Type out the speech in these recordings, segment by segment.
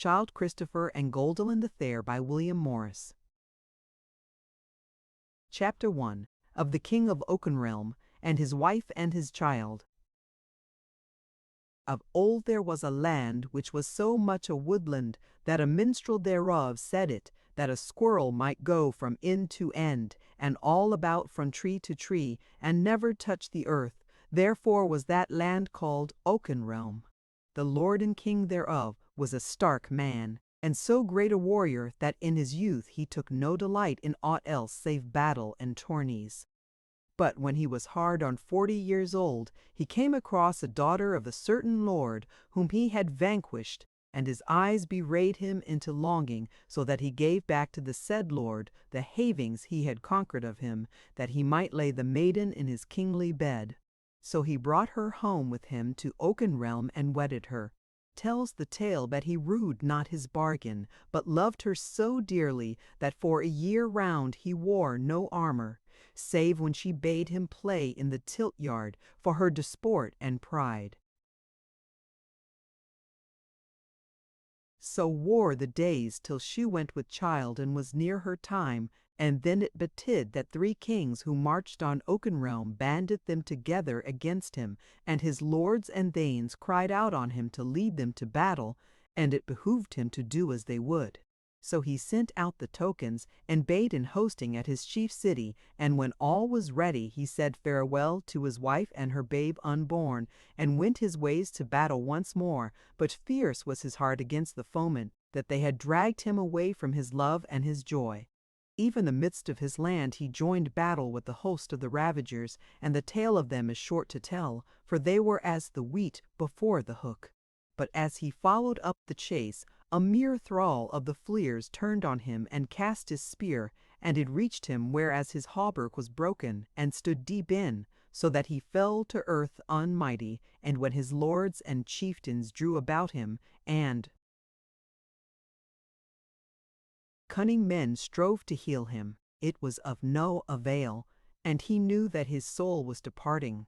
Childe Christopher and Goldilind the Fair by William Morris. Chapter 1. Of the King of Oakenrealm, and his wife and his child. Of old there was a land which was so much a woodland that a minstrel thereof said it, that a squirrel might go from end to end, and all about from tree to tree, and never touch the earth. Therefore was that land called Oakenrealm. The lord and king thereof was a stark man, and so great a warrior that in his youth he took no delight in aught else save battle and tourneys. But when he was hard on 40 years old, he came across a daughter of a certain lord whom he had vanquished, and his eyes bewrayed him into longing, so that he gave back to the said lord the havings he had conquered of him, that he might lay the maiden in his kingly bed. So he brought her home with him to Oakenrealm and wedded her. Tells the tale that he rued not his bargain, but loved her so dearly that for a year round he wore no armor, save when she bade him play in the tilt-yard for her disport and pride. So wore the days till she went with child and was near her time, and then it betid that 3 kings who marched on Oakenrealm banded them together against him, and his lords and thanes cried out on him to lead them to battle, and it behooved him to do as they would. So he sent out the tokens, and bade in hosting at his chief city, and when all was ready he said farewell to his wife and her babe unborn, and went his ways to battle once more. But fierce was his heart against the foemen, that they had dragged him away from his love and his joy. Even in the midst of his land he joined battle with the host of the Ravagers, and the tale of them is short to tell, for they were as the wheat before the hook. But as he followed up the chase, a mere thrall of the fleers turned on him and cast his spear, and it reached him whereas his hauberk was broken, and stood deep in, so that he fell to earth unmighty. And when his lords and chieftains drew about him, and cunning men strove to heal him, it was of no avail, and he knew that his soul was departing.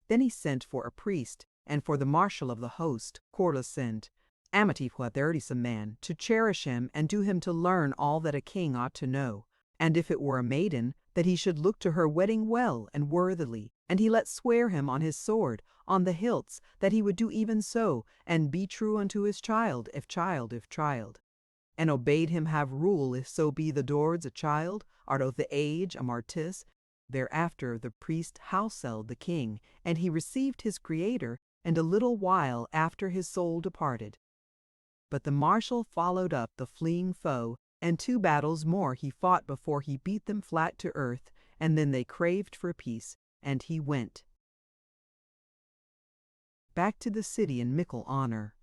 Then he sent for a priest, and for the marshal of the host, Goldilind, amity a man, to cherish him and do him to learn all that a king ought to know, and if it were a maiden, that he should look to her wedding well and worthily, and he let swear him on his sword, on the hilts, that he would do even so, and be true unto his child, if child, and obeyed him have rule if so be the dords a child, art of the age a martis. Thereafter the priest houselled the king, and he received his creator, and a little while after his soul departed. But the marshal followed up the fleeing foe, and 2 battles more he fought before he beat them flat to earth, and then they craved for peace, and he went back to the city in mickle honour.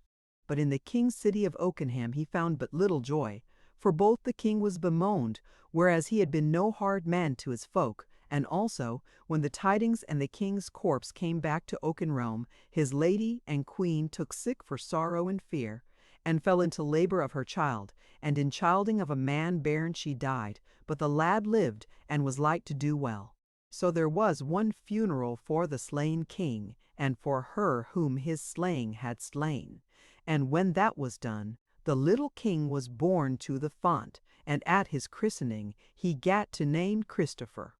But in the king's city of Oakenham he found but little joy, for both the king was bemoaned, whereas he had been no hard man to his folk, and also, when the tidings and the king's corpse came back to Oakenrealm, his lady and queen took sick for sorrow and fear, and fell into labour of her child, and in childing of a man bairn she died, but the lad lived, and was like to do well. So there was one funeral for the slain king, and for her whom his slaying had slain. And when that was done, the little king was born to the font, and at his christening he gat to name Christopher.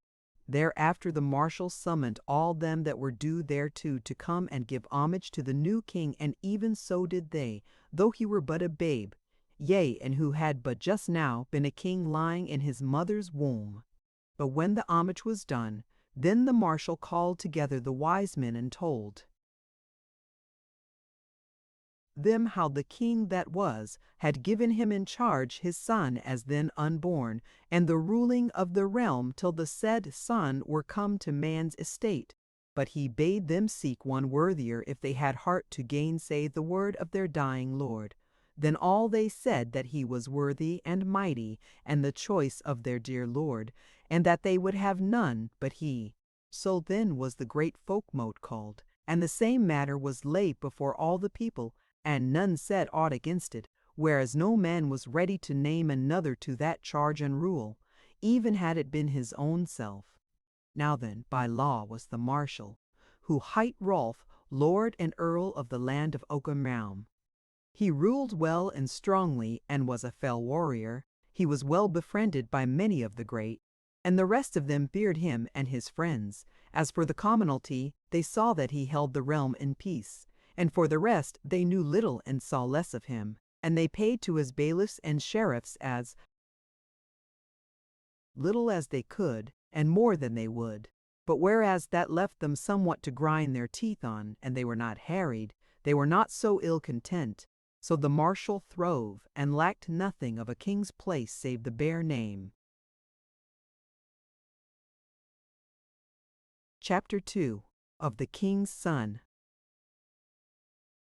Thereafter the marshal summoned all them that were due thereto to come and give homage to the new king, and even so did they, though he were but a babe, yea, and who had but just now been a king lying in his mother's womb. But when the homage was done, then the marshal called together the wise men and told them how the king that was had given him in charge his son as then unborn, and the ruling of the realm till the said son were come to man's estate. But he bade them seek one worthier if they had heart to gainsay the word of their dying lord. Then all they said that he was worthy and mighty, and the choice of their dear lord, and that they would have none but he. So then was the great folkmote called, and the same matter was laid before all the people, and none said aught against it, whereas no man was ready to name another to that charge and rule, even had it been his own self. Now then, by law was the marshal, who hight Rolf, lord and earl of the land of Oakenrealm. He ruled well and strongly and was a fell warrior. He was well befriended by many of the great, and the rest of them feared him and his friends. As for the commonalty, they saw that he held the realm in peace, and for the rest they knew little and saw less of him, and they paid to his bailiffs and sheriffs as little as they could, and more than they would. But whereas that left them somewhat to grind their teeth on, and they were not harried, they were not so ill content. So the marshal throve, and lacked nothing of a king's place save the bare name. Chapter 2. Of the King's Son.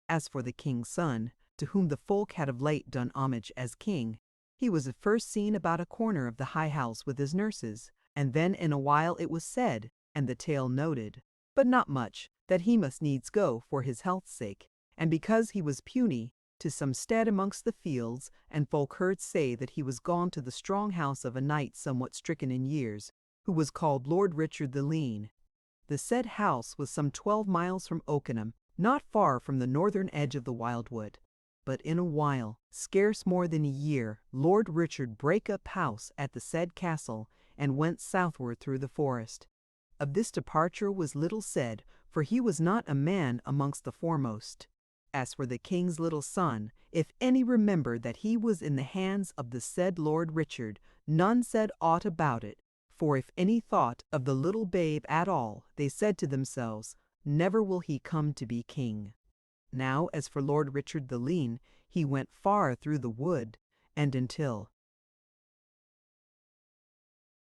As for the king's son, to whom the folk had of late done homage as king, he was at first seen about a corner of the high house with his nurses, and then in a while it was said, and the tale noted, but not much, that he must needs go for his health's sake, and because he was puny, to some stead amongst the fields, and folk heard say that he was gone to the strong house of a knight somewhat stricken in years, who was called Lord Richard the Lean. The said house was some 12 miles from Oakenham, not far from the northern edge of the wildwood. But in a while, scarce more than a year, Lord Richard brake up house at the said castle, and went southward through the forest. Of this departure was little said, for he was not a man amongst the foremost. As for the king's little son, if any remembered that he was in the hands of the said Lord Richard, none said aught about it, for if any thought of the little babe at all, they said to themselves, never will he come to be king. Now as for Lord Richard the Lean, he went far through the wood, and until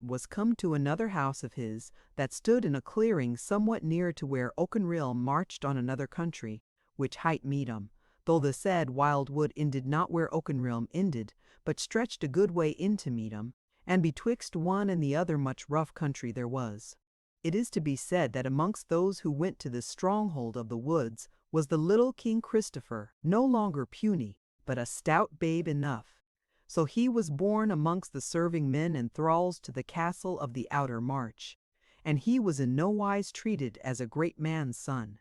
was come to another house of his, that stood in a clearing somewhat near to where Auchenrill marched on another country, which hight Meedom, though the said wild wood ended not where Auchenrill ended, but stretched a good way into Meedom, and betwixt one and the other much rough country there was. It is to be said that amongst those who went to this stronghold of the woods was the little King Christopher, no longer puny, but a stout babe enough. So he was born amongst the serving men and thralls to the castle of the outer march, and he was in no wise treated as a great man's son.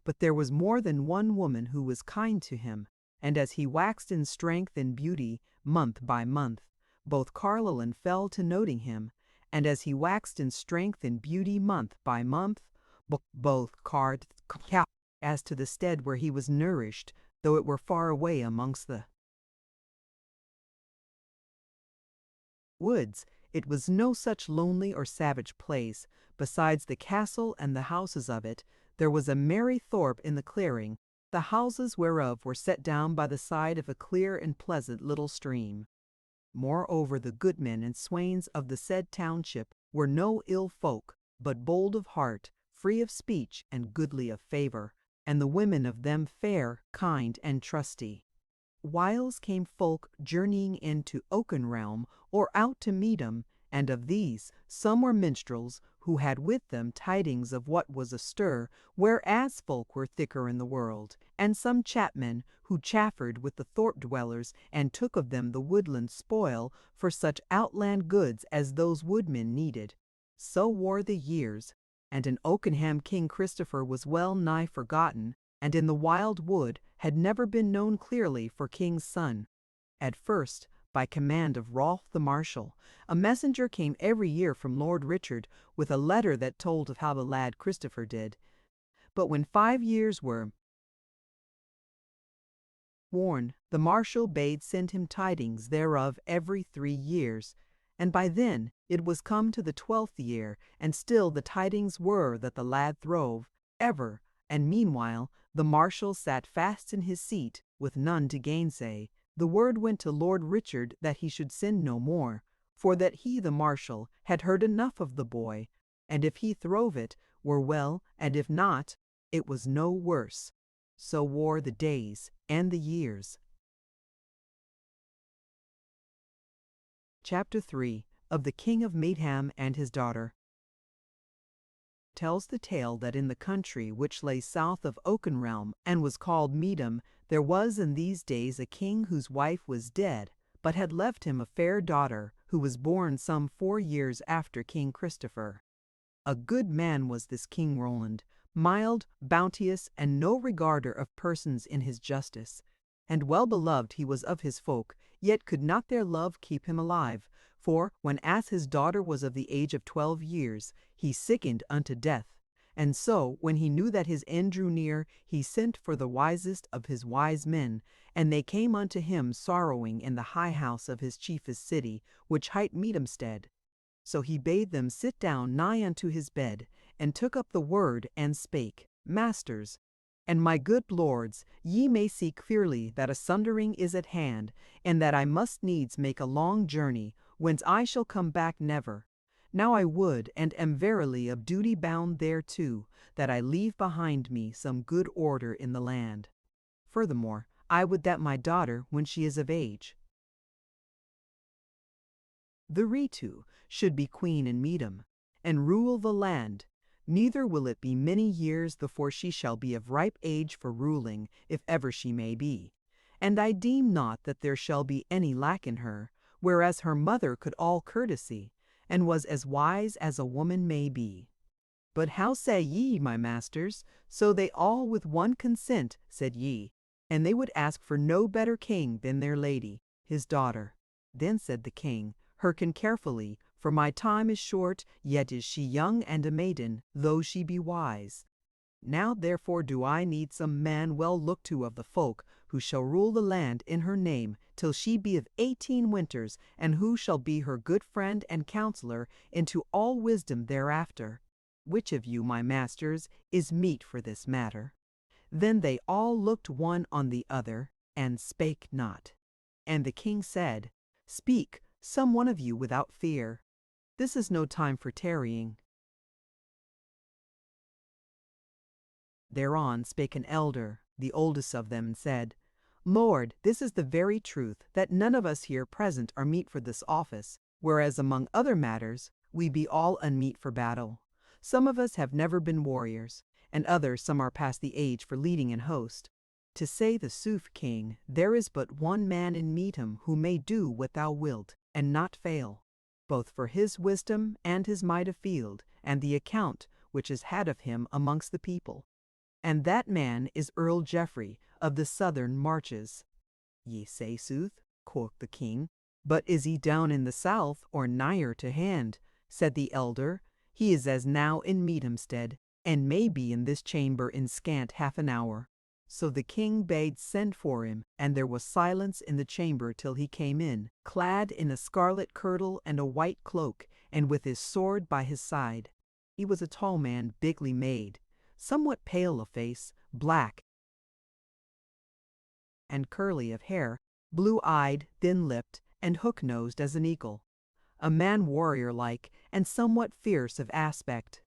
But there was more than one woman who was kind to him, and as he waxed in strength and beauty month by month, both Carlill fell to noting him, and as he waxed in strength and beauty month by month, both card as to the stead where he was nourished, though it were far away amongst the woods. It was no such lonely or savage place. Besides the castle and the houses of it, there was a merry thorp in the clearing, the houses whereof were set down by the side of a clear and pleasant little stream. Moreover, the goodmen and swains of the said township were no ill folk, but bold of heart, free of speech, and goodly of favour, and the women of them fair, kind, and trusty. Whiles came folk journeying into Auchenrealm or out to Meedom, and of these some were minstrels, who had with them tidings of what was astir, whereas folk were thicker in the world, and some chapmen, who chaffered with the thorp dwellers, and took of them the woodland spoil for such outland goods as those woodmen needed. So wore the years, and in Oakenham King Christopher was well nigh forgotten, and in the wild wood had never been known clearly for king's son. At first, by command of Rolf the Marshal, a messenger came every year from Lord Richard with a letter that told of how the lad Christopher did. But when 5 years were worn, the Marshal bade send him tidings thereof every 3 years, and by then it was come to the 12th year, and still the tidings were that the lad throve ever, and meanwhile the Marshal sat fast in his seat, with none to gainsay. The word went to Lord Richard that he should send no more, for that he, the Marshal, had heard enough of the boy, and if he throve it, were well, and if not, it was no worse. So wore the days and the years. Chapter 3. Of the King of Meedham and his daughter. Tells the tale that in the country which lay south of Auchenrealm and was called Meedom, there was in these days a king whose wife was dead, but had left him a fair daughter, who was born some 4 years after King Christopher. A good man was this King Roland, mild, bounteous, and no regarder of persons in his justice. And well beloved he was of his folk, yet could not their love keep him alive. For, when as his daughter was of the age of 12 years, he sickened unto death. And so, when he knew that his end drew near, he sent for the wisest of his wise men, and they came unto him sorrowing in the high house of his chiefest city, which hight Meetimstead. So he bade them sit down nigh unto his bed, and took up the word, and spake, Masters, and my good lords, ye may see clearly that a sundering is at hand, and that I must needs make a long journey, whence I shall come back never. Now I would, and am verily of duty bound thereto, that I leave behind me some good order in the land. Furthermore, I would that my daughter, when she is of age, the Ritu, should be queen in Meedom, and rule the land. Neither will it be many years before she shall be of ripe age for ruling, if ever she may be. And I deem not that there shall be any lack in her, whereas her mother could all courtesy, and was as wise as a woman may be. But how say ye, my masters? So they all with one consent, said ye, and they would ask for no better king than their lady, his daughter. Then said the king, Hearken carefully, for my time is short, yet is she young and a maiden, though she be wise. Now therefore do I need some man well looked to of the folk, who shall rule the land in her name, till she be of 18 winters, and who shall be her good friend and counselor into all wisdom thereafter. Which of you, my masters, is meet for this matter? Then they all looked one on the other, and spake not. And the king said, Speak, some one of you without fear. This is no time for tarrying. Thereon spake an elder, the oldest of them, and said, Lord, this is the very truth, that none of us here present are meet for this office, whereas among other matters we be all unmeet for battle. Some of us have never been warriors, and others some are past the age for leading an host. To say the sooth, king, there is but one man in Meetim who may do what thou wilt, and not fail, both for his wisdom and his might of field, and the account which is had of him amongst the people. And that man is Earl Geoffrey of the southern marches. Ye say sooth, quoth the king, but is he down in the south, or nigher to hand? Said the elder, he is as now in Meetimstead, and may be in this chamber in scant half an hour. So the king bade send for him, and there was silence in the chamber till he came in, clad in a scarlet kirtle and a white cloak, and with his sword by his side. He was a tall man, bigly made, somewhat pale of face, black and curly of hair, blue-eyed, thin-lipped, and hook-nosed as an eagle. A man warrior-like, and somewhat fierce of aspect.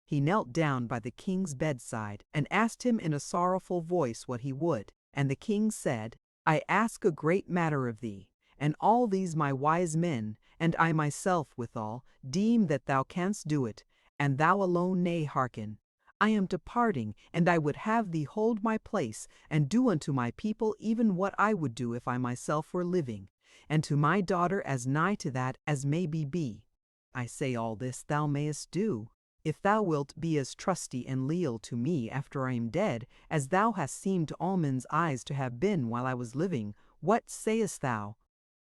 He knelt down by the king's bedside, and asked him in a sorrowful voice what he would. And the king said, I ask a great matter of thee, and all these my wise men, and I myself withal, deem that thou canst do it, and thou alone nay hearken. I am departing, and I would have thee hold my place, and do unto my people even what I would do if I myself were living, and to my daughter as nigh to that as may be. I say all this thou mayest do, if thou wilt be as trusty and leal to me after I am dead, as thou hast seemed to all men's eyes to have been while I was living. What sayest thou?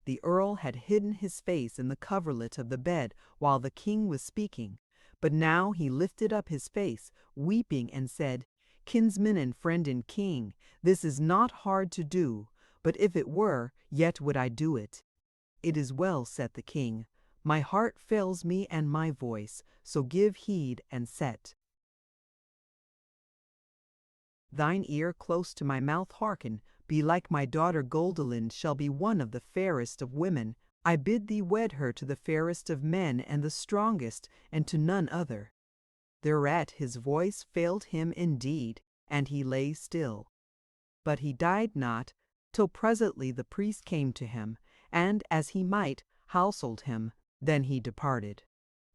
The earl had hidden his face in the coverlet of the bed while the king was speaking, but now he lifted up his face, weeping, and said, Kinsman and friend and king, this is not hard to do, but if it were, yet would I do it. It is well, said the king. My heart fails me and my voice, so give heed and set thine ear close to my mouth hearken. Belike my daughter Goldilind shall be one of the fairest of women. I bid thee wed her to the fairest of men and the strongest, and to none other. Thereat his voice failed him indeed, and he lay still. But he died not, till presently the priest came to him, and, as he might, houseled him. Then he departed.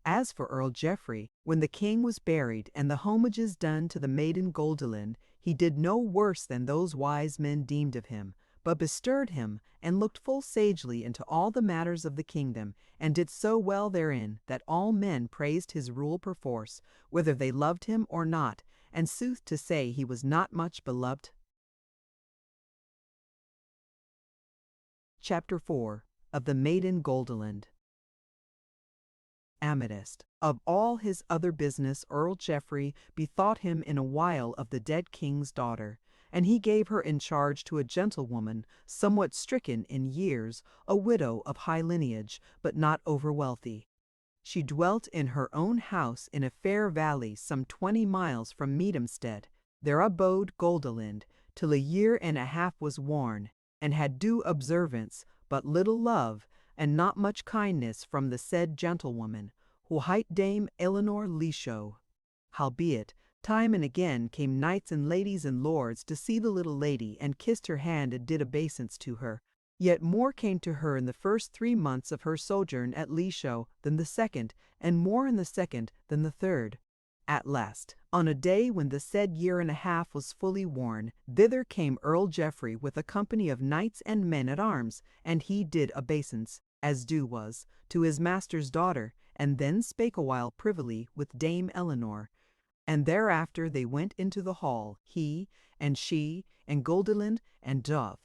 As for Earl Geoffrey, when the king was buried and the homages done to the maiden Goldilind, he did no worse than those wise men deemed of him, but bestirred him, and looked full sagely into all the matters of the kingdom, and did so well therein that all men praised his rule perforce, whether they loved him or not, and sooth to say he was not much beloved Chapter 4 of the Maiden Goldilind. Amethyst. Of all his other business, Earl Geoffrey bethought him in a while of the dead king's daughter, and he gave her in charge to a gentlewoman, somewhat stricken in years, a widow of high lineage, but not over-wealthy. She dwelt in her own house in a fair valley some 20 miles from Meadhamstead. There abode Goldilind, till a year and a half was worn, and had due observance, but little love, and not much kindness from the said gentlewoman, who hight Dame Eleanor Leisho. Howbeit, time and again came knights and ladies and lords to see the little lady, and kissed her hand and did obeisance to her. Yet more came to her in the first 3 months of her sojourn at Leisho than the second, and more in the second than the third. At last, on a day when the said year and a half was fully worn, thither came Earl Geoffrey with a company of knights and men at arms, and he did obeisance, as due was, to his master's daughter, and then spake a while privily with Dame Eleanor. And thereafter they went into the hall, he, and she, and Goldilind, and Dove.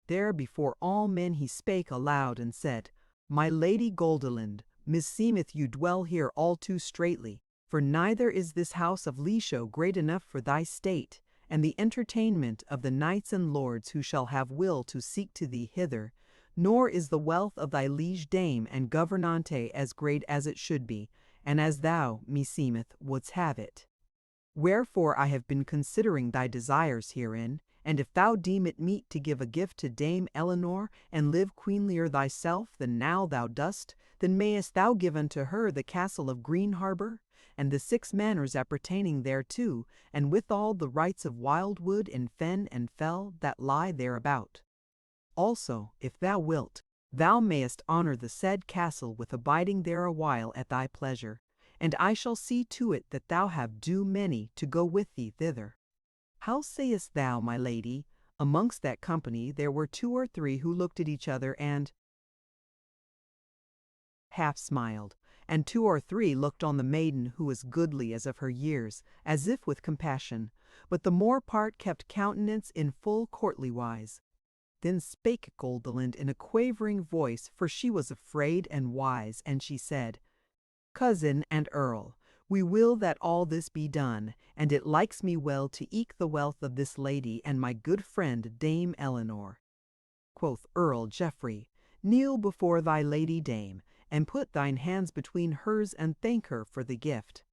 There before all men he spake aloud and said, My Lady Goldilind, meseemeth you dwell here all too straitly, for neither is this house of Leisho great enough for thy state, and the entertainment of the knights and lords who shall have will to seek to thee hither, nor is the wealth of thy liege dame and gouvernante as great as it should be, and as thou, meseemeth, wouldst have it. Wherefore I have been considering thy desires herein, and if thou deem it meet to give a gift to Dame Eleanor, and live queenlier thyself than now thou dost, then mayest thou give unto her the castle of Green Harbour, and the 6 manors appertaining thereto, and withal the rights of wildwood and fen and fell that lie thereabout. Also, if thou wilt, thou mayest honour the said castle with abiding there a while at thy pleasure, and I shall see to it that thou have due many to go with thee thither. How sayest thou, my lady? Amongst that company there were 2 or 3 who looked at each other and half smiled, and 2 or 3 looked on the maiden, who was goodly as of her years, as if with compassion, but the more part kept countenance in full courtly wise. Then spake Goldilind in a quavering voice, for she was afraid and wise, and she said, Cousin and Earl, we will that all this be done, and it likes me well to eke the wealth of this lady and my good friend Dame Eleanor. Quoth Earl Geoffrey, Kneel before thy lady dame, and put thine hands between hers and thank her for the gift.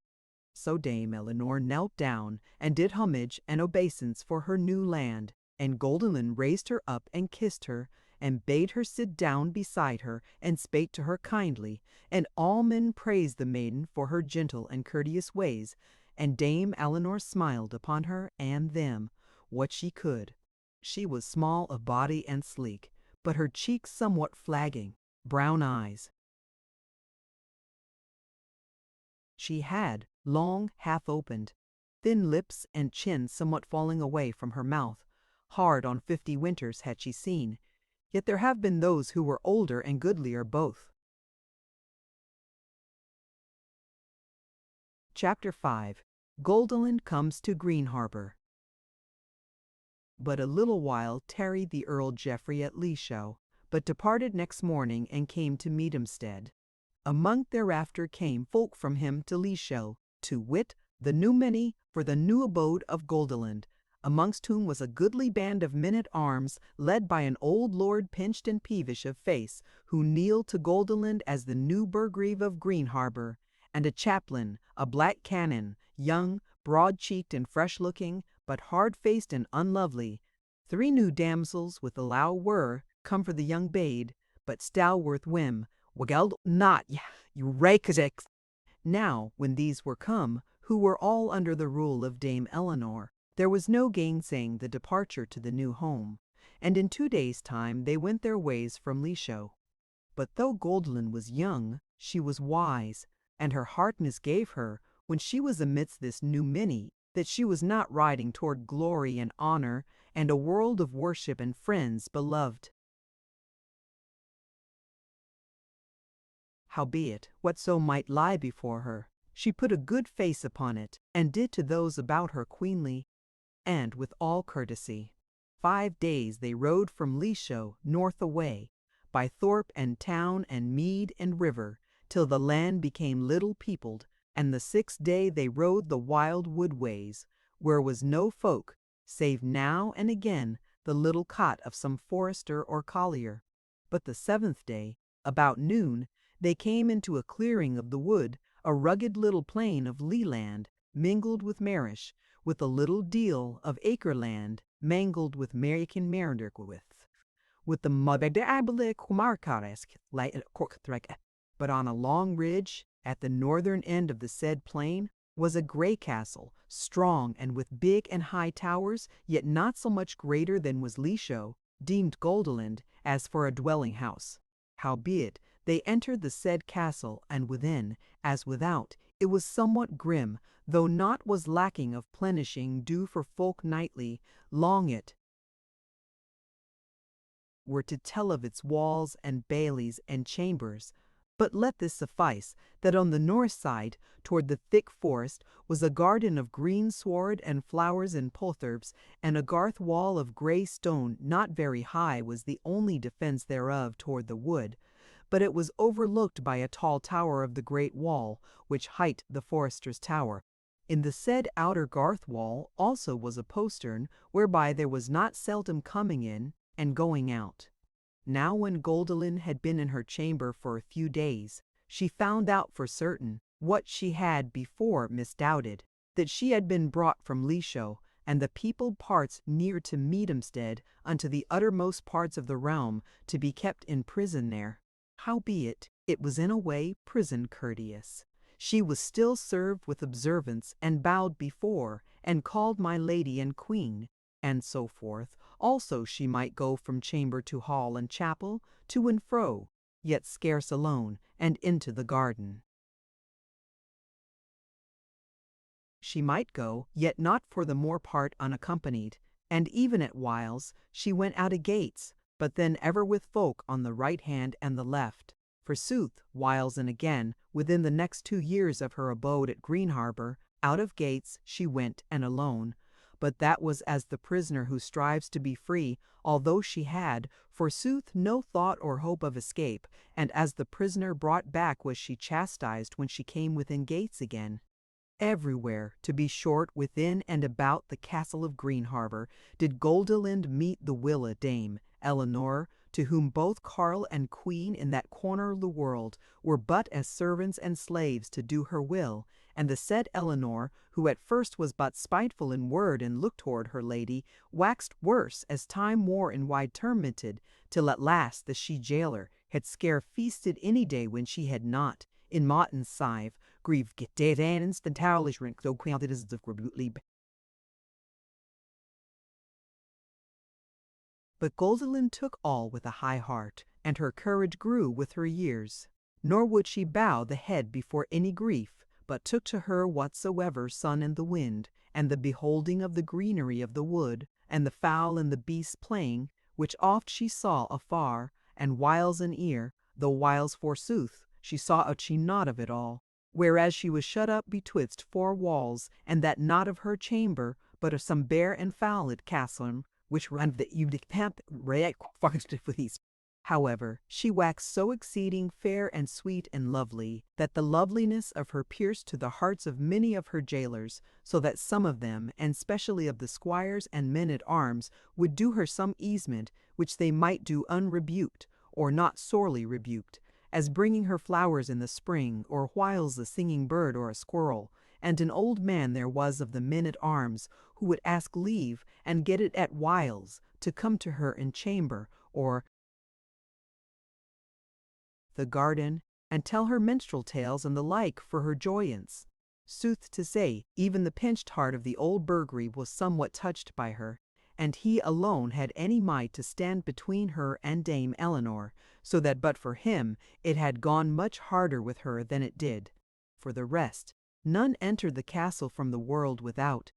So Dame Eleanor knelt down, and did homage and obeisance for her new land, and Goldilind raised her up and kissed her, and bade her sit down beside her, and spake to her kindly, and all men praised the maiden for her gentle and courteous ways, and Dame Eleanor smiled upon her and them, what she could. She was small of body and sleek, but her cheeks somewhat flagging, brown eyes. She had long, half-opened, thin lips and chin somewhat falling away from her mouth. Hard on 50 winters had she seen, yet there have been those who were older and goodlier both. Chapter 5 Goldilind comes to Green Harbour. But a little while tarried the Earl Geoffrey at Leisho, but departed next morning and came to Meadhamstead. A month thereafter came folk from him to Leisho, to wit, the new many for the new abode of Goldilind, amongst whom was a goodly band of men-at-arms, led by an old lord pinched and peevish of face, who kneeled to Goldilind as the new burgrave of Green Harbour, and a chaplain, a black canon, young, broad-cheeked and fresh-looking, but hard-faced and unlovely. 3 new damsels with a low were come for the young babe, but stalworth whim, wageld not, you rakes. Now, when these were come, who were all under the rule of Dame Eleanor, there was no gainsaying the departure to the new home, and in 2 days' time they went their ways from Leisho. But though Goldilind was young, she was wise, and her heart misgave her, when she was amidst this new many, that she was not riding toward glory and honor, and a world of worship and friends beloved. Howbeit, whatso might lie before her, she put a good face upon it, and did to those about her queenly, and with all courtesy. 5 days they rode from Lisho north away, by thorp and town and mead and river, till the land became little peopled, and the 6th day they rode the wild wood ways, where was no folk, save now and again the little cot of some forester or collier. But the 7th day, about noon, they came into a clearing of the wood, a rugged little plain of lea land, mingled with marish, with a little deal of acre land, mangled with American with the mabedable kumarkaresk light korktrek. But on a long ridge, at the northern end of the said plain, was a grey castle, strong and with big and high towers, yet not so much greater than was Lisho, deemed Goldilind, as for a dwelling house. Howbeit, they entered the said castle, and within, as without, it was somewhat grim, though naught was lacking of plenishing due for folk knightly, long it were to tell of its walls and baileys and chambers. But let this suffice, that on the north side, toward the thick forest, was a garden of green sward and flowers and potherbs, and a garth wall of grey stone not very high was the only defence thereof toward the wood, but it was overlooked by a tall tower of the great wall, which hight the forester's tower. In the said outer garth wall also was a postern, whereby there was not seldom coming in and going out. Now when Goldilind had been in her chamber for a few days, she found out for certain, what she had before misdoubted, that she had been brought from Lisho, and the peopled parts near to Medumstead, unto the uttermost parts of the realm, to be kept in prison there. Howbeit, it was in a way prison courteous. She was still served with observance, and bowed before, and called my lady and queen, and so forth. Also she might go from chamber to hall and chapel, to and fro, yet scarce alone, and into the garden. She might go, yet not for the more part unaccompanied, and even at whiles she went out of gates, but then ever with folk on the right hand and the left. Forsooth, whiles and again, within the next 2 years of her abode at Green Harbour, out of gates she went and alone. But that was as the prisoner who strives to be free, although she had, forsooth, no thought or hope of escape, and as the prisoner brought back was she chastised when she came within gates again. Everywhere, to be short, within and about the castle of Green Harbour, did Goldilind meet the Willa dame, Eleanor, to whom both Carl and Queen in that corner of the world were but as servants and slaves to do her will, and the said Eleanor, who at first was but spiteful in word and look toward her lady, waxed worse as time wore and wide tormented, till at last the she jailer had scare feasted any day when she had not, in Martin's sive, grieve get instantaneous rink, though quanted as the gributly. But Goldilind took all with a high heart, and her courage grew with her years. Nor would she bow the head before any grief, but took to her whatsoever sun and the wind, and the beholding of the greenery of the wood, and the fowl and the beasts playing, which oft she saw afar, and whiles in ear, though whiles forsooth she saw she not of it all, whereas she was shut up betwixt 4 walls, and that not of her chamber, but of some bear and fowled castle, which ran the evening pamp please. However, she waxed so exceeding fair and sweet and lovely, that the loveliness of her pierced to the hearts of many of her jailers, so that some of them, and specially of the squires and men-at-arms, would do her some easement, which they might do unrebuked, or not sorely rebuked, as bringing her flowers in the spring, or whiles a singing bird or a squirrel. And an old man there was of the men-at-arms, who would ask leave, and get it at whiles, to come to her in chamber, or the garden, and tell her minstrel tales and the like for her joyance. Sooth to say, even the pinched heart of the old burghree was somewhat touched by her, and he alone had any might to stand between her and Dame Eleanor, so that but for him it had gone much harder with her than it did. For the rest, none entered the castle from the world without,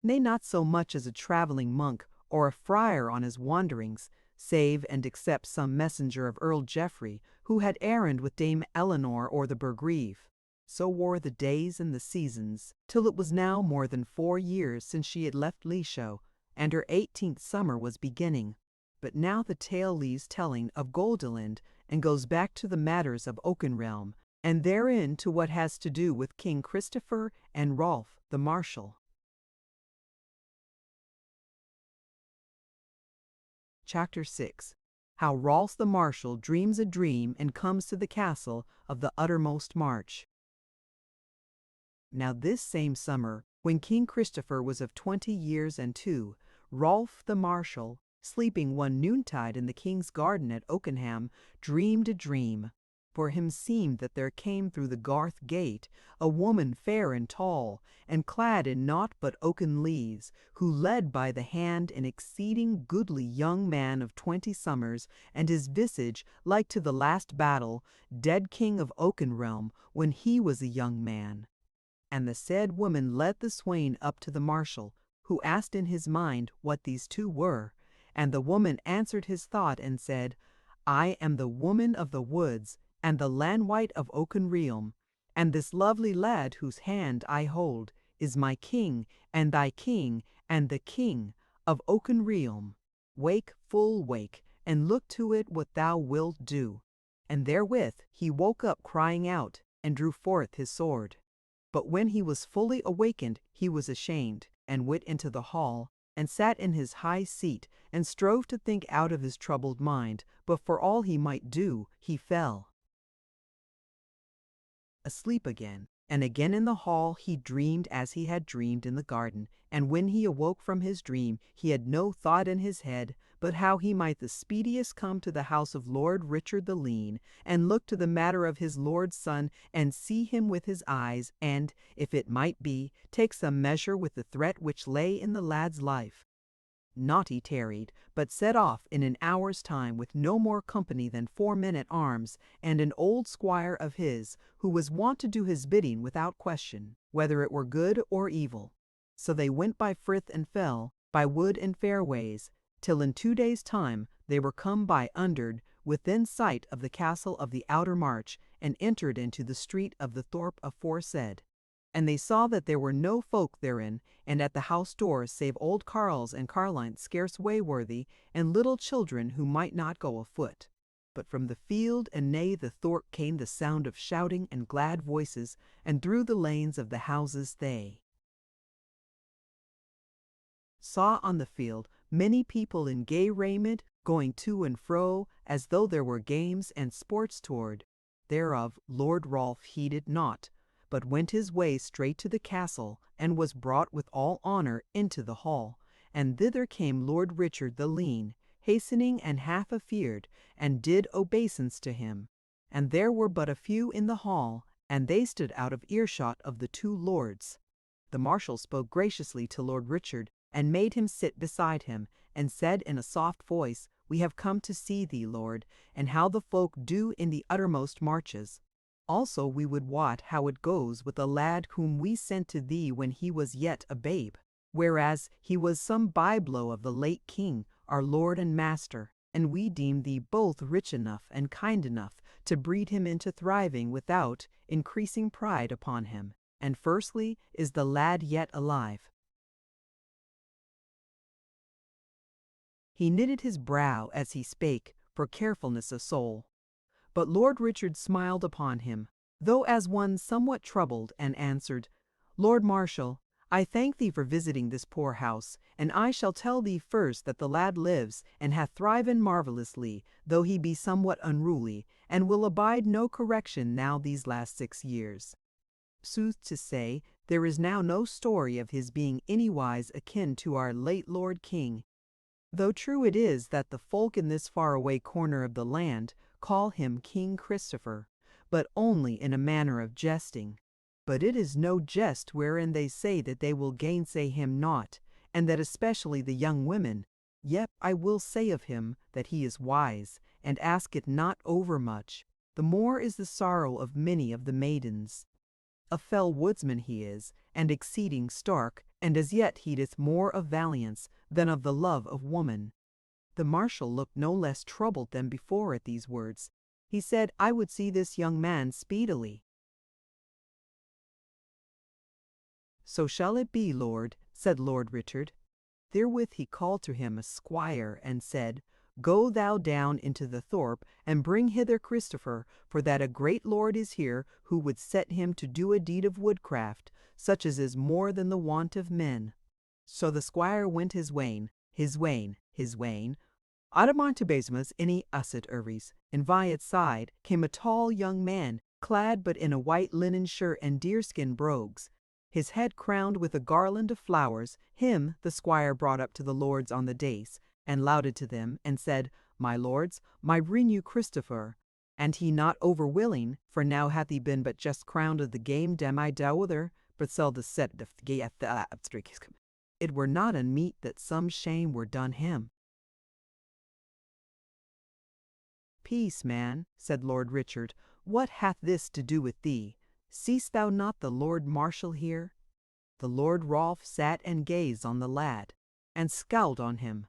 nay, not so much as a travelling monk or a friar on his wanderings, save and except some messenger of Earl Geoffrey, who had errand with Dame Eleanor or the burgreave. So wore the days and the seasons, till it was now more than 4 years since she had left Lisho, and her 18th summer was beginning. But now the tale leaves telling of Goldilind and goes back to the matters of Oakenrealm, and therein to what has to do with King Christopher and Rolf the Marshal. Chapter 6. How Rolf the Marshal dreams a dream and comes to the castle of the uttermost march. Now this same summer, when King Christopher was of 20 years and 2, Rolf the Marshal, sleeping one noontide in the king's garden at Oakenham, dreamed a dream. For him seemed that there came through the garth gate a woman fair and tall, and clad in naught but oaken leaves, who led by the hand an exceeding goodly young man of 20 summers, and his visage like to the last battle, dead king of Oakenrealm, when he was a young man. And the said woman led the swain up to the marshal, who asked in his mind what these two were. And the woman answered his thought and said, I am the woman of the woods, and the landwight of Oakenrealm, and this lovely lad whose hand I hold is my king, and thy king, and the king of Oakenrealm. Wake, full wake, and look to it what thou wilt do. And therewith he woke up crying out, and drew forth his sword. But when he was fully awakened, he was ashamed, and went into the hall, and sat in his high seat, and strove to think out of his troubled mind, but for all he might do, he fell asleep again. And again in the hall he dreamed as he had dreamed in the garden, and when he awoke from his dream, he had no thought in his head, but how he might the speediest come to the house of Lord Richard the Lean, and look to the matter of his lord's son, and see him with his eyes, and, if it might be, take some measure with the threat which lay in the lad's life. Not he tarried, but set off in an hour's time with no more company than 4 men at arms, and an old squire of his, who was wont to do his bidding without question, whether it were good or evil. So they went by frith and fell, by wood and fair ways, till in 2 days' time they were come by Underd, within sight of the castle of the outer march, and entered into the street of the thorpe aforesaid. And they saw that there were no folk therein, and at the house doors, save old carles and carlines scarce wayworthy, and little children who might not go afoot. But from the field and nigh the thorpe came the sound of shouting and glad voices, and through the lanes of the houses they saw on the field many people in gay raiment, going to and fro, as though there were games and sports toward. Thereof Lord Rolf heeded naught, but went his way straight to the castle, and was brought with all honour into the hall. And thither came Lord Richard the Lean, hastening and half afeard, and did obeisance to him. And there were but a few in the hall, and they stood out of earshot of the 2 lords. The marshal spoke graciously to Lord Richard, and made him sit beside him, and said in a soft voice, We have come to see thee, lord, and how the folk do in the uttermost marches. Also we would wot how it goes with a lad whom we sent to thee when he was yet a babe, whereas he was some byblow of the late king, our lord and master, and we deem thee both rich enough and kind enough to breed him into thriving without increasing pride upon him. And firstly, is the lad yet alive? He knitted his brow as he spake, for carefulness of soul. But Lord Richard smiled upon him, though as one somewhat troubled, and answered, Lord Marshal, I thank thee for visiting this poor house, and I shall tell thee first that the lad lives, and hath thriven marvellously, though he be somewhat unruly, and will abide no correction now these last 6 years. Sooth to say, there is now no story of his being anywise akin to our late Lord King, though true it is that the folk in this faraway corner of the land call him King Christopher, but only in a manner of jesting. But it is no jest wherein they say that they will gainsay him not, and that especially the young women. Yet I will say of him that he is wise, and ask it not overmuch. The more is the sorrow of many of the maidens. A fell woodsman he is, and exceeding stark, and as yet heedeth more of valiance than of the love of woman. The marshal looked no less troubled than before at these words. He said, I would see this young man speedily. So shall it be, lord, said Lord Richard. Therewith he called to him a squire, and said, Go thou down into the thorpe, and bring hither Christopher, for that a great lord is here, who would set him to do a deed of woodcraft, such as is more than the want of men. So the squire went his wain, Automontebasmus any usset ervis, and by its side came a tall young man, clad but in a white linen shirt and deerskin brogues, his head crowned with a garland of flowers. Him the squire brought up to the lords on the dais, and lauded to them, and said, My lords, my renew Christopher, and he not overwilling, for now hath he been but just crowned of the game demi dowother, but sell the set of it were not unmeet that some shame were done him. Peace, man, said Lord Richard, what hath this to do with thee? Seest thou not the Lord Marshal here? The Lord Rolf sat and gazed on the lad, and scowled on him.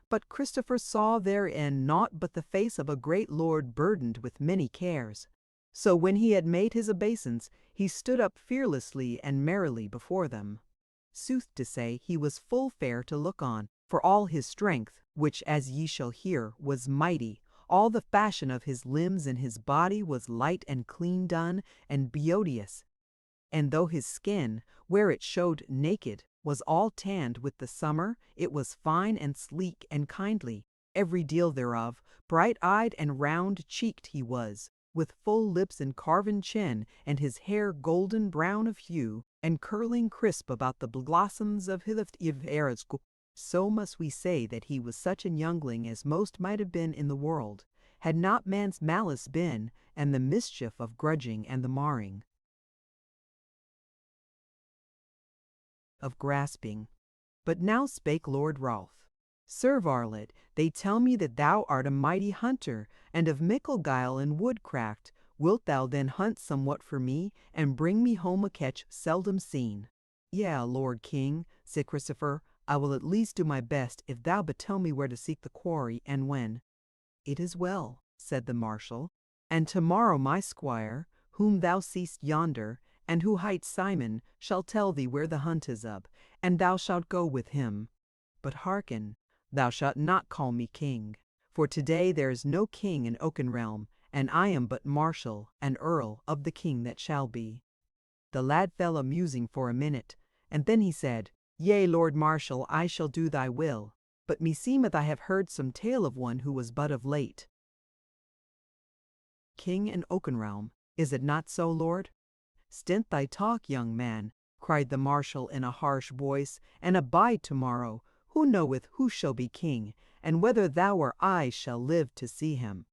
But Christopher saw therein naught but the face of a great lord burdened with many cares. So when he had made his obeisance, he stood up fearlessly and merrily before them. Sooth to say, he was full fair to look on, for all his strength, which, as ye shall hear, was mighty, all the fashion of his limbs and his body was light and clean done, and beauteous. And though his skin, where it showed naked, was all tanned with the summer, it was fine and sleek and kindly, every deal thereof, bright-eyed and round-cheeked he was, with full lips and carven chin, and his hair golden brown of hue, and curling crisp about the blossoms of his ears. So must we say that he was such an youngling as most might have been in the world, had not man's malice been, and the mischief of grudging and the marring of grasping. But now spake Lord Rolf. Sir varlet, they tell me that thou art a mighty hunter, and of mickle guile in woodcraft. Wilt thou then hunt somewhat for me, and bring me home a catch seldom seen? Yea, Lord King, said Christopher, I will at least do my best if thou but tell me where to seek the quarry, and when. It is well, said the marshal, and tomorrow my squire, whom thou seest yonder, and who hight Simon, shall tell thee where the hunt is up, and thou shalt go with him. But hearken, thou shalt not call me king, for today there is no king in Oakenrealm, and I am but marshal and earl of the king that shall be. The lad fell a musing for a minute, and then he said, Yea, Lord Marshal, I shall do thy will, but meseemeth I have heard some tale of one who was but of late king in Oakenrealm. Is it not so, Lord? Stint thy talk, young man, cried the marshal in a harsh voice, and abide tomorrow. Who knoweth who shall be king, and whether thou or I shall live to see him?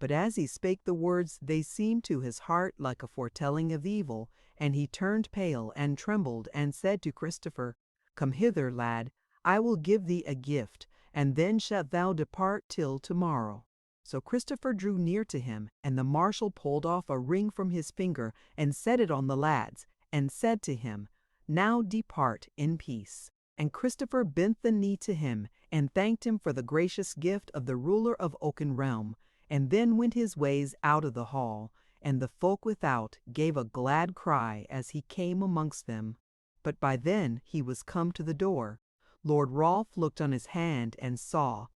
But as he spake the words, they seemed to his heart like a foretelling of evil, and he turned pale and trembled, and said to Christopher, Come hither, lad, I will give thee a gift, and then shalt thou depart till tomorrow. So Christopher drew near to him, and the marshal pulled off a ring from his finger, and set it on the lad's, and said to him, Now depart in peace. And Christopher bent the knee to him, and thanked him for the gracious gift of the ruler of Oakenrealm, and then went his ways out of the hall, and the folk without gave a glad cry as he came amongst them. But by then he was come to the door. Lord Rolf looked on his hand, and saw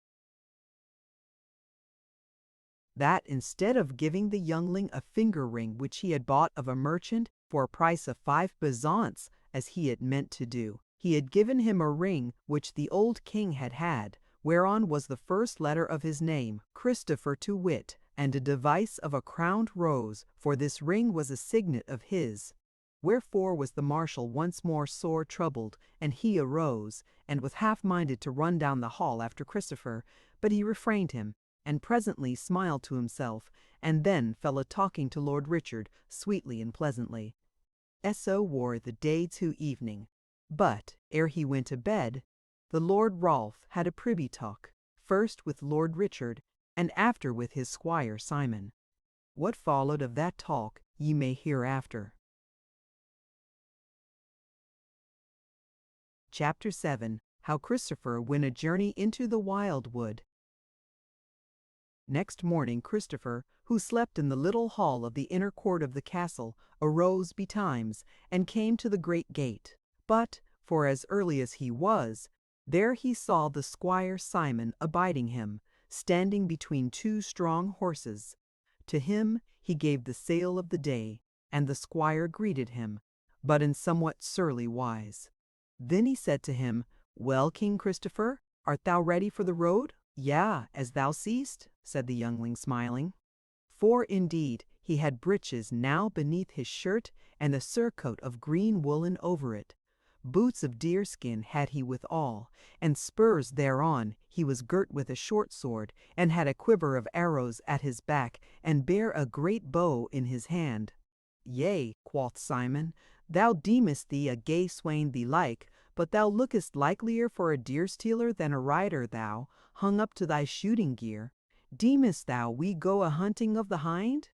that instead of giving the youngling a finger ring which he had bought of a merchant for a price of 5 bezants, as he had meant to do, he had given him a ring which the old king had had, whereon was the first letter of his name, Christopher to wit, and a device of a crowned rose, for this ring was a signet of his. Wherefore was the marshal once more sore troubled, and he arose, and was half-minded to run down the hall after Christopher, but he refrained him, and presently smiled to himself, and then fell a-talking to Lord Richard, sweetly and pleasantly. So wore the day to evening, but, ere he went to bed, the Lord Rolf had a privy talk, first with Lord Richard, and after with his squire Simon. What followed of that talk ye may hear after. Chapter 7. How Christopher went a journey into the wild wood. Next morning Christopher, who slept in the little hall of the inner court of the castle, arose betimes, and came to the great gate. But, for as early as he was, There he saw the squire Simon abiding him, standing between two strong horses. To him he gave the sail of the day, and the squire greeted him, but in somewhat surly wise. Then he said to him, "Well, King Christopher, art thou ready for the road?" "Yea, as thou seest," said the youngling, smiling. For indeed he had breeches now beneath his shirt, and a surcoat of green woolen over it. Boots of deerskin had he withal, and spurs thereon. He was girt with a short sword, and had a quiver of arrows at his back, and bare a great bow in his hand. "Yea," quoth Simon, "thou deemest thee a gay swain belike, but thou lookest likelier for a deer-stealer than a rider, thou, hung up to thy shooting gear. Deemest thou we go a-hunting of the hind?"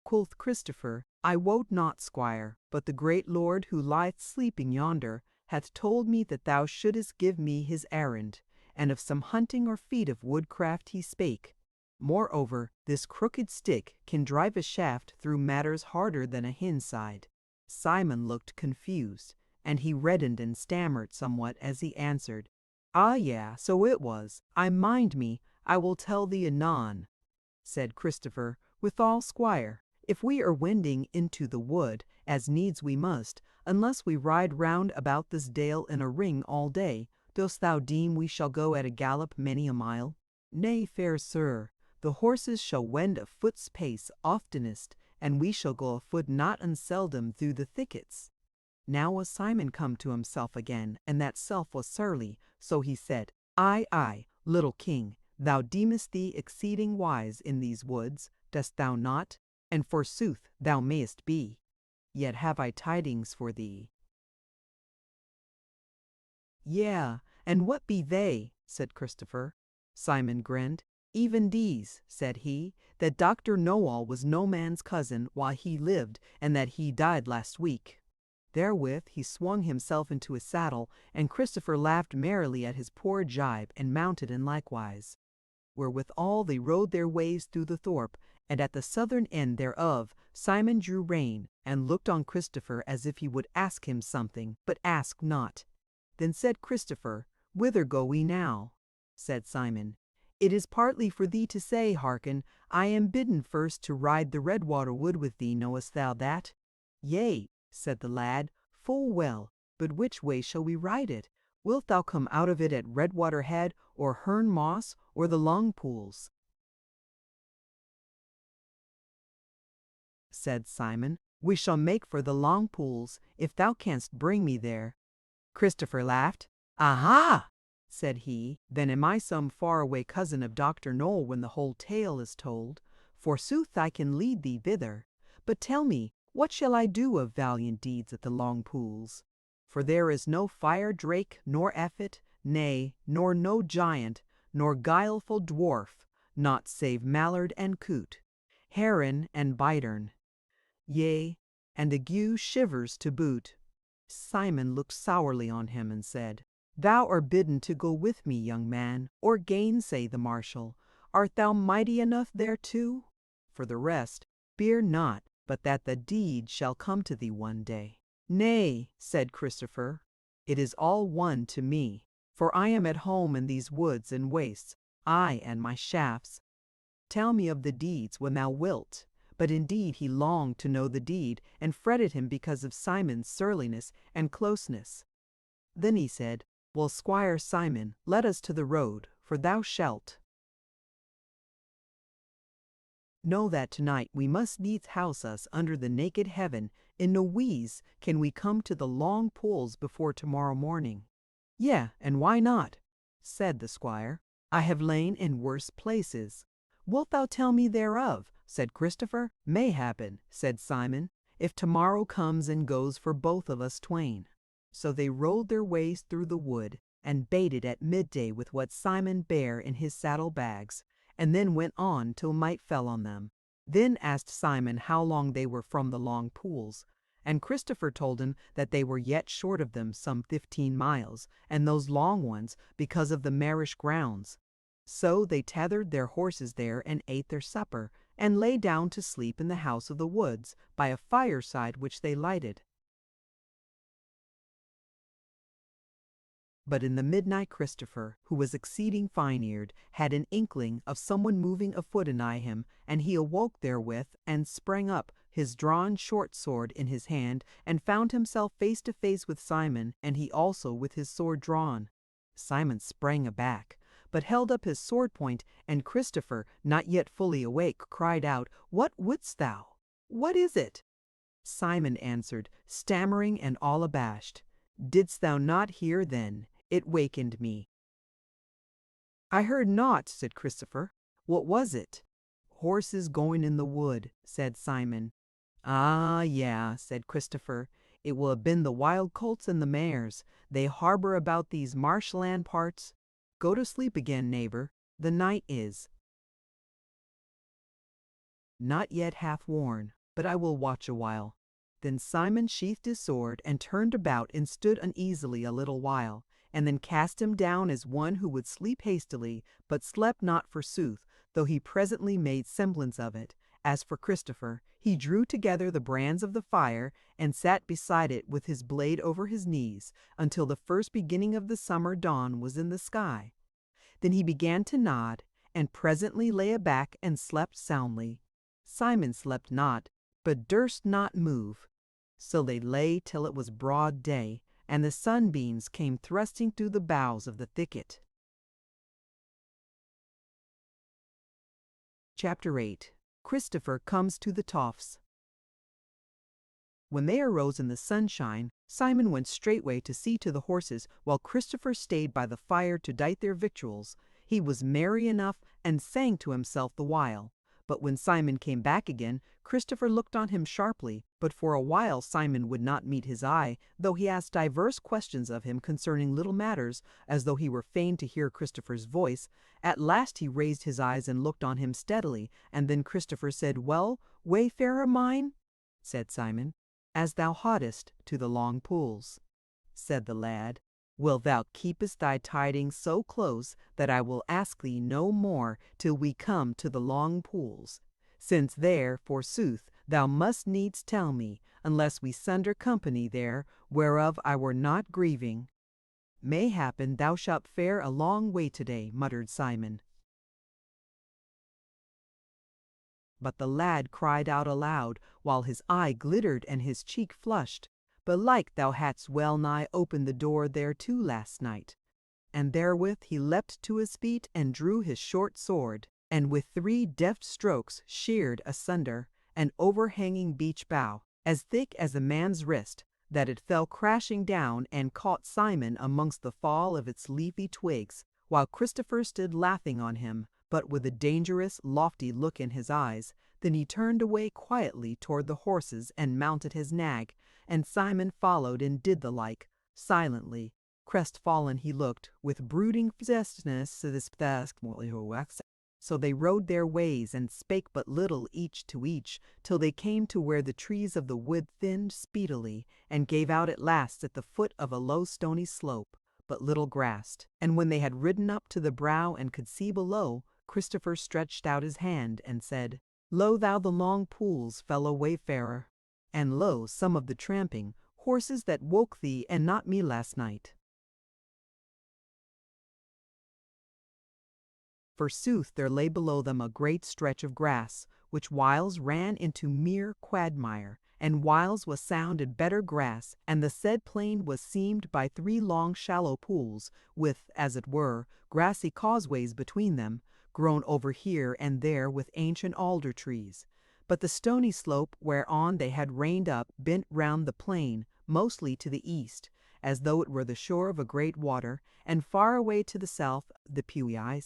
Quoth Christopher, "I wot not, squire, but the great lord who lieth sleeping yonder hath told me that thou shouldest give me his errand, and of some hunting or feat of woodcraft he spake. Moreover, this crooked stick can drive a shaft through matters harder than a hinside." Simon looked confused, and he reddened and stammered somewhat as he answered, "Ah, yeah, so it was. I mind me, I will tell thee anon." Said Christopher, "Withal, squire, if we are wending into the wood, as needs we must, unless we ride round about this dale in a ring all day, dost thou deem we shall go at a gallop many a mile?" "Nay, fair sir, the horses shall wend a foot's pace oftenest, and we shall go afoot not unseldom through the thickets." Now was Simon come to himself again, and that self was surly, so he said, "Aye, aye, little king, thou deemest thee exceeding wise in these woods, dost thou not? And forsooth thou mayest be. Yet have I tidings for thee." "Yea, and what be they?" said Christopher. Simon grinned. "Even these," said he, "that Dr. Know-all was no man's cousin while he lived, and that he died last week." Therewith he swung himself into his saddle, and Christopher laughed merrily at his poor jibe, and mounted in likewise. Wherewithal they rode their ways through the thorp, and at the southern end thereof Simon drew rein, and looked on Christopher as if he would ask him something, but asked not. Then said Christopher, "Whither go we now?" Said Simon, "It is partly for thee to say, hearken, I am bidden first to ride the Redwater wood with thee, knowest thou that?" "Yea," said the lad, "full well, but which way shall we ride it? Wilt thou come out of it at Redwater Head, or Herne Moss, or the Long Pools?" Said Simon, "We shall make for the Long Pools, if thou canst bring me there." Christopher laughed. "Aha!" said he, "then am I some far-away cousin of Dr. Knoll when the whole tale is told. Forsooth I can lead thee thither. But tell me, what shall I do of valiant deeds at the Long Pools? For there is no fire drake, nor effet, nay, nor no giant, nor guileful dwarf, naught save mallard and coot, heron and bittern, yea, and the gew shivers to boot." Simon looked sourly on him and said, "Thou art bidden to go with me, young man, or gainsay the marshal. Art thou mighty enough thereto? For the rest, fear not but that the deed shall come to thee one day." "Nay," said Christopher, "it is all one to me, for I am at home in these woods and wastes, I and my shafts. Tell me of the deeds when thou wilt." But indeed he longed to know the deed, and fretted him because of Simon's surliness and closeness. Then he said, "Well, Squire Simon, let us to the road, for thou shalt know that tonight we must needs house us under the naked heaven. In no wise can we come to the Long Pools before tomorrow morning." "Yea, and why not?" said the squire. "I have lain in worse places." "Wilt thou tell me thereof?" said Christopher. "Mayhappen," said Simon, "if tomorrow comes and goes for both of us twain." So they rode their ways through the wood, and baited at midday with what Simon bare in his saddle bags, and then went on till night fell on them. Then asked Simon how long they were from the Long Pools, and Christopher told him that they were yet short of them some 15 miles, and those long ones because of the marish grounds. So they tethered their horses there and ate their supper, and lay down to sleep in the house of the woods, by a fireside which they lighted. But in the midnight Christopher, who was exceeding fine-eared, had an inkling of someone moving afoot anigh him, and he awoke therewith, and sprang up, his drawn short sword in his hand, and found himself face to face with Simon, and he also with his sword drawn. Simon sprang aback, but held up his sword point, and Christopher, not yet fully awake, cried out, "What wouldst thou? What is it?" Simon answered, stammering and all abashed, "Didst thou not hear then? It wakened me." "I heard naught," said Christopher. "What was it?" "Horses going in the wood," said Simon. "Ah, yeah," said Christopher. "It will have been the wild colts and the mares. They harbor about these marshland parts. Go to sleep again, neighbor. The night is not yet half worn, but I will watch a while." Then Simon sheathed his sword, and turned about, and stood uneasily a little while, and then cast him down as one who would sleep hastily, but slept not forsooth, though he presently made semblance of it. As for Christopher, he drew together the brands of the fire, and sat beside it with his blade over his knees, until the first beginning of the summer dawn was in the sky. Then he began to nod, and presently lay aback and slept soundly. Simon slept not, but durst not move. So they lay till it was broad day, and the sunbeams came thrusting through the boughs of the thicket. Chapter 8. Christopher comes to the Toffs. When they arose in the sunshine, Simon went straightway to see to the horses, while Christopher stayed by the fire to dight their victuals. He was merry enough, and sang to himself the while. But when Simon came back again, Christopher looked on him sharply, but for a while Simon would not meet his eye, though he asked divers questions of him concerning little matters, as though he were fain to hear Christopher's voice. At last he raised his eyes and looked on him steadily, and then Christopher said, "Well, wayfarer mine?" Said Simon, "As thou hoddest to the long pools." Said the lad, "Wilt thou keepest thy tidings so close that I will ask thee no more till we come to the long pools? Since there, forsooth, thou must needs tell me, unless we sunder company there, whereof I were not grieving." "Mayhappen thou shalt fare a long way to-day," muttered Simon. But the lad cried out aloud, while his eye glittered and his cheek flushed, "Belike thou hadst well nigh opened the door thereto last night." And therewith he leapt to his feet and drew his short sword, and with 3 deft strokes sheared asunder an overhanging beech bough, as thick as a man's wrist, that it fell crashing down and caught Simon amongst the fall of its leafy twigs, while Christopher stood laughing on him, but with a dangerous, lofty look in his eyes. Then he turned away quietly toward the horses and mounted his nag, and Simon followed and did the like, silently. Crestfallen he looked, with brooding fierceness to this task. So they rode their ways, and spake but little each to each, till they came to where the trees of the wood thinned speedily, and gave out at last at the foot of a low stony slope, but little grassed. And when they had ridden up to the brow and could see below, Christopher stretched out his hand and said, "Lo thou the long pools, fellow wayfarer, and lo some of the tramping horses that woke thee and not me last night." Forsooth there lay below them a great stretch of grass, which whiles ran into mere quagmire, and whiles was sound and better grass, and the said plain was seamed by 3 long shallow pools, with, as it were, grassy causeways between them, grown over here and there with ancient alder trees. But the stony slope whereon they had reined up bent round the plain, mostly to the east, as though it were the shore of a great water, and far away to the south the Pewee.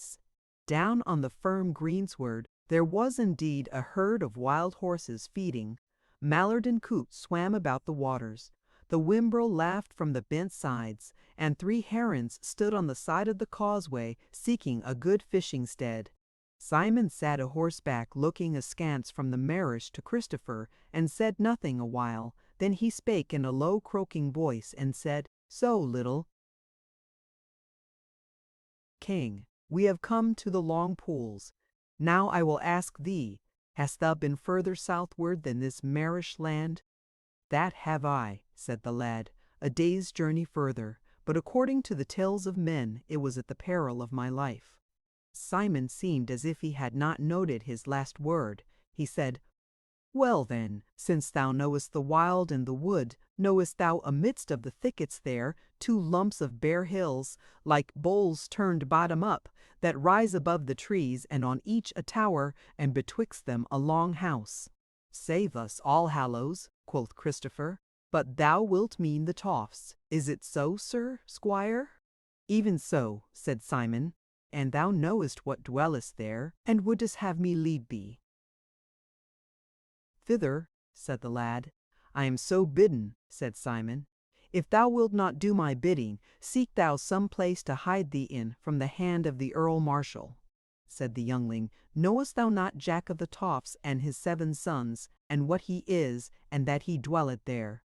Down on the firm greensward there was indeed a herd of wild horses feeding. Mallard and coot swam about the waters. The wimbrel laughed from the bent sides, and 3 herons stood on the side of the causeway seeking a good fishing stead. Simon sat a horseback looking askance from the marish to Christopher, and said nothing a while. Then he spake in a low croaking voice, and said, "So, little king, we have come to the long pools. Now I will ask thee, hast thou been further southward than this marish land?" "That have I," said the lad, "a day's journey further, but according to the tales of men, it was at the peril of my life." Simon seemed as if he had not noted his last word. He said, "Well then, since thou knowest the wild and the wood, knowest thou amidst of the thickets there 2 lumps of bare hills, like bowls turned bottom up, that rise above the trees, and on each a tower, and betwixt them a long house?" "Save us, All Hallows," quoth Christopher, "but thou wilt mean the Toffs. Is it so, sir squire?" "Even so," said Simon, "and thou knowest what dwellest there, and wouldest have me lead thee." "Thither," said the lad. "I am so bidden," said Simon. "If thou wilt not do my bidding, seek thou some place to hide thee in from the hand of the Earl Marshal." Said the youngling, "Knowest thou not Jack of the Toffs and his 7 sons, and what he is, and that he dwelleth there?"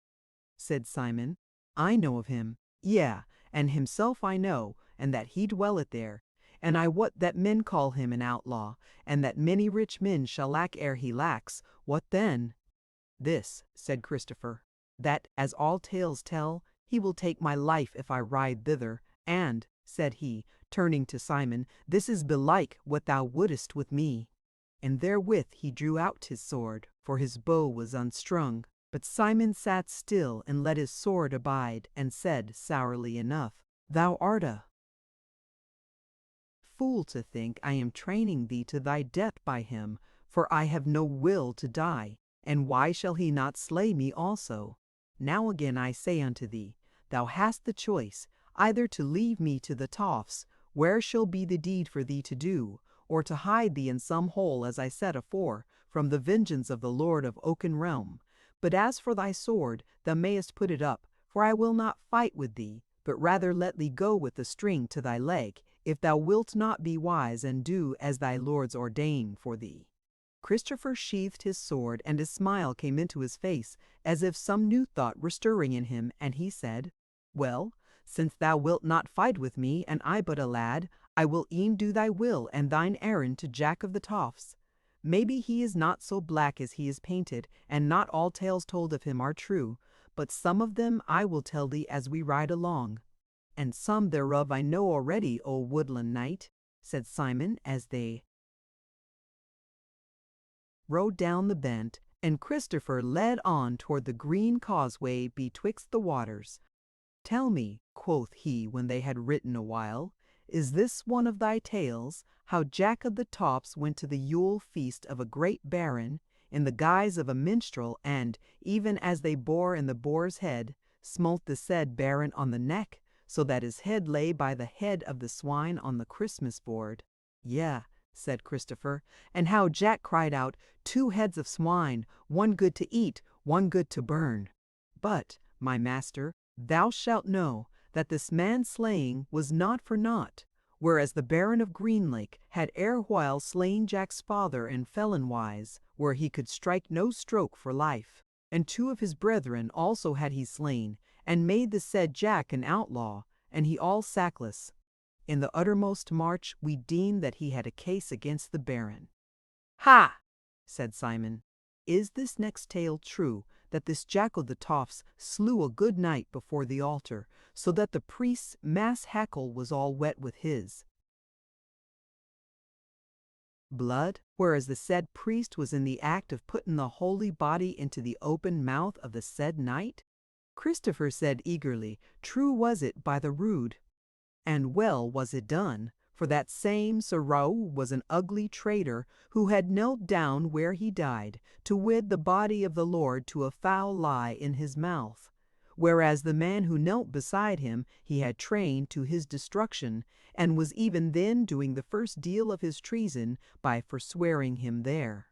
Said Simon, "I know of him, yea, and himself I know, and that he dwelleth there. And I wot that men call him an outlaw, and that many rich men shall lack ere he lacks. What then?" "This," said Christopher, "that, as all tales tell, he will take my life if I ride thither. And," said he, turning to Simon, "this is belike what thou wouldest with me." And therewith he drew out his sword, for his bow was unstrung. But Simon sat still and let his sword abide, and said sourly enough, "Thou art a fool to think I am training thee to thy death by him, for I have no will to die, and why shall he not slay me also? Now again I say unto thee, thou hast the choice, either to leave me to the Toffs, where shall be the deed for thee to do, or to hide thee in some hole, as I said afore, from the vengeance of the Lord of Oaken Realm. But as for thy sword, thou mayest put it up, for I will not fight with thee, but rather let thee go with the string to thy leg, if thou wilt not be wise and do as thy lords ordain for thee." Christopher sheathed his sword, and a smile came into his face, as if some new thought were stirring in him, and he said, "Well, since thou wilt not fight with me, and I but a lad, I will e'en do thy will and thine errand to Jack of the Toffs. Maybe he is not so black as he is painted, and not all tales told of him are true, but some of them I will tell thee as we ride along." "And some thereof I know already, O woodland knight," said Simon, as they rode down the bent, and Christopher led on toward the green causeway betwixt the waters. "Tell me," quoth he when they had ridden a while, "is this one of thy tales, how Jack of the Toffs went to the Yule feast of a great baron, in the guise of a minstrel, and, even as they bore in the boar's head, smote the said baron on the neck, so that his head lay by the head of the swine on the Christmas board?" "Yea," said Christopher, "and how Jack cried out, 2 heads of swine, one good to eat, one good to burn. But, my master, thou shalt know that this man-slaying was not for naught, whereas the Baron of Greenlake had erewhile slain Jack's father in felon-wise, where he could strike no stroke for life. And 2 of his brethren also had he slain, and made the said Jack an outlaw, and he all sackless. In the uttermost march we deemed that he had a case against the Baron." "Ha!" said Simon. "Is this next tale true, that this Jack of the Toffs slew a good knight before the altar, so that the priest's mass hackle was all wet with his blood, whereas the said priest was in the act of putting the holy body into the open mouth of the said knight?" Christopher said eagerly, "True was it by the rood, and well was it done, for that same Sir Raoul was an ugly traitor, who had knelt down where he died, to wed the body of the Lord to a foul lie in his mouth, whereas the man who knelt beside him he had trained to his destruction, and was even then doing the first deal of his treason by forswearing him there."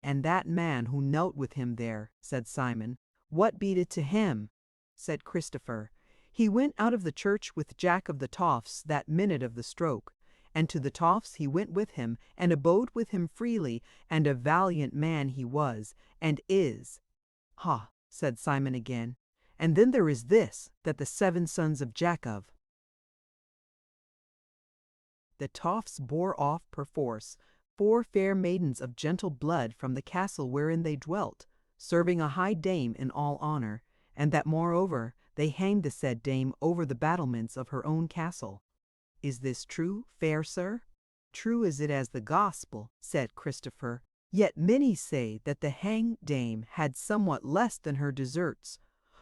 "And that man who knelt with him there," said Simon, "what beat it to him?" Said Christopher, "He went out of the church with Jack of the Toffs that minute of the stroke, and to the Toffs he went with him, and abode with him freely, and a valiant man he was, and is." "Ha!" said Simon again, "and then there is this, that the 7 sons of Jack of the Toffs bore off perforce 4 fair maidens of gentle blood from the castle wherein they dwelt, serving a high dame in all honour, and that moreover they hanged the said dame over the battlements of her own castle. Is this true, fair sir? True is it as the gospel, said Christopher. Yet many say that the hanged dame had somewhat less than her deserts,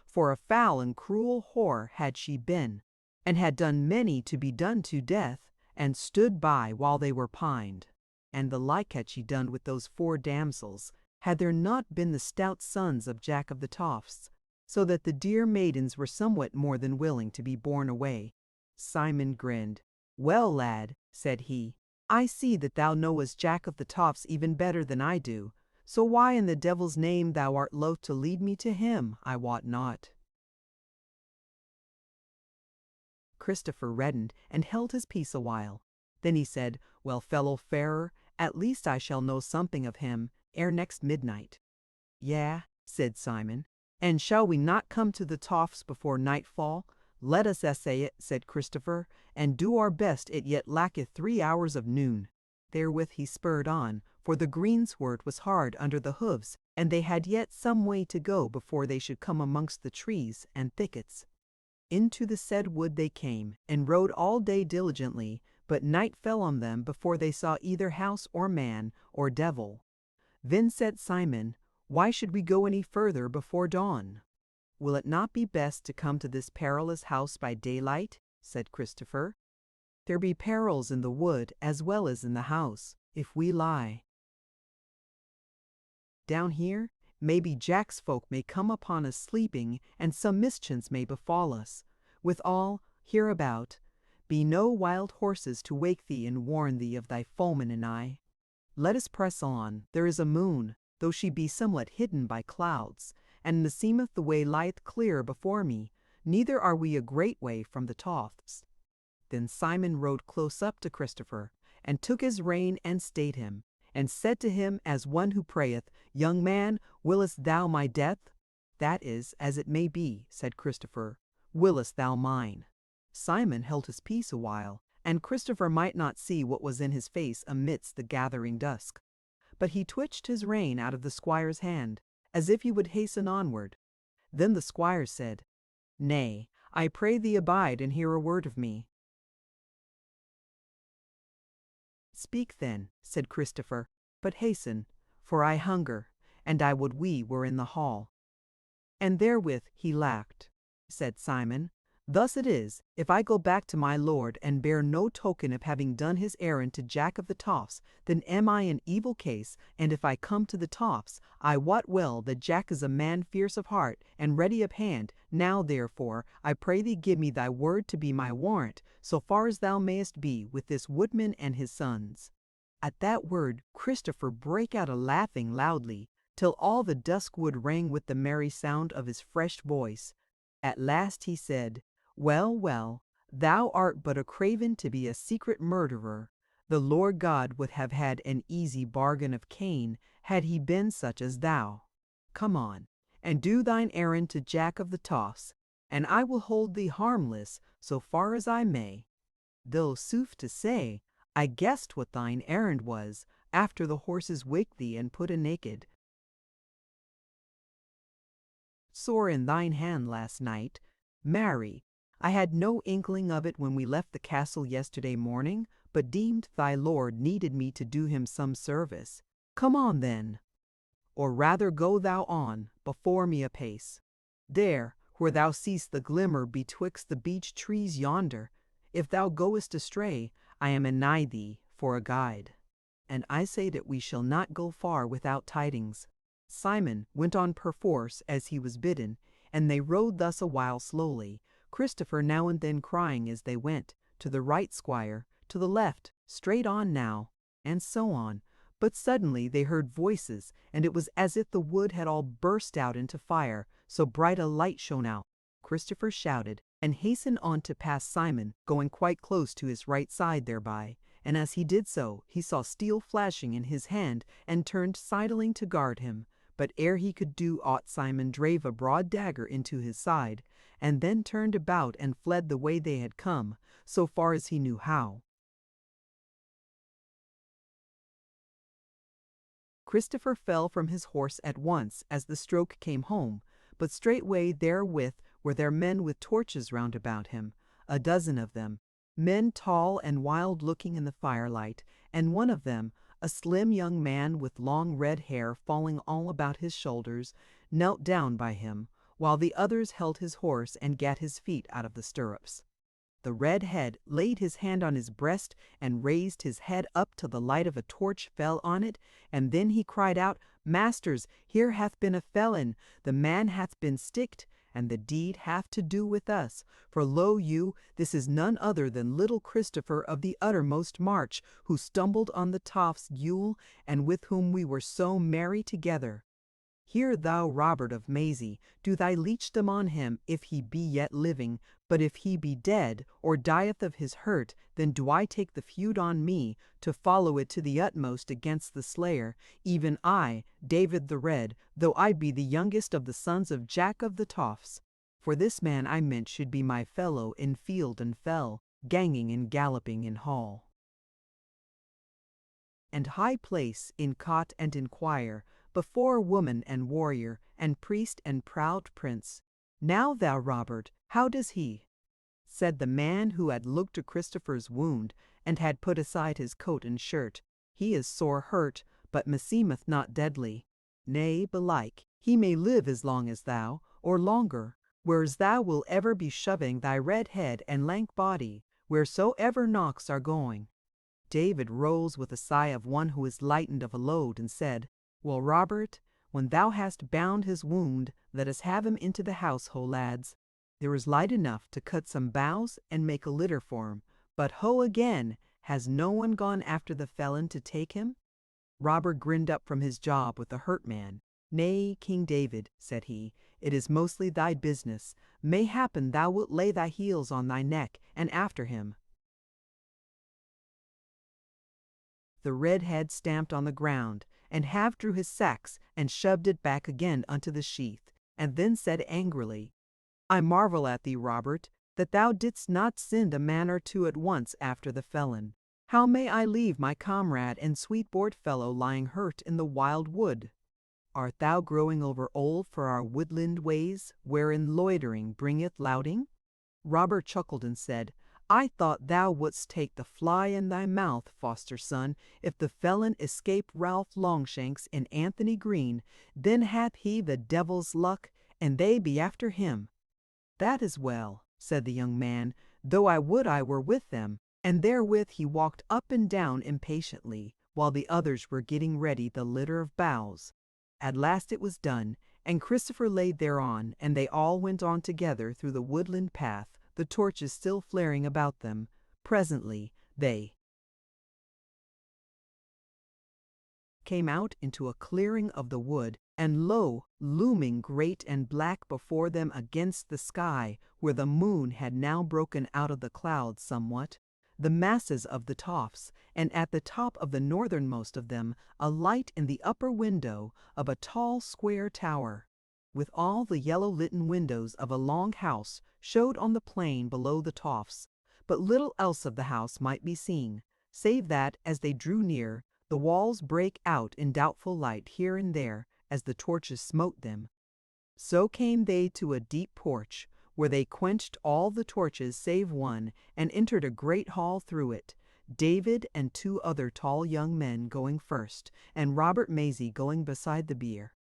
for a foul and cruel whore had she been, and had done many to be done to death, and stood by while they were pined. And the like had she done with those 4 damsels, had there not been the stout sons of Jack of the Tofts, so that the dear maidens were somewhat more than willing to be borne away. Simon grinned. Well, lad, said he, I see that thou knowest Jack of the Tofts even better than I do, so why in the devil's name thou art loath to lead me to him, I wot not. Christopher reddened and held his peace a while. Then he said, Well, fellow farer, at least I shall know something of him ere next midnight. Yea, said Simon, and shall we not come to the Tofts before nightfall? Let us essay it, said Christopher, and do our best. It yet lacketh 3 hours of noon. Therewith he spurred on, for the greensward was hard under the hoofs, and they had yet some way to go before they should come amongst the trees and thickets. Into the said wood they came, and rode all day diligently, but night fell on them before they saw either house or man or devil. Then said Simon, Why should we go any further before dawn? Will it not be best to come to this perilous house by daylight? Said Christopher. There be perils in the wood as well as in the house, if we lie down here. Maybe Jack's folk may come upon us sleeping, and some mischance may befall us. Withal, hereabout be no wild horses to wake thee and warn thee of thy foeman and I. Let us press on. There is a moon, though she be somewhat hidden by clouds, and meseemeth the way lieth clear before me, neither are we a great way from the Tofts. Then Simon rode close up to Christopher, and took his rein and stayed him, and said to him as one who prayeth, Young man, willest thou my death? That is as it may be, said Christopher. Willest thou mine? Simon held his peace a while, and Christopher might not see what was in his face amidst the gathering dusk. But he twitched his rein out of the squire's hand, as if he would hasten onward. Then the squire said, Nay, I pray thee abide and hear a word of me. Speak then, said Christopher, but hasten, for I hunger, and I would we were in the hall. And therewith he laughed. Said Simon, Thus it is, if I go back to my lord and bear no token of having done his errand to Jack of the Tofts, then am I in evil case, and if I come to the Tofts, I wot well that Jack is a man fierce of heart and ready of hand. Now therefore, I pray thee give me thy word to be my warrant, so far as thou mayest be with this woodman and his sons. At that word Christopher brake out a laughing loudly, till all the dusk wood rang with the merry sound of his fresh voice. At last he said, Well, well, thou art but a craven to be a secret murderer. The Lord God would have had an easy bargain of Cain had he been such as thou. Come on, and do thine errand to Jack of the Tofts, and I will hold thee harmless so far as I may. Though, sooth to say, I guessed what thine errand was, after the horses waked thee and put a naked sore in thine hand last night. Marry, I had no inkling of it when we left the castle yesterday morning, but deemed thy lord needed me to do him some service. Come on then, or rather go thou on before me a pace. There, where thou seest the glimmer betwixt the beech trees yonder, if thou goest astray, I am anigh thee for a guide. And I say that we shall not go far without tidings. Simon went on perforce as he was bidden, and they rode thus a while slowly, Christopher now and then crying as they went, To the right, squire, to the left, straight on now, and so on. But suddenly they heard voices, and it was as if the wood had all burst out into fire, so bright a light shone out. Christopher shouted, and hastened on to pass Simon, going quite close to his right side thereby, and as he did so, he saw steel flashing in his hand, and turned sidling to guard him. But ere he could do aught, Simon drave a broad dagger into his side, and then turned about and fled the way they had come, so far as he knew how. Christopher fell from his horse at once as the stroke came home, but straightway therewith were there men with torches round about him, a dozen of them, men tall and wild-looking in the firelight, and one of them, a slim young man with long red hair falling all about his shoulders, knelt down by him, while the others held his horse and gat his feet out of the stirrups. The red head laid his hand on his breast and raised his head up till the light of a torch fell on it, and then he cried out, "Masters, here hath been a felon, the man hath been sticked, and the deed hath to do with us. For lo you, this is none other than little Christopher of the uttermost march, who stumbled on the toff's Yule, and with whom we were so merry together. Hear thou, Robert of Maisie, do thy leechdom on him, if he be yet living, but if he be dead, or dieth of his hurt, then do I take the feud on me, to follow it to the utmost against the slayer, even I, David the Red, though I be the youngest of the sons of Jack of the Toffs. For this man I meant should be my fellow in field and fell, ganging and galloping in hall and high place, in cot and in choir, before woman and warrior, and priest and proud prince. Now thou, Robert, how does he? Said the man who had looked to Christopher's wound, and had put aside his coat and shirt. He is sore hurt, but meseemeth not deadly. Nay, belike, he may live as long as thou, or longer, whereas thou will ever be shoving thy red head and lank body, wheresoever knocks are going. David rose with a sigh of one who is lightened of a load, and said, Well, Robert, when thou hast bound his wound, let us have him into the house, ho lads. There is light enough to cut some boughs and make a litter for him. But ho again, has no one gone after the felon to take him? Robert grinned up from his job with the hurt man. Nay, King David, said he, it is mostly thy business. Mayhappen thou wilt lay thy heels on thy neck, and after him. The red head stamped on the ground, and half drew his sax, and shoved it back again unto the sheath, and then said angrily, I marvel at thee, Robert, that thou didst not send a man or two at once after the felon. How may I leave my comrade and sweet board fellow lying hurt in the wild wood? Art thou growing over old for our woodland ways, wherein loitering bringeth louting? Robert chuckled and said, I thought thou wouldst take the fly in thy mouth, foster son. If the felon escape Ralph Longshanks in Anthony Green, then hath he the devil's luck, and they be after him. That is well, said the young man, though I would I were with them. And therewith he walked up and down impatiently, while the others were getting ready the litter of boughs. At last it was done, and Christopher laid thereon, and they all went on together through the woodland path, the torches still flaring about them. Presently they came out into a clearing of the wood, and lo, looming great and black before them against the sky, where the moon had now broken out of the clouds somewhat, the masses of the toffs, and at the top of the northernmost of them a light in the upper window of a tall square tower, with all the yellow-litten windows of a long house showed on the plain below the toffs, but little else of the house might be seen, save that, as they drew near, the walls brake out in doubtful light here and there as the torches smote them. So came they to a deep porch, where they quenched all the torches save one, and entered a great hall through it, David and two other tall young men going first, and Robert Maisie going beside the bier.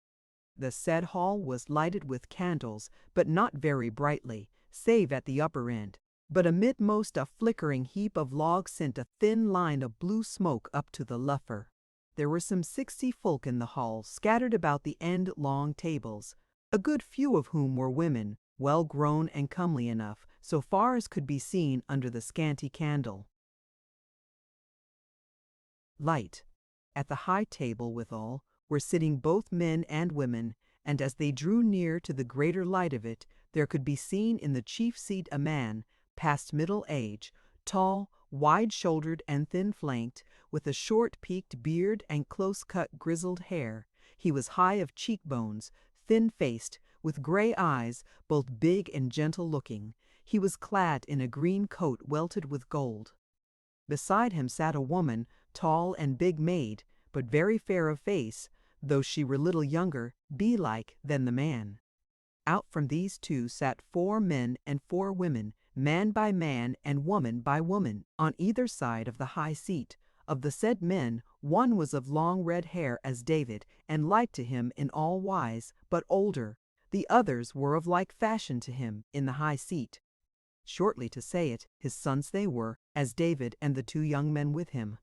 The said hall was lighted with candles, but not very brightly, save at the upper end. But amidmost a flickering heap of logs sent a thin line of blue smoke up to the luffer. There were some 60 folk in the hall, scattered about the end-long tables, a good few of whom were women, well grown and comely enough, so far as could be seen under the scanty candle light. At the high table withal were sitting both men and women, and as they drew near to the greater light of it, there could be seen in the chief seat a man, past middle age, tall, wide-shouldered and thin-flanked, with a short peaked beard and close-cut grizzled hair. He was high of cheekbones, thin-faced, with grey eyes, both big and gentle-looking. He was clad in a green coat welted with gold. Beside him sat a woman, tall and big-made, but very fair of face, though she were little younger, bee-like, than the man. Out from these two sat 4 men and 4 women, man by man and woman by woman, on either side of the high seat. Of the said men, one was of long red hair as David, and like to him in all wise, but older. The others were of like fashion to him in the high seat. Shortly to say it, his sons they were, as David and the 2 young men with him.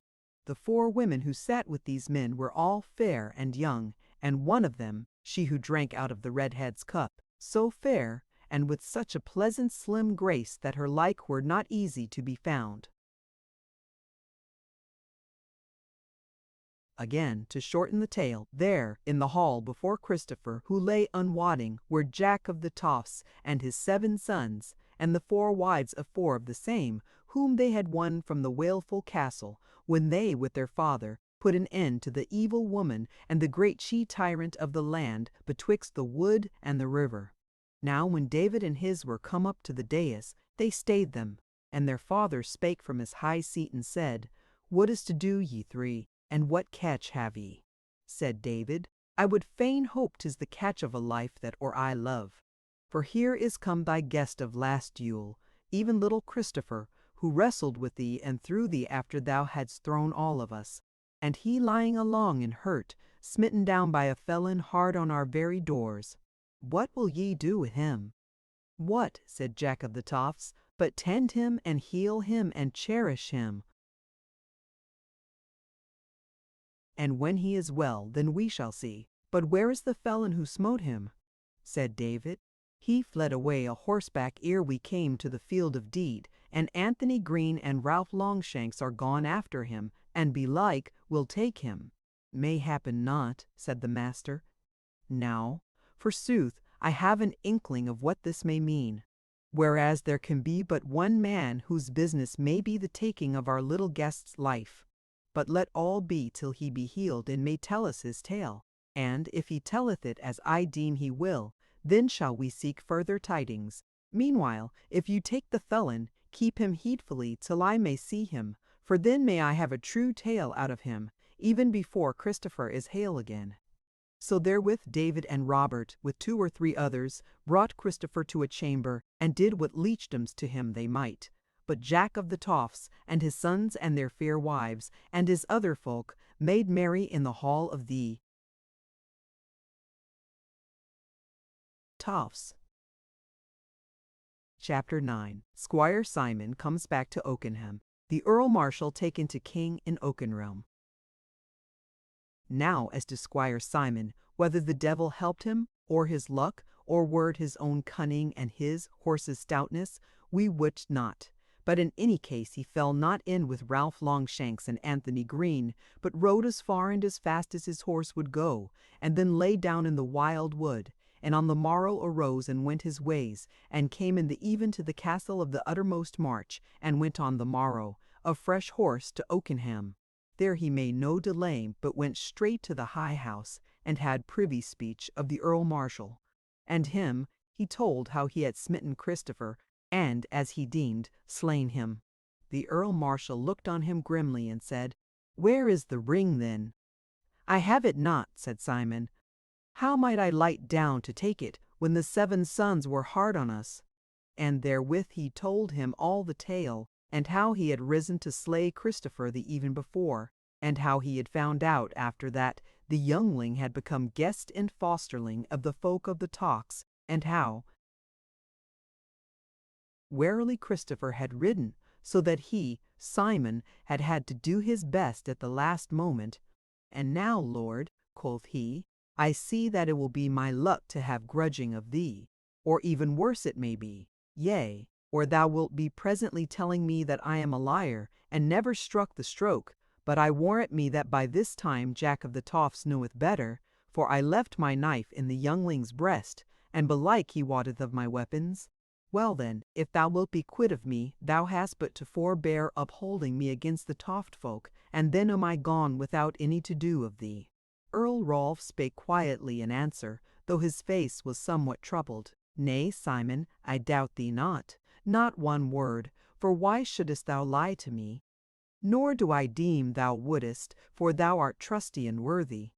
The 4 women who sat with these men were all fair and young, and one of them, she who drank out of the red head's cup, so fair, and with such a pleasant slim grace that her like were not easy to be found. Again, to shorten the tale, there, in the hall before Christopher, who lay unwotting, were Jack of the Toffs and his 7 sons, and the 4 wives of 4 of the same, whom they had won from the Waleful Castle, when they, with their father, put an end to the evil woman and the great she-tyrant of the land betwixt the wood and the river. Now when David and his were come up to the dais, they stayed them, and their father spake from his high seat and said, What is to do, ye 3? And what catch have ye? Said David, I would fain hope 'tis the catch of a life that or I love. For here is come thy guest of last Yule, even little Christopher, who wrestled with thee and threw thee after thou hadst thrown all of us. And he lying along and hurt, smitten down by a felon hard on our very doors. What will ye do with him? What, said Jack of the Toffs, but tend him and heal him and cherish him. And when he is well, then we shall see. But where is the felon who smote him? Said David, He fled away a horseback ere we came to the field of deed, and Anthony Green and Ralph Longshanks are gone after him, and belike will take him. Mayhappen not, said the master. Now, forsooth, I have an inkling of what this may mean. Whereas there can be but one man whose business may be the taking of our little guest's life. But let all be till he be healed and may tell us his tale. And if he telleth it as I deem he will, then shall we seek further tidings. Meanwhile, if you take the felon, keep him heedfully till I may see him, for then may I have a true tale out of him, even before Christopher is hale again. So therewith David and Robert, with 2 or 3 others, brought Christopher to a chamber, and did what leechdoms to him they might. But Jack of the Toffs, and his sons and their fair wives, and his other folk, made merry in the hall of the Toffs. Chapter 9. Squire Simon comes back to Oakenham. The Earl Marshal taken to King in Oakenrealm. Now as to Squire Simon, whether the devil helped him, or his luck, or word his own cunning and his horse's stoutness, we wot not. But in any case he fell not in with Ralph Longshanks and Anthony Green, but rode as far and as fast as his horse would go, and then lay down in the wild wood, and on the morrow arose and went his ways, and came in the even to the castle of the uttermost march, and went on the morrow, of fresh horse, to Oakenham. There he made no delay, but went straight to the high house, and had privy speech of the Earl Marshal. And him he told how he had smitten Christopher, and, as he deemed, slain him. The Earl Marshal looked on him grimly, and said, Where is the ring, then? I have it not, said Simon. How might I light down to take it, when the 7 sons were hard on us? And therewith he told him all the tale, and how he had risen to slay Christopher the even before, and how he had found out after that the youngling had become guest and fosterling of the folk of the Talks, and how warily Christopher had ridden, so that he, Simon, had had to do his best at the last moment. And now, Lord, quoth he, I see that it will be my luck to have grudging of thee, or even worse it may be, yea, or thou wilt be presently telling me that I am a liar, and never struck the stroke, but I warrant me that by this time Jack of the Toffs knoweth better, for I left my knife in the youngling's breast, and belike he wotteth of my weapons. Well then, if thou wilt be quit of me, thou hast but to forbear upholding me against the Toft folk, and then am I gone without any to do of thee. Earl Rolf spake quietly in answer, though his face was somewhat troubled. Nay, Simon, I doubt thee not. Not one word, for why shouldest thou lie to me? Nor do I deem thou wouldest, for thou art trusty and worthy.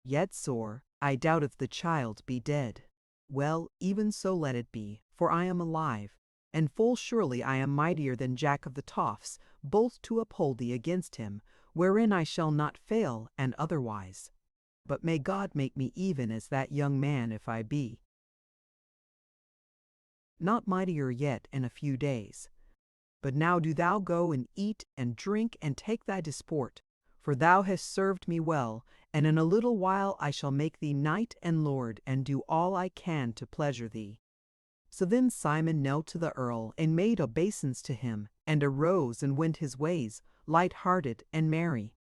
Yet, sore, I doubt if the child be dead. Well, even so let it be, for I am alive, and full surely I am mightier than Jack of the Toffs, both to uphold thee against him, wherein I shall not fail, and otherwise. But may God make me even as that young man if I be not mightier yet in a few days. But now do thou go and eat and drink and take thy disport, for thou hast served me well, and in a little while I shall make thee knight and lord, and do all I can to pleasure thee. So then Simon knelt to the earl, and made obeisance to him, and arose and went his ways, light-hearted and merry.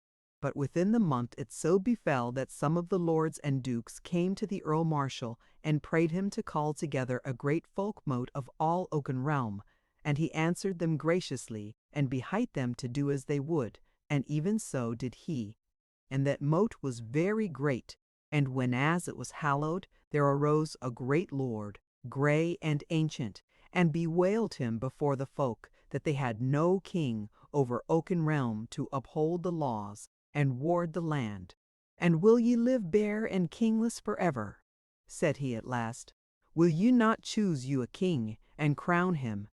But within the month it so befell that some of the lords and dukes came to the earl marshal, and prayed him to call together a great folk-mote of all Oaken realm. And he answered them graciously, and behight them to do as they would, and even so did he. And that mote was very great, and whenas it was hallowed, there arose a great lord, grey and ancient, and bewailed him before the folk, that they had no king over Oaken realm to uphold the laws, and ward the land. And will ye live bare and kingless forever? Said he at last. Will you not choose you a king, and crown him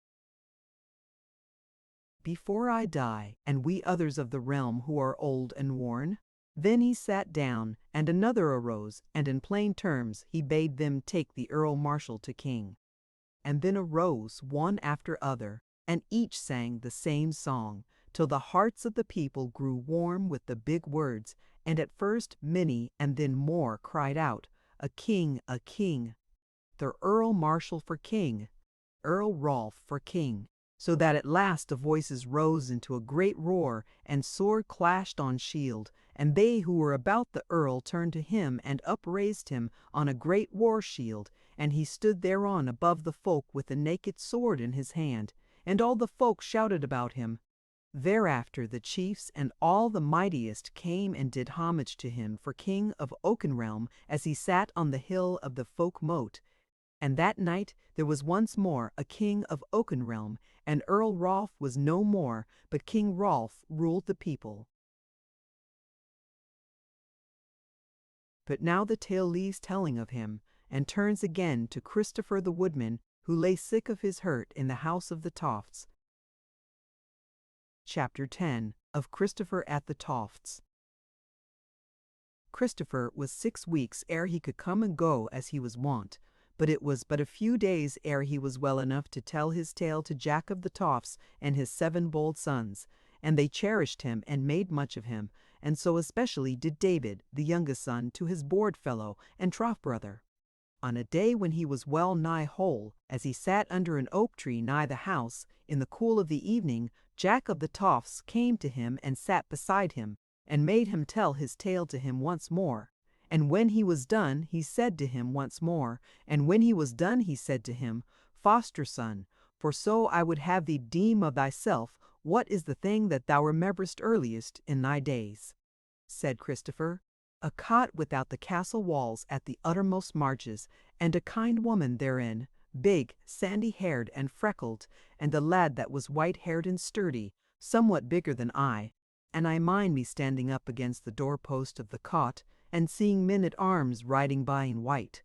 before I die, and we others of the realm who are old and worn? Then he sat down, and another arose, and in plain terms he bade them take the earl marshal to king. And then arose one after other, and each sang the same song, till the hearts of the people grew warm with the big words, and at first many and then more cried out, a king, the earl marshal for king, Earl Rolfe for king, so that at last the voices rose into a great roar, and sword clashed on shield, and they who were about the earl turned to him and upraised him on a great war shield, and he stood thereon above the folk with a naked sword in his hand, and all the folk shouted about him. Thereafter the chiefs and all the mightiest came and did homage to him for king of Oaken realm, as he sat on the hill of the folk mote. And that night there was once more a king of Oaken realm, and Earl Rolfe was no more, but King Rolfe ruled the people. But now the tale leaves telling of him, and turns again to Christopher the woodman, who lay sick of his hurt in the house of the Tofts. Chapter 10 of Christopher at the Tofts. Christopher was 6 weeks ere he could come and go as he was wont, but it was but a few days ere he was well enough to tell his tale to Jack of the Tofts and his 7 bold sons, and they cherished him and made much of him, and so especially did David, the youngest son, to his board-fellow and troth-brother. On a day when he was well nigh whole, as he sat under an oak tree nigh the house, in the cool of the evening, Jack of the Tofts came to him and sat beside him, and made him tell his tale to him once more. And when he was done, he said to him once more, and when he was done, he said to him, Foster son, for so I would have thee deem of thyself, what is the thing that thou rememberest earliest in thy days? Said Christopher, a cot without the castle walls at the uttermost marges, and a kind woman therein, big, sandy-haired and freckled, and a lad that was white-haired and sturdy, somewhat bigger than I. And I mind me standing up against the doorpost of the cot, and seeing men-at-arms riding by in white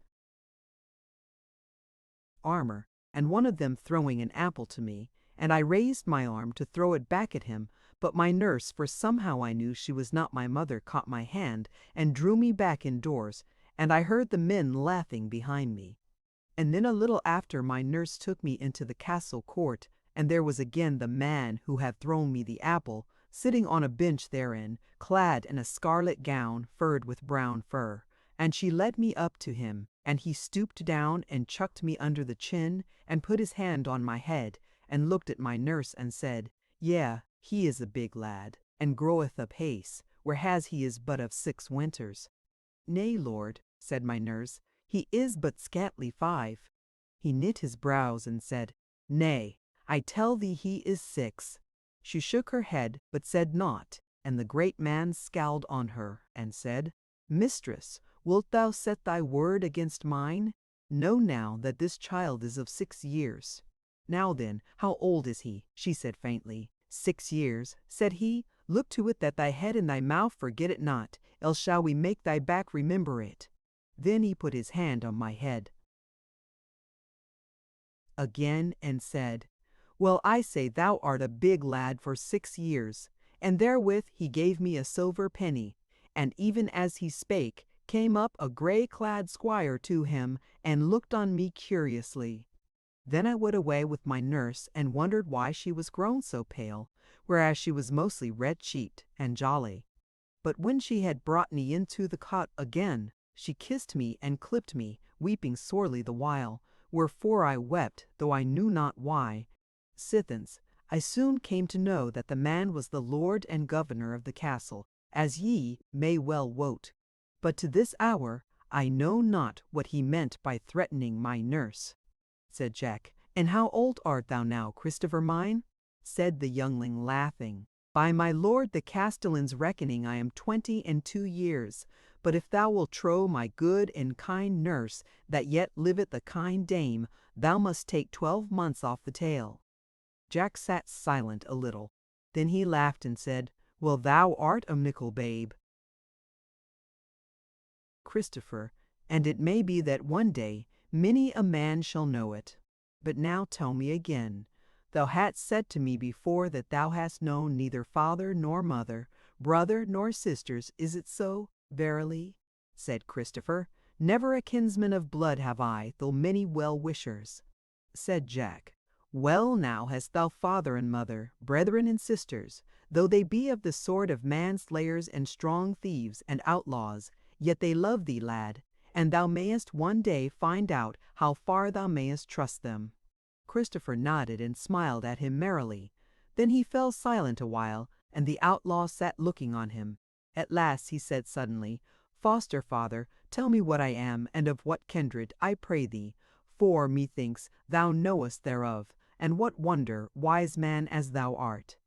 armor, and one of them throwing an apple to me, and I raised my arm to throw it back at him, but my nurse, for somehow I knew she was not my mother, caught my hand, and drew me back indoors, and I heard the men laughing behind me. And then a little after my nurse took me into the castle court, and there was again the man who had thrown me the apple, sitting on a bench therein, clad in a scarlet gown furred with brown fur. And she led me up to him, and he stooped down and chucked me under the chin, and put his hand on my head, and looked at my nurse, and said, Yea, he is a big lad, and groweth apace, whereas he is but of 6 winters. Nay, lord, said my nurse, he is but scantly 5. He knit his brows, and said, Nay, I tell thee he is 6. She shook her head, but said naught, and the great man scowled on her, and said, Mistress, wilt thou set thy word against mine? Know now that this child is of 6 years. Now then, how old is he? She said faintly. 6 years, said he. Look to it that thy head and thy mouth forget it not, else shall we make thy back remember it. Then he put his hand on my head. again and said, "Well, I say thou art a big lad for 6 years." And therewith he gave me a silver penny, and even as he spake, came up a grey-clad squire to him, and looked on me curiously. Then I went away with my nurse, and wondered why she was grown so pale, whereas she was mostly red-cheeked and jolly. But when she had brought me into the cot again, she kissed me and clipped me, weeping sorely the while, wherefore I wept, though I knew not why. Sithens, I soon came to know that the man was the lord and governor of the castle, as ye may well wot. But to this hour I know not what he meant by threatening my nurse. Said Jack, "And how old art thou now, Christopher mine?" Said the youngling, laughing, "By my lord the castellan's reckoning I am 22 years. But if thou wilt trow my good and kind nurse, that yet liveth a kind dame, thou must take 12 months off the tale." Jack sat silent a little. Then he laughed and said, "Well, thou art a mickle babe, Christopher, and it may be that one day many a man shall know it. But now tell me again, thou hadst said to me before that thou hast known neither father nor mother, brother nor sisters, is it so, verily?" Said Christopher, "Never a kinsman of blood have I, though many well-wishers." Said Jack, "Well now hast thou father and mother, brethren and sisters, though they be of the sort of manslayers and strong thieves and outlaws, yet they love thee, lad, and thou mayest one day find out how far thou mayest trust them." Christopher nodded and smiled at him merrily. Then he fell silent a while, and the outlaw sat looking on him. At last he said suddenly, "Foster father, tell me what I am, and of what kindred, I pray thee, for, methinks, thou knowest thereof, and what wonder, wise man as thou art."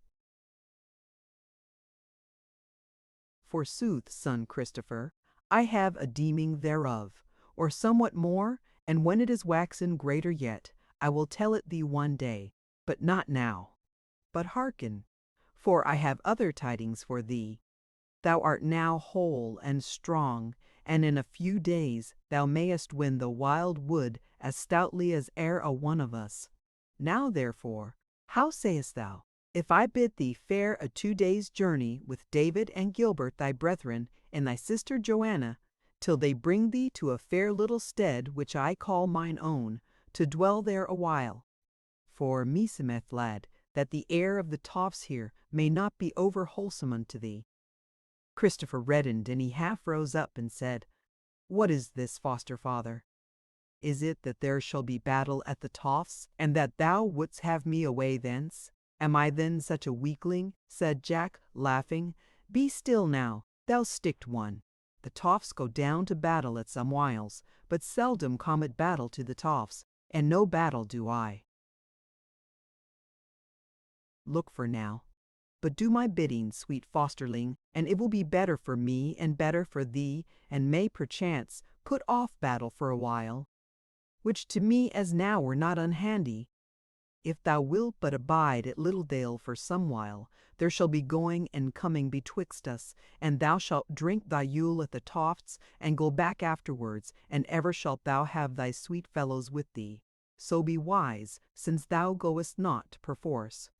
"Forsooth, son Christopher, I have a deeming thereof, or somewhat more, and when it is waxen greater yet, I will tell it thee one day, but not now. But hearken, for I have other tidings for thee. Thou art now whole and strong, and in a few days thou mayest win the wild wood as stoutly as e'er a one of us. Now therefore, how sayest thou, if I bid thee fare a 2 days' journey with David and Gilbert thy brethren, and thy sister Joanna, till they bring thee to a fair little stead which I call mine own, to dwell there a while? For meseemeth, lad, that the air of the tofts here may not be over wholesome unto thee." Christopher reddened, and he half rose up and said, "What is this, foster father? Is it that there shall be battle at the tofts, and that thou wouldst have me away thence? Am I then such a weakling?" said Jack, laughing. "Be still now, thou sticked one. The tofts go down to battle at some whiles, but seldom come at battle to the tofts, and no battle do I. Look for now. But do my bidding, sweet fosterling, and it will be better for me and better for thee, and may perchance put off battle for a while, which to me as now were not unhandy. If thou wilt but abide at Littledale for some while, there shall be going and coming betwixt us, and thou shalt drink thy Yule at the tofts, and go back afterwards, and ever shalt thou have thy sweet fellows with thee. So be wise, since thou goest not perforce."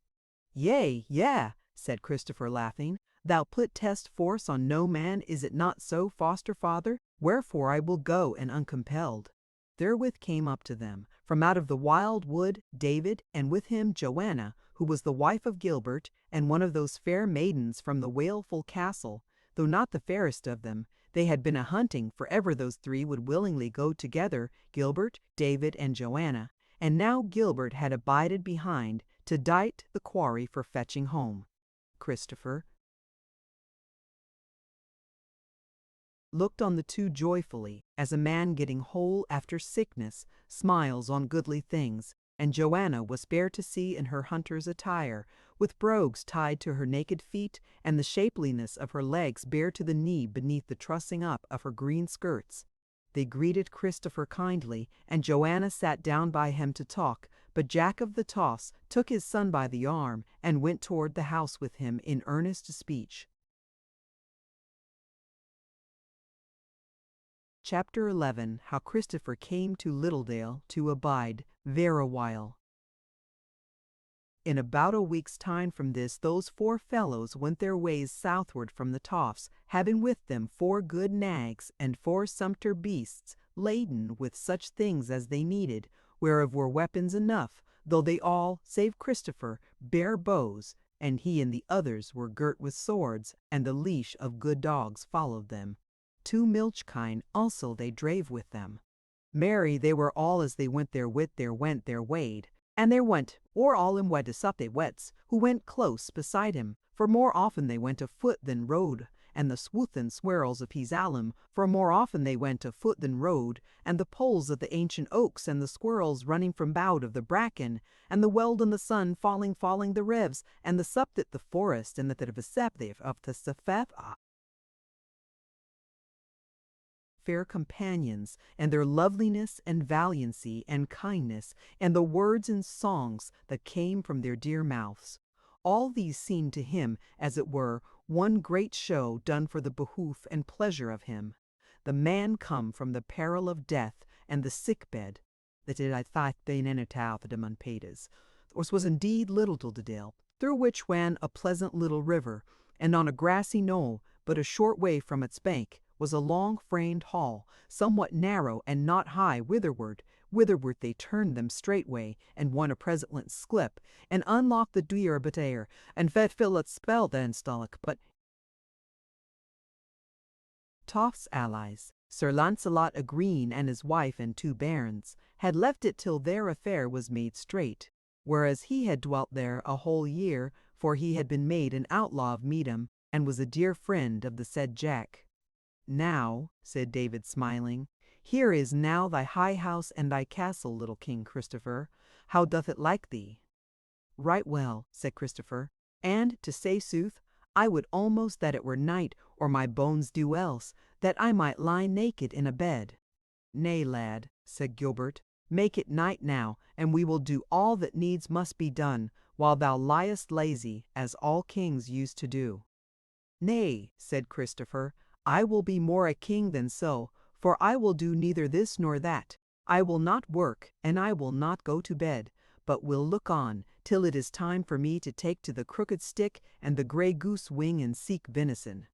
"Yea, yea," said Christopher, laughing. "Thou puttest force on no man, is it not so, foster father? Wherefore I will go and uncompelled." Therewith came up to them, from out of the wild wood, David, and with him Joanna, who was the wife of Gilbert, and one of those fair maidens from the Waleful Castle, though not the fairest of them. They had been a hunting, for ever those three would willingly go together, Gilbert, David, and Joanna, and now Gilbert had abided behind to dight the quarry for fetching home. Christopher looked on the two joyfully, as a man getting whole after sickness smiles on goodly things, and Joanna was fair to see in her hunter's attire, with brogues tied to her naked feet, and the shapeliness of her legs bare to the knee beneath the trussing up of her green skirts. They greeted Christopher kindly, and Joanna sat down by him to talk, but Jack of the Toss took his son by the arm, and went toward the house with him in earnest speech. Chapter 11. How Christopher came to Littledale to abide, Vera while. In about a week's time from this, those 4 fellows went their ways southward from the Toffs, having with them 4 good nags and 4 sumpter beasts, laden with such things as they needed, whereof were weapons enough, though they all, save Christopher, bare bows, and he and the others were girt with swords, and the leash of good dogs followed them. 2 milch kine also they drave with them. Merry they were all as they went their wade, and there went, or all in wed to sup they wets, who went close beside him, for more often they went afoot than rode, and the swoothen swirls of his alum, for more often they went afoot than rode, and the poles of the ancient oaks, and the squirrels running from bough of the bracken, and the weld in the sun falling the revs, and the sup that the forest, and that of the septh of the sefeth fair companions, and their loveliness and valiancy and kindness, and the words and songs that came from their dear mouths. All these seemed to him, as it were, one great show done for the behoof and pleasure of him. The man come from the peril of death and the sick bed, that it I thought they nenetau the demonpadas, or was indeed little Dildale, through which ran a pleasant little river, and on a grassy knoll, but a short way from its bank, was a long framed hall, somewhat narrow and not high whitherward they turned them straightway, and won a present sklip, and unlocked the deur batair, and fet fillet spell then stolic, but Toft's allies, Sir Launcelot a Green and his wife and 2 bairns, had left it till their affair was made straight, whereas he had dwelt there a whole year, for he had been made an outlaw of Meedham, and was a dear friend of the said Jack. Now, said David smiling, here is now thy high house and thy castle, little King Christopher. How doth it like thee? Right well, said Christopher, and, to say sooth, I would almost that it were night, or my bones do else, that I might lie naked in a bed. Nay, lad, said Gilbert, make it night now, and we will do all that needs must be done, while thou liest lazy, as all kings used to do. Nay, said Christopher, I will be more a king than so, for I will do neither this nor that. I will not work, and I will not go to bed, but will look on, till it is time for me to take to the crooked stick and the grey goose wing and seek venison.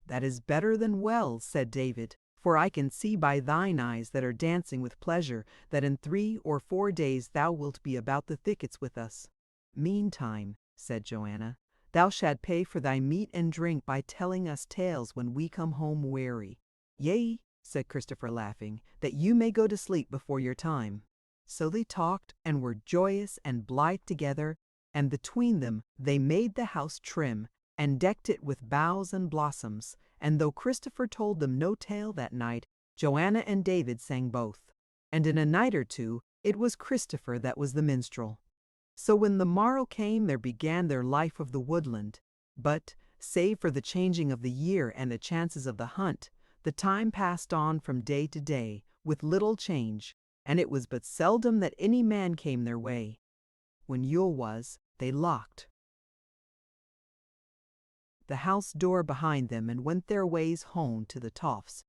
That is better than well, said David, for I can see by thine eyes that are dancing with pleasure, that in 3 or 4 days thou wilt be about the thickets with us. Meantime, said Joanna, thou shalt pay for thy meat and drink by telling us tales when we come home weary. Yea, said Christopher laughing, that you may go to sleep before your time. So they talked and were joyous and blithe together, and between them they made the house trim, and decked it with boughs and blossoms, and though Christopher told them no tale that night, Joanna and David sang both. And in a night or 2 it was Christopher that was the minstrel. So when the morrow came, there began their life of the woodland. But, save for the changing of the year and the chances of the hunt, the time passed on from day to day, with little change, and it was but seldom that any man came their way. When Yule was, they locked the house door behind them and went their ways home to the Toffs.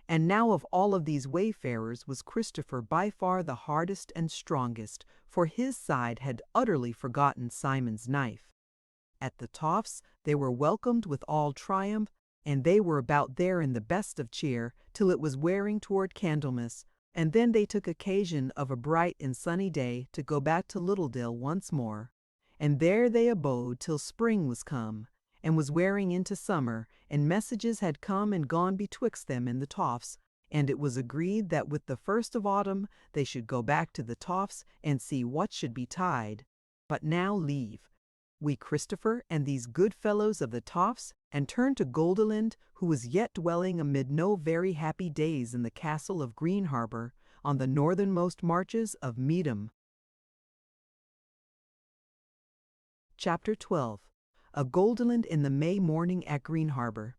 And now of all of these wayfarers was Christopher by far the hardest and strongest, for his side had utterly forgotten Simon's knife. At the Toffs they were welcomed with all triumph, and they were about there in the best of cheer, till it was wearing toward Candlemas, and then they took occasion of a bright and sunny day to go back to Littledale once more. And there they abode till spring was come, and was wearing into summer, and messages had come and gone betwixt them and the Toffs, and it was agreed that with the first of autumn they should go back to the Toffs and see what should betide. But now leave we Christopher and these good fellows of the Toffs, and turn to Goldilind, who was yet dwelling amid no very happy days in the castle of Green Harbour, on the northernmost marches of Meedham. Chapter 12. A Goldilind in the May morning at Green Harbour.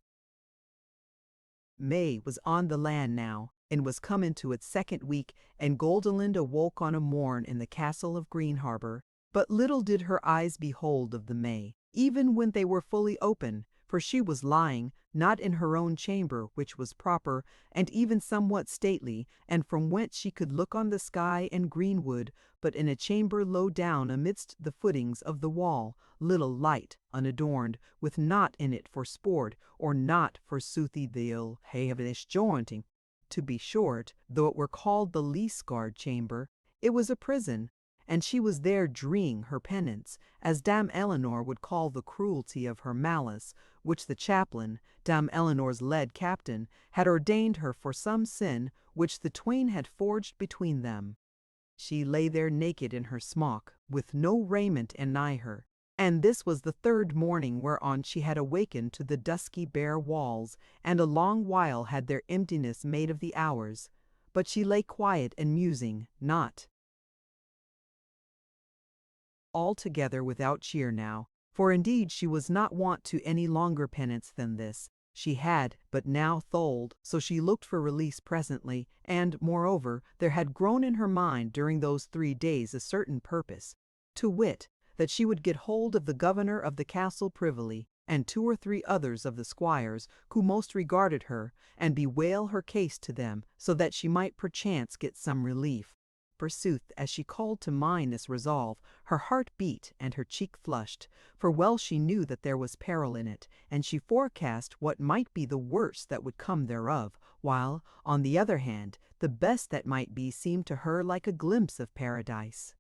May was on the land now, and was come into its 2nd week, and Goldilind awoke on a morn in the castle of Green Harbour. But little did her eyes behold of the May, even when they were fully open, for she was lying, not in her own chamber, which was proper, and even somewhat stately, and from whence she could look on the sky and greenwood, but in a chamber low down amidst the footings of the wall, little light, unadorned, with naught in it for sport, or naught forsooth the ill havenish jointing. To be short, though it were called the least guard chamber, it was a prison, and she was there dreeing her penance, as Dame Eleanor would call the cruelty of her malice, which the chaplain, Dame Eleanor's led captain, had ordained her for some sin which the twain had forged between them. She lay there naked in her smock, with no raiment anigh her, and this was the third morning whereon she had awakened to the dusky bare walls, and a long while had their emptiness made of the hours. But she lay quiet and musing, not altogether without cheer now, for indeed she was not wont to any longer penance than this. She had but now tholed, so she looked for release presently, and, moreover, there had grown in her mind during those 3 days a certain purpose, to wit, that she would get hold of the governor of the castle privily, and 2 or 3 others of the squires, who most regarded her, and bewail her case to them, so that she might perchance get some relief. Forsooth, as she called to mind this resolve, her heart beat and her cheek flushed, for well she knew that there was peril in it, and she forecast what might be the worst that would come thereof, while, on the other hand, the best that might be seemed to her like a glimpse of paradise.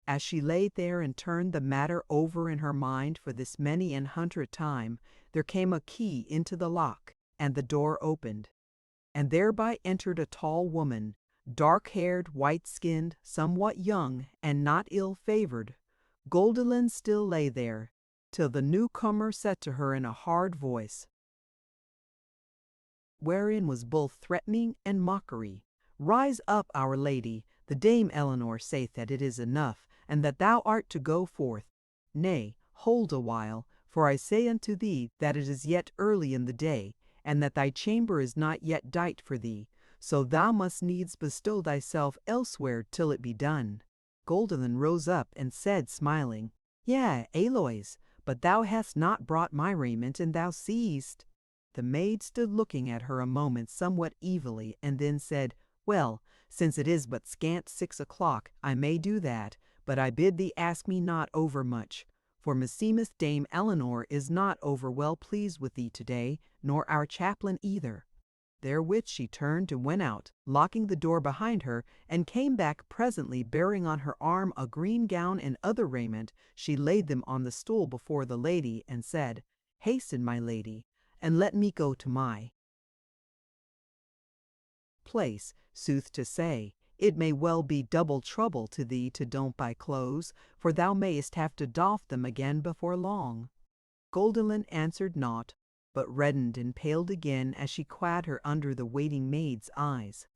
As she lay there and turned the matter over in her mind for this many an 100th time, there came a key into the lock, and the door opened, and thereby entered a tall woman, dark-haired, white-skinned, somewhat young, and not ill-favored. Goldilind still lay there, till the newcomer said to her in a hard voice, wherein was both threatening and mockery, "Rise up, our lady, the Dame Eleanor saith that it is enough, and that thou art to go forth. Nay, hold a while, for I say unto thee that it is yet early in the day, and that thy chamber is not yet dight for thee, so thou must needs bestow thyself elsewhere till it be done." Goldilind rose up and said, smiling, "Yea, Aloys, but thou hast not brought my raiment, and thou seest." The maid stood looking at her a moment somewhat evilly, and then said, "Well, since it is but scant 6 o'clock, I may do that, but I bid thee ask me not overmuch, for meseemeth Dame Eleanor is not over well pleased with thee today, nor our chaplain either." Therewith she turned and went out, locking the door behind her, and came back presently bearing on her arm a green gown and other raiment. She laid them on the stool before the lady, and said, "Hasten, my lady, and let me go to my place. Sooth to say, it may well be double trouble to thee to don't buy clothes, for thou mayest have to doff them again before long." Goldilind answered naught, but reddened and paled again as she quad her under the waiting maid's eyes.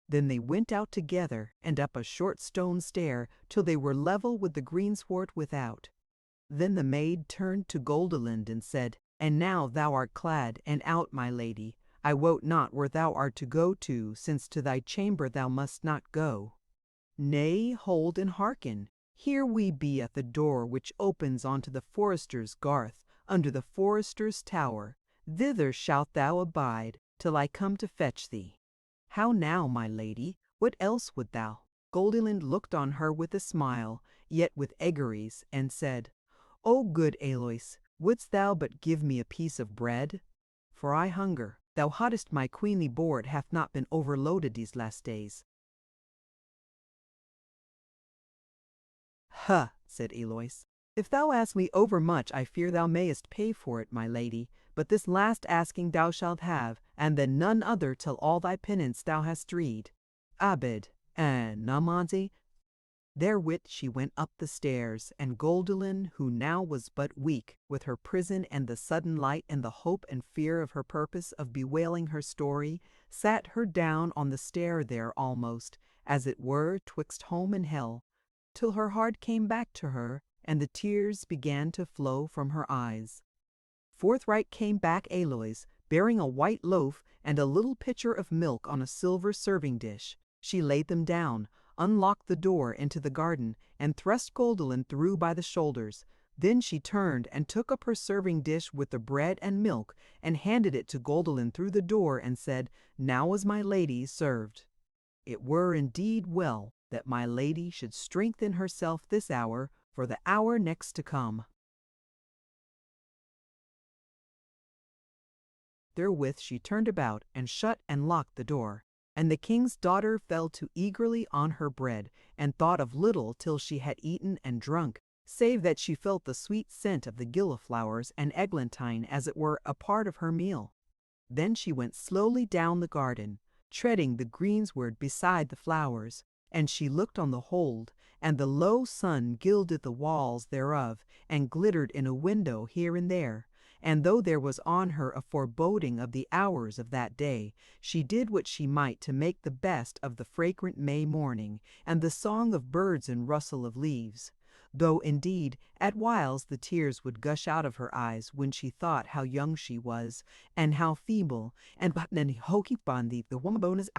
Then they went out together, and up a short stone stair, till they were level with the greensward without. Then the maid turned to Goldilind and said, "And now thou art clad, and out, my lady. I wot not where thou art to go to, since to thy chamber thou must not go." "Nay, hold and hearken. Here we be at the door which opens onto the forester's garth, under the forester's tower. Thither shalt thou abide, till I come to fetch thee." "How now, my lady? What else would thou?" Goldilind looked on her with a smile, yet with egeries, and said, "O good Aloys, wouldst thou but give me a piece of bread? For I hunger. Thou hottest my queenly board hath not been overloaded these last days." "Huh," said Aloys. "If thou ask me overmuch, I fear thou mayest pay for it, my lady. But this last asking thou shalt have, and then none other till all thy penance thou hast dreed. Abed, and Namanzi." Therewith she went up the stairs, and Goldilind, who now was but weak with her prison and the sudden light and the hope and fear of her purpose of bewailing her story, sat her down on the stair there almost, as it were, twixt home and hell, till her heart came back to her, and the tears began to flow from her eyes. Forthright came back Aloys, bearing a white loaf and a little pitcher of milk on a silver serving dish. She laid them down, unlocked the door into the garden, and thrust Goldilind through by the shoulders. Then she turned and took up her serving dish with the bread and milk, and handed it to Goldilind through the door, and said, "Now is my lady served. It were indeed well that my lady should strengthen herself this hour for the hour next to come." Therewith she turned about and shut and locked the door. And the king's daughter fell to eagerly on her bread, and thought of little till she had eaten and drunk, save that she felt the sweet scent of the gilliflowers and eglantine as it were a part of her meal. Then she went slowly down the garden, treading the greensward beside the flowers, and she looked on the hold, and the low sun gilded the walls thereof, and glittered in a window here and there. And though there was on her a foreboding of the hours of that day, she did what she might to make the best of the fragrant May morning, and the song of birds and rustle of leaves. Though, indeed, at whiles the tears would gush out of her eyes when she thought how young she was, and how feeble, and but then hokey bandi the woman bonus.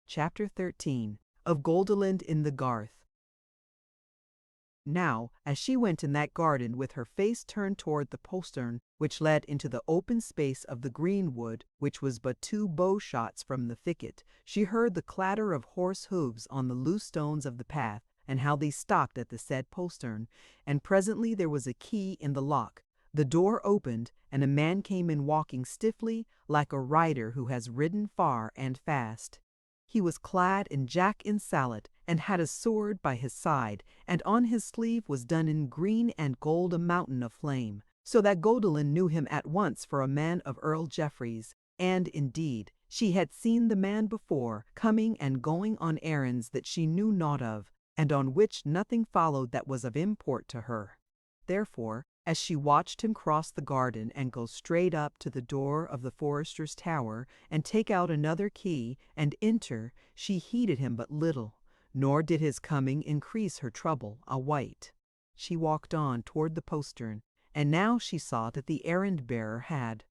Chapter 13 of Goldilind in the Garth. Now, as she went in that garden with her face turned toward the postern which led into the open space of the greenwood, which was but 2 bow-shots from the thicket, she heard the clatter of horse hoofs on the loose stones of the path, and how they stopped at the said postern. And presently there was a key in the lock. The door opened, and a man came in walking stiffly, like a rider who has ridden far and fast. He was clad in jack in sallet, and had a sword by his side, and on his sleeve was done in green and gold a mountain of flame, so that Goldilind knew him at once for a man of Earl Geoffrey's. And, indeed, she had seen the man before, coming and going on errands that she knew naught of, and on which nothing followed that was of import to her. Therefore, as she watched him cross the garden and go straight up to the door of the forester's tower, and take out another key and enter, she heeded him but little, nor did his coming increase her trouble a whit. She walked on toward the postern, and now she saw that the errand-bearer had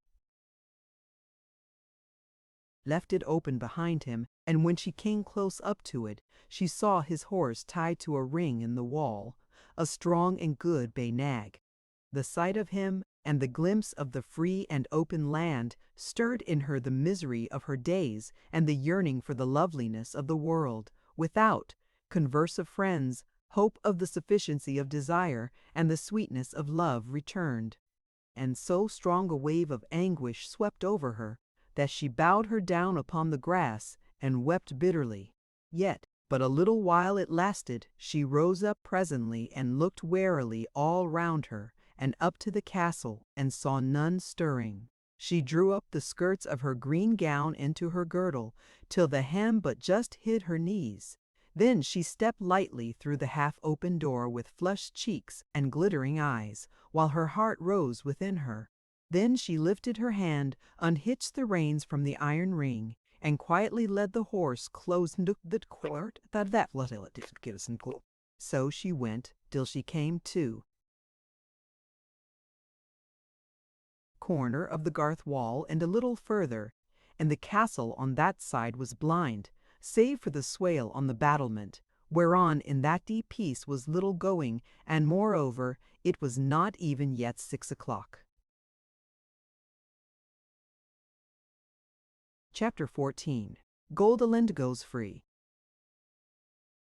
left it open behind him, and when she came close up to it, she saw his horse tied to a ring in the wall, a strong and good bay nag. The sight of him and the glimpse of the free and open land stirred in her the misery of her days and the yearning for the loveliness of the world without, converse of friends, hope of the sufficiency of desire, and the sweetness of love returned. And so strong a wave of anguish swept over her, that she bowed her down upon the grass and wept bitterly. Yet but a little while it lasted. She rose up presently and looked warily all round her, and up to the castle, and saw none stirring. She drew up the skirts of her green gown into her girdle, till the hem but just hid her knees. Then she stepped lightly through the half-open door with flushed cheeks and glittering eyes, while her heart rose within her. Then she lifted her hand, unhitched the reins from the iron ring, and quietly led the horse close into the court. So she went till she came to corner of the garth wall, and a little further, and the castle on that side was blind, save for the swale on the battlement, whereon in that deep piece was little going, and moreover it was not even yet 6 o'clock. Chapter 14 Goldilind Goes Free.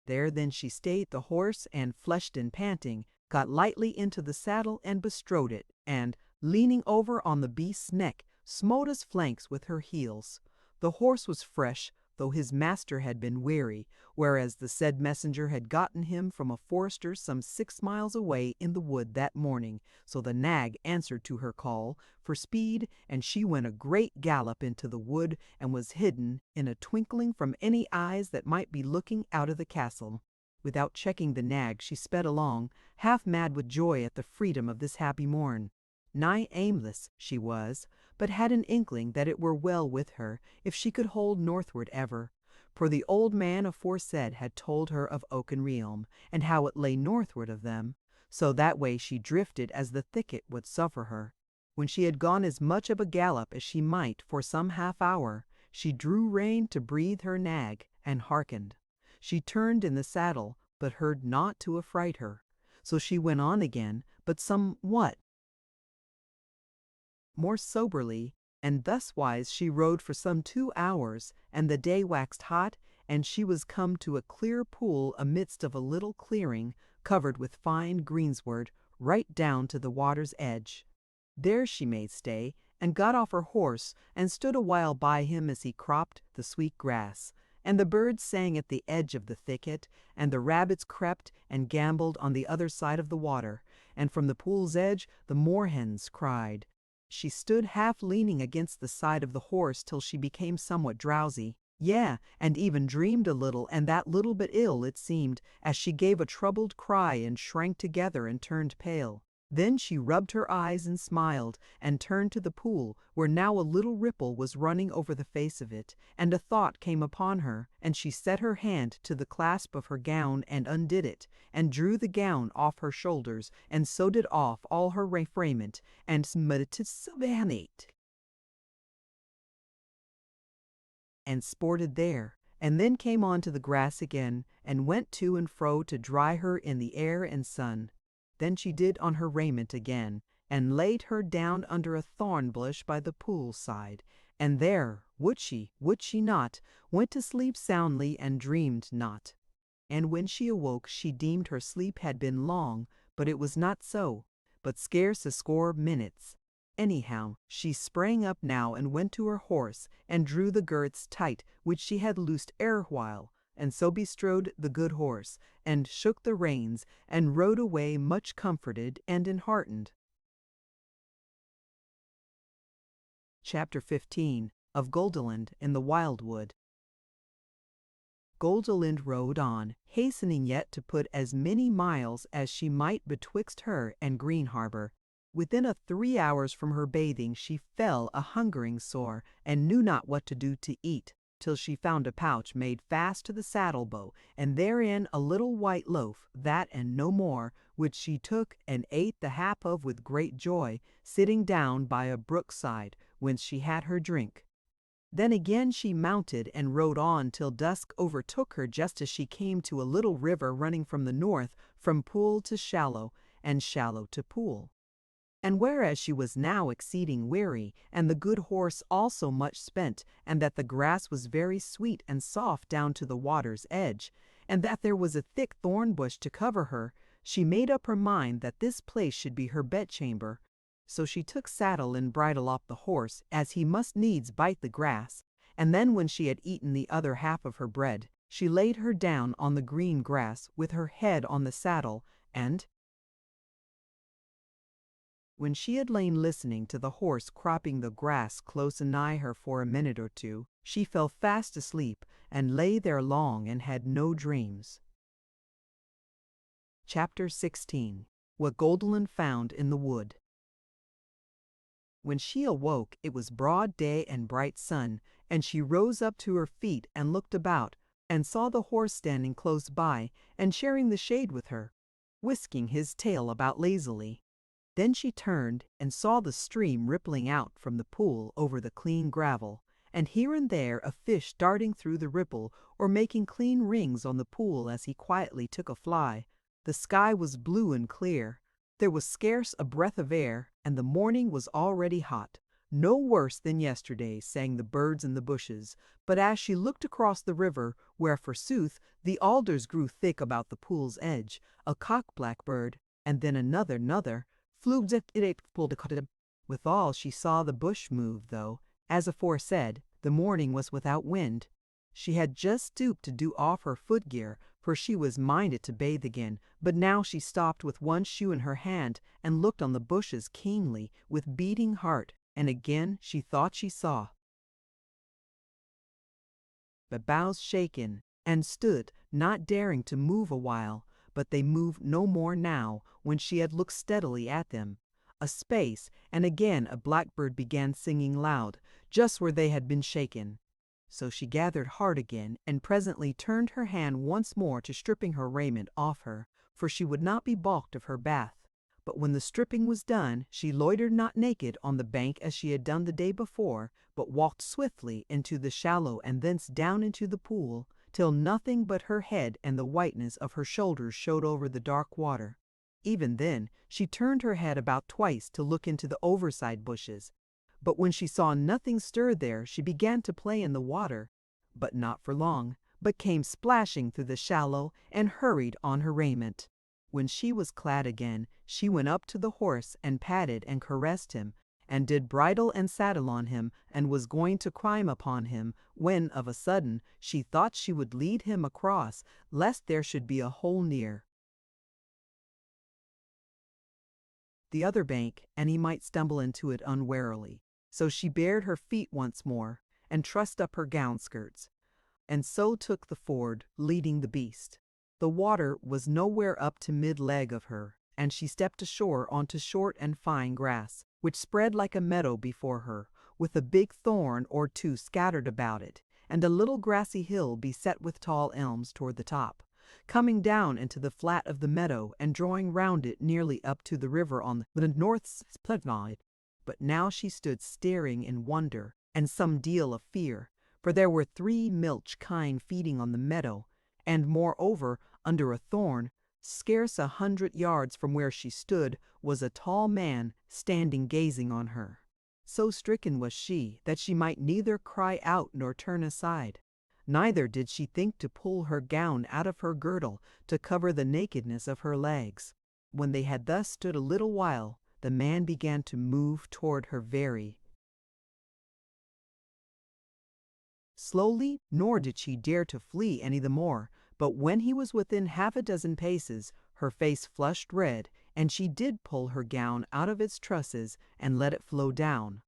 There then she stayed the horse, and, flushed and panting, got lightly into the saddle and bestrode it, and, leaning over on the beast's neck, smote his flanks with her heels. The horse was fresh, though his master had been weary, whereas the said messenger had gotten him from a forester some 6 miles away in the wood that morning. So the nag answered to her call for speed, and she went a great gallop into the wood, and was hidden in a twinkling from any eyes that might be looking out of the castle. Without checking the nag she sped along, half mad with joy at the freedom of this happy morn. Nigh aimless she was, but had an inkling that it were well with her if she could hold northward ever, for the old man aforesaid had told her of Auchenrealm, and how it lay northward of them, so that way she drifted as the thicket would suffer her. When she had gone as much of a gallop as she might for some half hour, she drew rein to breathe her nag, and hearkened. She turned in the saddle, but heard naught to affright her. So she went on again, but somewhat more soberly, and thuswise she rode for some 2 hours, and the day waxed hot, and she was come to a clear pool amidst of a little clearing, covered with fine greensward, right down to the water's edge. There she made stay, and got off her horse, and stood a while by him as he cropped the sweet grass. And the birds sang at the edge of the thicket, and the rabbits crept and gamboled on the other side of the water, and from the pool's edge the moorhens cried. She stood half leaning against the side of the horse till she became somewhat drowsy. Yea, and even dreamed a little, and that little but ill, it seemed, as she gave a troubled cry and shrank together and turned pale. Then she rubbed her eyes and smiled, and turned to the pool, where now a little ripple was running over the face of it, and a thought came upon her, and she set her hand to the clasp of her gown and undid it, and drew the gown off her shoulders, and so did off all her raiment, and smote it, and sported there, and then came on to the grass again, and went to and fro to dry her in the air and sun. Then she did on her raiment again, and laid her down under a thorn bush by the pool side, and there, would she not, went to sleep soundly and dreamed not. And when she awoke she deemed her sleep had been long, but it was not so, but scarce a score minutes. Anyhow, she sprang up now and went to her horse, and drew the girths tight which she had loosed erewhile, and so bestrode the good horse, and shook the reins, and rode away much comforted and enheartened. Chapter 15. Of Goldilind in the Wildwood. Goldilind rode on, hastening yet to put as many miles as she might betwixt her and Green Harbour. Within 3 hours from her bathing she fell a hungering sore, and knew not what to do to eat, till she found a pouch made fast to the saddle bow, and therein a little white loaf, that and no more, which she took and ate the half of with great joy, sitting down by a brook side, whence she had her drink. Then again she mounted and rode on till dusk overtook her just as she came to a little river running from the north, from pool to shallow, and shallow to pool. And whereas she was now exceeding weary, and the good horse also much spent, and that the grass was very sweet and soft down to the water's edge, and that there was a thick thorn bush to cover her, she made up her mind that this place should be her bedchamber. So she took saddle and bridle off the horse, as he must needs bite the grass, and then when she had eaten the other half of her bread, she laid her down on the green grass with her head on the saddle, and when she had lain listening to the horse cropping the grass close anigh her for a minute or two, she fell fast asleep, and lay there long and had no dreams. Chapter 16. What Goldilind found in the wood. When she awoke it was broad day and bright sun, and she rose up to her feet and looked about, and saw the horse standing close by, and sharing the shade with her, whisking his tail about lazily. Then she turned and saw the stream rippling out from the pool over the clean gravel, and here and there a fish darting through the ripple or making clean rings on the pool as he quietly took a fly. The sky was blue and clear. There was scarce a breath of air, and the morning was already hot. No worse than yesterday, sang the birds in the bushes, but as she looked across the river, where forsooth the alders grew thick about the pool's edge, a cock-blackbird, and then another, flew withal she saw the bush move, though, as aforesaid, the morning was without wind. She had just stooped to do off her footgear, for she was minded to bathe again, but now she stopped with one shoe in her hand, and looked on the bushes keenly, with beating heart, and again she thought she saw the boughs shaken, and stood, not daring to move a while, but they moved no more now, when she had looked steadily at them. A space, and again a blackbird began singing loud, just where they had been shaken. So she gathered heart again, and presently turned her hand once more to stripping her raiment off her, for she would not be balked of her bath. But when the stripping was done, she loitered not naked on the bank as she had done the day before, but walked swiftly into the shallow and thence down into the pool, till nothing but her head and the whiteness of her shoulders showed over the dark water. Even then, she turned her head about twice to look into the overside bushes. But when she saw nothing stir there, she began to play in the water, but not for long, but came splashing through the shallow and hurried on her raiment. When she was clad again, she went up to the horse and patted and caressed him, and did bridle and saddle on him, and was going to climb upon him, when of a sudden she thought she would lead him across, lest there should be a hole near the other bank, and he might stumble into it unwarily. So she bared her feet once more, and trussed up her gown skirts, and so took the ford, leading the beast. The water was nowhere up to mid-leg of her, and she stepped ashore onto short and fine grass, which spread like a meadow before her, with a big thorn or two scattered about it, and a little grassy hill beset with tall elms toward the top, coming down into the flat of the meadow and drawing round it nearly up to the river on the north side. But now she stood staring in wonder and some deal of fear, for there were 3 milch kine feeding on the meadow, and moreover, under a thorn, scarce 100 yards from where she stood, was a tall man standing gazing on her. So stricken was she that she might neither cry out nor turn aside. Neither did she think to pull her gown out of her girdle to cover the nakedness of her legs. When they had thus stood a little while, the man began to move toward her very slowly, nor did she dare to flee any the more. But when he was within half a dozen paces, her face flushed red, and she did pull her gown out of its trusses and let it flow down.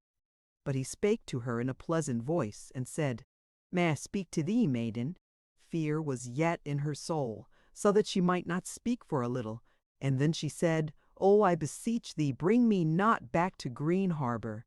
But he spake to her in a pleasant voice, and said, "May I speak to thee, maiden?" Fear was yet in her soul, so that she might not speak for a little, and then she said, "Oh, I beseech thee, bring me not back to Green Harbor."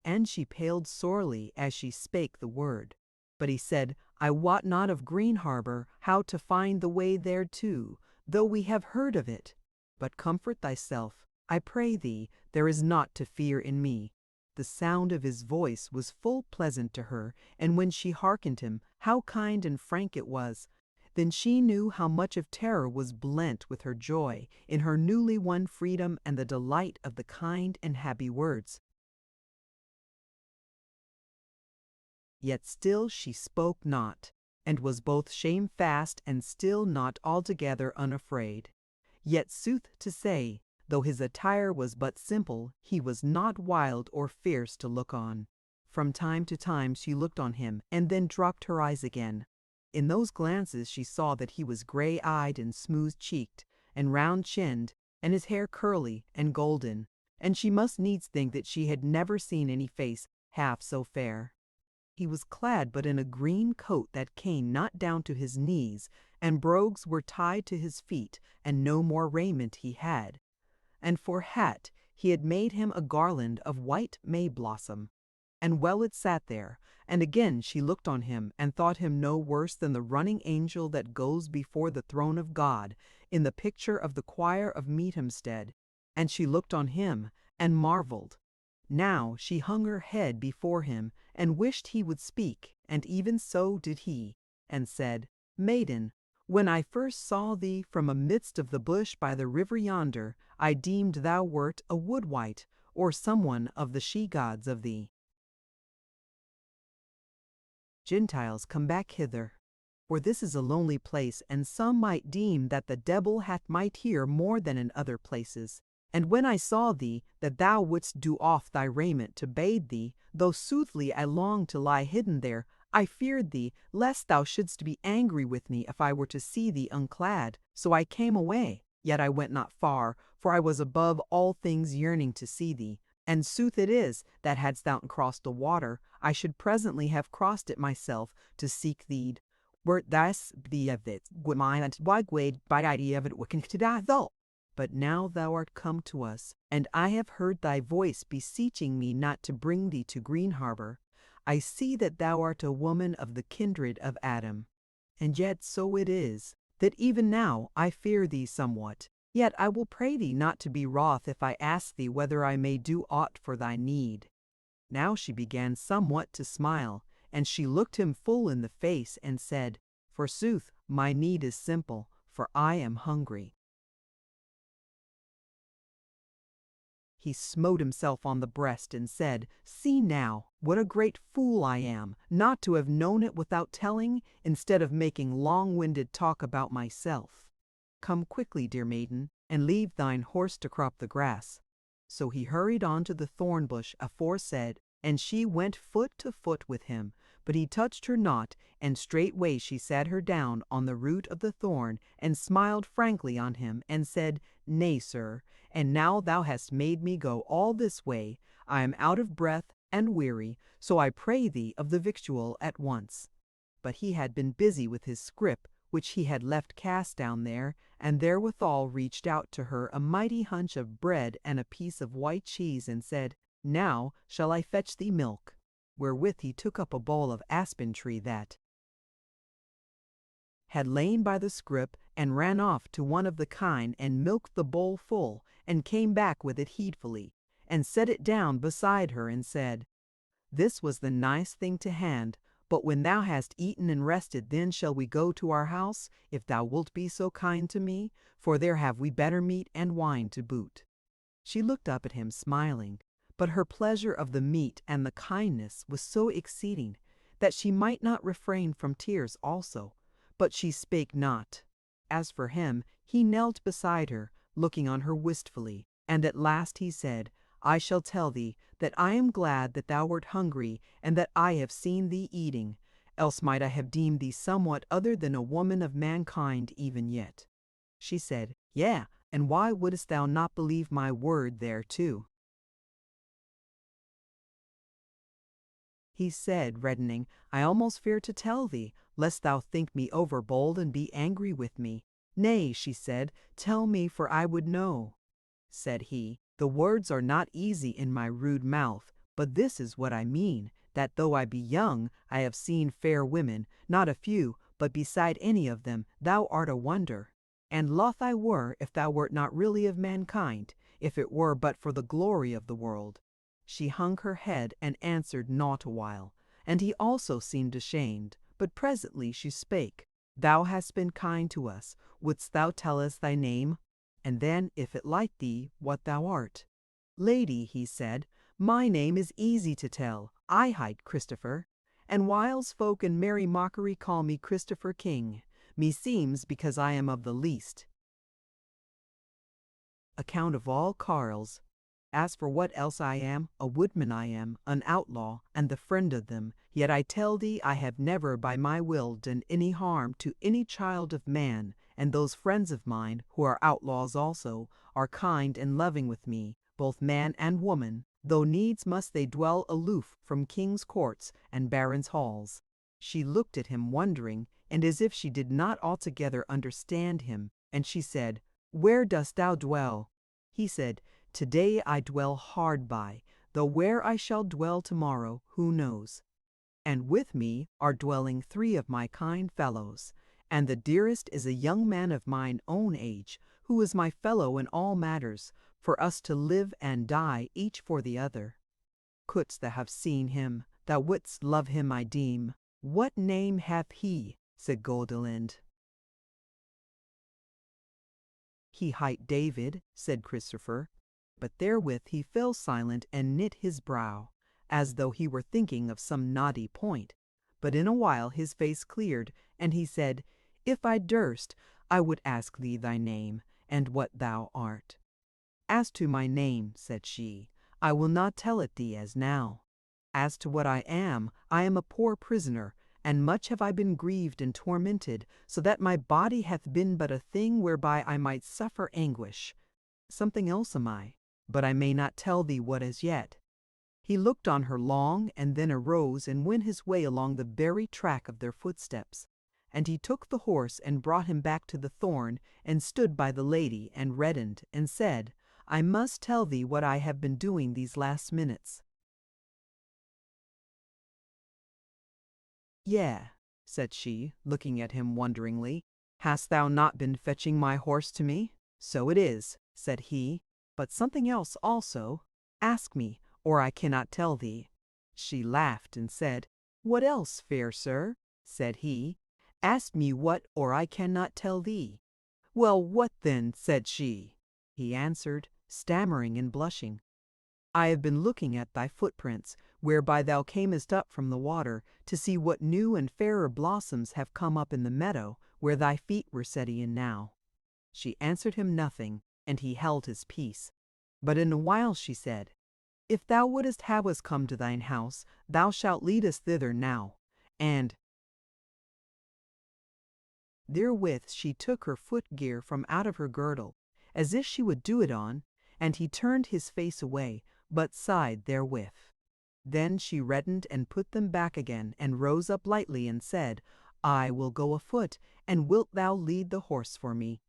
And she paled sorely as she spake the word. But he said, "I wot not of Green Harbor, how to find the way thereto, though we have heard of it. But comfort thyself, I pray thee, there is naught to fear in me." The sound of his voice was full pleasant to her, and when she hearkened him, how kind and frank it was. Then she knew how much of terror was blent with her joy in her newly won freedom and the delight of the kind and happy words. Yet still she spoke not, and was both shamefast and still not altogether unafraid. Yet sooth to say, though his attire was but simple, he was not wild or fierce to look on. From time to time she looked on him, and then dropped her eyes again. In those glances she saw that he was gray-eyed and smooth-cheeked, and round-chinned, and his hair curly and golden, and she must needs think that she had never seen any face half so fair. He was clad but in a green coat that came not down to his knees, and brogues were tied to his feet, and no more raiment he had. And for hat he had made him a garland of white may-blossom, and well it sat there. And again she looked on him, and thought him no worse than the running angel that goes before the throne of God, in the picture of the choir of Meethamstead. And she looked on him, and marvelled. Now she hung her head before him, and wished he would speak, and even so did he, and said, "Maiden, when I first saw thee from amidst of the bush by the river yonder, I deemed thou wert a wood-wight, or someone of the she-gods of thee. Gentiles, come back hither, for this is a lonely place, and some might deem that the devil hath might here more than in other places. And when I saw thee, that thou wouldst do off thy raiment to bathe thee, though soothly I longed to lie hidden there, I feared thee, lest thou shouldst be angry with me if I were to see thee unclad. So I came away. Yet I went not far, for I was above all things yearning to see thee. And sooth it is, that hadst thou crossed the water, I should presently have crossed it myself to seek thee. Wert thus be of it, would mine and wagwade by idea of it wicked to die though. But now thou art come to us, and I have heard thy voice beseeching me not to bring thee to Green Harbor. I see that thou art a woman of the kindred of Adam. And yet so it is, that even now I fear thee somewhat. Yet I will pray thee not to be wroth if I ask thee whether I may do aught for thy need." Now she began somewhat to smile, and she looked him full in the face and said, Forsooth, my need is simple, for I am hungry." He smote himself on the breast and said, "See now, what a great fool I am, not to have known it without telling, instead of making long-winded talk about myself. Come quickly, dear maiden, and leave thine horse to crop the grass." So he hurried on to the thorn bush aforesaid, and she went foot to foot with him. But he touched her not, and straightway she sat her down on the root of the thorn, and smiled frankly on him, and said, "Nay, sir, and now thou hast made me go all this way, I am out of breath and weary, so I pray thee of the victual at once." But he had been busy with his scrip, which he had left cast down there, and therewithal reached out to her a mighty hunch of bread and a piece of white cheese, and said, "Now shall I fetch thee milk?" Wherewith he took up a bowl of aspen tree that had lain by the scrip, and ran off to one of the kine, and milked the bowl full, and came back with it heedfully, and set it down beside her, and said, "This was the nice thing to hand, but when thou hast eaten and rested, then shall we go to our house, if thou wilt be so kind to me, for there have we better meat and wine to boot." She looked up at him smiling, but her pleasure of the meat and the kindness was so exceeding, that she might not refrain from tears also, but she spake not. As for him, he knelt beside her, looking on her wistfully, and at last he said, "I shall tell thee that I am glad that thou wert hungry, and that I have seen thee eating, else might I have deemed thee somewhat other than a woman of mankind even yet." She said, "Yea, and why wouldst thou not believe my word thereto?" He said, reddening, "I almost fear to tell thee, lest thou think me overbold and be angry with me." "Nay," she said, "tell me, for I would know." Said he, "The words are not easy in my rude mouth, but this is what I mean, that though I be young, I have seen fair women, not a few, but beside any of them, thou art a wonder. And loth I were, if thou wert not really of mankind, if it were but for the glory of the world." She hung her head and answered naught awhile, and he also seemed ashamed, but presently she spake, "Thou hast been kind to us, wouldst thou tell us thy name? And then, if it like thee, what thou art?" "Lady," he said, "my name is easy to tell, I hight Christopher, and whiles folk in merry mockery call me Christopher King, meseems because I am of the least account of all carles. As for what else I am, a woodman I am, an outlaw, and the friend of them. Yet I tell thee I have never by my will done any harm to any child of man, and those friends of mine, who are outlaws also, are kind and loving with me, both man and woman, though needs must they dwell aloof from kings' courts and barons' halls." She looked at him wondering, and as if she did not altogether understand him, and she said, "Where dost thou dwell?" He said, "Today I dwell hard by, though where I shall dwell tomorrow, who knows? And with me are dwelling 3 of my kind fellows, and the dearest is a young man of mine own age, who is my fellow in all matters, for us to live and die each for the other. Couldst thou have seen him, thou wouldst love him, I deem." "What name hath he?" said Goldilind. "He hight David," said Christopher. But therewith he fell silent and knit his brow, as though he were thinking of some knotty point. But in a while his face cleared, and he said, "If I durst, I would ask thee thy name, and what thou art." "As to my name," said she, "I will not tell it thee as now. As to what I am a poor prisoner, and much have I been grieved and tormented, so that my body hath been but a thing whereby I might suffer anguish. Something else am I, but I may not tell thee what as yet." He looked on her long, and then arose and went his way along the very track of their footsteps. And he took the horse and brought him back to the thorn, and stood by the lady, and reddened, and said, "I must tell thee what I have been doing these last minutes." "Yea," said she, looking at him wonderingly. "Hast thou not been fetching my horse to me?" "So it is," said he, "but something else also. Ask me, or I cannot tell thee." She laughed and said, "What else, fair sir?" Said he, Ask me what, or I cannot tell thee. Well, what then? Said she. He answered, stammering and blushing. I have been looking at thy footprints, whereby thou camest up from the water, to see what new and fairer blossoms have come up in the meadow, where thy feet were setting in now. She answered him nothing, and he held his peace. But in a while she said, If thou wouldest have us come to thine house, thou shalt lead us thither now. And therewith she took her foot-gear from out of her girdle, as if she would do it on, and he turned his face away, but sighed therewith. Then she reddened and put them back again, and rose up lightly and said, I will go afoot, and wilt thou lead the horse for me?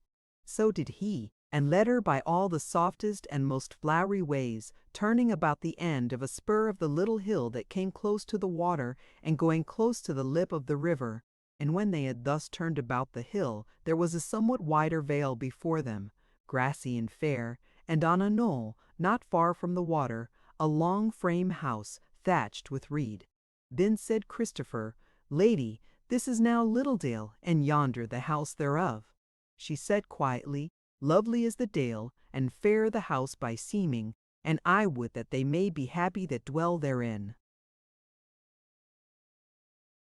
So did he, and led her by all the softest and most flowery ways, turning about the end of a spur of the little hill that came close to the water, and going close to the lip of the river. And when they had thus turned about the hill, there was a somewhat wider vale before them, grassy and fair, and on a knoll, not far from the water, a long frame house, thatched with reed. Then said Christopher, Lady, this is now Littledale, and yonder the house thereof. She said quietly, Lovely is the dale, and fair the house by seeming, and I would that they may be happy that dwell therein.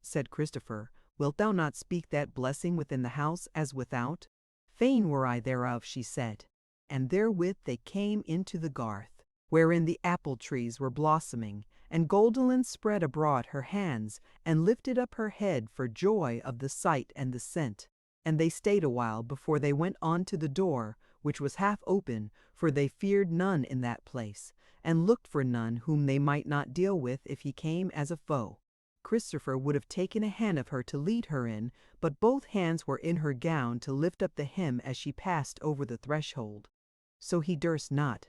Said Christopher, Wilt thou not speak that blessing within the house as without? Fain were I thereof, she said. And therewith they came into the garth, wherein the apple trees were blossoming, and Goldilind spread abroad her hands, and lifted up her head for joy of the sight and the scent. And they stayed a while before they went on to the door, which was half open, for they feared none in that place, and looked for none whom they might not deal with if he came as a foe. Christopher would have taken a hand of her to lead her in, but both hands were in her gown to lift up the hem as she passed over the threshold. So he durst not.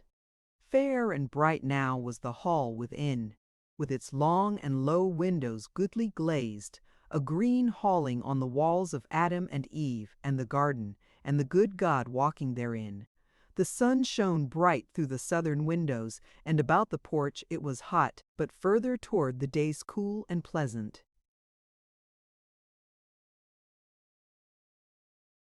Fair and bright now was the hall within, with its long and low windows goodly glazed, a green halling on the walls of Adam and Eve, and the garden, and the good God walking therein. The sun shone bright through the southern windows, and about the porch it was hot, but further toward the days cool and pleasant.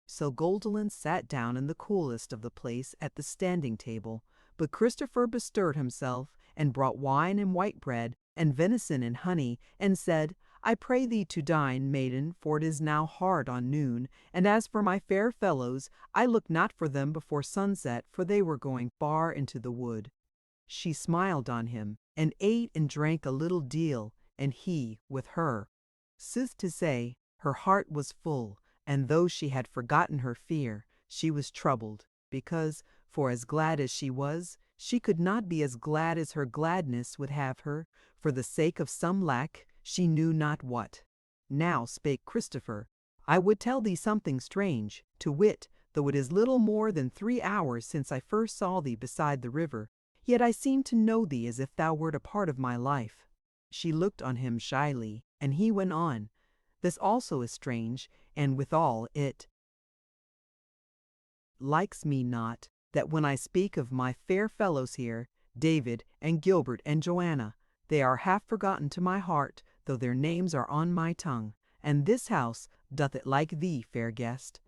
So Goldilind sat down in the coolest of the place at the standing table, but Christopher bestirred himself, and brought wine and white bread, and venison and honey, and said, I pray thee to dine, maiden, for it is now hard on noon, and as for my fair fellows, I look not for them before sunset, for they were going far into the wood. She smiled on him, and ate and drank a little deal, and he with her. Sooth to say, her heart was full, and though she had forgotten her fear, she was troubled, because, for as glad as she was, she could not be as glad as her gladness would have her, for the sake of some lack, she knew not what. Now spake Christopher, I would tell thee something strange, to wit, though it is little more than 3 hours since I first saw thee beside the river, yet I seem to know thee as if thou wert a part of my life. She looked on him shyly, and he went on, This also is strange, and withal it likes me not, that when I speak of my fair fellows here, David and Gilbert and Joanna, they are half forgotten to my heart, though their names are on my tongue. And this house, doth it like thee, fair guest?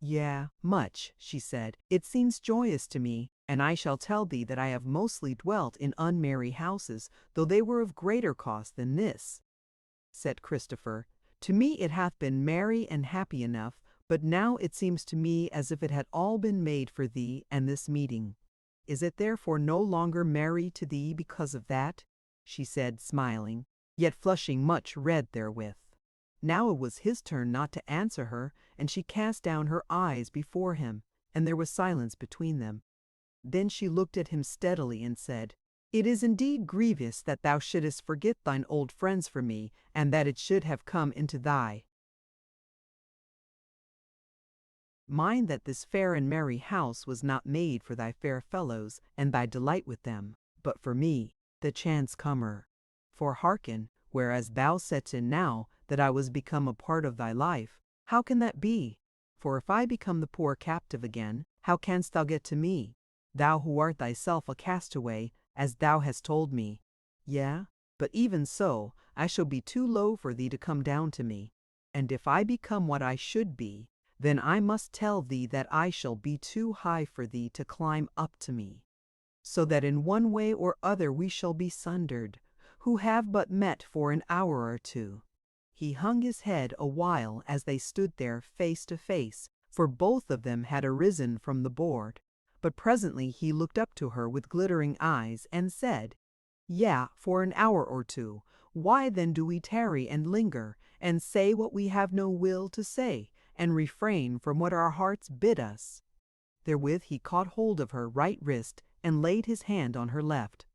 Yea, much, she said. It seems joyous to me, and I shall tell thee that I have mostly dwelt in unmerry houses, though they were of greater cost than this. Said Christopher, To me it hath been merry and happy enough, but now it seems to me as if it had all been made for thee and this meeting. Is it therefore no longer merry to thee because of that? She said, smiling, yet flushing much red therewith. Now it was his turn not to answer her, and she cast down her eyes before him, and there was silence between them. Then she looked at him steadily and said, It is indeed grievous that thou shouldest forget thine old friends for me, and that it should have come into thy mind that this fair and merry house was not made for thy fair fellows and thy delight with them, but for me, the chance comer. For hearken, whereas thou setst in now that I was become a part of thy life, how can that be? For if I become the poor captive again, how canst thou get to me, thou who art thyself a castaway, as thou hast told me? Yea, but even so, I shall be too low for thee to come down to me. And if I become what I should be, then I must tell thee that I shall be too high for thee to climb up to me, so that in one way or other we shall be sundered, who have but met for an hour or two." He hung his head a while as they stood there face to face, for both of them had arisen from the board. But presently he looked up to her with glittering eyes and said, "Yea, for an hour or two. Why then do we tarry and linger, and say what we have no will to say, and refrain from what our hearts bid us?" Therewith he caught hold of her right wrist and laid his hand on her left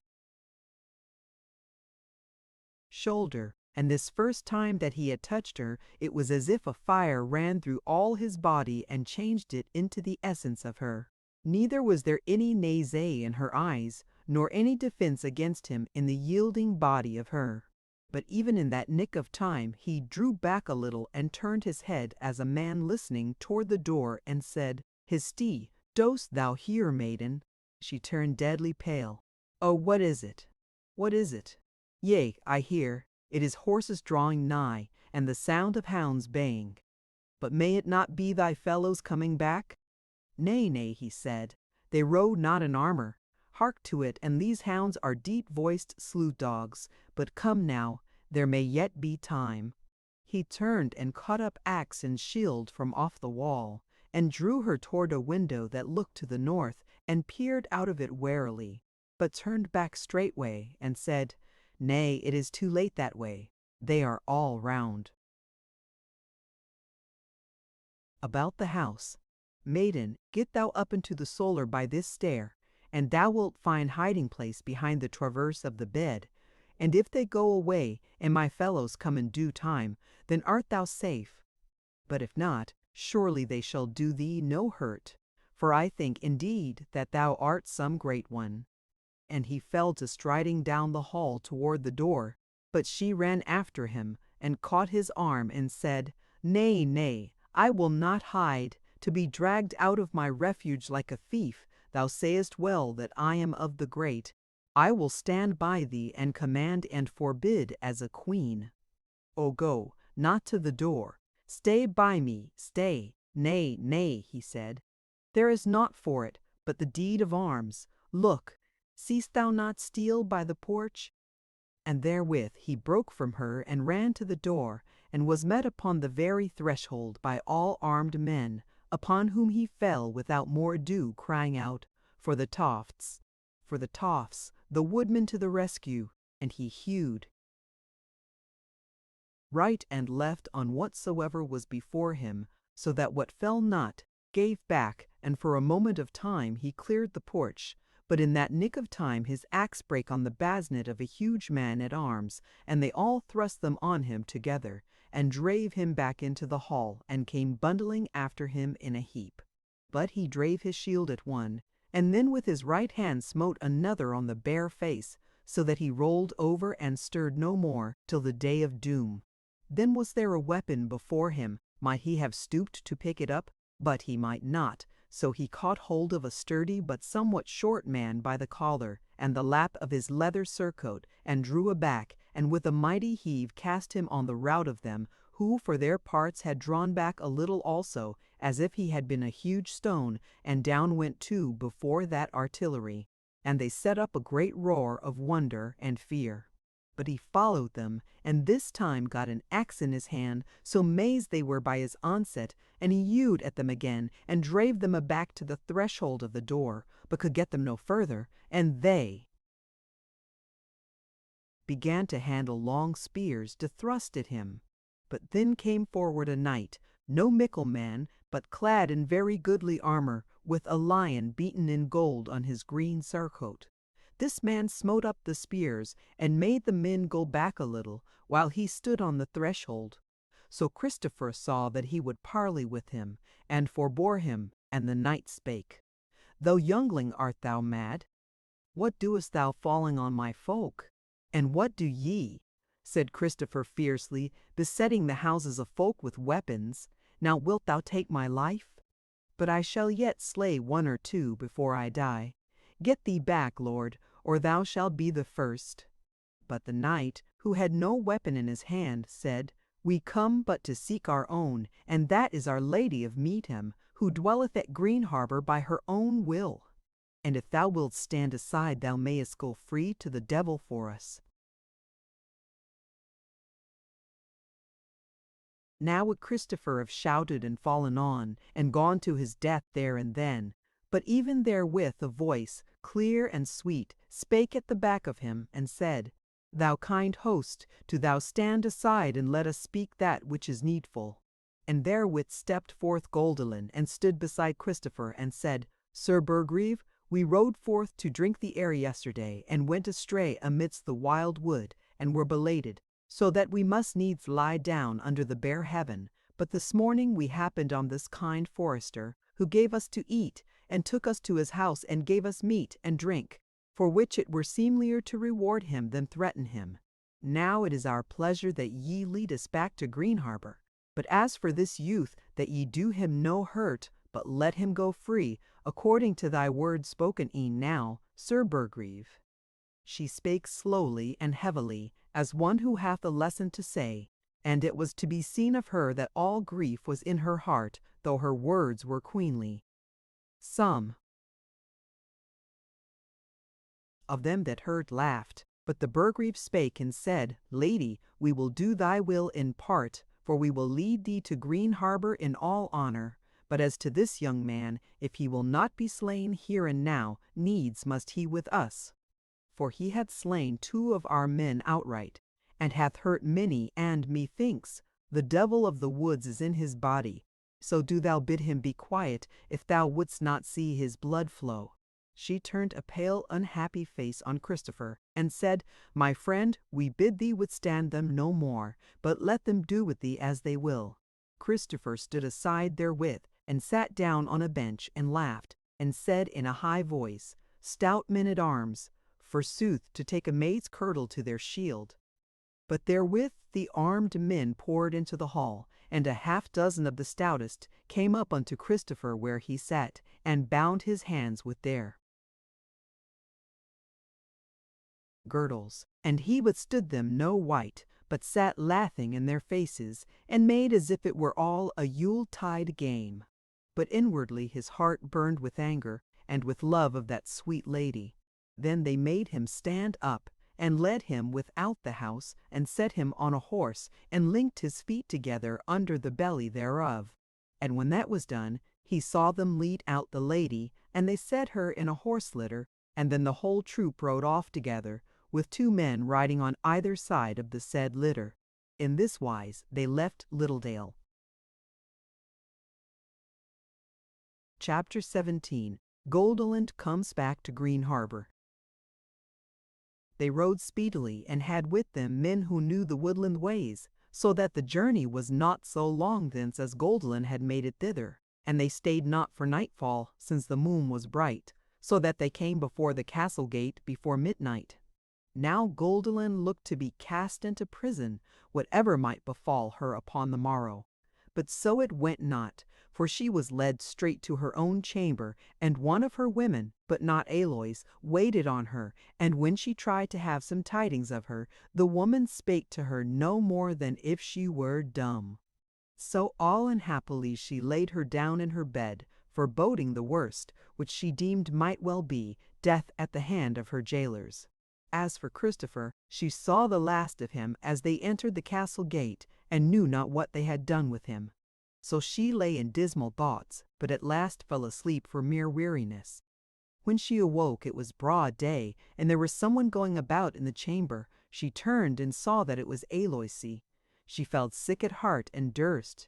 shoulder, and this first time that he had touched her, it was as if a fire ran through all his body and changed it into the essence of her. Neither was there any nausea in her eyes, nor any defense against him in the yielding body of her. But even in that nick of time he drew back a little and turned his head as a man listening toward the door and said, "Histee, dost thou hear, maiden?" She turned deadly pale. "Oh, what is it? What is it?" "Yea, I hear. It is horses drawing nigh, and the sound of hounds baying. But may it not be thy fellows coming back?" "Nay, nay," he said, "they rode not in armor. Hark to it, and these hounds are deep-voiced sleuth dogs. But come now, there may yet be time." He turned and caught up axe and shield from off the wall, and drew her toward a window that looked to the north, and peered out of it warily, but turned back straightway, and said, "Nay, it is too late that way. They are all round." About the house. "Maiden, get thou up into the solar by this stair, and thou wilt find hiding place behind the traverse of the bed. And if they go away, and my fellows come in due time, then art thou safe. But if not, surely they shall do thee no hurt, for I think indeed that thou art some great one." And he fell to striding down the hall toward the door, but she ran after him, and caught his arm, and said, "Nay, nay, I will not hide, to be dragged out of my refuge like a thief. Thou sayest well that I am of the great. I will stand by thee, and command and forbid as a queen. Oh, go, not to the door. Stay by me, stay." "Nay, nay," he said, "there is naught for it but the deed of arms. Look, seest thou not steel by the porch?" And therewith he broke from her and ran to the door, and was met upon the very threshold by all armed men, upon whom he fell without more ado, crying out, "For the Tofts! For the Tofts! The woodman to the rescue!" And he hewed right and left on whatsoever was before him, so that what fell not gave back, and for a moment of time he cleared the porch. But in that nick of time his axe brake on the basnet of a huge man at arms, and they all thrust them on him together, and drave him back into the hall, and came bundling after him in a heap. But he drave his shield at one, and then with his right hand smote another on the bare face, so that he rolled over and stirred no more till the day of doom. Then was there a weapon before him, might he have stooped to pick it up? But he might not, so he caught hold of a sturdy but somewhat short man by the collar and the lap of his leather surcoat, and drew aback, and with a mighty heave cast him on the rout of them, who for their parts had drawn back a little also, as if he had been a huge stone, and down went two before that artillery. And they set up a great roar of wonder and fear. But he followed them, and this time got an axe in his hand, so mazed they were by his onset, and he hewed at them again, and drave them aback to the threshold of the door, but could get them no further, and they began to handle long spears to thrust at him. But then came forward a knight, no mickle man, but clad in very goodly armor, with a lion beaten in gold on his green surcoat. This man smote up the spears, and made the men go back a little, while he stood on the threshold. So Christopher saw that he would parley with him, and forbore him, and the knight spake, "Thou youngling, art thou mad? What doest thou falling on my folk?" "And what do ye?" said Christopher fiercely, "besetting the houses of folk with weapons? Now wilt thou take my life? But I shall yet slay one or two before I die. Get thee back, lord, or thou shalt be the first." But the knight, who had no weapon in his hand, said, We come but to seek our own, and that is our Lady of Meetham, who dwelleth at Green Harbour by her own will. And if thou wilt stand aside, thou mayest go free to the devil for us. Now would Christopher have shouted and fallen on, and gone to his death there and then. But even therewith a voice, clear and sweet, spake at the back of him, and said, Thou kind host, do thou stand aside, and let us speak that which is needful. And therewith stepped forth Goldilind, and stood beside Christopher, and said, Sir Burgreave, we rode forth to drink the air yesterday, and went astray amidst the wild wood, and were belated, so that we must needs lie down under the bare heaven. But this morning we happened on this kind forester, who gave us to eat, and took us to his house, and gave us meat and drink, for which it were seemlier to reward him than threaten him. Now it is our pleasure that ye lead us back to Green Harbour. But as for this youth, that ye do him no hurt, but let him go free, according to thy word spoken e'en now, Sir Burgreave. She spake slowly and heavily, as one who hath a lesson to say, and it was to be seen of her that all grief was in her heart, though her words were queenly. Some of them that heard laughed, but the Burgreave spake and said, Lady, we will do thy will in part, for we will lead thee to Green Harbour in all honour. But as to this young man, if he will not be slain here and now, needs must he with us. For he hath slain 2 of our men outright, and hath hurt many, and, methinks, the devil of the woods is in his body. So do thou bid him be quiet, if thou wouldst not see his blood flow. She turned a pale, unhappy face on Christopher, and said, My friend, we bid thee withstand them no more, but let them do with thee as they will. Christopher stood aside therewith, and sat down on a bench, and laughed, and said in a high voice, Stout men-at-arms, forsooth, to take a maid's kirtle to their shield. But therewith the armed men poured into the hall, and a half-dozen of the stoutest came up unto Christopher where he sat, and bound his hands with their girdles, and he withstood them no white, but sat laughing in their faces, and made as if it were all a Yule-tide game. But inwardly his heart burned with anger, and with love of that sweet lady. Then they made him stand up, and led him without the house, and set him on a horse, and linked his feet together under the belly thereof. And when that was done, he saw them lead out the lady, and they set her in a horse-litter, and then the whole troop rode off together, with 2 men riding on either side of the said litter. In this wise they left Littledale. Chapter 17. Goldilind comes back to Green Harbour. They rode speedily, and had with them men who knew the woodland ways, so that the journey was not so long thence as Goldilind had made it thither. And they stayed not for nightfall, since the moon was bright, so that they came before the castle gate before midnight. Now Goldilind looked to be cast into prison, whatever might befall her upon the morrow. But so it went not, for she was led straight to her own chamber, and one of her women, but not Aloys, waited on her, and when she tried to have some tidings of her, the woman spake to her no more than if she were dumb. So all unhappily she laid her down in her bed, foreboding the worst, which she deemed might well be, death at the hand of her jailers. As for Christopher, she saw the last of him as they entered the castle gate, and knew not what they had done with him. So she lay in dismal thoughts, but at last fell asleep for mere weariness. When she awoke it was broad day, and there was someone going about in the chamber. She turned and saw that it was Aloysy. She felt sick at heart, and durst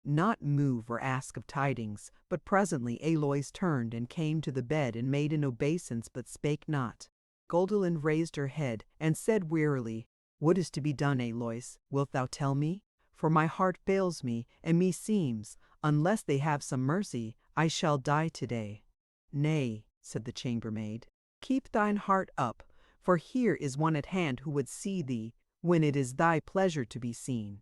not move or ask of tidings. But presently Aloys turned and came to the bed, and made an obeisance, but spake not. Goldilind raised her head, and said wearily, What is to be done, Aloys? Wilt thou tell me? For my heart fails me, and meseems, unless they have some mercy, I shall die today. Nay, said the chambermaid, keep thine heart up, for here is one at hand who would see thee, when it is thy pleasure to be seen.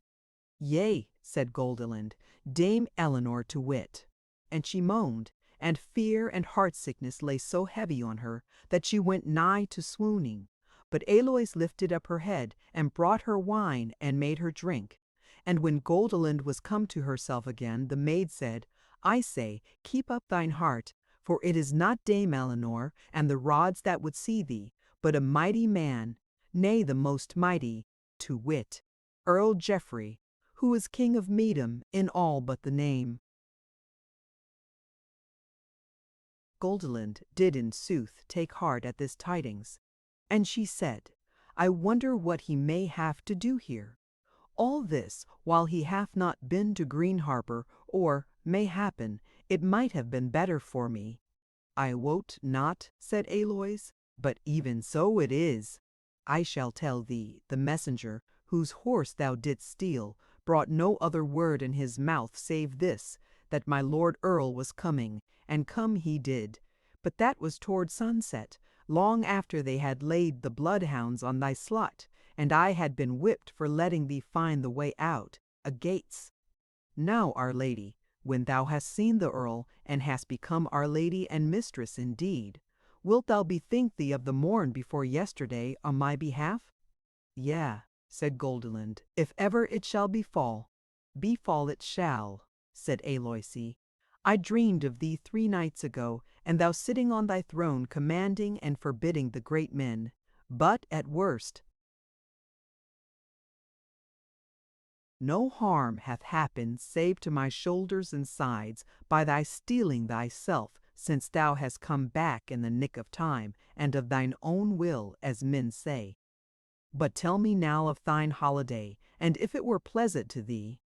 Yea, said Goldilind, Dame Eleanor to wit. And she moaned, and fear and heart-sickness lay so heavy on her, that she went nigh to swooning. But Aloys lifted up her head, and brought her wine, and made her drink. And when Goldilind was come to herself again, the maid said, I say, keep up thine heart, for it is not Dame Eleanor and the rods that would see thee, but a mighty man, nay, the most mighty, to wit, Earl Geoffrey, who is King of Medum in all but the name. Goldilind did in sooth take heart at this tidings, and she said, I wonder what he may have to do here. All this while he hath not been to Green Harbour, or, mayhappen, it might have been better for me. I wot not, said Aloys, but even so it is. I shall tell thee, the messenger, whose horse thou didst steal, brought no other word in his mouth save this, that my lord Earl was coming, and come he did. But that was toward sunset, long after they had laid the bloodhounds on thy slut, and I had been whipped for letting thee find the way out, a-gates. Now, Our Lady, when thou hast seen the Earl, and hast become Our Lady and mistress indeed, wilt thou bethink thee of the morn before yesterday on my behalf? Yea, said Goldilind, if ever it shall befall it shall, said Aloysy. I dreamed of thee 3 nights ago, and thou sitting on thy throne commanding and forbidding the great men. But at worst, no harm hath happened save to my shoulders and sides by thy stealing thyself, since thou hast come back in the nick of time, and of thine own will, as men say. But tell me now of thine holiday, and if it were pleasant to thee.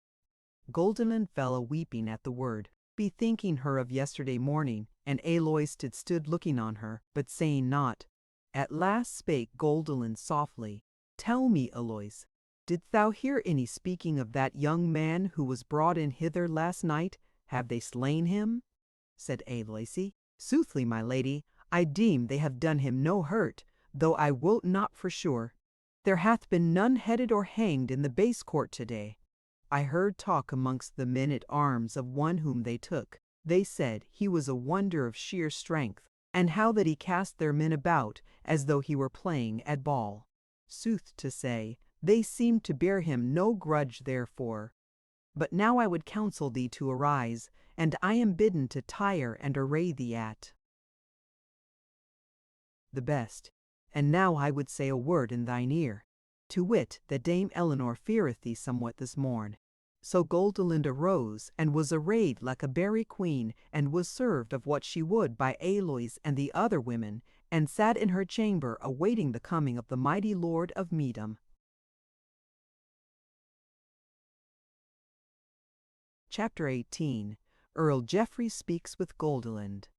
Goldilind fell a-weeping at the word, bethinking her of yesterday morning, and Aloys stood looking on her, but saying naught. At last spake Goldilind softly, Tell me, Aloys, didst thou hear any speaking of that young man who was brought in hither last night? Have they slain him? Said Aloysy, Soothly, my lady, I deem they have done him no hurt, though I wot not for sure. There hath been none headed or hanged in the base court to-day. I heard talk amongst the men at arms of one whom they took. They said he was a wonder of sheer strength, and how that he cast their men about as though he were playing at ball. Sooth to say, they seemed to bear him no grudge therefore. But now I would counsel thee to arise, and I am bidden to tire and array thee at the best. And now I would say a word in thine ear, to wit, that Dame Eleanor feareth thee somewhat this morn. So Goldilind arose, and was arrayed like a berry queen, and was served of what she would by Aloys and the other women, and sat in her chamber awaiting the coming of the mighty lord of Medum. Chapter 18. Earl Geoffrey speaks with Goldilind.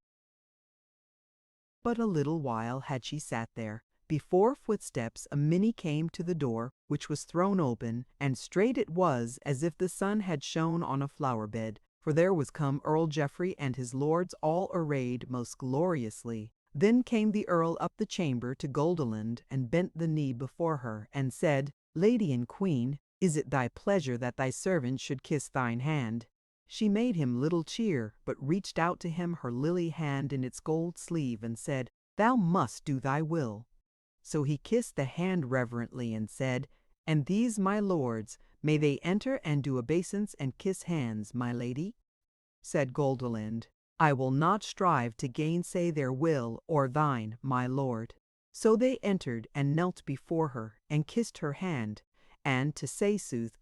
But a little while had she sat there, before footsteps a many came to the door, which was thrown open, and straight it was as if the sun had shone on a flower bed, for there was come Earl Geoffrey and his lords all arrayed most gloriously. Then came the earl up the chamber to Goldilind, and bent the knee before her, and said, Lady and Queen, is it thy pleasure that thy servant should kiss thine hand? She made him little cheer, but reached out to him her lily hand in its gold sleeve, and said, Thou must do thy will. So he kissed the hand reverently, and said, And these my lords, may they enter and do obeisance and kiss hands, my lady? Said Goldilind, I will not strive to gainsay their will or thine, my lord. So they entered and knelt before her, and kissed her hand, and, to say sooth,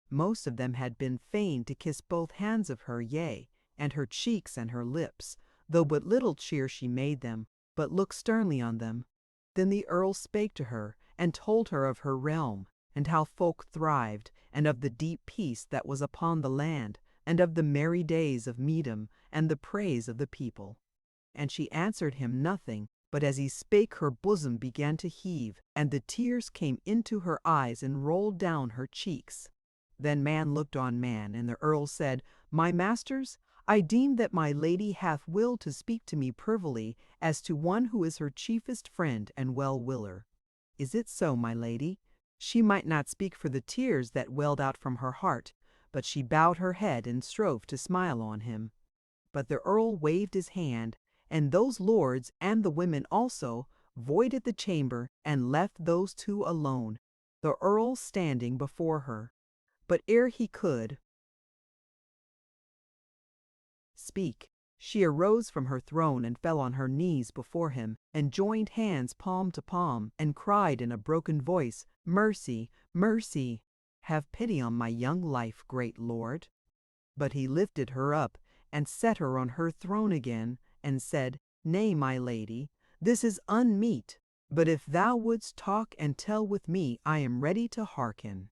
most of them had been fain to kiss both hands of her, yea, and her cheeks and her lips, though but little cheer she made them, but looked sternly on them. Then the earl spake to her, and told her of her realm, and how folk thrived, and of the deep peace that was upon the land, and of the merry days of Medum, and the praise of the people. And she answered him nothing, but as he spake her bosom began to heave, and the tears came into her eyes and rolled down her cheeks. Then man looked on man, and the earl said, My masters, I deem that my lady hath will to speak to me privily, as to one who is her chiefest friend and well-willer. Is it so, my lady? She might not speak for the tears that welled out from her heart, but she bowed her head and strove to smile on him. But the earl waved his hand, and those lords and the women also voided the chamber and left those two alone, the earl standing before her. But ere he could speak, she arose from her throne and fell on her knees before him, and joined hands palm to palm, and cried in a broken voice, "Mercy, mercy! Have pity on my young life, great lord." But he lifted her up, and set her on her throne again, and said, "Nay, my lady, this is unmeet, but if thou wouldst talk and tell with me, I am ready to hearken."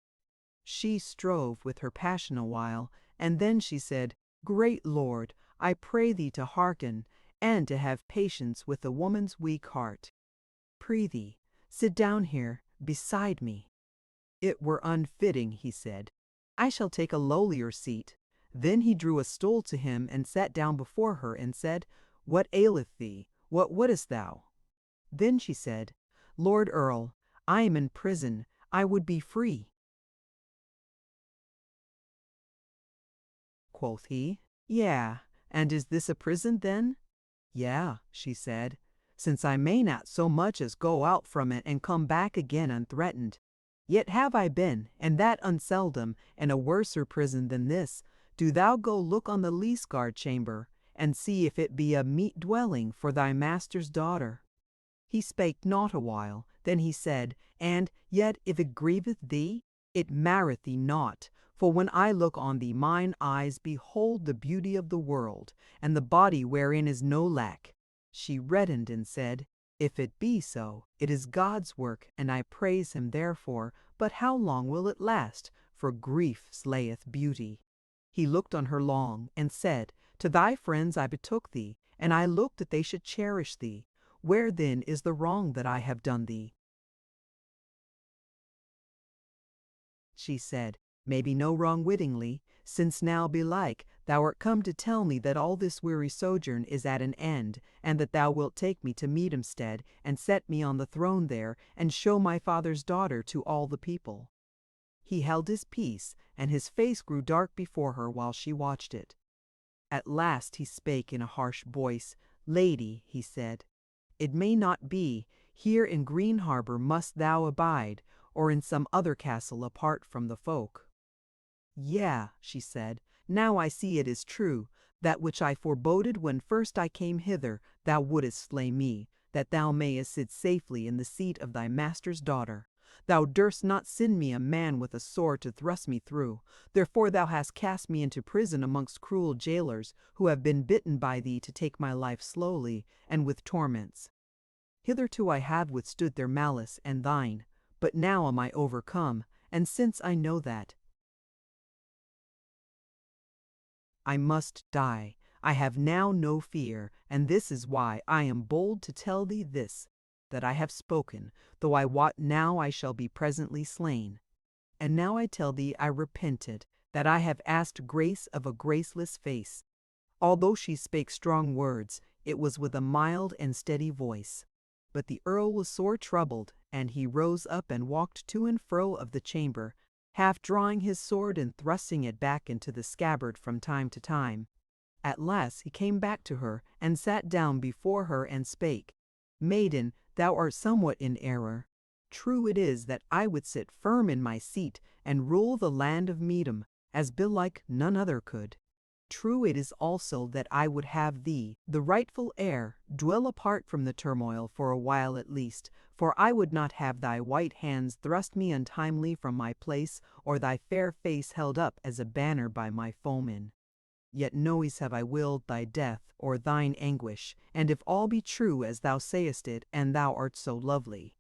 She strove with her passion a while, and then she said, "Great lord, I pray thee to hearken, and to have patience with a woman's weak heart. Prithee, sit down here, beside me." "It were unfitting," he said. "I shall take a lowlier seat." Then he drew a stool to him and sat down before her and said, "What aileth thee? What wouldest thou?" Then she said, "Lord Earl, I am in prison. I would be free." Quoth he, "Yea, and is this a prison then?" "Yea," she said, "since I may not so much as go out from it and come back again unthreatened. Yet have I been, and that unseldom, in a worser prison than this. Do thou go look on the least guard chamber, and see if it be a meet dwelling for thy master's daughter." He spake not a while, then he said, "And yet if it grieveth thee, it marreth thee not, for when I look on thee mine eyes behold the beauty of the world, and the body wherein is no lack." She reddened and said, "If it be so, it is God's work, and I praise him therefore, but how long will it last? For grief slayeth beauty." He looked on her long, and said, "To thy friends I betook thee, and I looked that they should cherish thee. Where then is the wrong that I have done thee?" She said, "Maybe no wrong wittingly, since now belike thou art come to tell me that all this weary sojourn is at an end, and that thou wilt take me to Meadhamstead, and set me on the throne there, and show my father's daughter to all the people." He held his peace, and his face grew dark before her while she watched it. At last he spake in a harsh voice. "Lady," he said, "it may not be. Here in Green Harbour must thou abide, or in some other castle apart from the folk." "Yea," she said, "now I see it is true, that which I foreboded when first I came hither, thou wouldest slay me, that thou mayest sit safely in the seat of thy master's daughter. Thou durst not send me a man with a sword to thrust me through, therefore thou hast cast me into prison amongst cruel jailers, who have been bidden by thee to take my life slowly, and with torments. Hitherto I have withstood their malice and thine, but now am I overcome, and since I know that I must die, I have now no fear, and this is why I am bold to tell thee this, that I have spoken, though I wot now I shall be presently slain. And now I tell thee I repented, that I have asked grace of a graceless face." Although she spake strong words, it was with a mild and steady voice. But the earl was sore troubled, and he rose up and walked to and fro of the chamber, half drawing his sword and thrusting it back into the scabbard from time to time. At last he came back to her, and sat down before her and spake, "Maiden, thou art somewhat in error. True it is that I would sit firm in my seat, and rule the land of Meadham, as belike none other could. True it is also that I would have thee, the rightful heir, dwell apart from the turmoil for a while at least, for I would not have thy white hands thrust me untimely from my place, or thy fair face held up as a banner by my foemen. Yet noise have I willed thy death, or thine anguish, and if all be true as thou sayest it, and thou art so lovely,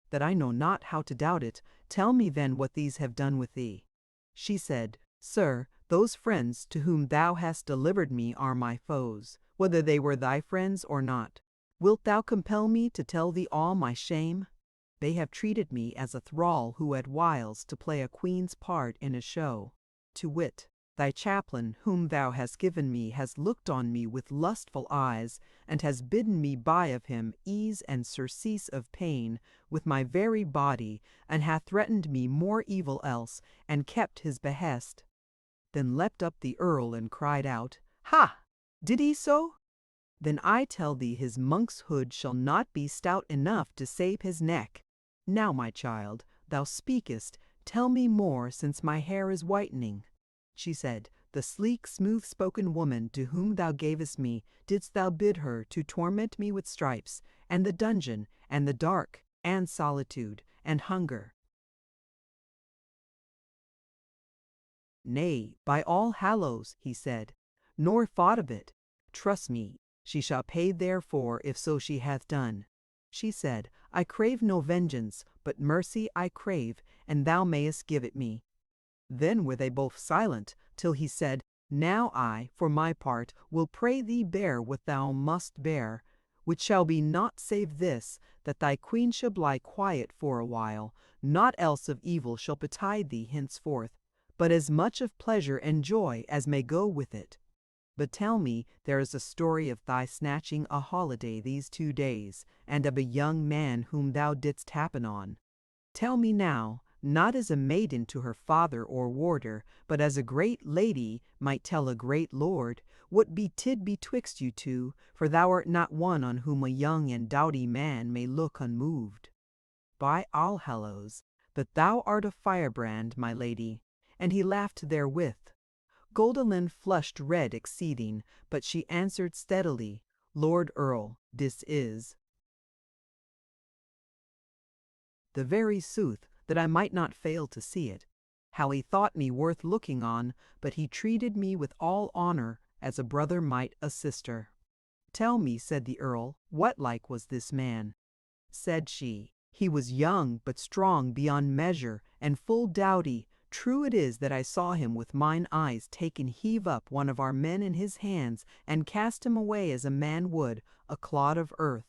that I know not how to doubt it, tell me then what these have done with thee." She said, "Sir, those friends to whom thou hast delivered me are my foes, whether they were thy friends or not. Wilt thou compel me to tell thee all my shame? They have treated me as a thrall who had wiles to play a queen's part in a show. To wit, thy chaplain whom thou hast given me has looked on me with lustful eyes, and has bidden me buy of him ease and surcease of pain with my very body, and hath threatened me more evil else, and kept his behest." Then leapt up the earl and cried out, Ha! Did he so? Then I tell thee his monk's hood shall not be stout enough to save his neck. Now, my child, thou speakest, tell me more, since my hair is whitening. She said, the sleek, smooth-spoken woman to whom thou gavest me, didst thou bid her to torment me with stripes, and the dungeon, and the dark, and solitude, and hunger? Nay, by all hallows, he said, nor thought of it. Trust me, she shall pay therefore if so she hath done. She said, I crave no vengeance, but mercy I crave, and thou mayest give it me. Then were they both silent, till he said, Now I, for my part, will pray thee bear what thou must bear, which shall be naught save this, that thy queen shall lie quiet for a while, naught else of evil shall betide thee henceforth, but as much of pleasure and joy as may go with it. But tell me, there is a story of thy snatching a holiday these 2 days, and of a young man whom thou didst happen on. Tell me now, not as a maiden to her father or warder, but as a great lady might tell a great lord, what betid betwixt you two, for thou art not one on whom a young and doughty man may look unmoved. By all hallows, but thou art a firebrand, my lady. And he laughed therewith. Goldilind flushed red exceeding, but she answered steadily, Lord Earl, this is the very sooth, that I might not fail to see it. How he thought me worth looking on, but he treated me with all honor, as a brother might a sister. Tell me, said the Earl, what like was this man? Said she, he was young, but strong beyond measure, and full doughty. True it is that I saw him with mine eyes take and heave up one of our men in his hands, and cast him away as a man would a clod of earth.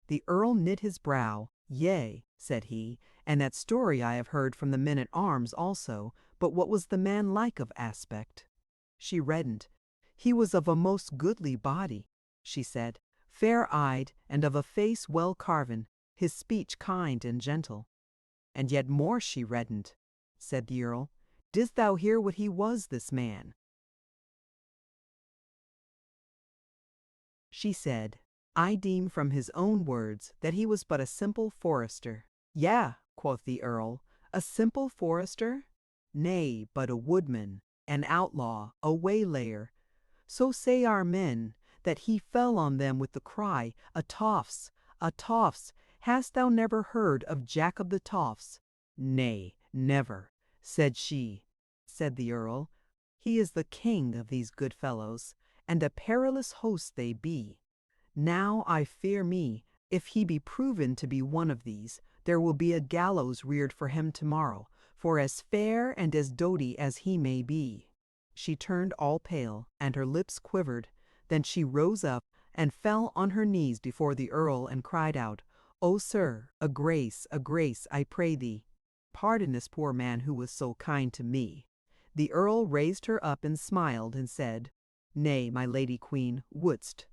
The Earl knit his brow. Yea, said he, and that story I have heard from the men at arms also, but what was the man like of aspect? She reddened. He was of a most goodly body, she said, fair-eyed, and of a face well carven, his speech kind and gentle. And yet more she reddened. Said the Earl, didst thou hear what he was, this man? She said, I deem from his own words that he was but a simple forester. Yea, quoth the Earl, a simple forester? Nay, but a woodman, an outlaw, a waylayer. So say our men, that he fell on them with the cry, a toffs, a toffs. Hast thou never heard of Jack of the Toffs? Nay, never, said she. Said the Earl, he is the king of these good fellows, and a perilous host they be. Now I fear me, if he be proven to be one of these, there will be a gallows reared for him tomorrow, for as fair and as doughty as he may be. She turned all pale, and her lips quivered. Then she rose up, and fell on her knees before the Earl, and cried out, O sir, a grace, I pray thee. Pardon this poor man who was so kind to me. The Earl raised her up and smiled, and said, Nay, my lady queen, wouldst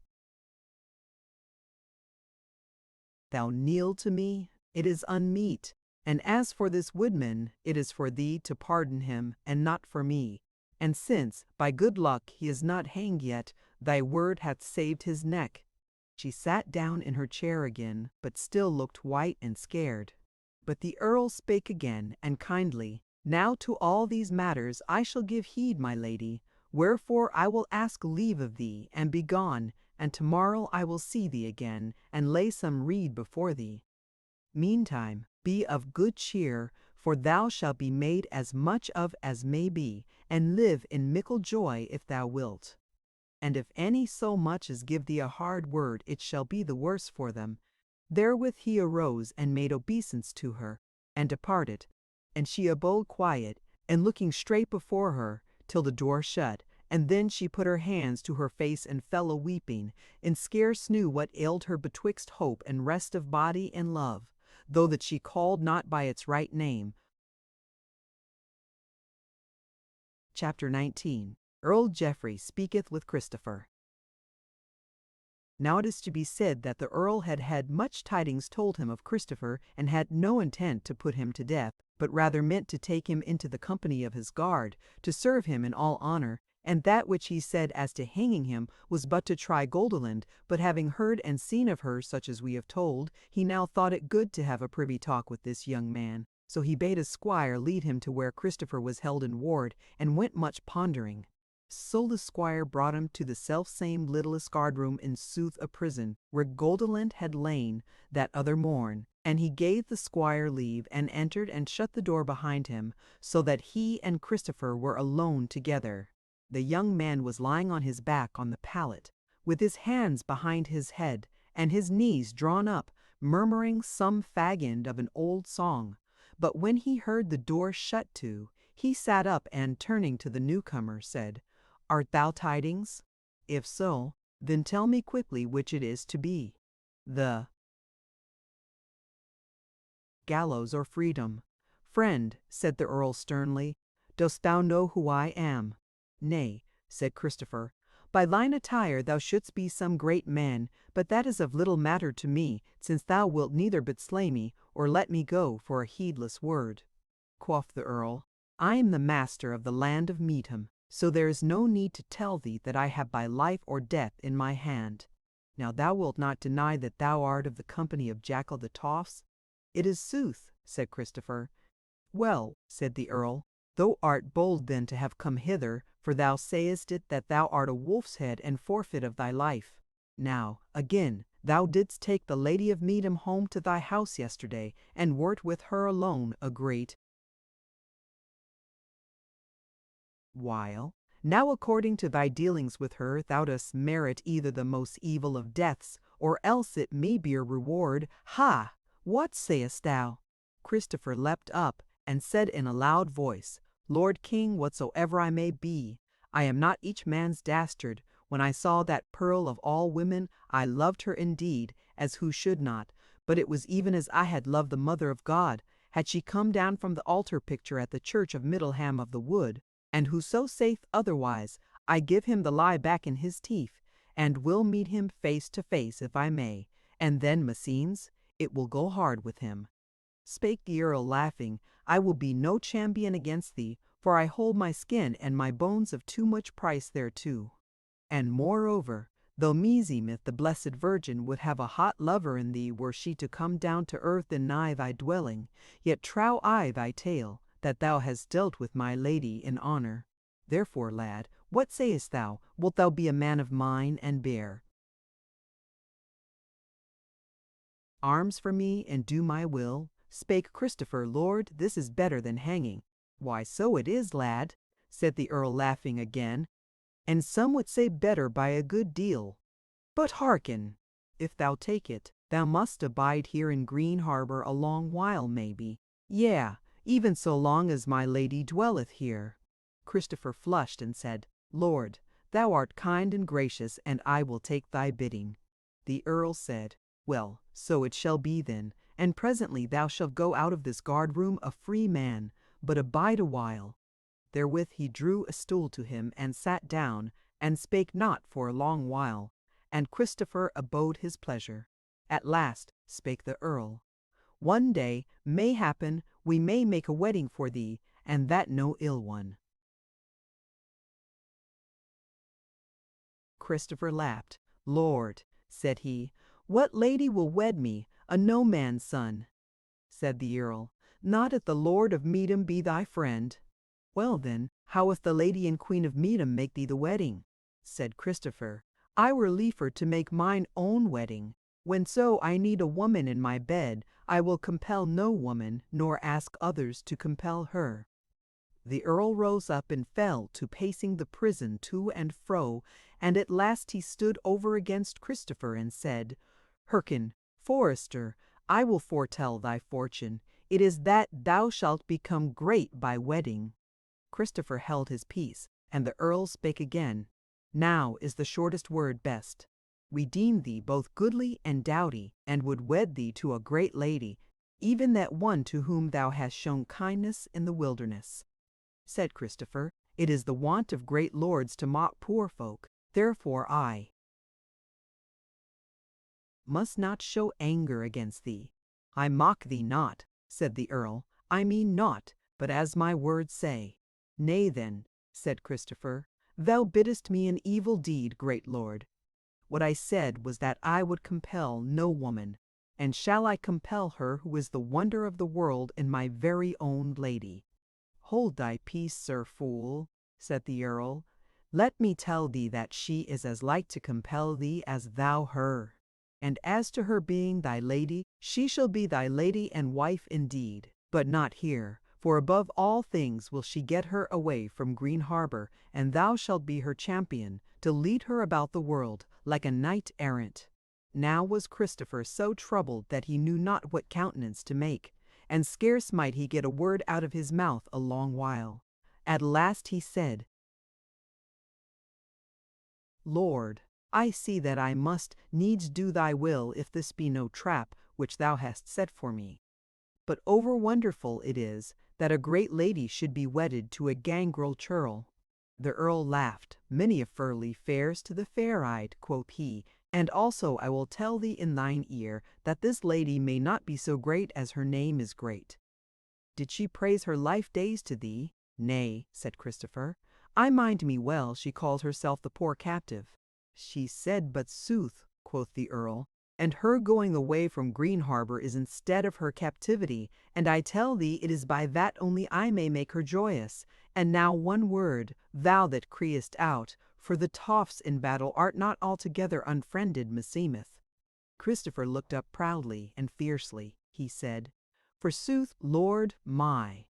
thou kneel to me? It is unmeet. And as for this woodman, it is for thee to pardon him, and not for me. And since, by good luck, he is not hanged yet, thy word hath saved his neck. She sat down in her chair again, but still looked white and scared. But the Earl spake again, and kindly, Now to all these matters I shall give heed, my lady, wherefore I will ask leave of thee, and be gone, and tomorrow I will see thee again, and lay some rede before thee. Meantime, be of good cheer, for thou shalt be made as much of as may be, and live in mickle joy if thou wilt. And if any so much as give thee a hard word, it shall be the worse for them. Therewith he arose and made obeisance to her, and departed. And she abode quiet, and looking straight before her, till the door shut, and then she put her hands to her face and fell a-weeping, and scarce knew what ailed her betwixt hope and rest of body and love, though that she called not by its right name. Chapter 19. Earl Geoffrey speaketh with Christopher. Now it is to be said that the Earl had had much tidings told him of Christopher, and had no intent to put him to death, but rather meant to take him into the company of his guard, to serve him in all honor, And that which he said as to hanging him was but to try Goldilind, but having heard and seen of her such as we have told, he now thought it good to have a privy talk with this young man. So he bade a squire lead him to where Christopher was held in ward, and went much pondering. So the squire brought him to the self-same littlest guard-room, in sooth a prison, where Goldilind had lain that other morn. And he gave the squire leave, and entered and shut the door behind him, so that he and Christopher were alone together. The young man was lying on his back on the pallet, with his hands behind his head, and his knees drawn up, murmuring some fag end of an old song. But when he heard the door shut to, he sat up, and turning to the newcomer, said, "Art thou tidings? If so, then tell me quickly which it is to be, the gallows or freedom." "Friend," said the earl sternly, "dost thou know who I am?" "Nay," said Christopher, "by thine attire thou shouldst be some great man, but that is of little matter to me, since thou wilt neither but slay me, or let me go for a heedless word." Quoth the earl, "I am the master of the land of Meetham, so there is no need to tell thee that I have thy life or death in my hand. Now thou wilt not deny that thou art of the company of Jackal the Toffs?" "It is sooth," said Christopher. "Well," said the earl, "thou art bold then to have come hither, for thou sayest it that thou art a wolf's head and forfeit of thy life. Now, again, thou didst take the Lady of Meetham home to thy house yesterday, and wert with her alone a great while. Now according to thy dealings with her thou dost merit either the most evil of deaths, or else it may be a reward. Ha! What sayest thou?" Christopher leapt up, and said in a loud voice, "Lord King, whatsoever I may be, I am not each man's dastard. When I saw that pearl of all women, I loved her indeed, as who should not, but it was even as I had loved the Mother of God, had she come down from the altar picture at the church of Middleham of the Wood. And whoso saith otherwise, I give him the lie back in his teeth, and will meet him face to face if I may, and then, meseems, it will go hard with him." Spake the earl laughing, "I will be no champion against thee, for I hold my skin and my bones of too much price thereto. And moreover, though meseemeth the Blessed Virgin would have a hot lover in thee were she to come down to earth and nigh thy dwelling, yet trow I thy tale, that thou hast dealt with my lady in honour. Therefore, lad, what sayest thou? Wilt thou be a man of mine, and bear arms for me, and do my will?" Spake Christopher, "Lord, this is better than hanging." "Why, so it is, lad," said the earl laughing again, "and some would say better by a good deal. But hearken, if thou take it, thou must abide here in Green Harbour a long while, maybe. Yea, even so long as my lady dwelleth here." Christopher flushed and said, "Lord, thou art kind and gracious, and I will take thy bidding." The earl said, "Well, so it shall be then, and presently thou shalt go out of this guard-room a free man, but abide a while." Therewith he drew a stool to him, and sat down, and spake not for a long while, and Christopher abode his pleasure. At last spake the earl, "One day, mayhappen, we may make a wedding for thee, and that no ill one." Christopher laughed. "Lord," said he, "what lady will wed me, a no man's son?" Said the earl, "Not if the Lord of Meetham be thy friend." "Well then, how if the Lady and Queen of Meetham make thee the wedding?" Said Christopher, "I were liefer to make mine own wedding. When so I need a woman in my bed, I will compel no woman, nor ask others to compel her." The earl rose up and fell to pacing the prison to and fro, and at last he stood over against Christopher and said, "Hearken, forester, I will foretell thy fortune. It is that thou shalt become great by wedding." Christopher held his peace, and the earl spake again, "Now is the shortest word best. We deem thee both goodly and doughty, and would wed thee to a great lady, even that one to whom thou hast shown kindness in the wilderness." Said Christopher, "It is the wont of great lords to mock poor folk, therefore I must not show anger against thee." "I mock thee not," said the earl, "I mean naught but as my words say." "Nay then," said Christopher, Thou biddest me an evil deed, great lord. What I said was that I would compel no woman, and shall I compel her who is the wonder of the world and my very own lady? Hold thy peace, sir fool, said the earl. Let me tell thee that she is as like to compel thee as thou her. And as to her being thy lady, she shall be thy lady and wife indeed, but not here, for above all things will she get her away from Green Harbor, and thou shalt be her champion, to lead her about the world, like a knight errant. Now was Christopher so troubled that he knew not what countenance to make, and scarce might he get a word out of his mouth a long while. At last he said, Lord, I see that I must needs do thy will if this be no trap which thou hast set for me. But over wonderful it is that a great lady should be wedded to a gangrel churl. The earl laughed. Many a furley fares to the fair-eyed, quoth he, and also I will tell thee in thine ear that this lady may not be so great as her name is great. Did she praise her life days to thee? Nay, said Christopher. I mind me well she calls herself the poor captive. She said but sooth, quoth the earl, and her going away from Green Harbor is instead of her captivity, and I tell thee it is by that only I may make her joyous. And now one word, thou that criest out, for the toffs in battle art not altogether unfriended, meseemeth. Christopher looked up proudly and fiercely. He said, Forsooth, Lord, my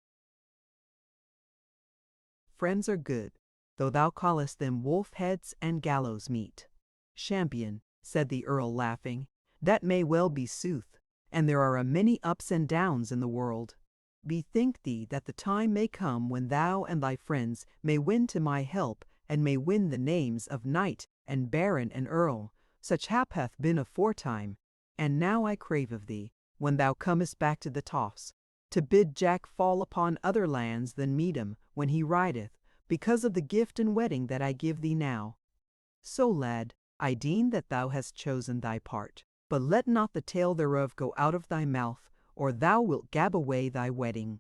friends are good, though thou callest them wolf-heads and gallows meat. Champion, said the earl laughing, that may well be sooth, and there are a many ups and downs in the world. Bethink thee that the time may come when thou and thy friends may win to my help, and may win the names of knight and baron and earl. Such hap hath been aforetime, and now I crave of thee, when thou comest back to the toffs, to bid Jack fall upon other lands than Meedham when he rideth, because of the gift and wedding that I give thee now. So, lad, I deem that thou hast chosen thy part, but let not the tale thereof go out of thy mouth, or thou wilt gab away thy wedding.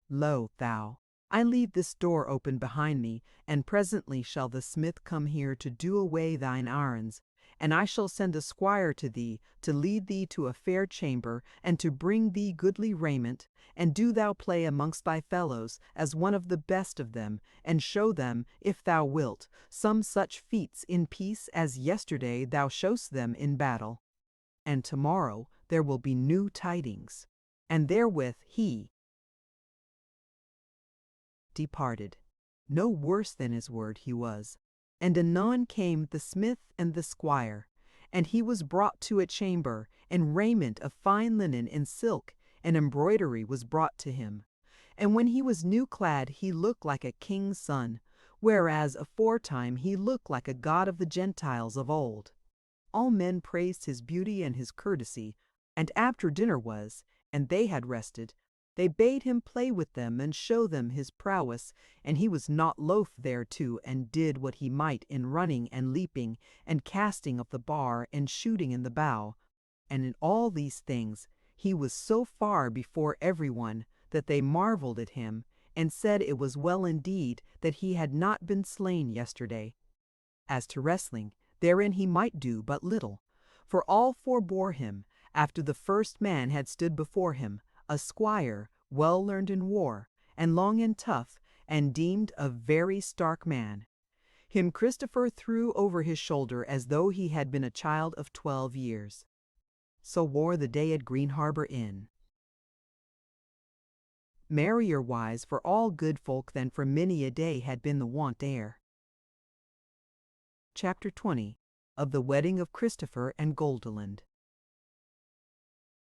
Lo, thou, I leave this door open behind me, and presently shall the smith come here to do away thine irons, and I shall send a squire to thee to lead thee to a fair chamber, and to bring thee goodly raiment, and do thou play amongst thy fellows as one of the best of them, and show them, if thou wilt, some such feats in peace as yesterday thou showst them in battle. And tomorrow there will be new tidings. And therewith he departed. No worse than his word he was. And anon came the smith and the squire, and he was brought to a chamber, and raiment of fine linen and silk, and embroidery was brought to him. And when he was new clad, he looked like a king's son, whereas aforetime he looked like a god of the Gentiles of old. All men praised his beauty and his courtesy, and after dinner was, and they had rested, they bade him play with them and show them his prowess, and he was not loath thereto, and did what he might in running and leaping, and casting of the bar, and shooting in the bow. And in all these things he was so far before everyone that they marveled at him, and said it was well indeed that he had not been slain yesterday. As to wrestling, therein he might do but little, for all forbore him, after the first man had stood before him, a squire, well learned in war, and long and tough, and deemed a very stark man. Him Christopher threw over his shoulder as though he had been a child of 12 years. So wore the day at Green Harbor Inn. Merrier wise for all good folk than for many a day had been the wont ere. Chapter 20 of the Wedding of Christopher and Goldilind.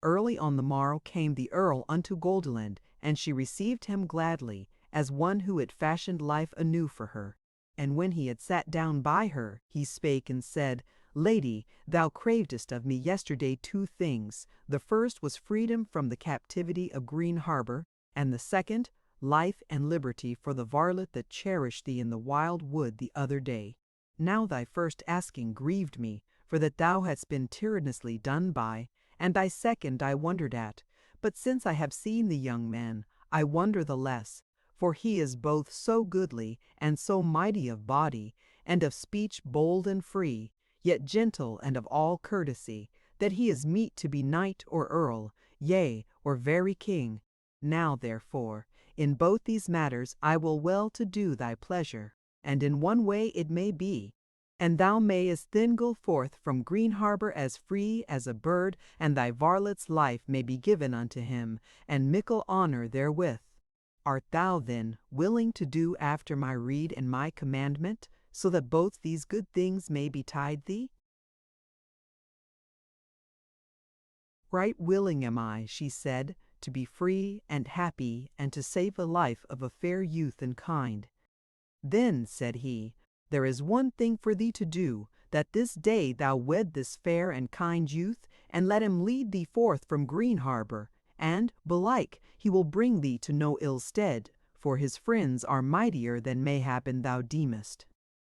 Early on the morrow came the earl unto Goldilind, and she received him gladly, as one who had fashioned life anew for her. And when he had sat down by her, he spake and said, Lady, thou cravedest of me yesterday 2 things. The first was freedom from the captivity of Green Harbor, and the second, life and liberty for the varlet that cherished thee in the wild wood the other day. Now thy first asking grieved me, for that thou hadst been tyrannously done by, and thy second I wondered at, but since I have seen the young man, I wonder the less, for he is both so goodly and so mighty of body, and of speech bold and free, yet gentle and of all courtesy, that he is meet to be knight or earl, yea, or very king. Now therefore, in both these matters I will well to do thy pleasure, and in one way it may be, and thou mayest then go forth from Green Harbour as free as a bird, and thy varlet's life may be given unto him, and mickle honour therewith. Art thou, then, willing to do after my rede and my commandment, so that both these good things may betide thee? Right willing am I, she said, to be free and happy, and to save a life of a fair youth and kind. Then, said he, there is one thing for thee to do, that this day thou wed this fair and kind youth, and let him lead thee forth from Green Harbour, and, belike, he will bring thee to no ill stead, for his friends are mightier than mayhappen thou deemest.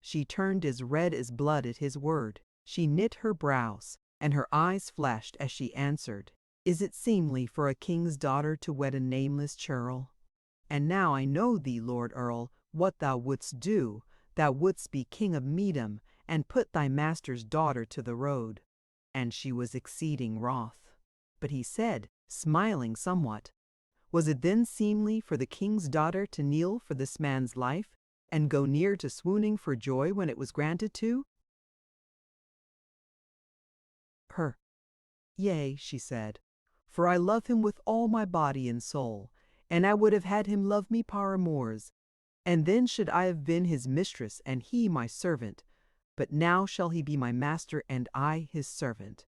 She turned as red as blood at his word. She knit her brows, and her eyes flashed as she answered, Is it seemly for a king's daughter to wed a nameless churl? And now I know thee, Lord Earl, what thou wouldst do. Thou wouldst be king of Meedom, and put thy master's daughter to the road. And she was exceeding wroth. But he said, smiling somewhat, Was it then seemly for the king's daughter to kneel for this man's life, and go near to swooning for joy when it was granted to her? Yea, she said, for I love him with all my body and soul, and I would have had him love me par amours, and then should I have been his mistress and he my servant, but now shall he be my master and I his servant.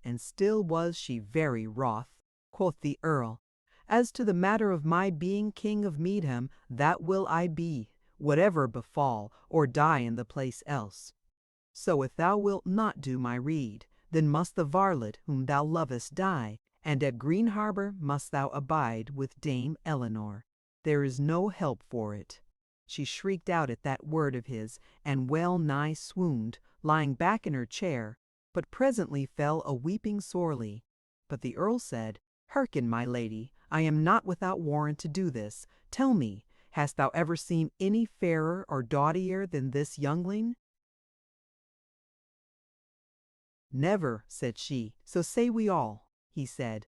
And still was she very wroth. Quoth the Earl, As to the matter of my being king of Meedham, that will I be, whatever befall, or die in the place else. So if thou wilt not do my rede, then must the varlet whom thou lovest die, and at Green Harbour must thou abide with Dame Eleanor. There is no help for it. She shrieked out at that word of his, and well nigh swooned, lying back in her chair, but presently fell a weeping sorely. But the Earl said, Hearken, my lady, I am not without warrant to do this. Tell me, hast thou ever seen any fairer or doughtier than this youngling? Never, said she, so say we all. He said,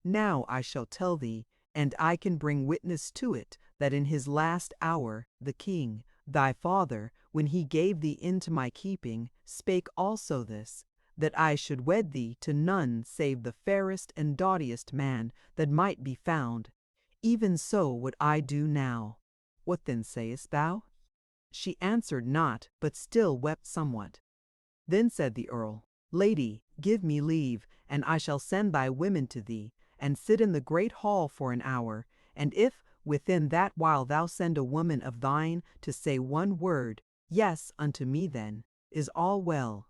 Now I shall tell thee, and I can bring witness to it, that in his last hour the king, thy father, when he gave thee into my keeping, spake also this, that I should wed thee to none save the fairest and doughtiest man that might be found. Even so would I do now. What then sayest thou? She answered not, but still wept somewhat. Then said the Earl, Lady, give me leave, and I shall send thy women to thee, and sit in the great hall for an hour, and if within that while thou send a woman of thine to say one word, Yes, unto me then, is all well.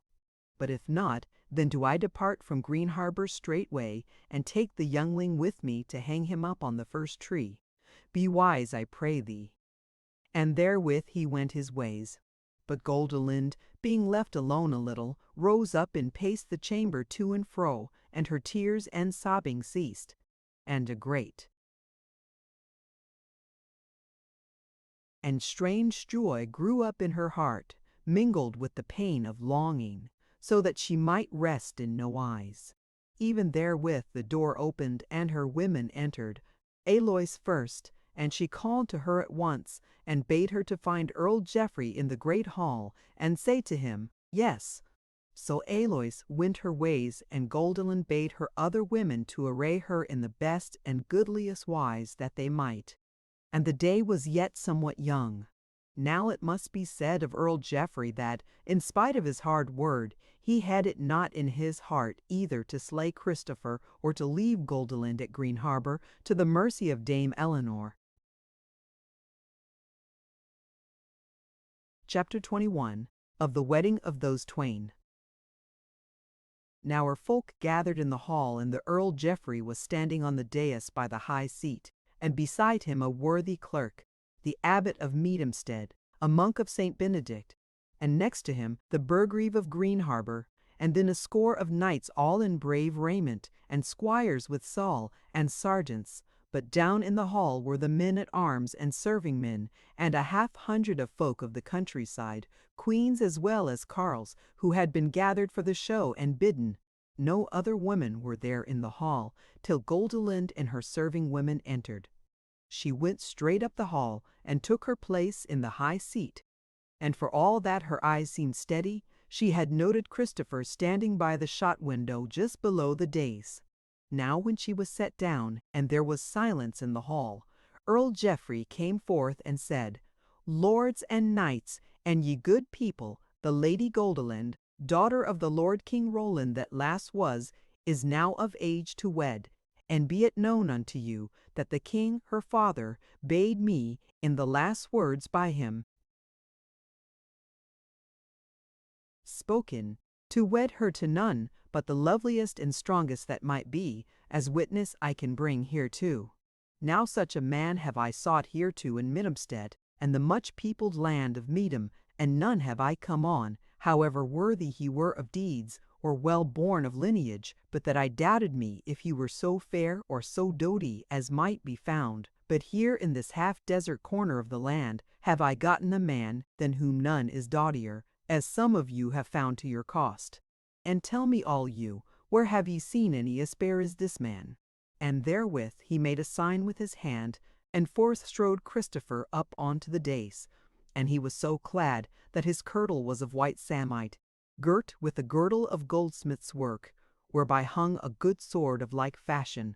But if not, then do I depart from Green Harbour straightway, and take the youngling with me to hang him up on the first tree. Be wise, I pray thee. And therewith he went his ways. But Goldilind, being left alone a little, rose up and paced the chamber to and fro, and her tears and sobbing ceased. And a great and strange joy grew up in her heart, mingled with the pain of longing, so that she might rest in no wise. Even therewith the door opened, and her women entered, Aloys first, and she called to her at once, and bade her to find Earl Geoffrey in the great hall, and say to him, Yes. So Aloys went her ways, and Goldilind bade her other women to array her in the best and goodliest wise that they might. And the day was yet somewhat young. Now it must be said of Earl Geoffrey that, in spite of his hard word, he had it not in his heart either to slay Christopher or to leave Goldilind at Green Harbour to the mercy of Dame Eleanor. Chapter 21 of the Wedding of Those Twain. Now her folk gathered in the hall, and the Earl Geoffrey was standing on the dais by the high seat, and beside him a worthy clerk, the abbot of Meedhamstead, a monk of St. Benedict, and next to him the burgrave of Green Harbour, and then a score of knights all in brave raiment, and squires with Saul, and sergeants, but down in the hall were the men-at-arms and serving-men, and 100 of folk of the countryside, queens as well as carles, who had been gathered for the show and bidden. No other women were there in the hall, till Goldilind and her serving women entered. She went straight up the hall, and took her place in the high seat. And for all that her eyes seemed steady, she had noted Christopher standing by the shot window just below the dais. Now when she was set down, and there was silence in the hall, Earl Geoffrey came forth and said, "Lords and knights, and ye good people, the Lady Goldilind, daughter of the Lord King Roland that last was, is now of age to wed. And be it known unto you, that the king her father bade me, in the last words by him spoken, to wed her to none but the loveliest and strongest that might be, as witness I can bring hereto. Now such a man have I sought hereto in Midhamstead, and the much peopled land of Medham, and none have I come on, however worthy he were of deeds, or well born of lineage, but that I doubted me if he were so fair or so doughty as might be found. But here in this half-desert corner of the land have I gotten a man than whom none is doughtier, as some of you have found to your cost. And tell me all you, where have ye seen any as fair as this man?" And therewith he made a sign with his hand, and forth strode Christopher up onto the dais. And he was so clad that his kirtle was of white samite, girt with a girdle of goldsmith's work, whereby hung a good sword of like fashion,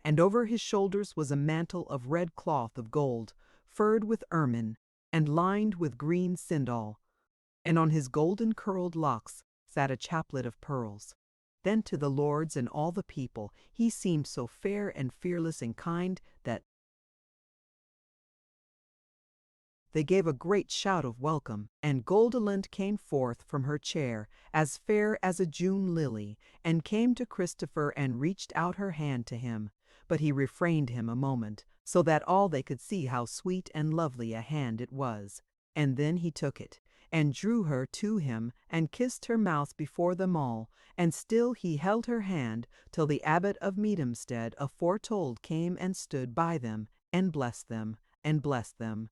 and over his shoulders was a mantle of red cloth of gold, furred with ermine, and lined with green sindal, and on his golden curled locks sat a chaplet of pearls. Then to the lords and all the people he seemed so fair and fearless and kind that they gave a great shout of welcome, and Goldilind came forth from her chair, as fair as a June lily, and came to Christopher and reached out her hand to him. But he refrained him a moment, so that all they could see how sweet and lovely a hand it was. And then he took it, and drew her to him, and kissed her mouth before them all, and still he held her hand, till the abbot of Medhamstead aforetold came and stood by them, and blessed them, and blessed them.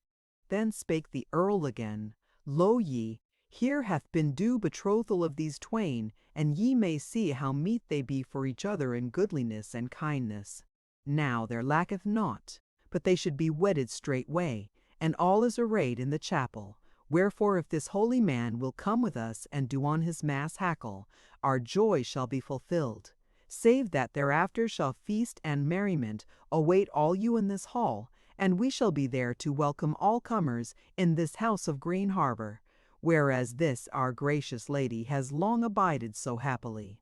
Then spake the earl again, "Lo ye, here hath been due betrothal of these twain, and ye may see how meet they be for each other in goodliness and kindness. Now there lacketh naught, but they should be wedded straightway, and all is arrayed in the chapel. Wherefore if this holy man will come with us and do on his mass hackle, our joy shall be fulfilled. Save that thereafter shall feast and merriment await all you in this hall, and we shall be there to welcome all comers in this house of Green Harbour, whereas this our gracious lady has long abided so happily."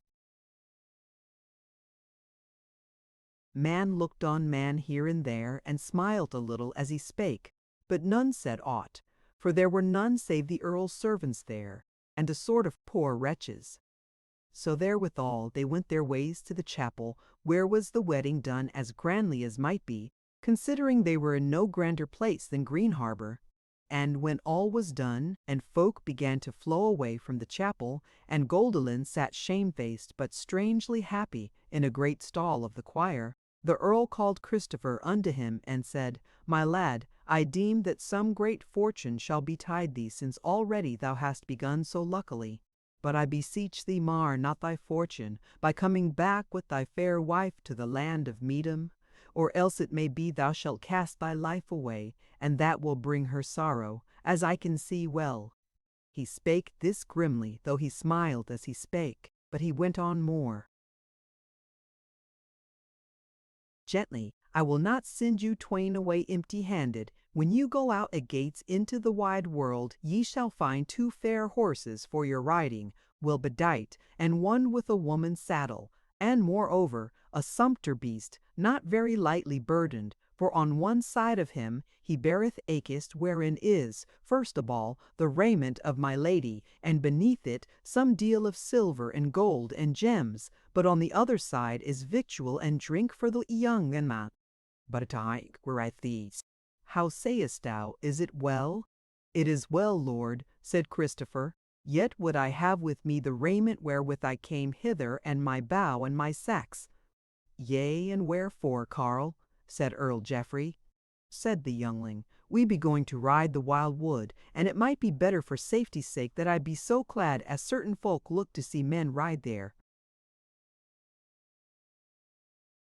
Man looked on man here and there, and smiled a little as he spake, but none said aught, for there were none save the earl's servants there, and a sort of poor wretches. So therewithal they went their ways to the chapel, where was the wedding done as grandly as might be, considering they were in no grander place than Green Harbour. And when all was done, and folk began to flow away from the chapel, and Goldilind sat shamefaced but strangely happy in a great stall of the choir, the earl called Christopher unto him, and said, "My lad, I deem that some great fortune shall betide thee, since already thou hast begun so luckily. But I beseech thee mar not thy fortune by coming back with thy fair wife to the land of Medham, or else it may be thou shalt cast thy life away, and that will bring her sorrow, as I can see well." He spake this grimly, though he smiled as he spake, but he went on more gently, "I will not send you twain away empty-handed. When you go out at gates into the wide world, ye shall find 2 fair horses for your riding, well bedight, and one with a woman's saddle, and moreover a sumpter beast, not very lightly burdened, for on one side of him he beareth a kist wherein is, first of all, the raiment of my lady, and beneath it some deal of silver and gold and gems, but on the other side is victual and drink for the young and man. But I were at these. How sayest thou, is it well?" "It is well, lord," said Christopher. "Yet would I have with me the raiment wherewith I came hither, and my bow and my sacks." "Yea, and wherefore, Carl?" said Earl Geoffrey. Said the youngling, "We be going to ride the wild wood, and it might be better for safety's sake that I be so clad as certain folk look to see men ride there."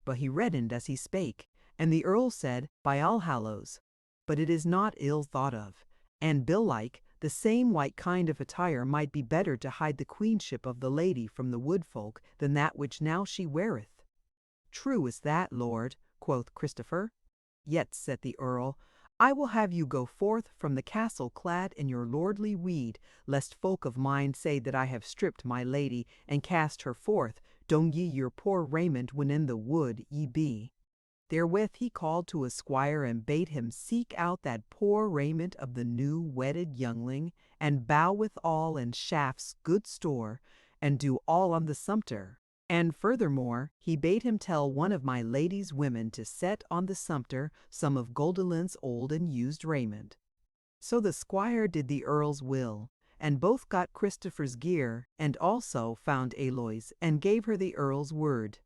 But he reddened as he spake, and the Earl said, "By All Hallows, but it is not ill thought of, and belike the same white kind of attire might be better to hide the queenship of the lady from the wood folk than that which now she weareth." "True is that, lord," quoth Christopher. "Yet," said the Earl, "I will have you go forth from the castle clad in your lordly weed, lest folk of mine say that I have stripped my lady and cast her forth, don ye your poor raiment when in the wood ye be." Therewith he called to a squire and bade him seek out that poor raiment of the new wedded youngling, and bow withal in shafts good store, and do all on the sumpter. And furthermore, he bade him tell one of my lady's women to set on the sumpter some of Goldilind's old and used raiment. So the squire did the Earl's will, and both got Christopher's gear, and also found Aloy's, and gave her the Earl's word.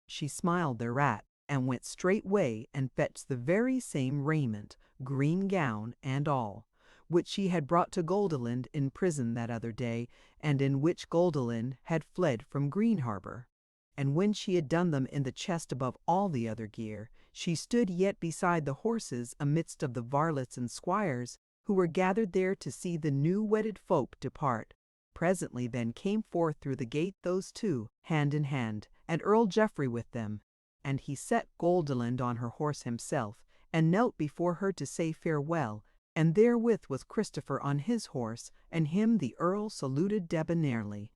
She smiled thereat, and went straightway and fetched the very same raiment, green gown and all, which she had brought to Goldilind in prison that other day, and in which Goldilind had fled from Green Harbour. And when she had done them in the chest above all the other gear, she stood yet beside the horses amidst of the varlets and squires, who were gathered there to see the new wedded folk depart. Presently then came forth through the gate those two, hand in hand, and Earl Geoffrey with them. And he set Goldilind on her horse himself, and knelt before her to say farewell, and therewith was Christopher on his horse, and him the Earl saluted debonairly.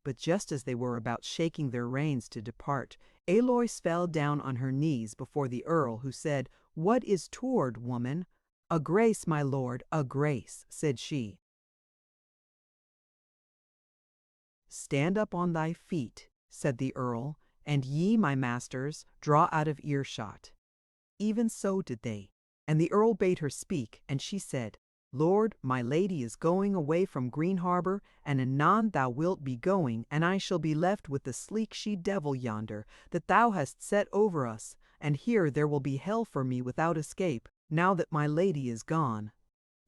But just as they were about shaking their reins to depart, Aloys fell down on her knees before the Earl, who said, "What is toward, woman?" "A grace, my lord, a grace," said she. "Stand up on thy feet," said the Earl, "and ye, my masters, draw out of earshot." Even so did they, and the Earl bade her speak, and she said, "Lord, my lady is going away from Green Harbour, and anon thou wilt be going, and I shall be left with the sleek she-devil yonder, that thou hast set over us, and here there will be hell for me without escape, now that my lady is gone.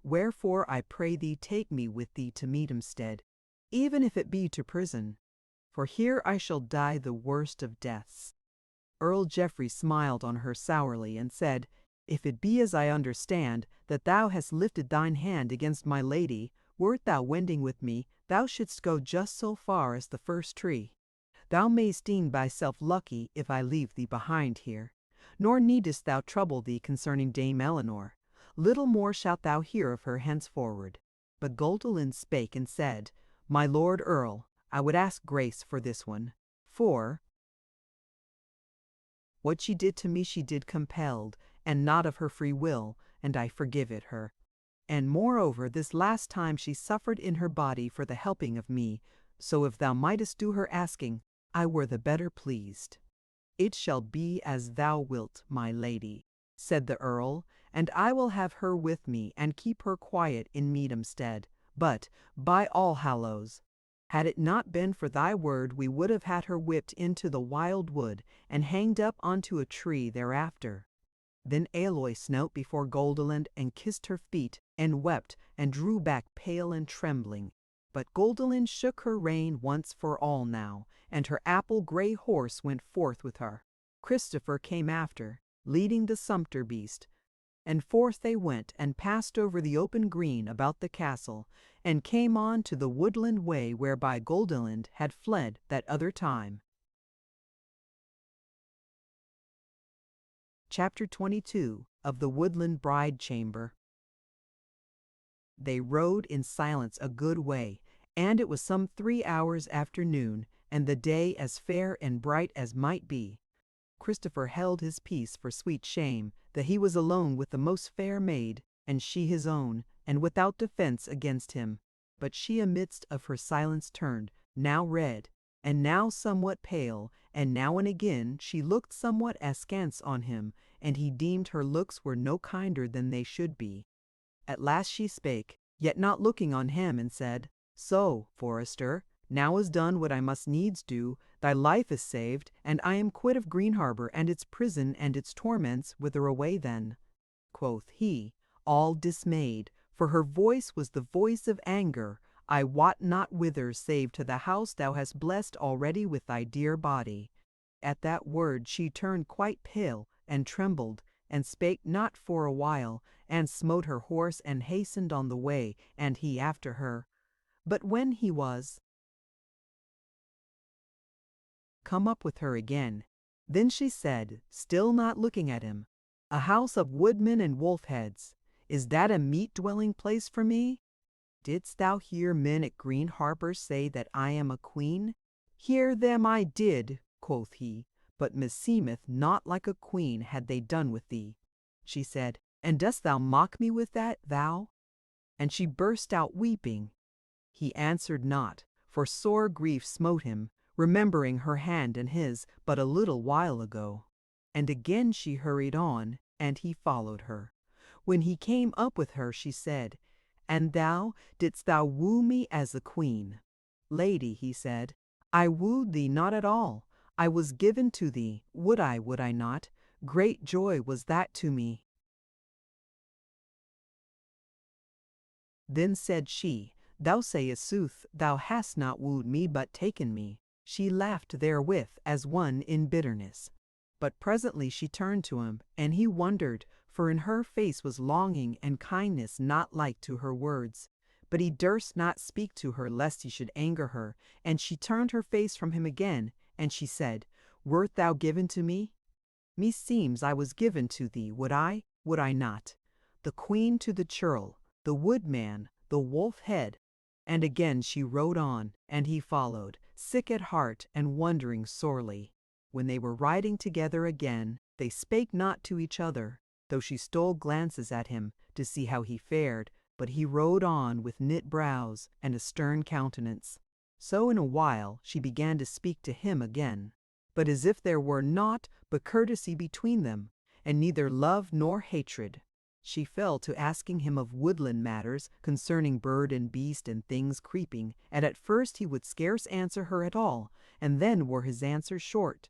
Wherefore I pray thee take me with thee to Meadhamstead, even if it be to prison, for here I shall die the worst of deaths." Earl Geoffrey smiled on her sourly, and said, "If it be as I understand, that thou hast lifted thine hand against my lady, wert thou wending with me, thou shouldst go just so far as the first tree. Thou mayst deem thyself lucky if I leave thee behind here. Nor needest thou trouble thee concerning Dame Eleanor. Little more shalt thou hear of her henceforward." But Goldilind spake and said, "My lord Earl, I would ask grace for this one, for what she did to me she did compelled, and not of her free will, and I forgive it her. And moreover, this last time she suffered in her body for the helping of me, so if thou mightest do her asking, I were the better pleased." "It shall be as thou wilt, my lady," said the Earl, "and I will have her with me, and keep her quiet in Meadhamstead. But, by All Hallows, had it not been for thy word, we would have had her whipped into the wild wood, and hanged up onto a tree thereafter." Then Aloys knelt before Goldilind, and kissed her feet, and wept, and drew back pale and trembling. But Goldilind shook her rein once for all now, and her apple-grey horse went forth with her. Christopher came after, leading the sumpter beast, and forth they went, and passed over the open green about the castle, and came on to the woodland way whereby Goldilind had fled that other time. Chapter 22 of the Woodland Bride Chamber. They rode in silence a good way, and it was some 3 hours after noon, and the day as fair and bright as might be. Christopher held his peace for sweet shame, that he was alone with the most fair maid, and she his own, and without defence against him. But she amidst of her silence turned, now red, and now somewhat pale, and now and again she looked somewhat askance on him, and he deemed her looks were no kinder than they should be. At last she spake, yet not looking on him, and said, "So, Forester, Now is done what I must needs do, thy life is saved, and I am quit of Green Harbor and its prison and its torments. Whither away then?" Quoth he, all dismayed, for her voice was the voice of anger. "I wot not whither, save to the house thou hast blessed already with thy dear body." At that word she turned quite pale, and trembled, and spake not for a while, and smote her horse, and hastened on the way, and he after her. But when he was come up with her again, then she said, still not looking at him, "A house of woodmen and wolf-heads, is that a meat-dwelling place for me? Didst thou hear men at Green Harbor say that I am a queen?" "Hear them I did," quoth he, "but meseemeth not like a queen had they done with thee." She said, "And dost thou mock me with that, thou?" And she burst out weeping. He answered not, for sore grief smote him, remembering her hand in his but a little while ago. And again she hurried on, and he followed her. When he came up with her, she said, "And thou, didst thou woo me as a queen?" "Lady," he said, "I wooed thee not at all. I was given to thee, would I not? Great joy was that to me." Then said she, "Thou sayest sooth, thou hast not wooed me but taken me." She laughed therewith as one in bitterness. But presently she turned to him, and he wondered, for in her face was longing and kindness not like to her words. But he durst not speak to her lest he should anger her, and she turned her face from him again, and she said, "Wert thou given to me? Meseems I was given to thee, would I not? The queen to the churl, the woodman, the wolf-head." And again she rode on, and he followed, sick at heart and wondering sorely. When they were riding together again, they spake not to each other, though she stole glances at him to see how he fared, but he rode on with knit brows and a stern countenance. So in a while she began to speak to him again, but as if there were naught but courtesy between them, and neither love nor hatred. She fell to asking him of woodland matters concerning bird and beast and things creeping, and at first he would scarce answer her at all, and then were his answers short.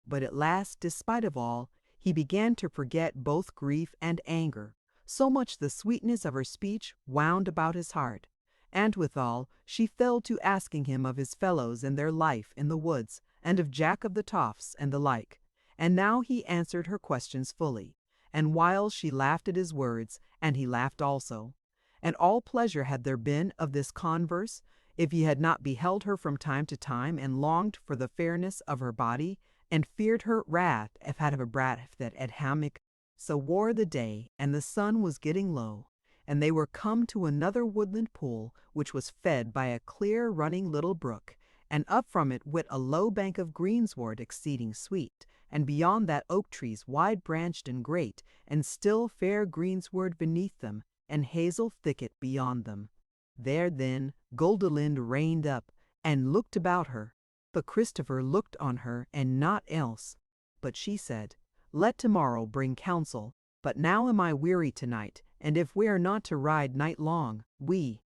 But at last, despite of all, he began to forget both grief and anger, so much the sweetness of her speech wound about his heart. And withal, she fell to asking him of his fellows and their life in the woods, and of Jack of the Toffs and the like. And now he answered her questions fully, and while she laughed at his words, and he laughed also. And all pleasure had there been of this converse, if he had not beheld her from time to time, and longed for the fairness of her body, and feared her wrath if had a brat that at hammock. So wore the day, and the sun was getting low, and they were come to another woodland pool, which was fed by a clear running little brook, and up from it went a low bank of greensward exceeding sweet, and beyond that oak trees wide branched and great, and still fair greensward beneath them, and hazel thicket beyond them. There then Goldilind reined up, and looked about her. But Christopher looked on her, and not else. But she said, "Let tomorrow bring counsel, but now am I weary tonight, and if we are not to ride night long, we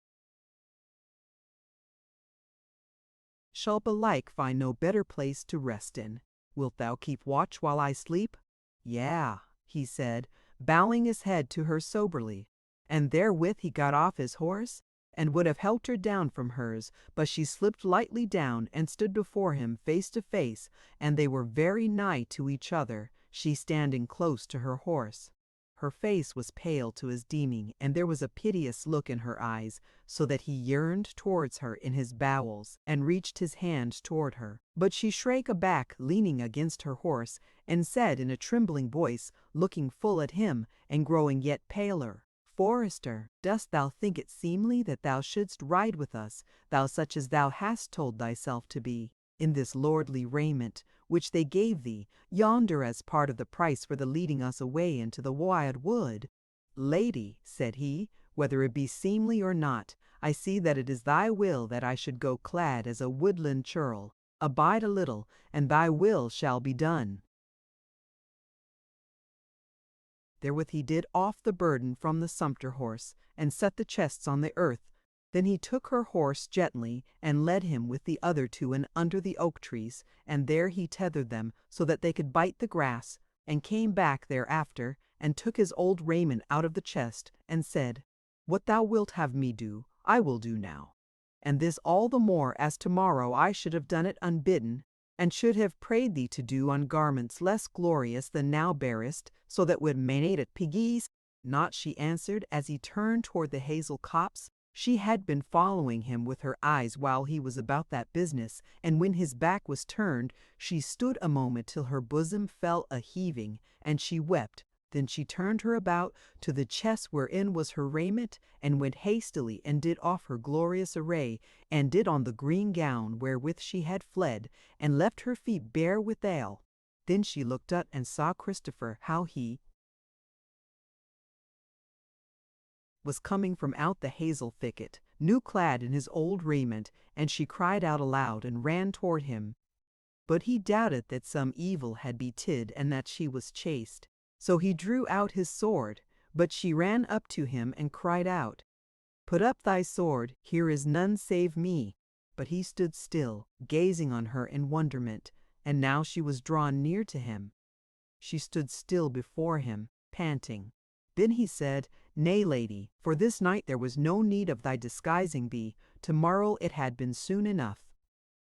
shall belike find no better place to rest in. Wilt thou keep watch while I sleep?" "Yea," he said, bowing his head to her soberly. And therewith he got off his horse, and would have helped her down from hers, but she slipped lightly down and stood before him face to face, and they were very nigh to each other, she standing close to her horse. Her face was pale to his deeming, and there was a piteous look in her eyes, so that he yearned towards her in his bowels, and reached his hand toward her. But she shrank aback, leaning against her horse, and said in a trembling voice, looking full at him, and growing yet paler, "Forester, dost thou think it seemly that thou shouldst ride with us, thou such as thou hast told thyself to be, in this lordly raiment, which they gave thee yonder as part of the price for the leading us away into the wild wood?" "Lady," said he, "whether it be seemly or not, I see that it is thy will that I should go clad as a woodland churl. Abide a little, and thy will shall be done." Therewith he did off the burden from the sumpter horse, and set the chests on the earth. Then he took her horse gently, and led him with the other two in under the oak trees, and there he tethered them, so that they could bite the grass, and came back thereafter, and took his old raiment out of the chest, and said, What thou wilt have me do, I will do now. And this all the more as tomorrow I should have done it unbidden, and should have prayed thee to do on garments less glorious than now bearest, so that would made it piggies. Not, she answered, as he turned toward the hazel copse. She had been following him with her eyes while he was about that business, and when his back was turned, she stood a moment till her bosom fell a-heaving, and she wept. Then she turned her about to the chest wherein was her raiment, and went hastily and did off her glorious array, and did on the green gown wherewith she had fled, and left her feet bare withal. Then she looked up and saw Christopher, how he was coming from out the hazel thicket, new clad in his old raiment, and she cried out aloud and ran toward him. But he doubted that some evil had betid and that she was chaste. So he drew out his sword, but she ran up to him and cried out, Put up thy sword, here is none save me. But he stood still, gazing on her in wonderment, and now she was drawn near to him. She stood still before him, panting. Then he said, Nay, lady, for this night there was no need of thy disguising thee, tomorrow it had been soon enough.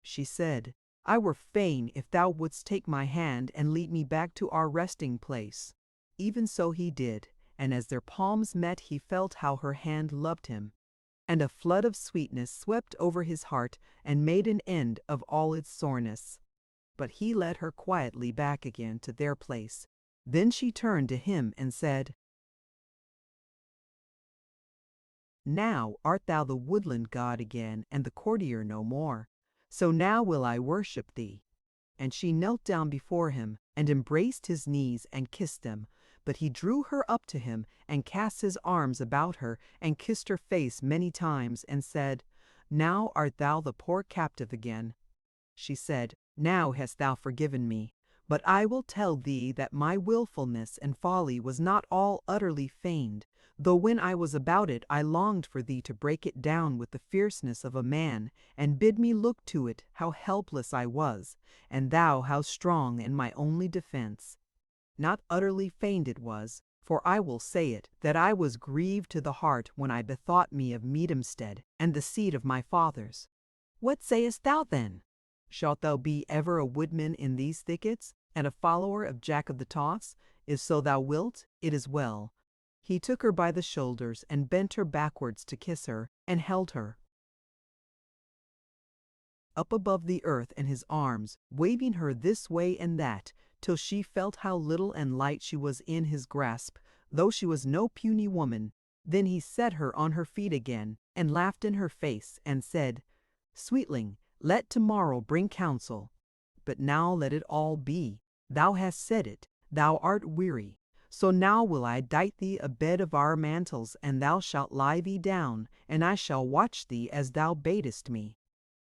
She said, I were fain if thou wouldst take my hand and lead me back to our resting place. Even so he did, and as their palms met he felt how her hand loved him, and a flood of sweetness swept over his heart and made an end of all its soreness. But he led her quietly back again to their place. Then she turned to him and said, Now art thou the woodland god again, and the courtier no more. So now will I worship thee. And she knelt down before him, and embraced his knees and kissed them. But he drew her up to him, and cast his arms about her, and kissed her face many times, and said, Now art thou the poor captive again. She said, Now hast thou forgiven me. But I will tell thee that my wilfulness and folly was not all utterly feigned, though when I was about it I longed for thee to break it down with the fierceness of a man, and bid me look to it how helpless I was, and thou how strong in my only defense. Not utterly feigned it was, for I will say it, that I was grieved to the heart when I bethought me of Meadhamstead, and the seat of my fathers. What sayest thou then? Shalt thou be ever a woodman in these thickets, and a follower of Jack of the Toss? If so thou wilt, it is well. He took her by the shoulders, and bent her backwards to kiss her, and held her up above the earth in his arms, waving her this way and that, till she felt how little and light she was in his grasp, though she was no puny woman. Then he set her on her feet again, and laughed in her face, and said, Sweetling, let tomorrow bring counsel. But now let it all be. Thou hast said it, thou art weary. So now will I dight thee a bed of our mantles, and thou shalt lie thee down, and I shall watch thee as thou badest me.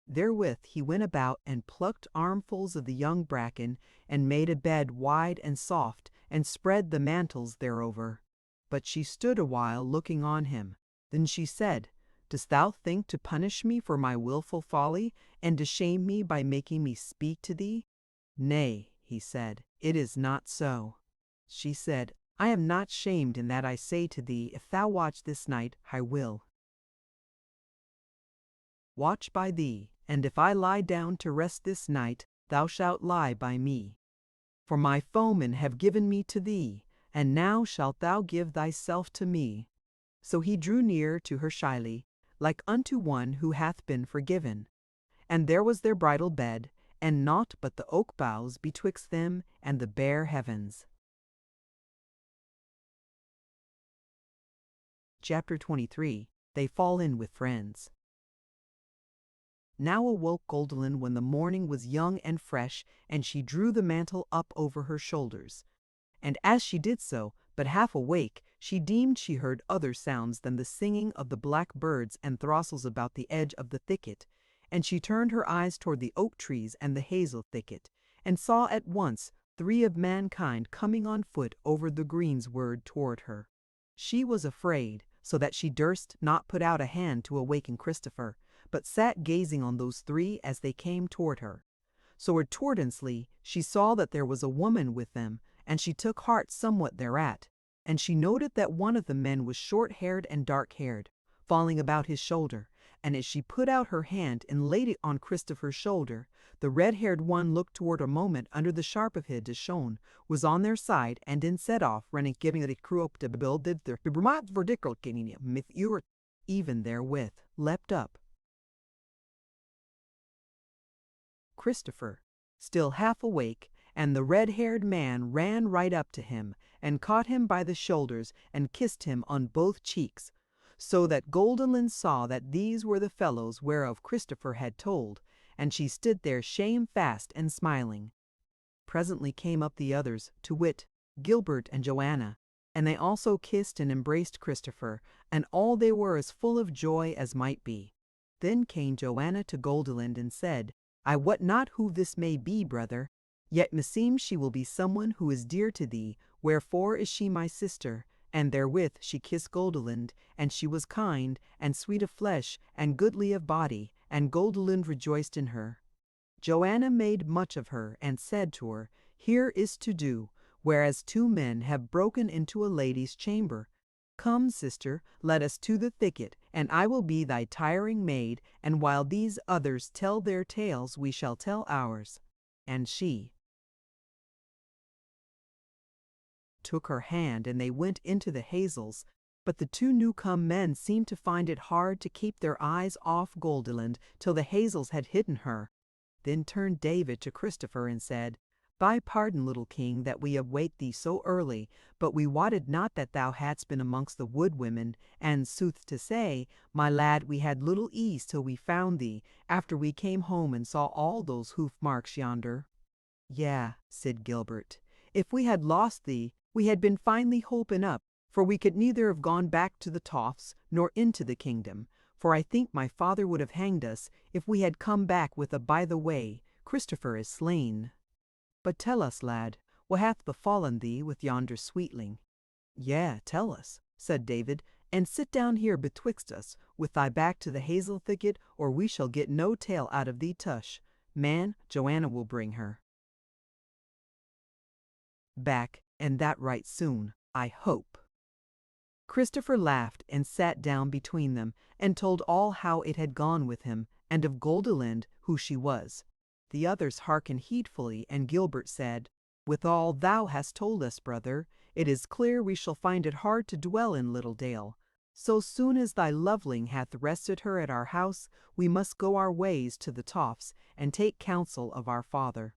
Therewith he went about and plucked armfuls of the young bracken, and made a bed wide and soft, and spread the mantles thereover. But she stood a while looking on him. Then she said, Dost thou think to punish me for my wilful folly, and to shame me by making me speak to thee? Nay, he said, it is not so. She said, I am not shamed in that I say to thee, if thou watch this night, I will watch by thee, and if I lie down to rest this night, thou shalt lie by me. For my foemen have given me to thee, and now shalt thou give thyself to me. So he drew near to her shyly, like unto one who hath been forgiven. And there was their bridal bed, and naught but the oak boughs betwixt them and the bare heavens. Chapter 23. They fall in with friends. Now awoke Goldilind when the morning was young and fresh, and she drew the mantle up over her shoulders. And as she did so, but half awake, she deemed she heard other sounds than the singing of the black birds and throstles about the edge of the thicket, and she turned her eyes toward the oak trees and the hazel thicket, and saw at once, three of mankind coming on foot over the greensward toward her. She was afraid, so that she durst not put out a hand to awaken Christopher, but sat gazing on those three as they came toward her. So accordingly she saw that there was a woman with them, and she took heart somewhat thereat. And she noted that one of the men was short-haired and dark-haired, falling about his shoulder, and as she put out her hand and laid it on Christopher's shoulder, the red-haired one looked toward a moment under the sharp of head to shone, was on their side, and then set off, running, giving the crew up to build their vertical even therewith leapt up. Christopher, still half awake, and the red-haired man ran right up to him, and caught him by the shoulders, and kissed him on both cheeks, so that Goldilind saw that these were the fellows whereof Christopher had told, and she stood there shamefast and smiling. Presently came up the others, to wit, Gilbert and Joanna, and they also kissed and embraced Christopher, and all they were as full of joy as might be. Then came Joanna to Goldilind and said, I wot not who this may be, brother, yet meseems she will be someone who is dear to thee, wherefore is she my sister. And therewith she kissed Goldilind, and she was kind, and sweet of flesh, and goodly of body, and Goldilind rejoiced in her. Joanna made much of her, and said to her, Here is to do, whereas two men have broken into a lady's chamber. Come, sister, let us to the thicket, and I will be thy tiring maid, and while these others tell their tales we shall tell ours. And she took her hand, and they went into the hazels, but the two new-come men seemed to find it hard to keep their eyes off Goldilind till the hazels had hidden her. Then turned David to Christopher and said, Thy pardon, little king, that we await thee so early, but we wotted not that thou hadst been amongst the wood-women, and, sooth to say, my lad, we had little ease till we found thee, after we came home and saw all those hoof-marks yonder. Yea, said Gilbert, if we had lost thee, we had been finely holpen up, for we could neither have gone back to the Tofts, nor into the kingdom, for I think my father would have hanged us, if we had come back with a by the way, Christopher is slain. But tell us, lad, what hath befallen thee with yonder sweetling? Yea, tell us, said David, and sit down here betwixt us, with thy back to the hazel thicket, or we shall get no tale out of thee, tush. Man, Joanna will bring her back, and that right soon, I hope. Christopher laughed and sat down between them, and told all how it had gone with him, and of Goldilind, who she was. The others hearkened heedfully, and Gilbert said, With all thou hast told us, brother, it is clear we shall find it hard to dwell in Littledale. So soon as thy loveling hath rested her at our house, we must go our ways to the Tofts, and take counsel of our father.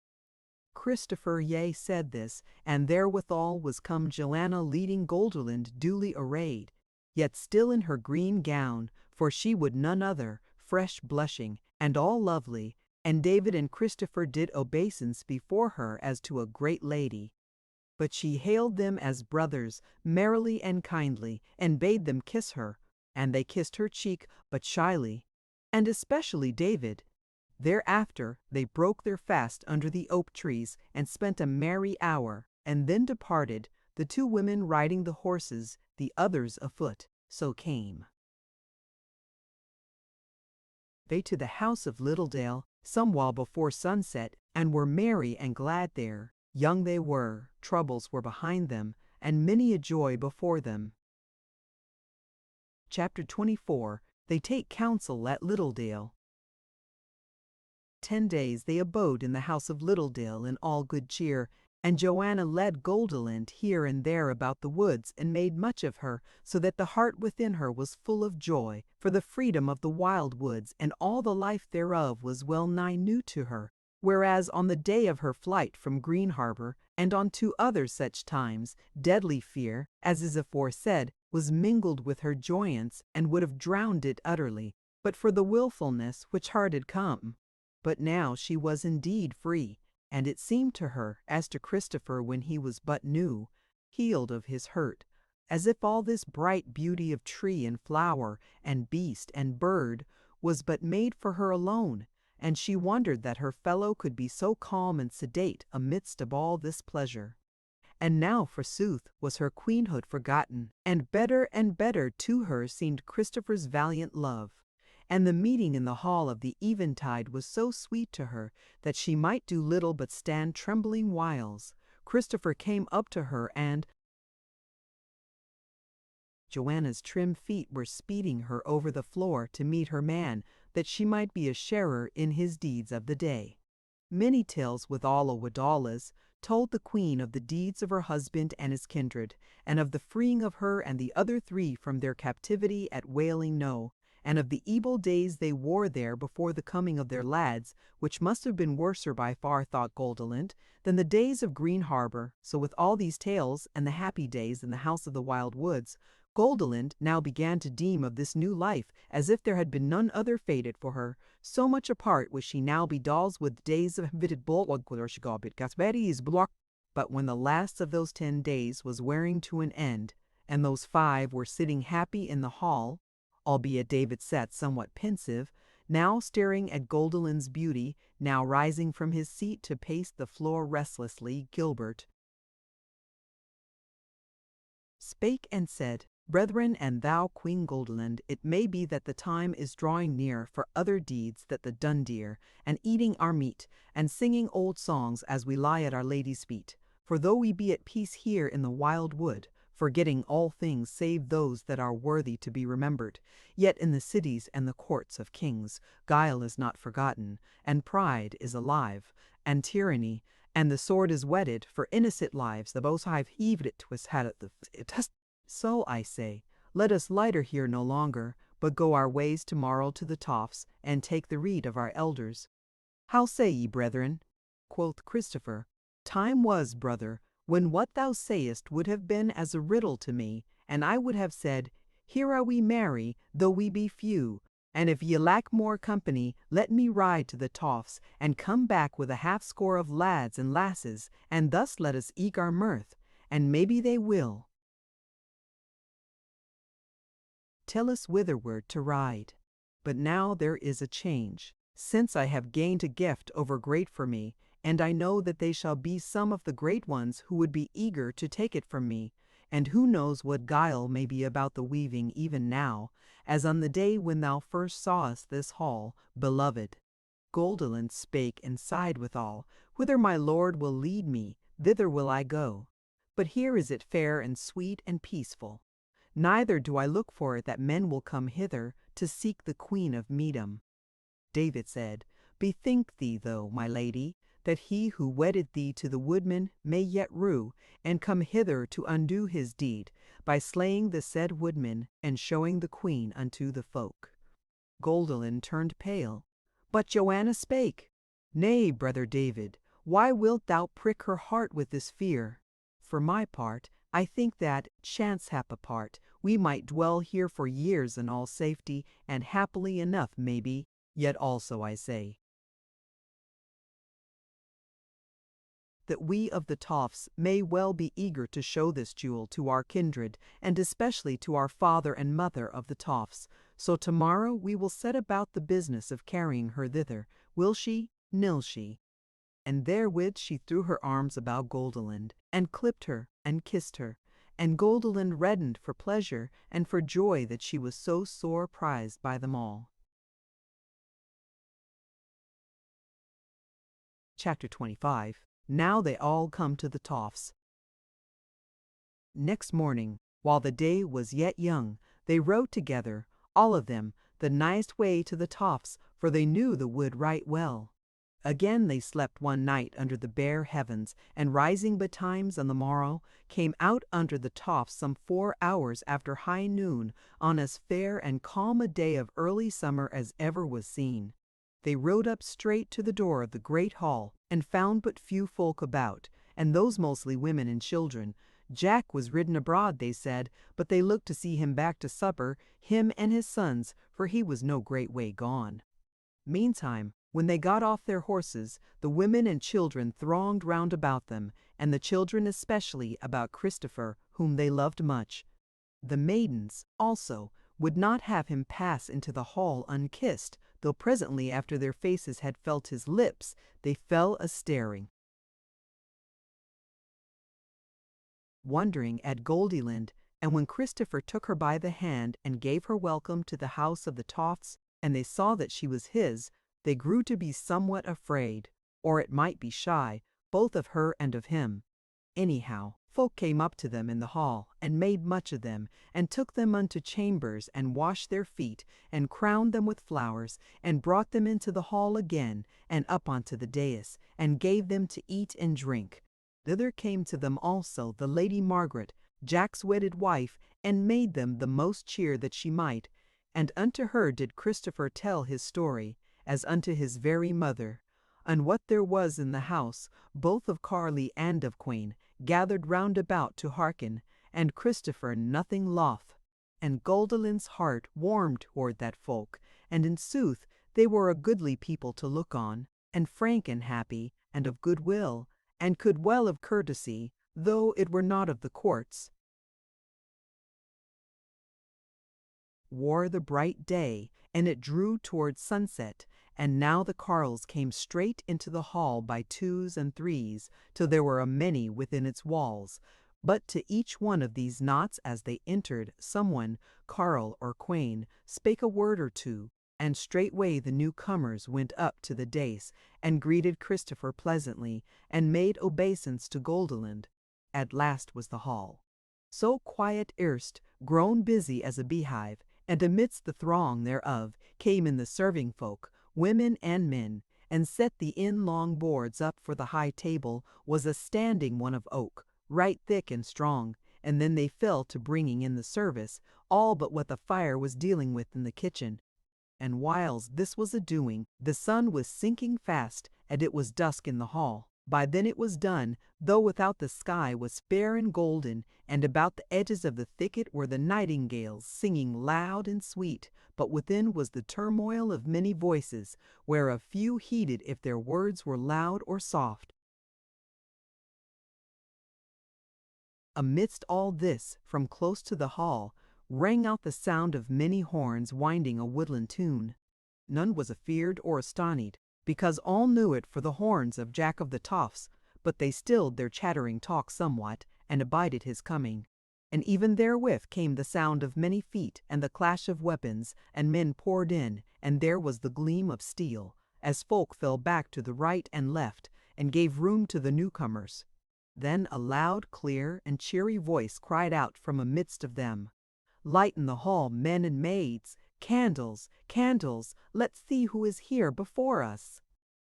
Christopher yea said this, and therewithal was come Joanna leading Goldilind duly arrayed, yet still in her green gown, for she would none other, fresh blushing, and all lovely, and David and Christopher did obeisance before her as to a great lady. But she hailed them as brothers, merrily and kindly, and bade them kiss her, and they kissed her cheek, but shyly, and especially David. Thereafter they broke their fast under the oak trees, and spent a merry hour, and then departed, the two women riding the horses, the others afoot. So came they to the house of Littledale, some while before sunset, and were merry and glad there. Young they were, troubles were behind them, and many a joy before them. Chapter 24. They take counsel at Littledale. 10 days they abode in the house of Littledale in all good cheer, and Joanna led Goldilind here and there about the woods, and made much of her, so that the heart within her was full of joy, for the freedom of the wild woods, and all the life thereof was well nigh new to her. Whereas on the day of her flight from Green Harbor, and on 2 other such times, deadly fear, as is aforesaid, was mingled with her joyance, and would have drowned it utterly, but for the wilfulness which hard had come. But now she was indeed free, and it seemed to her, as to Christopher when he was but new, healed of his hurt, as if all this bright beauty of tree and flower, and beast and bird, was but made for her alone, and she wondered that her fellow could be so calm and sedate amidst of all this pleasure. And now, forsooth, was her queenhood forgotten, and better to her seemed Christopher's valiant love. And the meeting in the hall of the eventide was so sweet to her that she might do little but stand trembling whiles. Christopher came up to her, and Joanna's trim feet were speeding her over the floor to meet her man, that she might be a sharer in his deeds of the day. Many tales withal told the queen of the deeds of her husband and his kindred, and of the freeing of her and the other three from their captivity at Wailing No, and of the evil days they wore there before the coming of their lads, which must have been worser by far, thought Goldilind, than the days of Green Harbor. So with all these tales, and the happy days in the House of the Wild Woods, Goldilind now began to deem of this new life as if there had been none other fated for her. So much apart was she now bedolls with days of vitted block. But when the last of those 10 days was wearing to an end, and those 5 were sitting happy in the hall, albeit David sat somewhat pensive, now staring at Goldilind's beauty, now rising from his seat to pace the floor restlessly, Gilbert spake and said, Brethren, and thou, Queen Goldilind, it may be that the time is drawing near for other deeds than the dun deer, and eating our meat, and singing old songs as we lie at our lady's feet. For though we be at peace here in the wild wood, forgetting all things save those that are worthy to be remembered, yet in the cities and the courts of kings, guile is not forgotten, and pride is alive, and tyranny, and the sword is whetted for innocent lives. The bows have heaved it to us had it the So I say, let us lighter here no longer, but go our ways tomorrow to the Toffs, and take the rede of our elders. How say ye, brethren? Quoth Christopher, Time was, brother, when what thou sayest would have been as a riddle to me, and I would have said, Here are we merry, though we be few, and if ye lack more company, let me ride to the Toffs, and come back with a half-score of lads and lasses, and thus let us eke our mirth, and maybe they will tell us whitherward to ride. But now there is a change, since I have gained a gift over great for me, and I know that they shall be some of the great ones who would be eager to take it from me, and who knows what guile may be about the weaving even now, as on the day when thou first sawest this hall, beloved. Goldilind spake and sighed withal, Whither my lord will lead me, thither will I go. But here is it fair and sweet and peaceful. Neither do I look for it that men will come hither to seek the Queen of Medum. David said, Bethink thee, though, my lady, that he who wedded thee to the woodman may yet rue, and come hither to undo his deed, by slaying the said woodman, and showing the queen unto the folk. Goldilind turned pale, but Joanna spake, Nay, brother David, why wilt thou prick her heart with this fear? For my part, I think that, chance hap apart, we might dwell here for years in all safety, and happily enough maybe, yet also I say, that we of the Toffs may well be eager to show this jewel to our kindred, and especially to our father and mother of the Toffs. So tomorrow we will set about the business of carrying her thither, will she, nill she. And therewith she threw her arms about Goldilind, and clipped her, and kissed her, and Goldilind reddened for pleasure and for joy that she was so sore prized by them all. Chapter 25. Now they all come to the Toffs. Next morning, while the day was yet young, they rode together, all of them, the nighest way to the Toffs, for they knew the wood right well. Again they slept one night under the bare heavens, and rising betimes on the morrow, came out under the Toffs some 4 hours after high noon, on as fair and calm a day of early summer as ever was seen. They rode up straight to the door of the great hall, and found but few folk about, and those mostly women and children. Jack was ridden abroad, they said, but they looked to see him back to supper, him and his sons, for he was no great way gone. Meantime, when they got off their horses, the women and children thronged round about them, and the children especially about Christopher, whom they loved much. The maidens, also, would not have him pass into the hall unkissed, though presently after their faces had felt his lips, they fell a-staring, wondering at Goldilind, and when Christopher took her by the hand and gave her welcome to the house of the Tofts, and they saw that she was his, they grew to be somewhat afraid, or it might be shy, both of her and of him. Anyhow, folk came up to them in the hall, and made much of them, and took them unto chambers, and washed their feet, and crowned them with flowers, and brought them into the hall again, and up onto the dais, and gave them to eat and drink. Thither came to them also the Lady Margaret, Jack's wedded wife, and made them the most cheer that she might. And unto her did Christopher tell his story, as unto his very mother, and what there was in the house, both of Carly and of Queen, gathered round about to hearken, and Christopher nothing loth. And Goldilind's heart warmed toward that folk, and in sooth they were a goodly people to look on, and frank and happy, and of good will, and could well of courtesy, though it were not of the courts. Wore the bright day, and it drew towards sunset, and now the carles came straight into the hall by twos and threes, till there were a many within its walls. But to each one of these knots as they entered, someone, carle or quain, spake a word or two, and straightway the newcomers went up to the dais, and greeted Christopher pleasantly, and made obeisance to Goldilind. At last was the hall, so quiet erst, grown busy as a beehive, and amidst the throng thereof came in the serving folk, women and men, and set the in long boards up for the high table was a standing one of oak, right thick and strong, and then they fell to bringing in the service, all but what the fire was dealing with in the kitchen. And whiles this was a-doing, the sun was sinking fast, and it was dusk in the hall. By then it was done, though without the sky was fair and golden, and about the edges of the thicket were the nightingales singing loud and sweet, but within was the turmoil of many voices, whereof few heeded if their words were loud or soft. Amidst all this, from close to the hall, rang out the sound of many horns winding a woodland tune. None was afeared or astonied, because all knew it for the horns of Jack of the Tofts, but they stilled their chattering talk somewhat, and abided his coming. And even therewith came the sound of many feet, and the clash of weapons, and men poured in, and there was the gleam of steel, as folk fell back to the right and left, and gave room to the newcomers. Then a loud, clear, and cheery voice cried out from amidst of them, "Light in the hall, men and maids! Candles, candles! Let's see who is here before us!"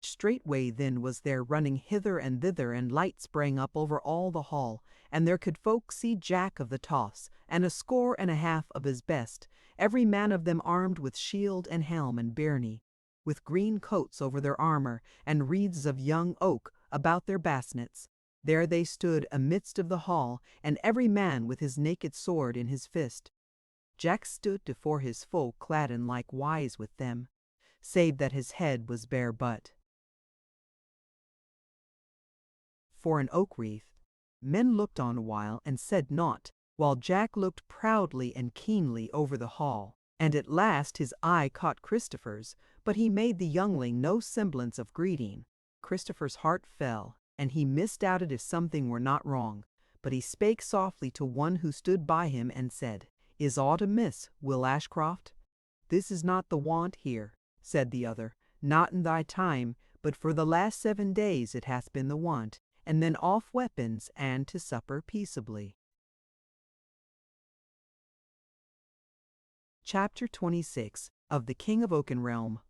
Straightway then was there running hither and thither, and light sprang up over all the hall, and there could folk see Jack of the Tofts, and a score and a half of his best, every man of them armed with shield and helm and byrnie, with green coats over their armor, and wreaths of young oak about their basnets. There they stood amidst of the hall, and every man with his naked sword in his fist. Jack stood before his folk clad in like wise with them, save that his head was bare but for an oak wreath. Men looked on a while and said naught, while Jack looked proudly and keenly over the hall, and at last his eye caught Christopher's, but he made the youngling no semblance of greeting. Christopher's heart fell, and he misdoubted if something were not wrong, but he spake softly to one who stood by him and said, "Is aught amiss, Will Ashcroft?" "This is not the wont here," said the other, "not in thy time, but for the last 7 days it hath been the wont, and then off weapons and to supper peaceably." Chapter 26 of the King of Oakenrealm.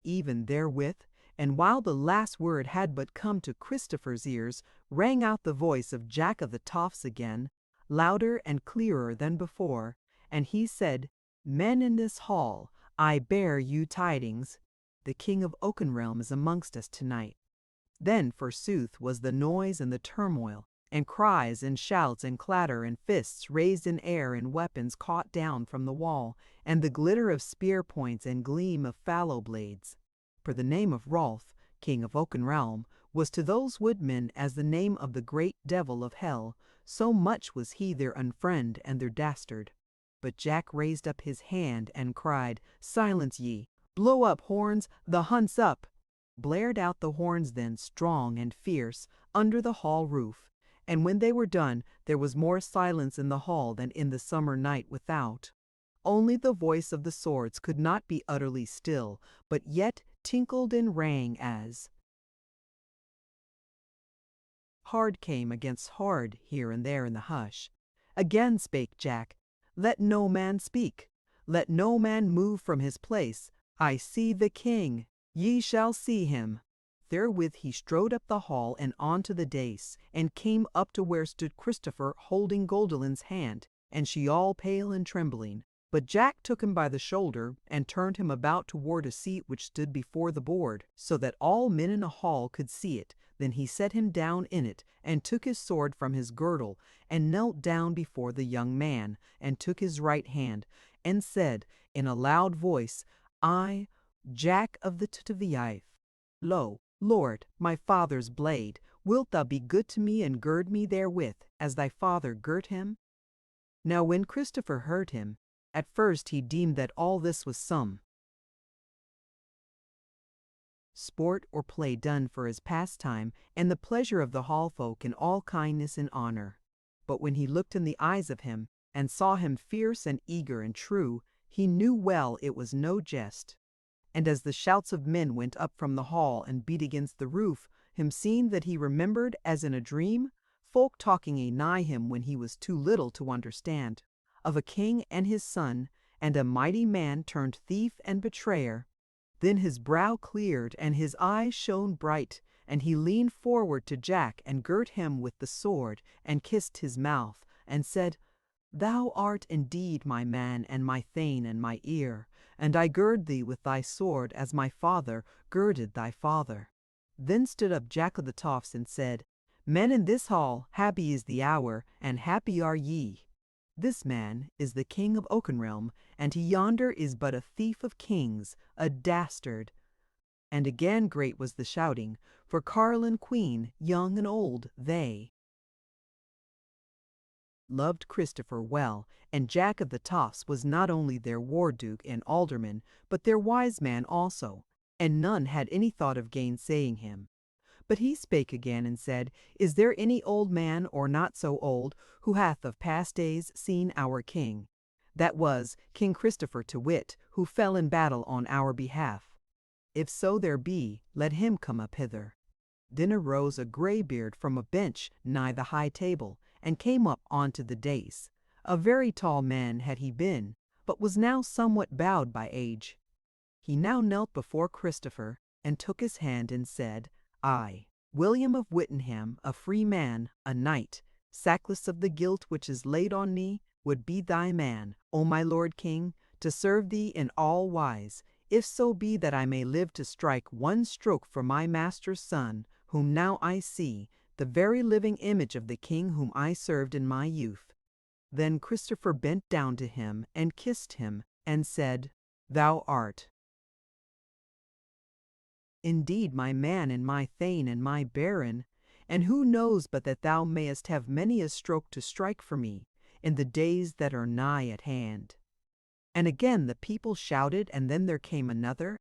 Even therewith, and while the last word had but come to Christopher's ears, rang out the voice of Jack of the Tofts again, louder and clearer than before, and he said, "Men in this hall, I bear you tidings. The King of Oakenrealm is amongst us tonight." Then, forsooth, was the noise and the turmoil, and cries and shouts and clatter and fists raised in air and weapons caught down from the wall, and the glitter of spear points and gleam of fallow blades. For the name of Rolf, King of Oakenrealm, was to those woodmen as the name of the great devil of hell, so much was he their unfriend and their dastard. But Jack raised up his hand and cried, "Silence ye! Blow up, horns, the hunt's up!" Blared out the horns then, strong and fierce, under the hall roof. And when they were done, there was more silence in the hall than in the summer night without. Only the voice of the swords could not be utterly still, but yet tinkled and rang as hard came against hard here and there in the hush. Again spake Jack, "Let no man speak, let no man move from his place. I see the king, ye shall see him." Therewith he strode up the hall and on to the dais, and came up to where stood Christopher holding Goldilind's hand, and she all pale and trembling. But Jack took him by the shoulder, and turned him about toward a seat which stood before the board, so that all men in the hall could see it. Then he set him down in it, and took his sword from his girdle, and knelt down before the young man, and took his right hand, and said in a loud voice, "I, Jack of the Tviaith, lo, Lord, my father's blade, wilt thou be good to me and gird me therewith, as thy father girt him?" Now when Christopher heard him, at first he deemed that all this was some sport or play done for his pastime and the pleasure of the hall folk in all kindness and honor. But when he looked in the eyes of him, and saw him fierce and eager and true, he knew well it was no jest. And as the shouts of men went up from the hall and beat against the roof, him seemed that he remembered, as in a dream, folk talking anigh him when he was too little to understand, of a king and his son, and a mighty man turned thief and betrayer. Then his brow cleared and his eyes shone bright, and he leaned forward to Jack and girt him with the sword, and kissed his mouth, and said, "Thou art indeed my man and my thane and my ear, and I gird thee with thy sword as my father girded thy father." Then stood up Jack of the Toffs and said, "Men in this hall, happy is the hour, and happy are ye. This man is the king of Oakenrealm, and he yonder is but a thief of kings, a dastard." And again great was the shouting, for carle and queen, young and old, they loved Christopher well, and Jack of the Toffs was not only their war-duke and alderman, but their wise man also, and none had any thought of gainsaying him. But he spake again and said, "Is there any old man, or not so old, who hath of past days seen our king? That was King Christopher to wit, who fell in battle on our behalf. If so there be, let him come up hither." Then arose a greybeard from a bench nigh the high table, and came up onto the dais. A very tall man had he been, but was now somewhat bowed by age. He now knelt before Christopher, and took his hand and said, "I, William of Wittenham, a free man, a knight, sackless of the guilt which is laid on me, would be thy man, O my lord king, to serve thee in all wise, if so be that I may live to strike one stroke for my master's son, whom now I see, the very living image of the king whom I served in my youth." Then Christopher bent down to him and kissed him, and said, "Thou art indeed my man and my thane and my baron, and who knows but that thou mayest have many a stroke to strike for me in the days that are nigh at hand." And again the people shouted, and then there came another,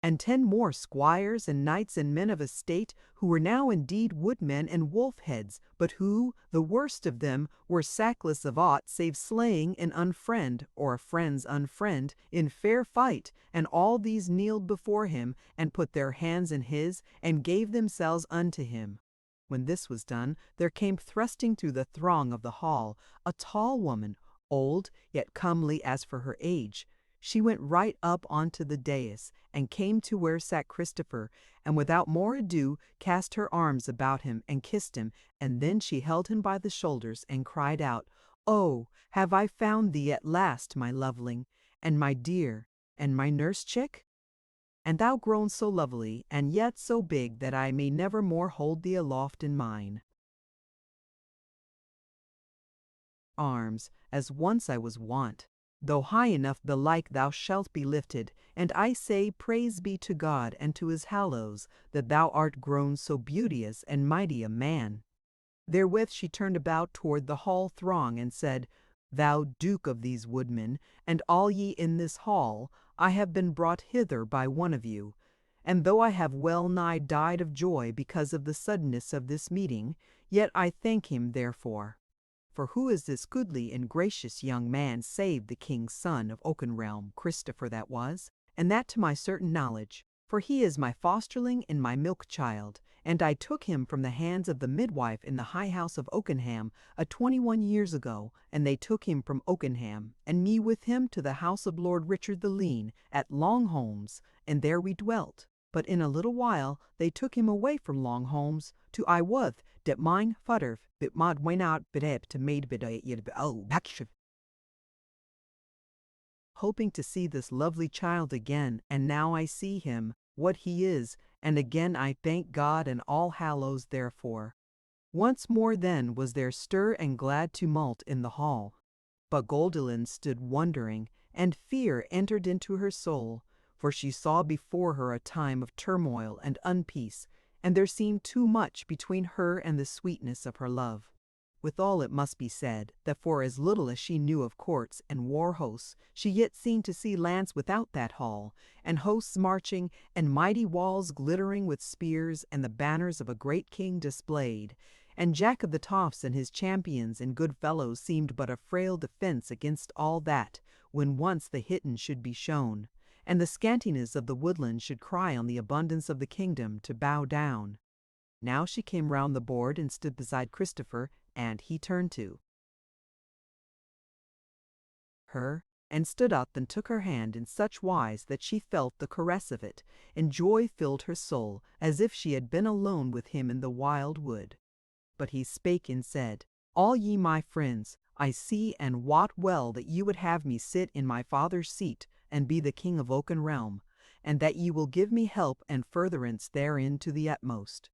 and 10 more squires and knights and men of estate, who were now indeed woodmen and wolf-heads, but who, the worst of them, were sackless of aught save slaying an unfriend, or a friend's unfriend, in fair fight, and all these kneeled before him, and put their hands in his, and gave themselves unto him. When this was done, there came thrusting through the throng of the hall a tall woman, old, yet comely as for her age. She went right up onto the dais, and came to where sat Christopher, and without more ado cast her arms about him and kissed him, and then she held him by the shoulders and cried out, "Oh, have I found thee at last, my loveling, and my dear, and my nurse-chick? And thou grown so lovely, and yet so big, that I may never more hold thee aloft in mine arms, as once I was wont. Though high enough belike thou shalt be lifted, and I say praise be to God and to his hallows, that thou art grown so beauteous and mighty a man." Therewith she turned about toward the hall throng and said, Thou Duke of these woodmen, and all ye in this hall, I have been brought hither by one of you. And though I have well nigh died of joy because of the suddenness of this meeting, yet I thank him therefore. For who is this goodly and gracious young man save the king's son of Oakenrealm, Christopher that was, and that to my certain knowledge? For he is my fosterling and my milk child, and I took him from the hands of the midwife in the high house of Oakenham 21 years ago, and they took him from Oakenham, and me with him to the house of Lord Richard the Lean at Longholmes, and there we dwelt. But in a little while they took him away from Longholmes to Iworth, dat mine fader bit mod went out bedeb to made hoping to see this lovely child again, and now I see him, what he is, and again I thank God and all hallows therefore. Once more then was there stir and glad tumult in the hall. But Goldilind stood wondering, and fear entered into her soul, for she saw before her a time of turmoil and unpeace, and there seemed too much between her and the sweetness of her love. Withal it must be said, that for as little as she knew of courts and war hosts, she yet seemed to see lands without that hall, and hosts marching, and mighty walls glittering with spears, and the banners of a great king displayed. And Jack of the Toffs and his champions and good fellows seemed but a frail defence against all that, when once the hidden should be shown, and the scantiness of the woodland should cry on the abundance of the kingdom to bow down. Now she came round the board and stood beside Christopher, and he turned to her, and stood up and took her hand in such wise that she felt the caress of it, and joy filled her soul, as if she had been alone with him in the wild wood. But he spake and said, All ye my friends, I see and wot well that ye would have me sit in my father's seat, and be the king of Oakenrealm, and that ye will give me help and furtherance therein to the utmost.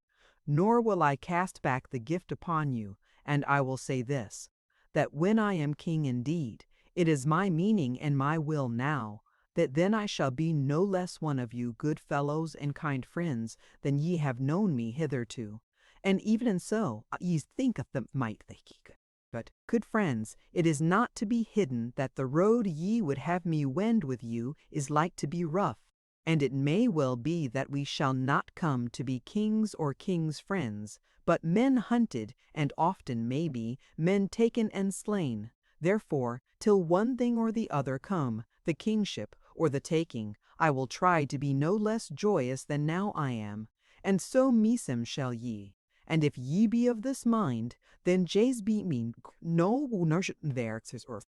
Nor will I cast back the gift upon you, and I will say this, that when I am king indeed, it is my meaning and my will now, that then I shall be no less one of you good fellows and kind friends than ye have known me hitherto. And even so, ye think of the might they keep. But, good friends, it is not to be hidden that the road ye would have me wend with you is like to be rough, and it may well be that we shall not come to be kings or kings' friends, but men hunted, and often, maybe, men taken and slain. Therefore, till one thing or the other come, the kingship or the taking, I will try to be no less joyous than now I am, and so meesem shall ye. And if ye be of this mind, then jays be me no nourishment there, says earth.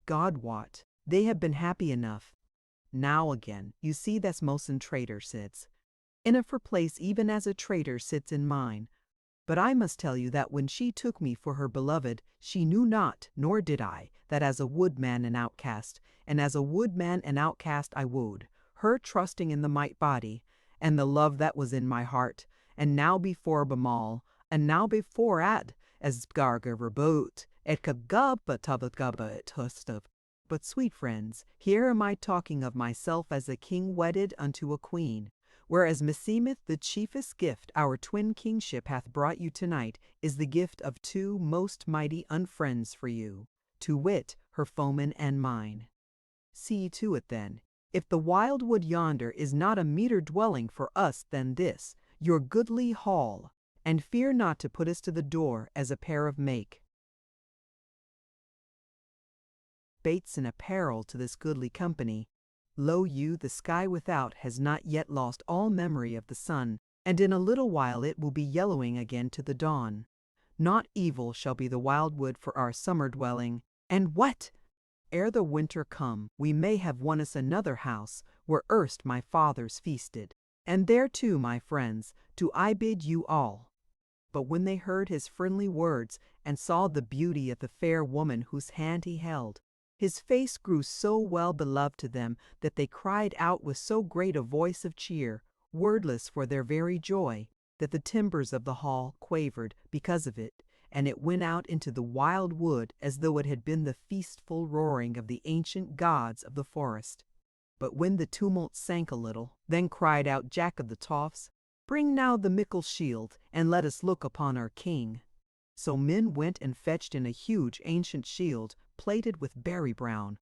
God wot, they have been happy enough. Now again, you see that's most in traitor sits. In a for place even as a traitor sits in mine. But I must tell you that when she took me for her beloved, she knew not, nor did I, that as a woodman and outcast, and as a woodman and outcast I wooed, her trusting in the might body, and the love that was in my heart, and now before Bemal, and now before ad, as Garga reboot, et kagaba tabagaba et hustav. But sweet friends, here am I talking of myself as a king wedded unto a queen, whereas meseemeth the chiefest gift our twin kingship hath brought you tonight is the gift of two most mighty unfriends for you, to wit, her foeman and mine. See to it then, if the wild wood yonder is not a meeter dwelling for us than this, your goodly hall, and fear not to put us to the door as a pair of make. Baits and apparel to this goodly company. Lo you, the sky without has not yet lost all memory of the sun, and in a little while it will be yellowing again to the dawn. Not evil shall be the wildwood for our summer dwelling, and what? Ere the winter come, we may have won us another house, where erst my fathers feasted. And there too, my friends, do I bid you all. But when they heard his friendly words, and saw the beauty of the fair woman whose hand he held, his face grew so well beloved to them that they cried out with so great a voice of cheer, wordless for their very joy, that the timbers of the hall quavered because of it, and it went out into the wild wood as though it had been the feastful roaring of the ancient gods of the forest. But when the tumult sank a little, then cried out Jack of the Toffs, Bring now the mickle shield, and let us look upon our king. So men went and fetched in a huge ancient shield, plated with berry brown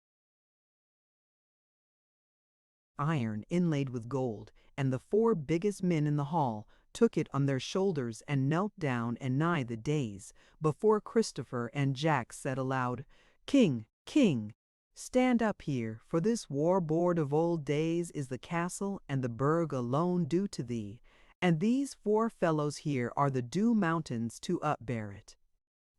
iron inlaid with gold, and the 4 biggest men in the hall took it on their shoulders and knelt down and nigh the days before Christopher, and Jack said aloud, "King, King, stand up here, for this war board of old days is the castle and the burg alone due to thee, and these 4 fellows here are the due mountains to upbear it."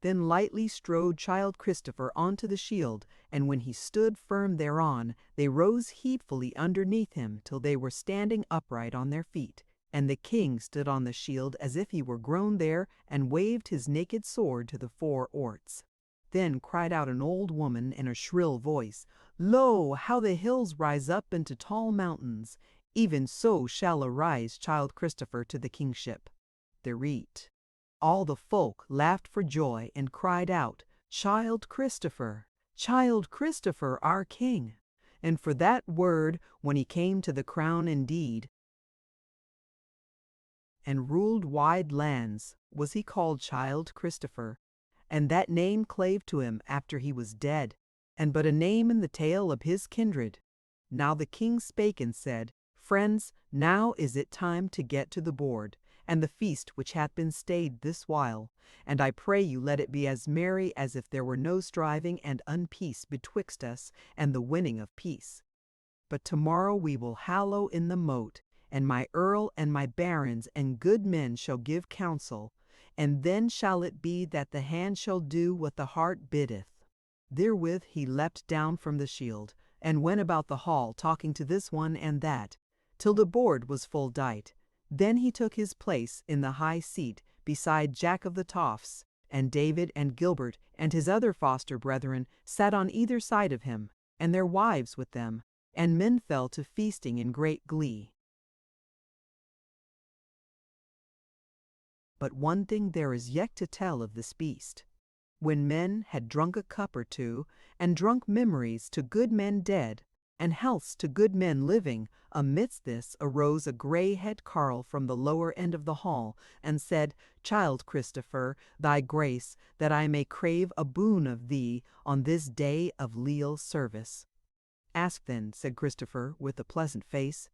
Then lightly strode child Christopher onto the shield, and when he stood firm thereon, they rose heedfully underneath him till they were standing upright on their feet. And the king stood on the shield as if he were grown there, and waved his naked sword to the 4 orts. Then cried out an old woman in a shrill voice, "Lo, how the hills rise up into tall mountains! Even so shall arise child Christopher to the kingship." The reet. All the folk laughed for joy and cried out, "Child Christopher, child Christopher, our king!" And for that word, when he came to the crown indeed, and ruled wide lands, was he called child Christopher, and that name clave to him after he was dead, and but a name in the tale of his kindred. Now the king spake and said, "Friends, now is it time to get to the board, and the feast which hath been stayed this while, and I pray you let it be as merry as if there were no striving and unpeace betwixt us and the winning of peace. But tomorrow we will hallow in the moat, and my earl and my barons and good men shall give counsel, and then shall it be that the hand shall do what the heart biddeth." Therewith he leapt down from the shield, and went about the hall talking to this one and that, till the board was full dight. Then he took his place in the high seat beside Jack of the Toffs, and David and Gilbert and his other foster brethren sat on either side of him, and their wives with them, and men fell to feasting in great glee. But one thing there is yet to tell of this feast. When men had drunk a cup or two, and drunk memories to good men dead, and healths to good men living, amidst this arose a grey-head carle from the lower end of the hall, and said, "Child Christopher, thy grace, that I may crave a boon of thee on this day of leal service." "Ask then," said Christopher, with a pleasant face.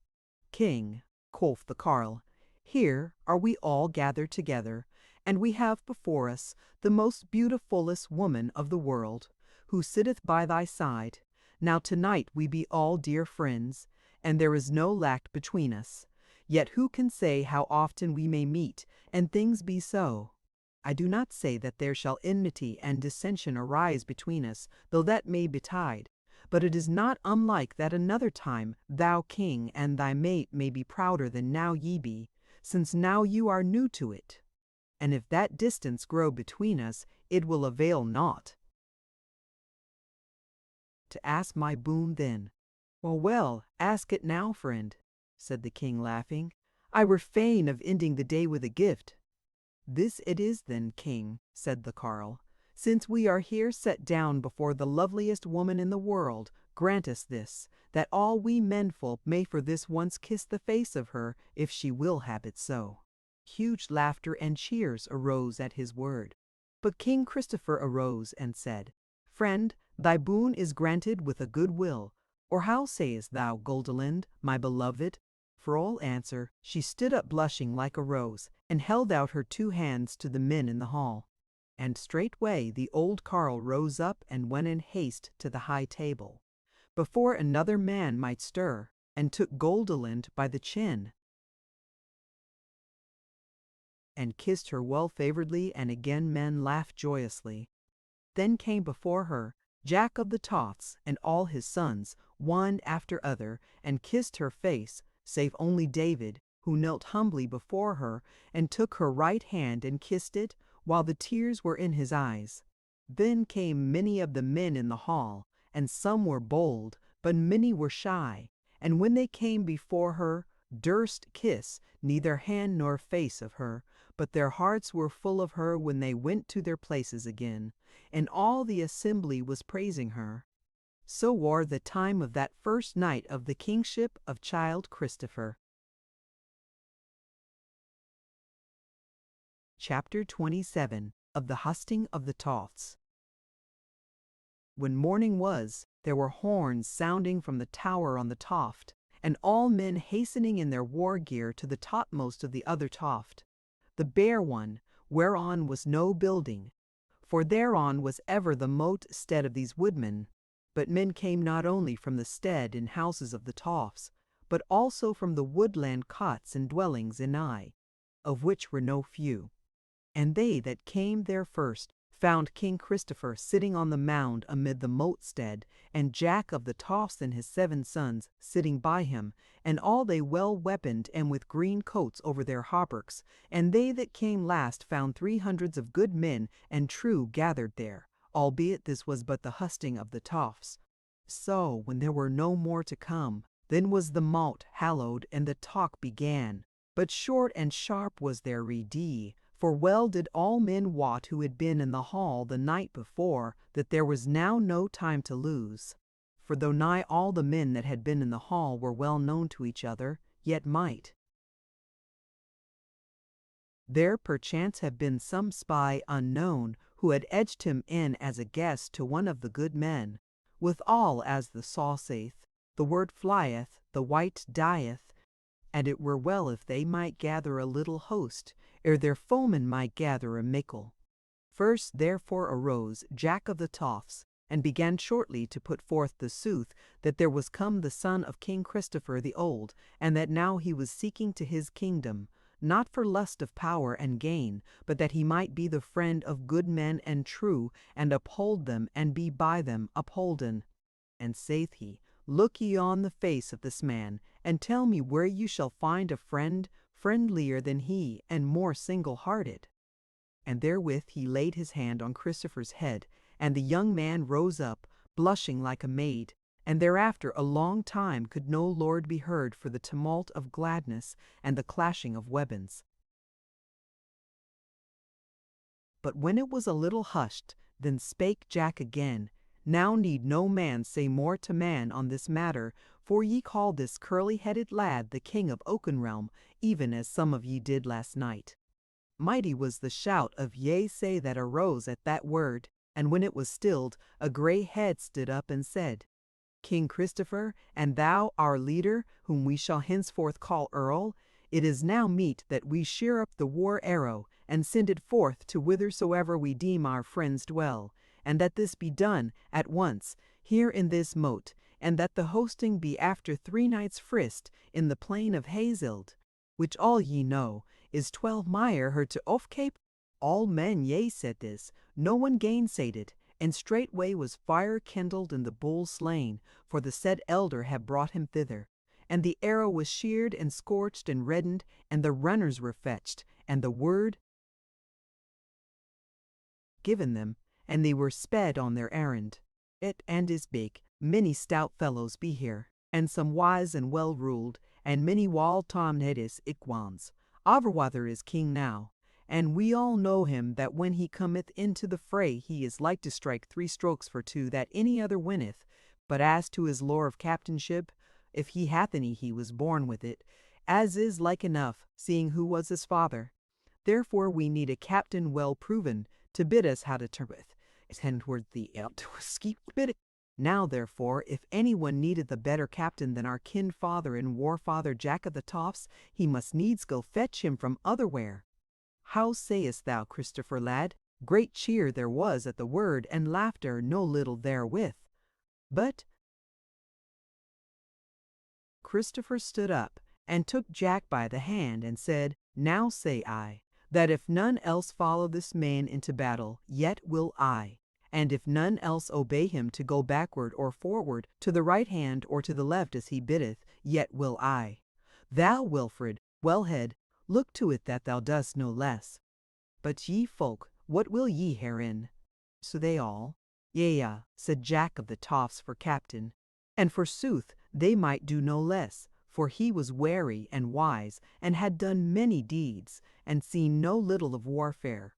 "King," quoth the carle, "here are we all gathered together, and we have before us the most beautifulest woman of the world, who sitteth by thy side. Now tonight we be all dear friends, and there is no lack between us. Yet who can say how often we may meet, and things be so? I do not say that there shall enmity and dissension arise between us, though that may betide. But it is not unlike that another time thou, king, and thy mate may be prouder than now ye be, since now you are new to it. And if that distance grow between us, it will avail naught to ask my boon then." "Well, well, ask it now, friend," said the king, laughing. "I were fain of ending the day with a gift." "This it is then, king," said the carle. "Since we are here set down before the loveliest woman in the world, grant us this, that all we menfolk may for this once kiss the face of her, if she will have it so." Huge laughter and cheers arose at his word. But King Christopher arose and said, "Friend, thy boon is granted with a good will. Or how sayest thou, Goldilind, my beloved?" For all answer, she stood up blushing like a rose, and held out her 2 hands to the men in the hall. And straightway the old carle rose up and went in haste to the high table, before another man might stir, and took Goldilind by the chin, and kissed her well favoredly, and again men laughed joyously. Then came before her Jack of the Toffs and all his sons, one after other, and kissed her face, save only David, who knelt humbly before her, and took her right hand and kissed it, while the tears were in his eyes. Then came many of the men in the hall, and some were bold, but many were shy, and when they came before her, durst kiss neither hand nor face of her, but their hearts were full of her when they went to their places again, and all the assembly was praising her. So wore the time of that first night of the kingship of child Christopher. Chapter 27. of the husting of the Toffs. When morning was, there were horns sounding from the tower on the Toft, and all men hastening in their war gear to the topmost of the other Toft, the bare one, whereon was no building, for thereon was ever the moat stead of these woodmen. But men came not only from the stead and houses of the Tofts, but also from the woodland cots and dwellings anigh, of which were no few. And they that came there first found King Christopher sitting on the mound amid the moat stead, and Jack of the Tofts and his 7 sons sitting by him, and all they well weaponed and with green coats over their hauberks. And they that came last found 300 of good men and true gathered there, albeit this was but the husting of the Tofts. So when there were no more to come, then was the malt hallowed and the talk began. But short and sharp was their rede, for well did all men wot who had been in the hall the night before, that there was now no time to lose. For though nigh all the men that had been in the hall were well known to each other, yet might there perchance have been some spy unknown, who had edged him in as a guest to one of the good men. Withal, as the saw saith, the word flieth, the wight dieth, and it were well if they might gather a little host, ere their foemen might gather a mickle. First therefore arose Jack of the Tofts, and began shortly to put forth the sooth that there was come the son of King Christopher the Old, and that now he was seeking to his kingdom, not for lust of power and gain, but that he might be the friend of good men and true, and uphold them and be by them upholden. And saith he, Look ye on the face of this man, and tell me where you shall find a friend friendlier than he, and more single-hearted. And therewith he laid his hand on Christopher's head, and the young man rose up, blushing like a maid. And thereafter a long time could no lord be heard for the tumult of gladness and the clashing of weapons. But when it was a little hushed, then spake Jack again, Now need no man say more to man on this matter, for ye call this curly-headed lad the king of Oakenrealm, even as some of ye did last night. Mighty was the shout of yea say that arose at that word, and when it was stilled, a grey head stood up and said, King Christopher, and thou our leader, whom we shall henceforth call Earl, it is now meet that we shear up the war arrow, and send it forth to whithersoever we deem our friends dwell, and that this be done at once, here in this moat, and that the hosting be after 3 nights' frist in the plain of Hazild, which all ye know, is 12 mile her to Offcape. All men yea said this, no one gainsaid it, and straightway was fire kindled in the bull slain, for the said elder had brought him thither. And the arrow was sheared and scorched and reddened, and the runners were fetched, and the word given them, and they were sped on their errand. It and is big, many stout fellows be here, and some wise and well ruled, and many wall Tom Nedis Iquans. Overwather is king now, and we all know him that when he cometh into the fray he is like to strike 3 strokes for 2 that any other winneth. But as to his lore of captainship, if he hath any he was born with it, as is like enough, seeing who was his father. Therefore we need a captain well proven, to bid us how to turbeth, tend toward the to escape bid. Now therefore, if anyone needeth a better captain than our kin father and war father Jack of the Tofts, he must needs go fetch him from otherwhere. How sayest thou, Christopher lad? Great cheer there was at the word, and laughter no little therewith. But Christopher stood up, and took Jack by the hand, and said, Now say I, that if none else follow this man into battle, yet will I. And if none else obey him to go backward or forward, to the right hand or to the left as he biddeth, yet will I. Thou, Wilfred, Wellhead, look to it that thou dost no less. But ye folk, what will ye herein? So they all, Yea, said Jack of the Tofts for captain. And forsooth they might do no less, for he was wary and wise, and had done many deeds, and seen no little of warfare.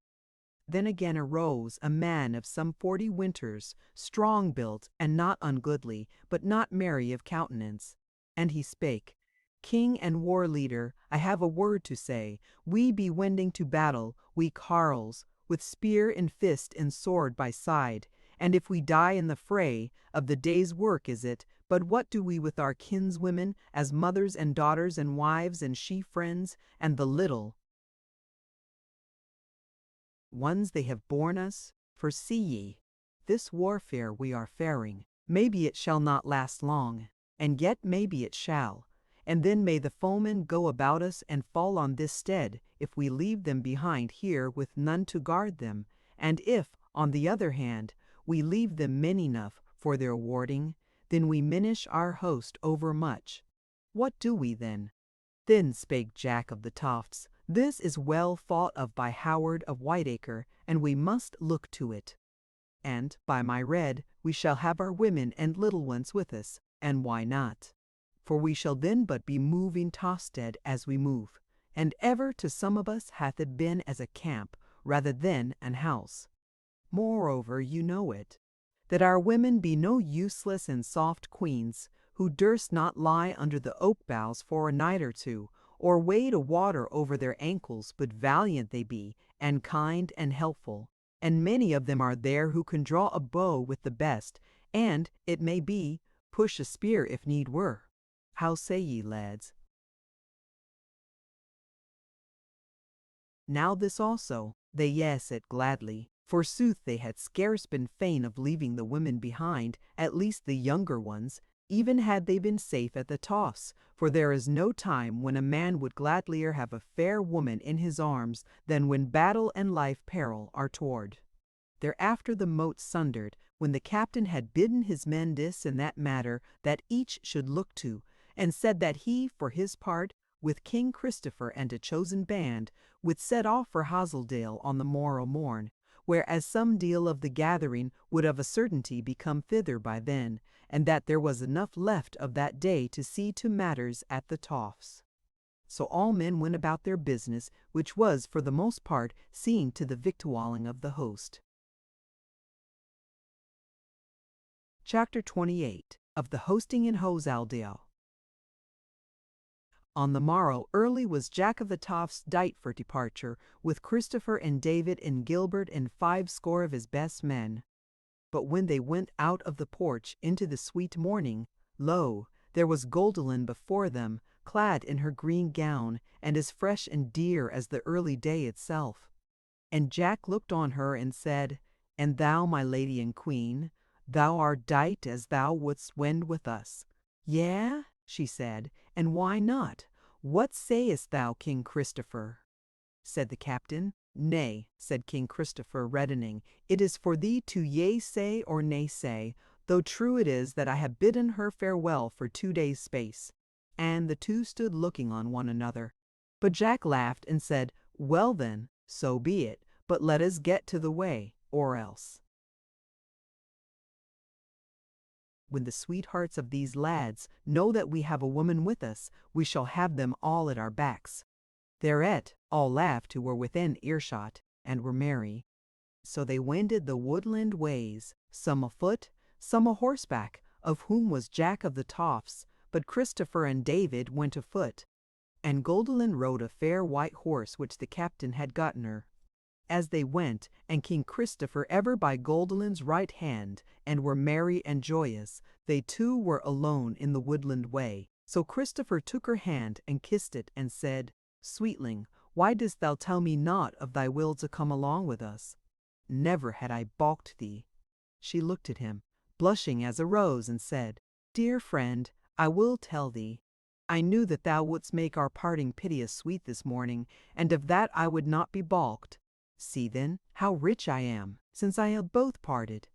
Then again arose a man of some 40 winters, strong built, and not ungoodly, but not merry of countenance. And he spake, King and war leader, I have a word to say. We be wending to battle, we carles, with spear in fist and sword by side, and if we die in the fray, of the day's work is it, but what do we with our kinswomen, as mothers and daughters and wives and she-friends, and the little ones they have borne us? For see ye, this warfare we are faring, maybe it shall not last long, and yet maybe it shall, and then may the foemen go about us and fall on this stead, if we leave them behind here with none to guard them, and if, on the other hand, we leave them men enough for their warding, then we minish our host overmuch. What do we then? Then spake Jack of the Tofts, this is well thought of by Howard of Whiteacre, and we must look to it. And, by my red, we shall have our women and little ones with us, and why not? For we shall then but be moving Tofstead as we move, and ever to some of us hath it been as a camp, rather than an house. Moreover, you know it, that our women be no useless and soft queens, who durst not lie under the oak boughs for a night or two, or wade a water over their ankles, but valiant they be, and kind and helpful. And many of them are there who can draw a bow with the best, and, it may be, push a spear if need were. How say ye, lads? Now this also, they yes it gladly. Forsooth they had scarce been fain of leaving the women behind, at least the younger ones, even had they been safe at the toss, for there is no time when a man would gladlier have a fair woman in his arms than when battle and life peril are toward. Thereafter the mote sundered, when the captain had bidden his men this and that matter that each should look to, and said that he, for his part, with King Christopher and a chosen band, would set off for Hazeldale on the morrow morn, whereas some deal of the gathering would of a certainty be come thither by then, and that there was enough left of that day to see to matters at the Tofts. So all men went about their business, which was for the most part seeing to the victualling of the host. Chapter 28 of the Hosting in Hazeldale. On the morrow early was Jack of the Tofts dight for departure, with Christopher and David and Gilbert and 50 of his best men. But when they went out of the porch into the sweet morning, lo, there was Goldilind before them, clad in her green gown, and as fresh and dear as the early day itself. And Jack looked on her and said, And thou, my lady and queen, thou art dight as thou wouldst wend with us. Yea, she said, and why not? What sayest thou, King Christopher? Said the captain. Nay, said King Christopher, reddening, it is for thee to yea say or nay say, though true it is that I have bidden her farewell for 2 days' space. And the two stood looking on one another. But Jack laughed and said, Well then, so be it, but let us get to the way, or else. When the sweethearts of these lads know that we have a woman with us, we shall have them all at our backs. Thereat all laughed who were within earshot, and were merry. So they wended the woodland ways, some afoot, some a horseback, of whom was Jack of the Tofts, but Christopher and David went afoot. And Goldilind rode a fair white horse which the captain had gotten her. As they went, and King Christopher ever by Goldilind's right hand, and were merry and joyous, they two were alone in the woodland way. So Christopher took her hand and kissed it, and said, Sweetling, why dost thou tell me not of thy will to come along with us? Never had I balked thee. She looked at him, blushing as a rose, and said, Dear friend, I will tell thee. I knew that thou wouldst make our parting piteous sweet this morning, and of that I would not be balked. See then how rich I am, since I have both parted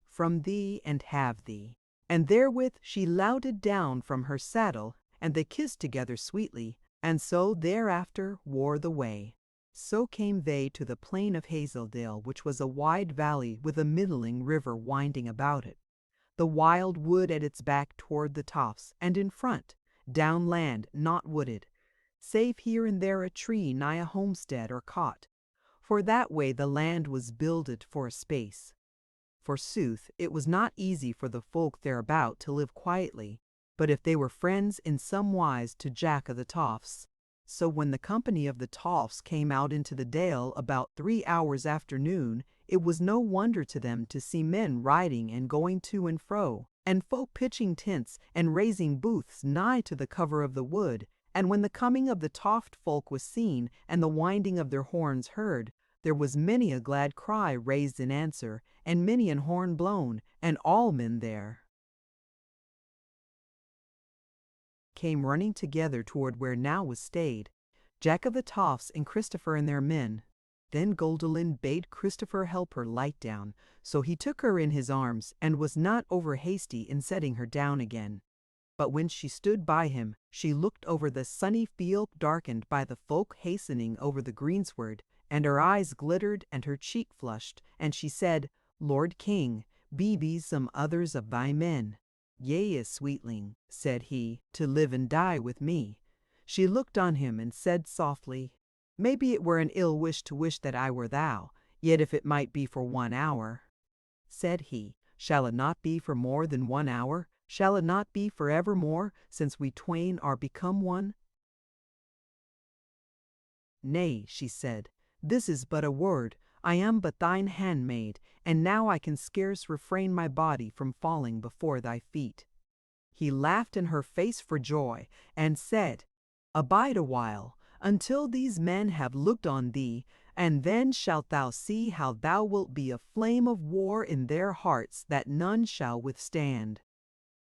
from thee and have thee. And therewith she louted down from her saddle, and they kissed together sweetly, and so thereafter wore the way. So came they to the plain of Hazeldale, which was a wide valley with a middling river winding about it, the wild wood at its back toward the Tofts, and in front, down land not wooded, save here and there a tree nigh a homestead or cot, for that way the land was builded for a space. Forsooth, it was not easy for the folk thereabout to live quietly, but if they were friends in some wise to Jack of the Tofts, So when the company of the Toffs came out into the dale about 3 hours after noon, it was no wonder to them to see men riding and going to and fro, and folk pitching tents and raising booths nigh to the cover of the wood. And when the coming of the Toft folk was seen, and the winding of their horns heard, there was many a glad cry raised in answer, and many an horn blown, and all men there came running together toward where now was stayed, Jack of the Toffs and Christopher and their men. Then Goldilind bade Christopher help her light down, so he took her in his arms, and was not over hasty in setting her down again. But when she stood by him, she looked over the sunny field darkened by the folk hastening over the greensward, and her eyes glittered and her cheek flushed, and she said, Lord King, be these some others of thy men? Yea, sweetling, said he, to live and die with me. She looked on him and said softly, Maybe it were an ill wish to wish that I were thou, yet if it might be for 1 hour. Said he, Shall it not be for more than 1 hour? Shall it not be for evermore, since we twain are become one? Nay, she said, this is but a word. I am but thine handmaid, and now I can scarce refrain my body from falling before thy feet. He laughed in her face for joy, and said, Abide a while, until these men have looked on thee, and then shalt thou see how thou wilt be a flame of war in their hearts that none shall withstand.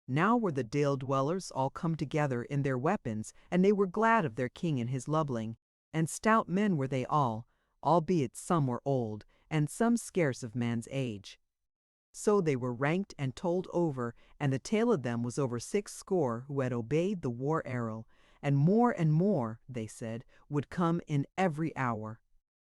Now were the dale dwellers all come together in their weapons, and they were glad of their king and his lubling, and stout men were they all, albeit some were old, and some scarce of man's age. So they were ranked and told over, and the tale of them was over 60 who had obeyed the war arrow, and more, they said, would come in every hour.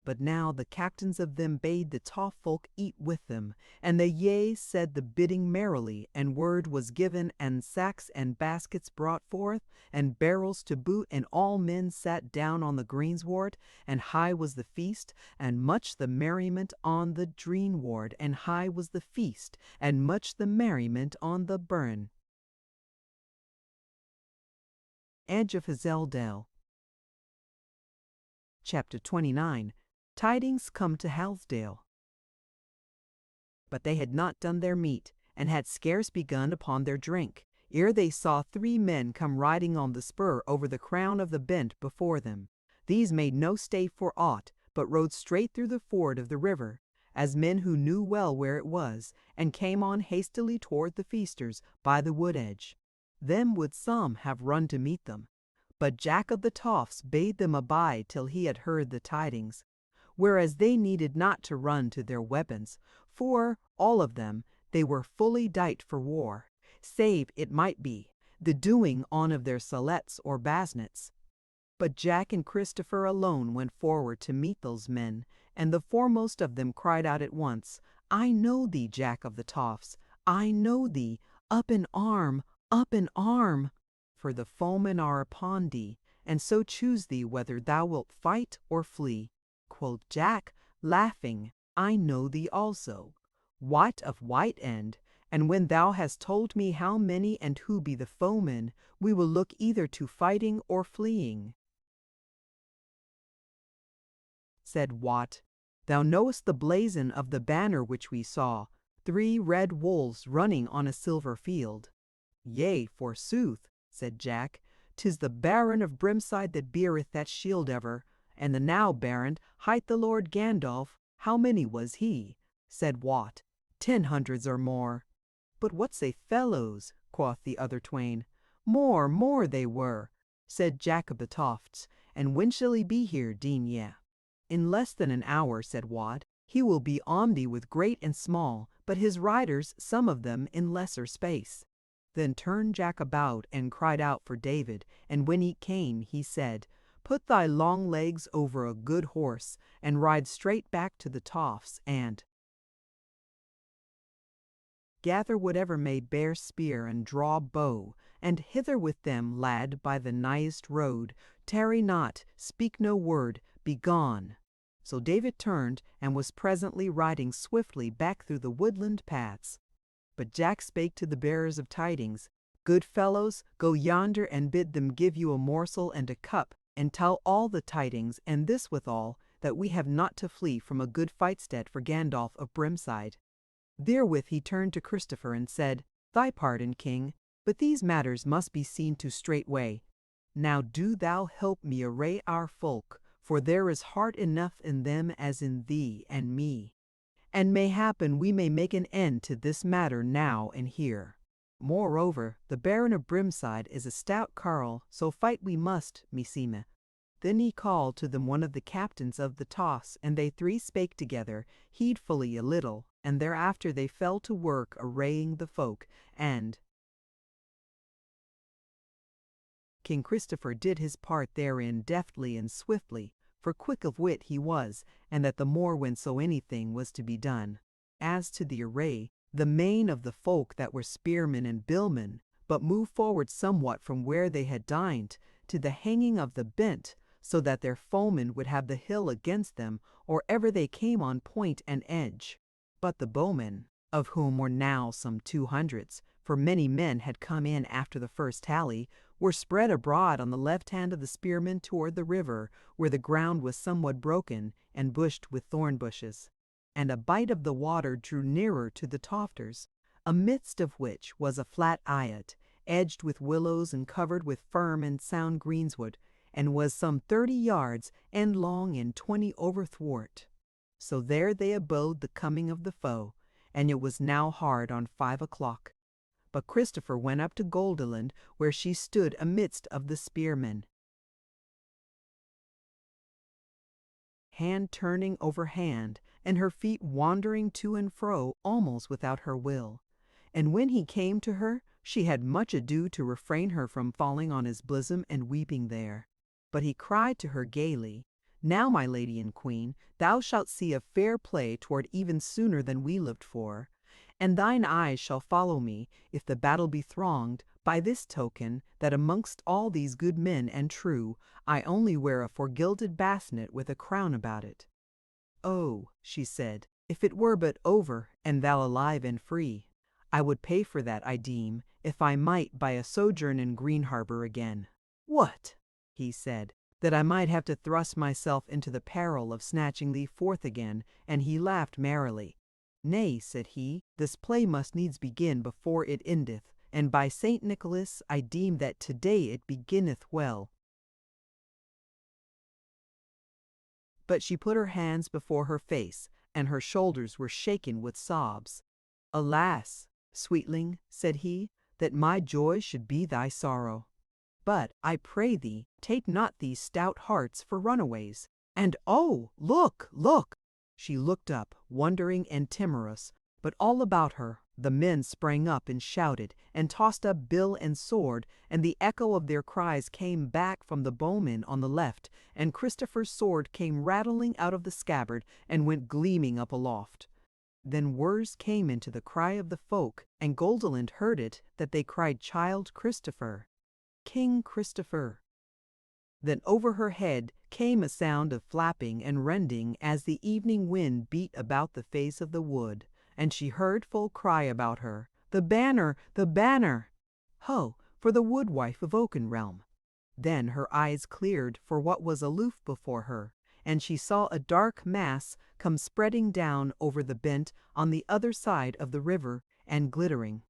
But now the captains of them bade the Toff folk eat with them, and the yea said the bidding merrily, and word was given, and sacks and baskets brought forth, and barrels to boot, and all men sat down on the greensward, and high was the feast, and much the merriment on the greenward, and high was the feast, and much the merriment on the burn. Edge of Hazeldale. Chapter 29. Tidings come to Halsdale. But they had not done their meat, and had scarce begun upon their drink, ere they saw 3 men come riding on the spur over the crown of the bent before them. These made no stay for aught, but rode straight through the ford of the river, as men who knew well where it was, and came on hastily toward the feasters by the wood edge. Then would some have run to meet them, but Jack of the Toffs bade them abide till he had heard the tidings, whereas they needed not to run to their weapons, for, all of them, they were fully dight for war, save, it might be, the doing on of their sallets or basnets. But Jack and Christopher alone went forward to meet those men, and the foremost of them cried out at once, I know thee, Jack of the Toffs, I know thee, up in arm, for the foemen are upon thee, and so choose thee whether thou wilt fight or flee. Quoth Jack, laughing, I know thee also. What of White End? And when thou hast told me how many and who be the foemen, we will look either to fighting or fleeing. Said Wat, Thou knowest the blazon of the banner which we saw, 3 red wolves running on a silver field. Yea, forsooth, said Jack, 'tis the Baron of Brimside that beareth that shield ever, and the now Baron hight the Lord Gandalf. How many was he? Said Wat, 10 hundreds or more. But what say fellows? Quoth the other twain. More they were, said Jack of the Tofts. And when shall he be here, deem ye? In less than an hour, said Wat. He will be on thee with great and small, but his riders, some of them, in lesser space. Then turned Jack about and cried out for David, and when he came, he said, Put thy long legs over a good horse, and ride straight back to the Toffs, and gather whatever may bear spear and draw bow, and hither with them, lad, by the nighest road. Tarry not, speak no word, be gone. So David turned, and was presently riding swiftly back through the woodland paths. But Jack spake to the bearers of tidings, Good fellows, go yonder and bid them give you a morsel and a cup, and tell all the tidings, and this withal, that we have not to flee from a good fightstead for Gandalf of Brimside. Therewith he turned to Christopher and said, Thy pardon, King, but these matters must be seen to straightway. Now do thou help me array our folk, for there is heart enough in them as in thee and me. And mayhappen we may make an end to this matter now and here. Moreover, the Baron of Brimside is a stout carle, so fight we must, meseemeth. Then he called to them one of the captains of the toss, and they three spake together, heedfully a little, and thereafter they fell to work arraying the folk, and King Christopher did his part therein deftly and swiftly, for quick of wit he was, and that the more when so anything was to be done. As to the array, the main of the folk that were spearmen and billmen, but moved forward somewhat from where they had dined, to the hanging of the bent, so that their foemen would have the hill against them, or ever they came on point and edge. But the bowmen, of whom were now some 200s, for many men had come in after the first tally, were spread abroad on the left hand of the spearmen toward the river, where the ground was somewhat broken and bushed with thorn bushes. And a bight of the water drew nearer to the tofters, amidst of which was a flat eyot, edged with willows and covered with firm and sound greensward, and was some 30 yards and long and 20 overthwart. So there they abode the coming of the foe, and it was now hard on 5 o'clock. But Christopher went up to Goldilind, where she stood amidst of the spearmen, hand turning over hand, and her feet wandering to and fro almost without her will. And when he came to her, she had much ado to refrain her from falling on his bosom and weeping there. But he cried to her gaily, Now, my lady and queen, thou shalt see a fair play toward even sooner than we looked for. And thine eyes shall follow me, if the battle be thronged, by this token, that amongst all these good men and true, I only wear a forgilded basnet with a crown about it. Oh, she said, if it were but over, and thou alive and free, I would pay for that, I deem, if I might by a sojourn in Green Harbor again. What? He said, that I might have to thrust myself into the peril of snatching thee forth again, and he laughed merrily. Nay, said he, this play must needs begin before it endeth, and by St. Nicholas I deem that today it beginneth well. But she put her hands before her face, and her shoulders were shaken with sobs. Alas, sweetling, said he, that my joy should be thy sorrow. But, I pray thee, take not these stout hearts for runaways. And oh, look, look! She looked up, wondering and timorous, but all about her the men sprang up and shouted, and tossed up bill and sword, and the echo of their cries came back from the bowmen on the left, and Christopher's sword came rattling out of the scabbard and went gleaming up aloft. Then words came into the cry of the folk, and Goldilind heard it, that they cried Child Christopher, King Christopher. Then over her head came a sound of flapping and rending as the evening wind beat about the face of the wood, and she heard full cry about her, The banner! The banner! Ho, for the woodwife of Oakenrealm. Then her eyes cleared for what was aloof before her, and she saw a dark mass come spreading down over the bent on the other side of the river, and glittering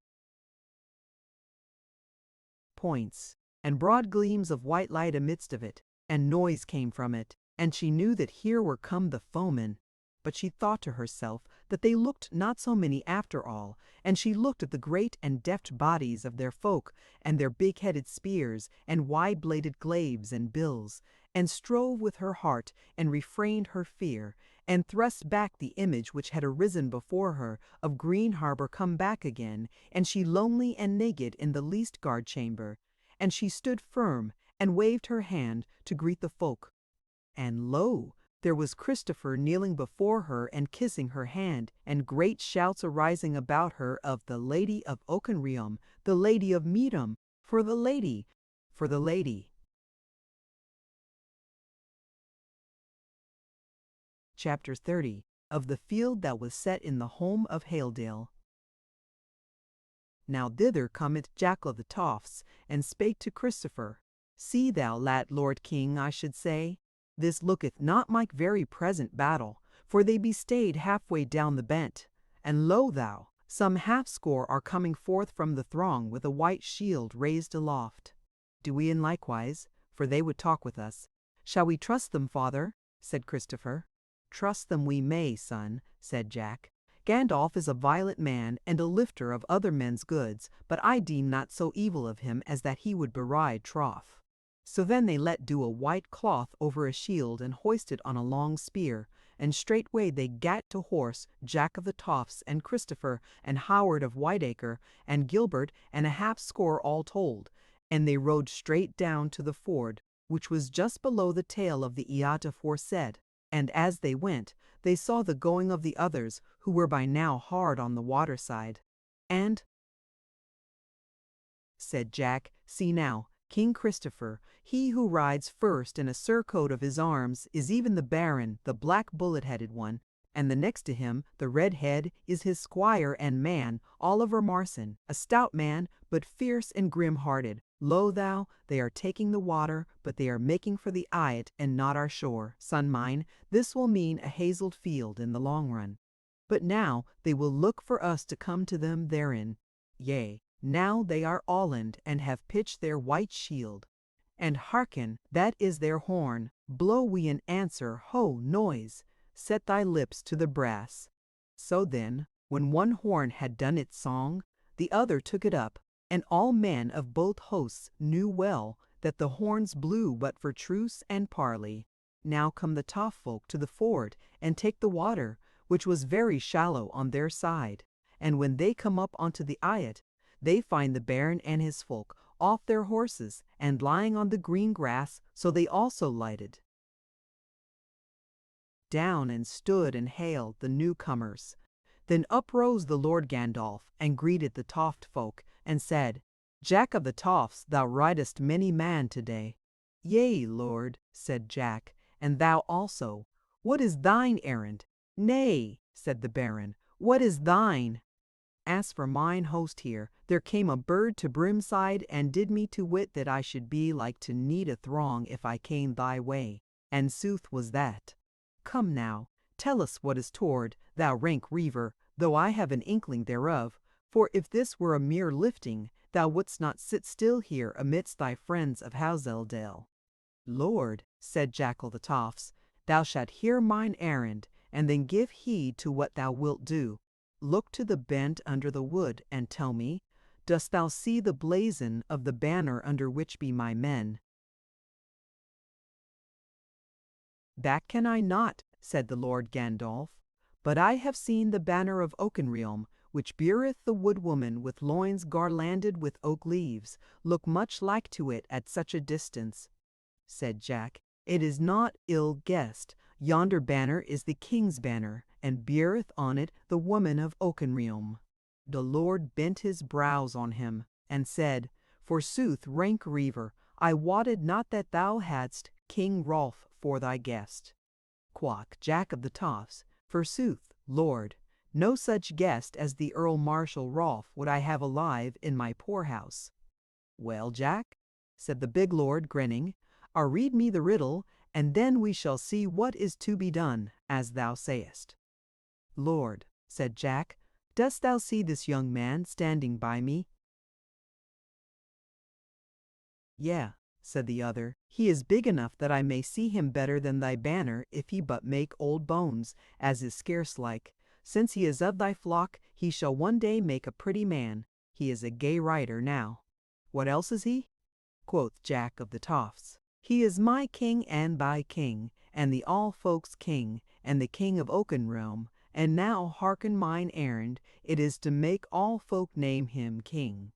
points, and broad gleams of white light amidst of it, and noise came from it, and she knew that here were come the foemen. But she thought to herself that they looked not so many after all, and she looked at the great and deft bodies of their folk, and their big-headed spears, and wide-bladed glaives and bills, and strove with her heart, and refrained her fear, and thrust back the image which had arisen before her of Green Harbor come back again, and she lonely and naked in the least guard chamber. And she stood firm, and waved her hand to greet the folk. And lo! there was Christopher kneeling before her and kissing her hand, and great shouts arising about her of the Lady of Oakenrealm, the Lady of Meedham, for the lady, for the lady. Chapter 30 of the Field that was set in the home of Haledale. Now thither cometh Jack o' the Tofts, and spake to Christopher, See thou, lad Lord King, I should say, this looketh not like very present battle, for they be stayed halfway down the bent. And lo thou, some half-score are coming forth from the throng with a white shield raised aloft. Do we in likewise, for they would talk with us. Shall we trust them, father? Said Christopher. Trust them we may, son, said Jack. Gandalf is a violent man and a lifter of other men's goods, but I deem not so evil of him as that he would beride troth. So then they let do a white cloth over a shield and hoist it on a long spear, and straightway they gat to horse Jack of the Tofts and Christopher and Howard of Whiteacre and Gilbert and a half-score all told, and they rode straight down to the ford, which was just below the tail of the Eat aforesaid. And as they went, they saw the going of the others, who were by now hard on the water side. And, said Jack, see now, King Christopher, he who rides first in a surcoat of his arms, is even the Baron, the black bullet-headed one, and the next to him, the red-head, is his squire and man, Oliver Marson, a stout man, but fierce and grim-hearted. Lo thou, they are taking the water, but they are making for the Eyot and not our shore. Son mine, this will mean a hazelled field in the long run. But now they will look for us to come to them therein. Yea, now they are Alland and have pitched their white shield. And hearken, that is their horn. Blow we in answer, ho, noise! Set thy lips to the brass. So then, when one horn had done its song, the other took it up, and all men of both hosts knew well that the horns blew but for truce and parley. Now come the Toff folk to the ford and take the water, which was very shallow on their side. And when they come up onto the Eyot, they find the Baron and his folk off their horses and lying on the green grass, so they also lighted down and stood and hailed the newcomers. Then uprose the Lord Gandalf and greeted the Toft folk, and said, Jack of the Tofts, thou ridest many man to-day. Yea, Lord, said Jack, and thou also. What is thine errand? Nay, said the Baron, what is thine? As for mine host here, there came a bird to Brimside and did me to wit that I should be like to need a throng if I came thy way, and sooth was that. Come now, tell us what is toward, thou rank reaver, though I have an inkling thereof, for if this were a mere lifting, thou wouldst not sit still here amidst thy friends of Houseldale. Lord, said Jackal the Tofts, thou shalt hear mine errand, and then give heed to what thou wilt do. Look to the bent under the wood, and tell me, dost thou see the blazon of the banner under which be my men? That can I not, said the Lord Gandalf, but I have seen the banner of Oakenrealm, which beareth the wood-woman with loins garlanded with oak leaves, look much like to it at such a distance. Said Jack, it is not ill guessed. Yonder banner is the king's banner, and beareth on it the woman of Oakenrealm. The Lord bent his brows on him, and said, Forsooth, rank reaver, I wotted not that thou hadst King Rolf for thy guest. Quoth Jack of the Tofts, Forsooth, Lord, no such guest as the Earl Marshal Rolf would I have alive in my poorhouse. Well, Jack, said the big lord, grinning, read me the riddle, and then we shall see what is to be done, as thou sayest. Lord, said Jack, dost thou see this young man standing by me? Yea, said the other, he is big enough that I may see him better than thy banner if he but make old bones, as is scarce like. Since he is of thy flock, he shall one day make a pretty man. He is a gay rider now. What else is he? Quoth Jack of the Tofts. He is my king and thy king, and the all folks' king, and the king of Oakenrealm. And now hearken mine errand, it is to make all folk name him king.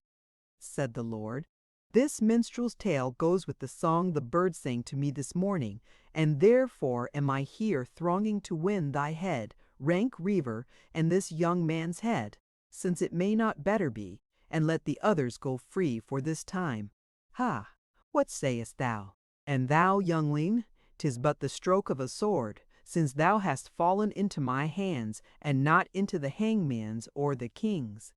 Said the Lord, this minstrel's tale goes with the song the bird sang to me this morning, and therefore am I here thronging to win thy head, rank reaver, and this young man's head, since it may not better be, and let the others go free for this time. Ha! What sayest thou? And thou, youngling, 'tis but the stroke of a sword, since thou hast fallen into my hands, and not into the hangman's or the king's.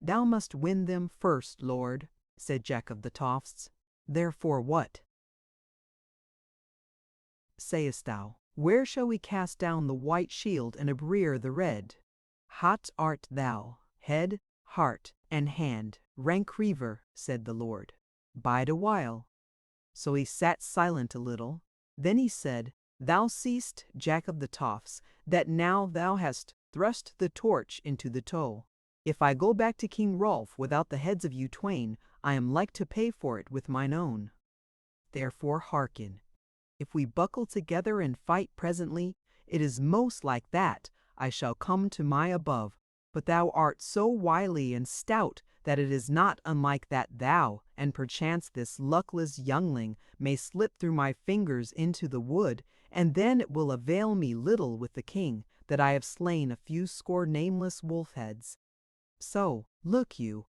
Thou must win them first, Lord, said Jack of the Tofts. Therefore what sayest thou? Where shall we cast down the white shield and uprear the red? Hot art thou, head, heart, and hand, rank reaver, said the Lord. Bide a while. So he sat silent a little. Then he said, Thou seest, Jack of the Toffs, that now thou hast thrust the torch into the toe. If I go back to King Rolf without the heads of you twain, I am like to pay for it with mine own. Therefore hearken. If we buckle together and fight presently, it is most like that I shall come to my above. But thou art so wily and stout that it is not unlike that thou, and perchance this luckless youngling, may slip through my fingers into the wood, and then it will avail me little with the king, that I have slain a few score nameless wolf-heads. So, look you,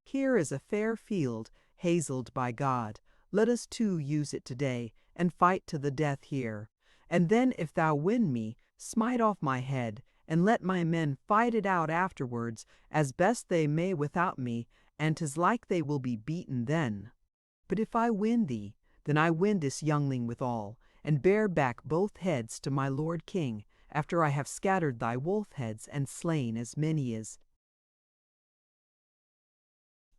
here is a fair field, hazelled by God. Let us too use it today, and fight to the death here. And then if thou win me, smite off my head, and let my men fight it out afterwards, as best they may without me, and 'tis like they will be beaten then. But if I win thee, then I win this youngling withal, and bear back both heads to my lord king, after I have scattered thy wolf heads and slain as many as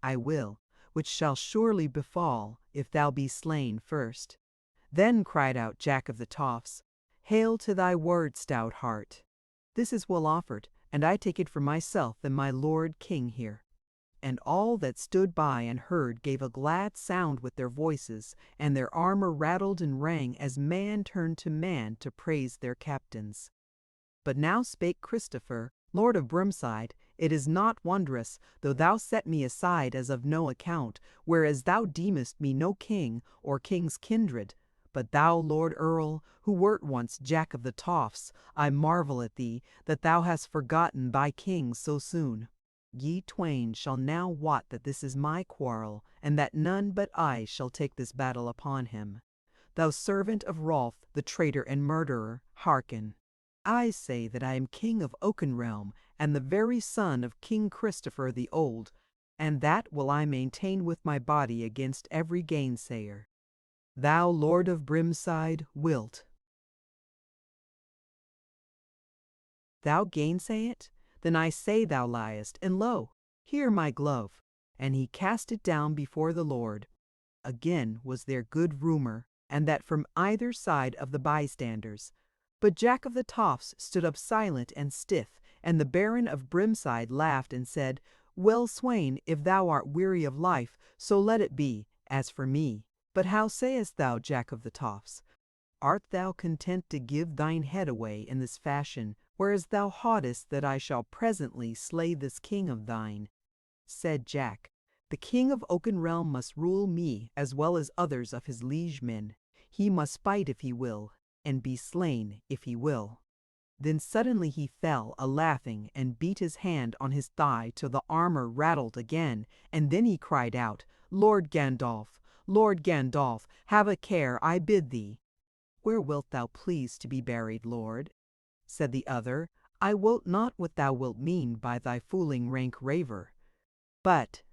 I will, which shall surely befall, if thou be slain first. Then cried out Jack of the Toffs, Hail to thy word, stout heart. This is well offered, and I take it for myself and my lord king here. And all that stood by and heard gave a glad sound with their voices, and their armor rattled and rang as man turned to man to praise their captains. But now spake Christopher, Lord of Brimside, It is not wondrous, though thou set me aside as of no account, whereas thou deemest me no king or king's kindred. But thou, Lord Earl, who wert once Jack of the Toffs, I marvel at thee, that thou hast forgotten thy king so soon. Ye twain shall now wot that this is my quarrel, and that none but I shall take this battle upon him. Thou servant of Rolf, the traitor and murderer, hearken. I say that I am king of Oakenrealm, and the very son of King Christopher the Old, and that will I maintain with my body against every gainsayer. Thou, Lord of Brimside, wilt thou gainsay it? Then I say thou liest, and lo, here my glove. And he cast it down before the Lord. Again was there good rumour, and that from either side of the bystanders. But Jack of the Toffs stood up silent and stiff, and the Baron of Brimside laughed and said, Well, swain, if thou art weary of life, so let it be, as for me. But how sayest thou, Jack of the Toffs? Art thou content to give thine head away in this fashion, whereas thou hoddest that I shall presently slay this king of thine? Said Jack, The king of Oakenrealm must rule me as well as others of his liege men. He must fight if he will, and be slain if he will. Then suddenly he fell a-laughing, and beat his hand on his thigh till the armor rattled again, and then he cried out, Lord Gandalf, have a care, I bid thee. Where wilt thou please to be buried, lord? Said the other, I wot not what thou wilt mean by thy fooling rank raver. But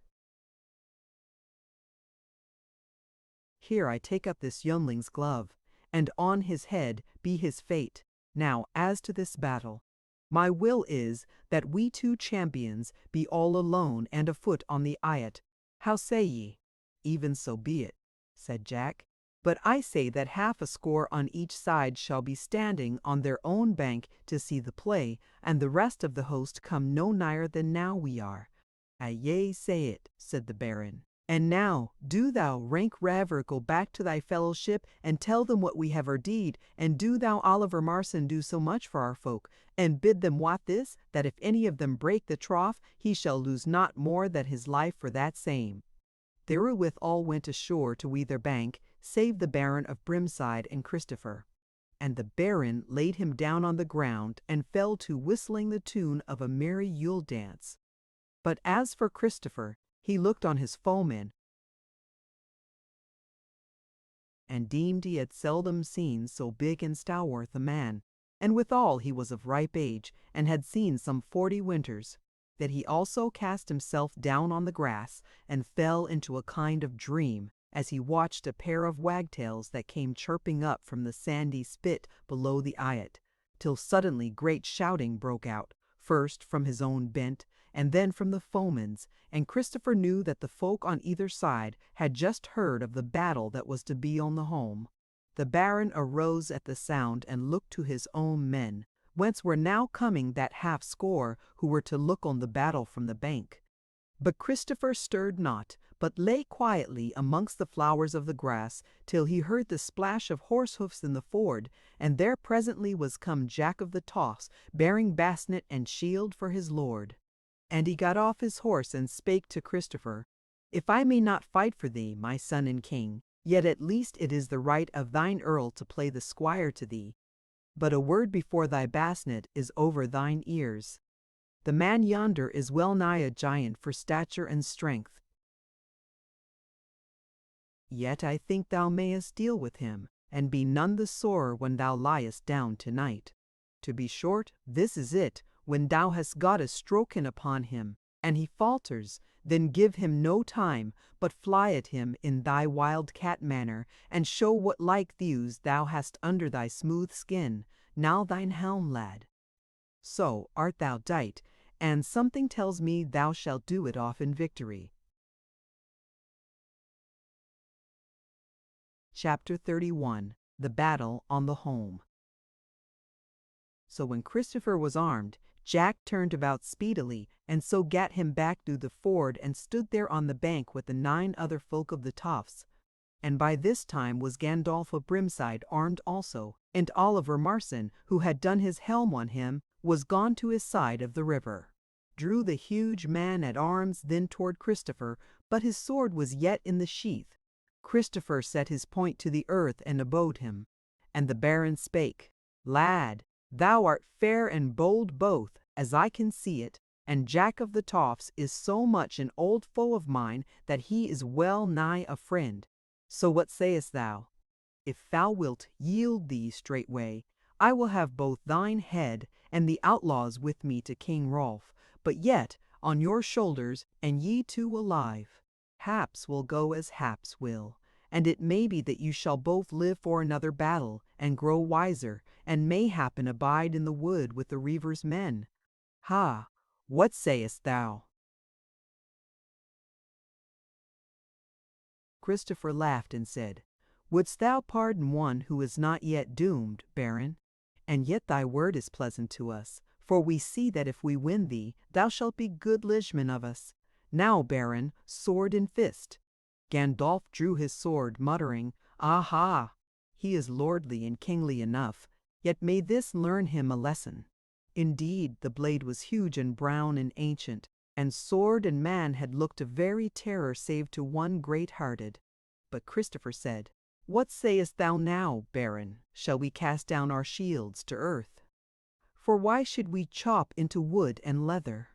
here I take up this youngling's glove, and on his head be his fate. Now, as to this battle, my will is that we two champions be all alone and afoot on the eyot. How say ye? Even so be it, said Jack. But I say that 60 on each side shall be standing on their own bank to see the play, and the rest of the host come no nigher than now we are. Yea, say it, said the Baron. And now, do thou, rank raver, go back to thy fellowship, and tell them what we have ordeed, and do thou, Oliver Marson, do so much for our folk, and bid them wot this, that if any of them break the trough, he shall lose not more than his life for that same. Therewith all went ashore to either bank, save the Baron of Brimside and Christopher. And the Baron laid him down on the ground, and fell to whistling the tune of a merry Yule dance. But as for Christopher, he looked on his foeman, and deemed he had seldom seen so big and stalworth a man, and withal he was of ripe age, and had seen some 40 winters, that he also cast himself down on the grass, and fell into a kind of dream, as he watched a pair of wagtails that came chirping up from the sandy spit below the eyot, till suddenly great shouting broke out, first from his own bent, and then from the foemen's, and Christopher knew that the folk on either side had just heard of the battle that was to be on the holm. The Baron arose at the sound and looked to his own men, whence were now coming that half-score who were to look on the battle from the bank. But Christopher stirred not, but lay quietly amongst the flowers of the grass, till he heard the splash of horse-hoofs in the ford, and there presently was come Jack of the Toffs, bearing basnet and shield for his lord. And he got off his horse and spake to Christopher, "If I may not fight for thee, my son and king, yet at least it is the right of thine earl to play the squire to thee. But a word before thy basnet is over thine ears. The man yonder is well nigh a giant for stature and strength. Yet I think thou mayest deal with him, and be none the sorer when thou liest down tonight. To be short, this is it, when thou hast got a stroke in upon him, and he falters, then give him no time, but fly at him in thy wild cat manner, and show what like thews thou hast under thy smooth skin. Now thine helm, lad. So art thou dight, and something tells me thou shalt do it off in victory." Chapter 31. The Battle on the Holm. So when Christopher was armed, Jack turned about speedily, and so gat him back through the ford, and stood there on the bank with the 9 other folk of the Toffs. And by this time was Gandolph of Brimside armed also, and Oliver Marson, who had done his helm on him, was gone to his side of the river. Drew the huge man at arms then toward Christopher, but his sword was yet in the sheath. Christopher set his point to the earth and abode him. And the Baron spake, "Lad, thou art fair and bold both, as I can see it, and Jack of the Toffs is so much an old foe of mine that he is well nigh a friend. So what sayest thou? If thou wilt yield thee straightway, I will have both thine head and the outlaws with me to King Rolf, but yet on your shoulders, and ye two alive. Haps will go as haps will, and it may be that you shall both live for another battle, and grow wiser, and mayhappen abide in the wood with the reaver's men. Ha, what sayest thou?" Christopher laughed and said, "Wouldst thou pardon one who is not yet doomed, Baron? And yet thy word is pleasant to us, for we see that if we win thee, thou shalt be good liegeman of us. Now, Baron, sword in fist." Gandalf drew his sword, muttering, "Aha! He is lordly and kingly enough, yet may this learn him a lesson." Indeed, the blade was huge and brown and ancient, and sword and man had looked a very terror save to one great-hearted. But Christopher said, "What sayest thou now, Baron? Shall we cast down our shields to earth? For why should we chop into wood and leather?"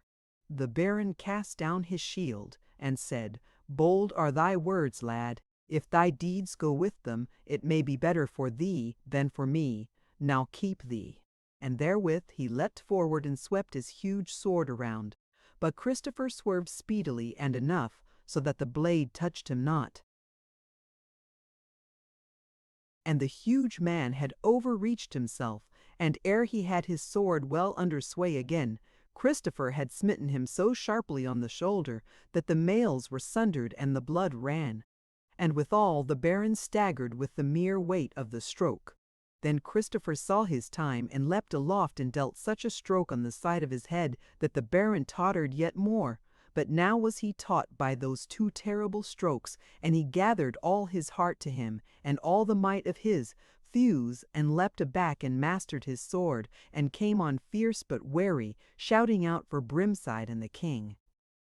The Baron cast down his shield, and said, "Bold are thy words, lad. If thy deeds go with them, it may be better for thee than for me. Now keep thee." And therewith he leapt forward and swept his huge sword around. But Christopher swerved speedily and enough, so that the blade touched him not. And the huge man had overreached himself, and ere he had his sword well under sway again, Christopher had smitten him so sharply on the shoulder that the mails were sundered and the blood ran. And withal the Baron staggered with the mere weight of the stroke. Then Christopher saw his time, and leapt aloft and dealt such a stroke on the side of his head that the Baron tottered yet more. But now was he taught by those 2 terrible strokes, and he gathered all his heart to him, and all the might of his thews, and leapt aback and mastered his sword, and came on fierce but wary, shouting out for Brimside and the king.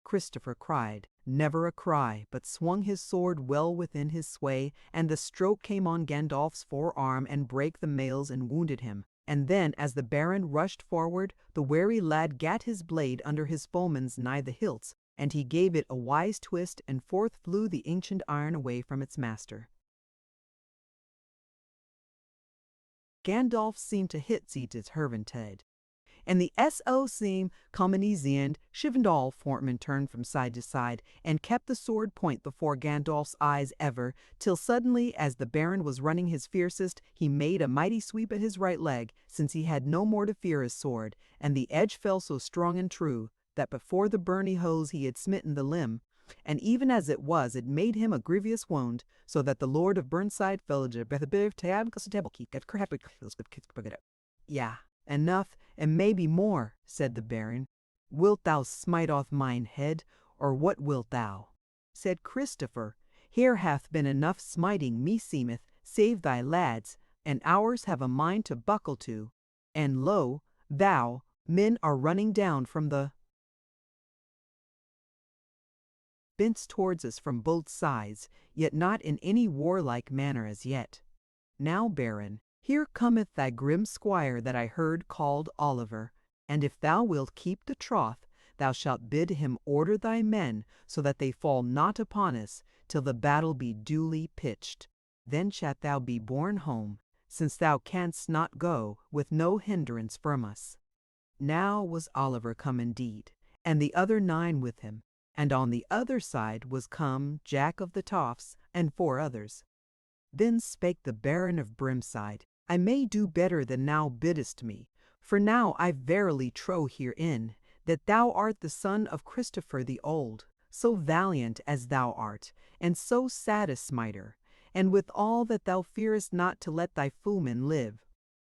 Christopher cried never a cry, but swung his sword well within his sway, and the stroke came on Gandalf's forearm and brake the mails and wounded him. And then, as the Baron rushed forward, the wary lad gat his blade under his foeman's nigh the hilts, and he gave it a wise twist, and forth flew the ancient iron away from its master. Gandalf seemed to hit Sietes Herventide. And the S.O. seem Commonesiand Shivendall Fortman turned from side to side, and kept the sword point before Gandalf's eyes ever, till suddenly, as the Baron was running his fiercest, he made a mighty sweep at his right leg, since he had no more to fear his sword, and the edge fell so strong and true, that before the burny hose he had smitten the limb, and even as it was, it made him a grievous wound, so that the Lord of Burnside fell. Yeah, enough, and maybe more, said the Baron. Wilt thou smite off mine head, or what wilt thou? Said Christopher, here hath been enough smiting, meseemeth, save thy lads, and ours have a mind to buckle to. And lo, thou, men are running down from the bents towards us from both sides, yet not in any warlike manner as yet. Now, Baron, here cometh thy grim squire that I heard called Oliver, and if thou wilt keep the troth, thou shalt bid him order thy men, so that they fall not upon us, till the battle be duly pitched. Then shalt thou be borne home, since thou canst not go with no hindrance from us. Now was Oliver come indeed, and the other 9 with him, and on the other side was come Jack of the Toffs and 4 others. Then spake the Baron of Brimside, I may do better than thou biddest me, for now I verily trow herein, that thou art the son of Christopher the Old, so valiant as thou art, and so sad a smiter, and withal that thou fearest not to let thy foemen live.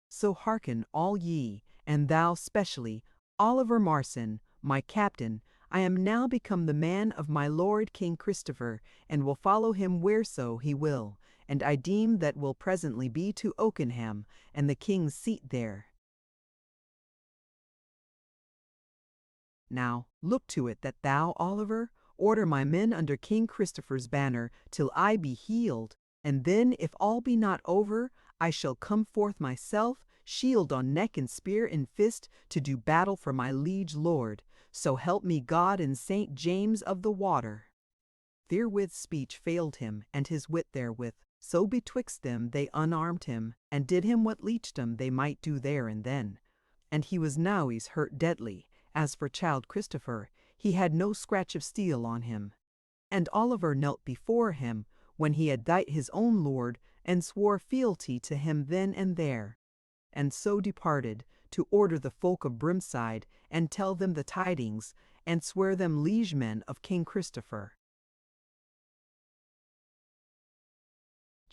So hearken all ye, and thou specially, Oliver Marson, my captain. I am now become the man of my lord King Christopher, and will follow him whereso he will, and I deem that will presently be to Oakenham, and the king's seat there. Now look to it that thou, Oliver, order my men under King Christopher's banner till I be healed, and then if all be not over, I shall come forth myself, shield on neck and spear in fist, to do battle for my liege lord. So help me God and Saint James of the water. Therewith speech failed him, and his wit therewith. So betwixt them they unarmed him, and did him what leechdom they might do there and then. And he was noways hurt deadly. As for child Christopher, he had no scratch of steel on him. And Oliver knelt before him, when he had dight his own lord, and swore fealty to him then and there. And so departed, to order the folk of Brimside, and tell them the tidings, and swear them liegemen of King Christopher.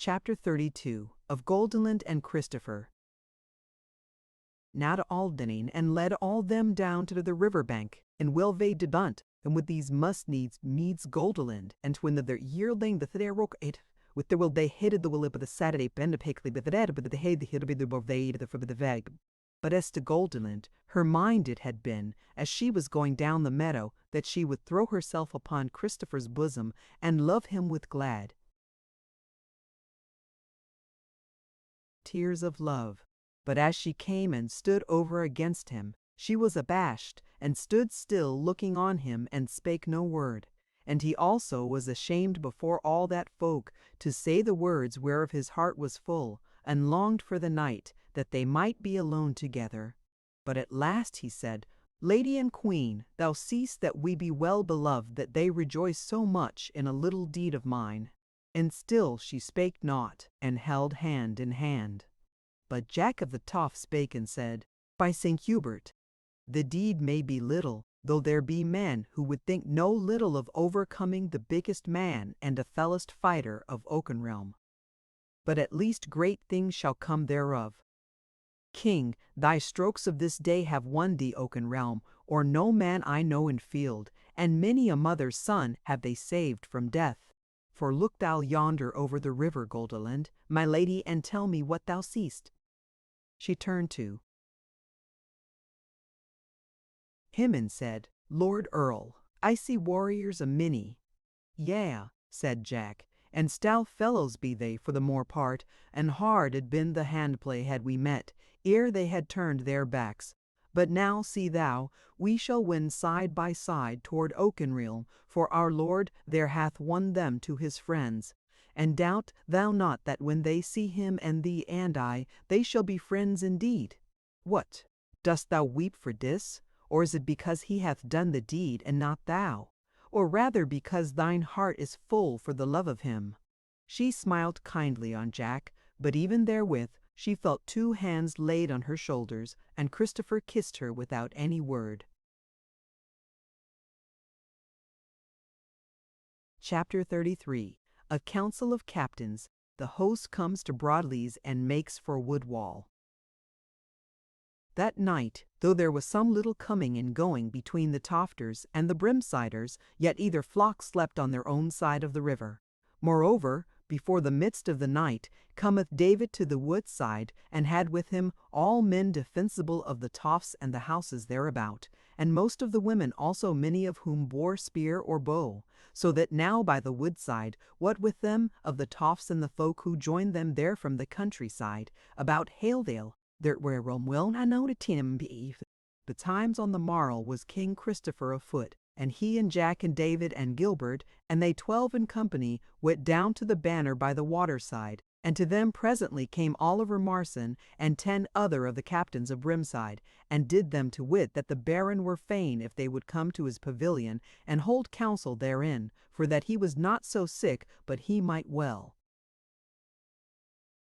Chapter 32 of Goldilind and Christopher. Now to Alderney, and led all them down to the river bank, and well they did bunt, and with these must needs Goldilind, and when their yearling the there rock it, with the will they hated the will of the Saturday bend of Hickley, but the dead, but the hated the hit be the bovade the for the vag. But as to Goldilind, her mind it had been, as she was going down the meadow, that she would throw herself upon Christopher's bosom, and love him with glad tears of love. But as she came and stood over against him, she was abashed, and stood still looking on him, and spake no word. And he also was ashamed before all that folk to say the words whereof his heart was full, and longed for the night, that they might be alone together. But at last he said, Lady and Queen, thou seest that we be well beloved, that they rejoice so much in a little deed of mine. And still she spake not, and held hand in hand. But Jack of the Toff spake and said, By St. Hubert, the deed may be little, though there be men who would think no little of overcoming the biggest man and the fellest fighter of Oakenrealm. But at least great things shall come thereof. King, thy strokes of this day have won thee Oakenrealm, or no man I know in field, and many a mother's son have they saved from death. For look thou yonder over the river, Goldilind, my lady, and tell me what thou seest. She turned to him and said, Lord Earl, I see warriors a many. Yea, said Jack, and stout fellows be they for the more part, and hard had been the handplay had we met, ere they had turned their backs. But now, see thou, we shall win side by side toward Oakenrealm, for our Lord there hath won them to his friends. And doubt thou not that when they see him and thee and I, they shall be friends indeed. What, Dost thou weep for this? Or is it because he hath done the deed, and not thou? Or rather because thine heart is full for the love of him? She smiled kindly on Jack, but even therewith she felt 2 hands laid on her shoulders, and Christopher kissed her without any word. Chapter 33. A Council of Captains. The host comes to Broadleys and makes for Woodwall. That night, though there was some little coming and going between the Tofters and the Brimsiders, yet either flock slept on their own side of the river. Moreover, before the midst of the night, cometh David to the wood side, and had with him all men defensible of the Tofts and the houses thereabout, and most of the women also, many of whom bore spear or bow, so that now by the wood side, what with them of the Tofts and the folk who joined them there from the countryside, about Haledale, there were well I know to Tim beef. Betimes on the morrow was King Christopher afoot, and he and Jack and David and Gilbert, and they 12 in company, went down to the banner by the waterside, and to them presently came Oliver Marson and 10 other of the captains of Brimside, and did them to wit that the Baron were fain if they would come to his pavilion and hold counsel therein, for that he was not so sick but he might well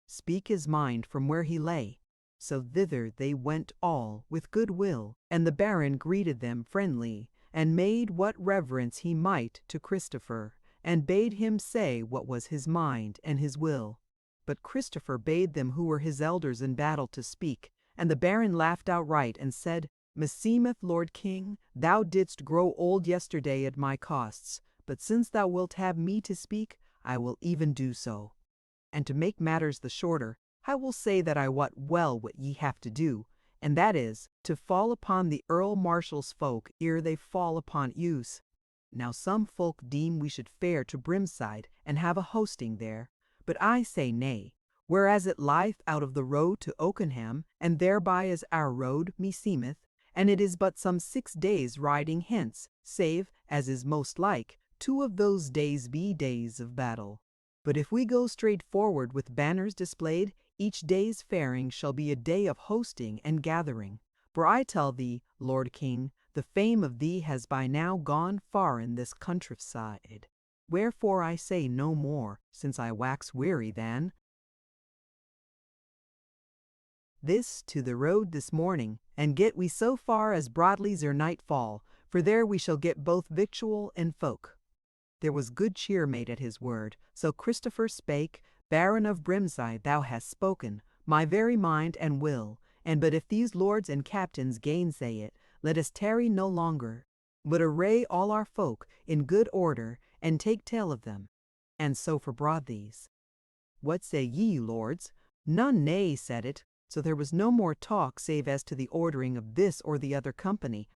speak his mind from where he lay. So thither they went all with good will, and the Baron greeted them friendly, and made what reverence he might to Christopher, and bade him say what was his mind and his will. But Christopher bade them who were his elders in battle to speak, and the Baron laughed outright and said, Meseemeth, Lord King, thou didst grow old yesterday at my costs, but since thou wilt have me to speak, I will even do so. And to make matters the shorter, I will say that I wot well what ye have to do, and that is, to fall upon the Earl Marshal's folk ere they fall upon yous. Now some folk deem we should fare to Brimside and have a hosting there, but I say nay, whereas it lieth out of the road to Oakenham, and thereby is our road, meseemeth, and it is but some 6 days' riding hence, save, as is most like, 2 of those days be days of battle. But if we go straight forward with banners displayed, each day's faring shall be a day of hosting and gathering. For I tell thee, Lord King, the fame of thee has by now gone far in this countryside. Wherefore I say no more, since I wax weary than this to the road this morning, and get we so far as Broadleys ere nightfall, for there we shall get both victual and folk. There was good cheer made at his word, so Christopher spake, Baron of Brimside, thou hast spoken, my very mind and will, and but if these lords and captains gainsay it, let us tarry no longer, but array all our folk in good order, and take tale of them. And so for Broadleys. What say ye, lords? None nay said it, so there was no more talk save as to the ordering of this or the other company,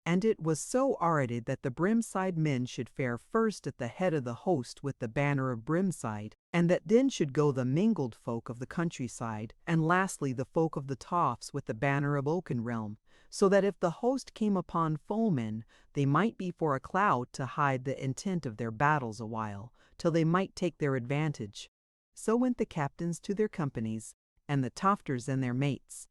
and it was so arted that the Brimside men should fare first at the head of the host with the banner of Brimside, and that then should go the mingled folk of the countryside, and lastly the folk of the Tofts with the banner of Oakenrealm, so that if the host came upon foemen, they might be for a cloud to hide the intent of their battles a while, till they might take their advantage. So went the captains to their companies, and the Tofters and their mates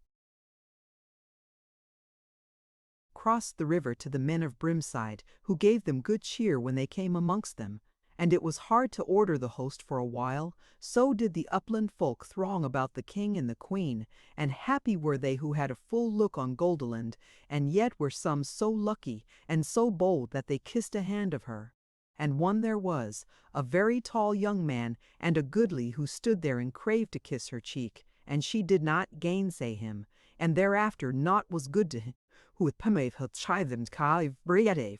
crossed the river to the men of Brimside, who gave them good cheer when they came amongst them. And it was hard to order the host for a while, so did the upland folk throng about the king and the queen, and happy were they who had a full look on Goldilind, and yet were some so lucky and so bold that they kissed a hand of her. And one there was, a very tall young man, and a goodly, who stood there and craved to kiss her cheek, and she did not gainsay him, and thereafter naught was good to him, who with Pemave had chidden Kaiv Briadev.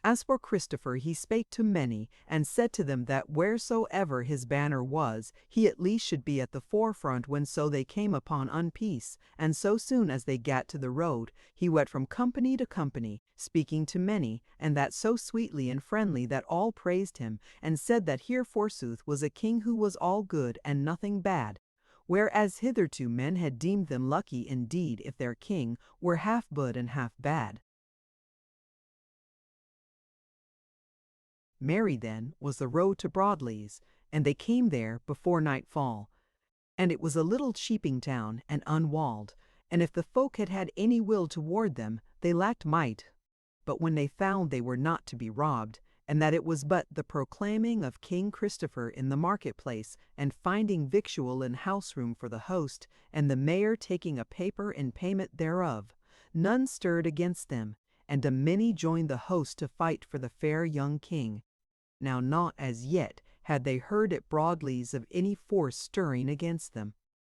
As for Christopher, he spake to many, and said to them that wheresoever his banner was, he at least should be at the forefront whenso they came upon unpeace, and so soon as they gat to the road, he went from company to company, speaking to many, and that so sweetly and friendly that all praised him, and said that here forsooth was a king who was all good and nothing bad, whereas hitherto men had deemed them lucky indeed if their king were half good and half bad. Merry then was the road to Broadleys, and they came there before nightfall. And it was a little sheeping town and unwalled, and if the folk had had any will toward them, they lacked might. But when they found they were not to be robbed, and that it was but the proclaiming of King Christopher in the marketplace, and finding victual and house room for the host, and the mayor taking a paper in payment thereof, none stirred against them, and a many joined the host to fight for the fair young king. Now not as yet had they heard at Broadleys of any force stirring against them.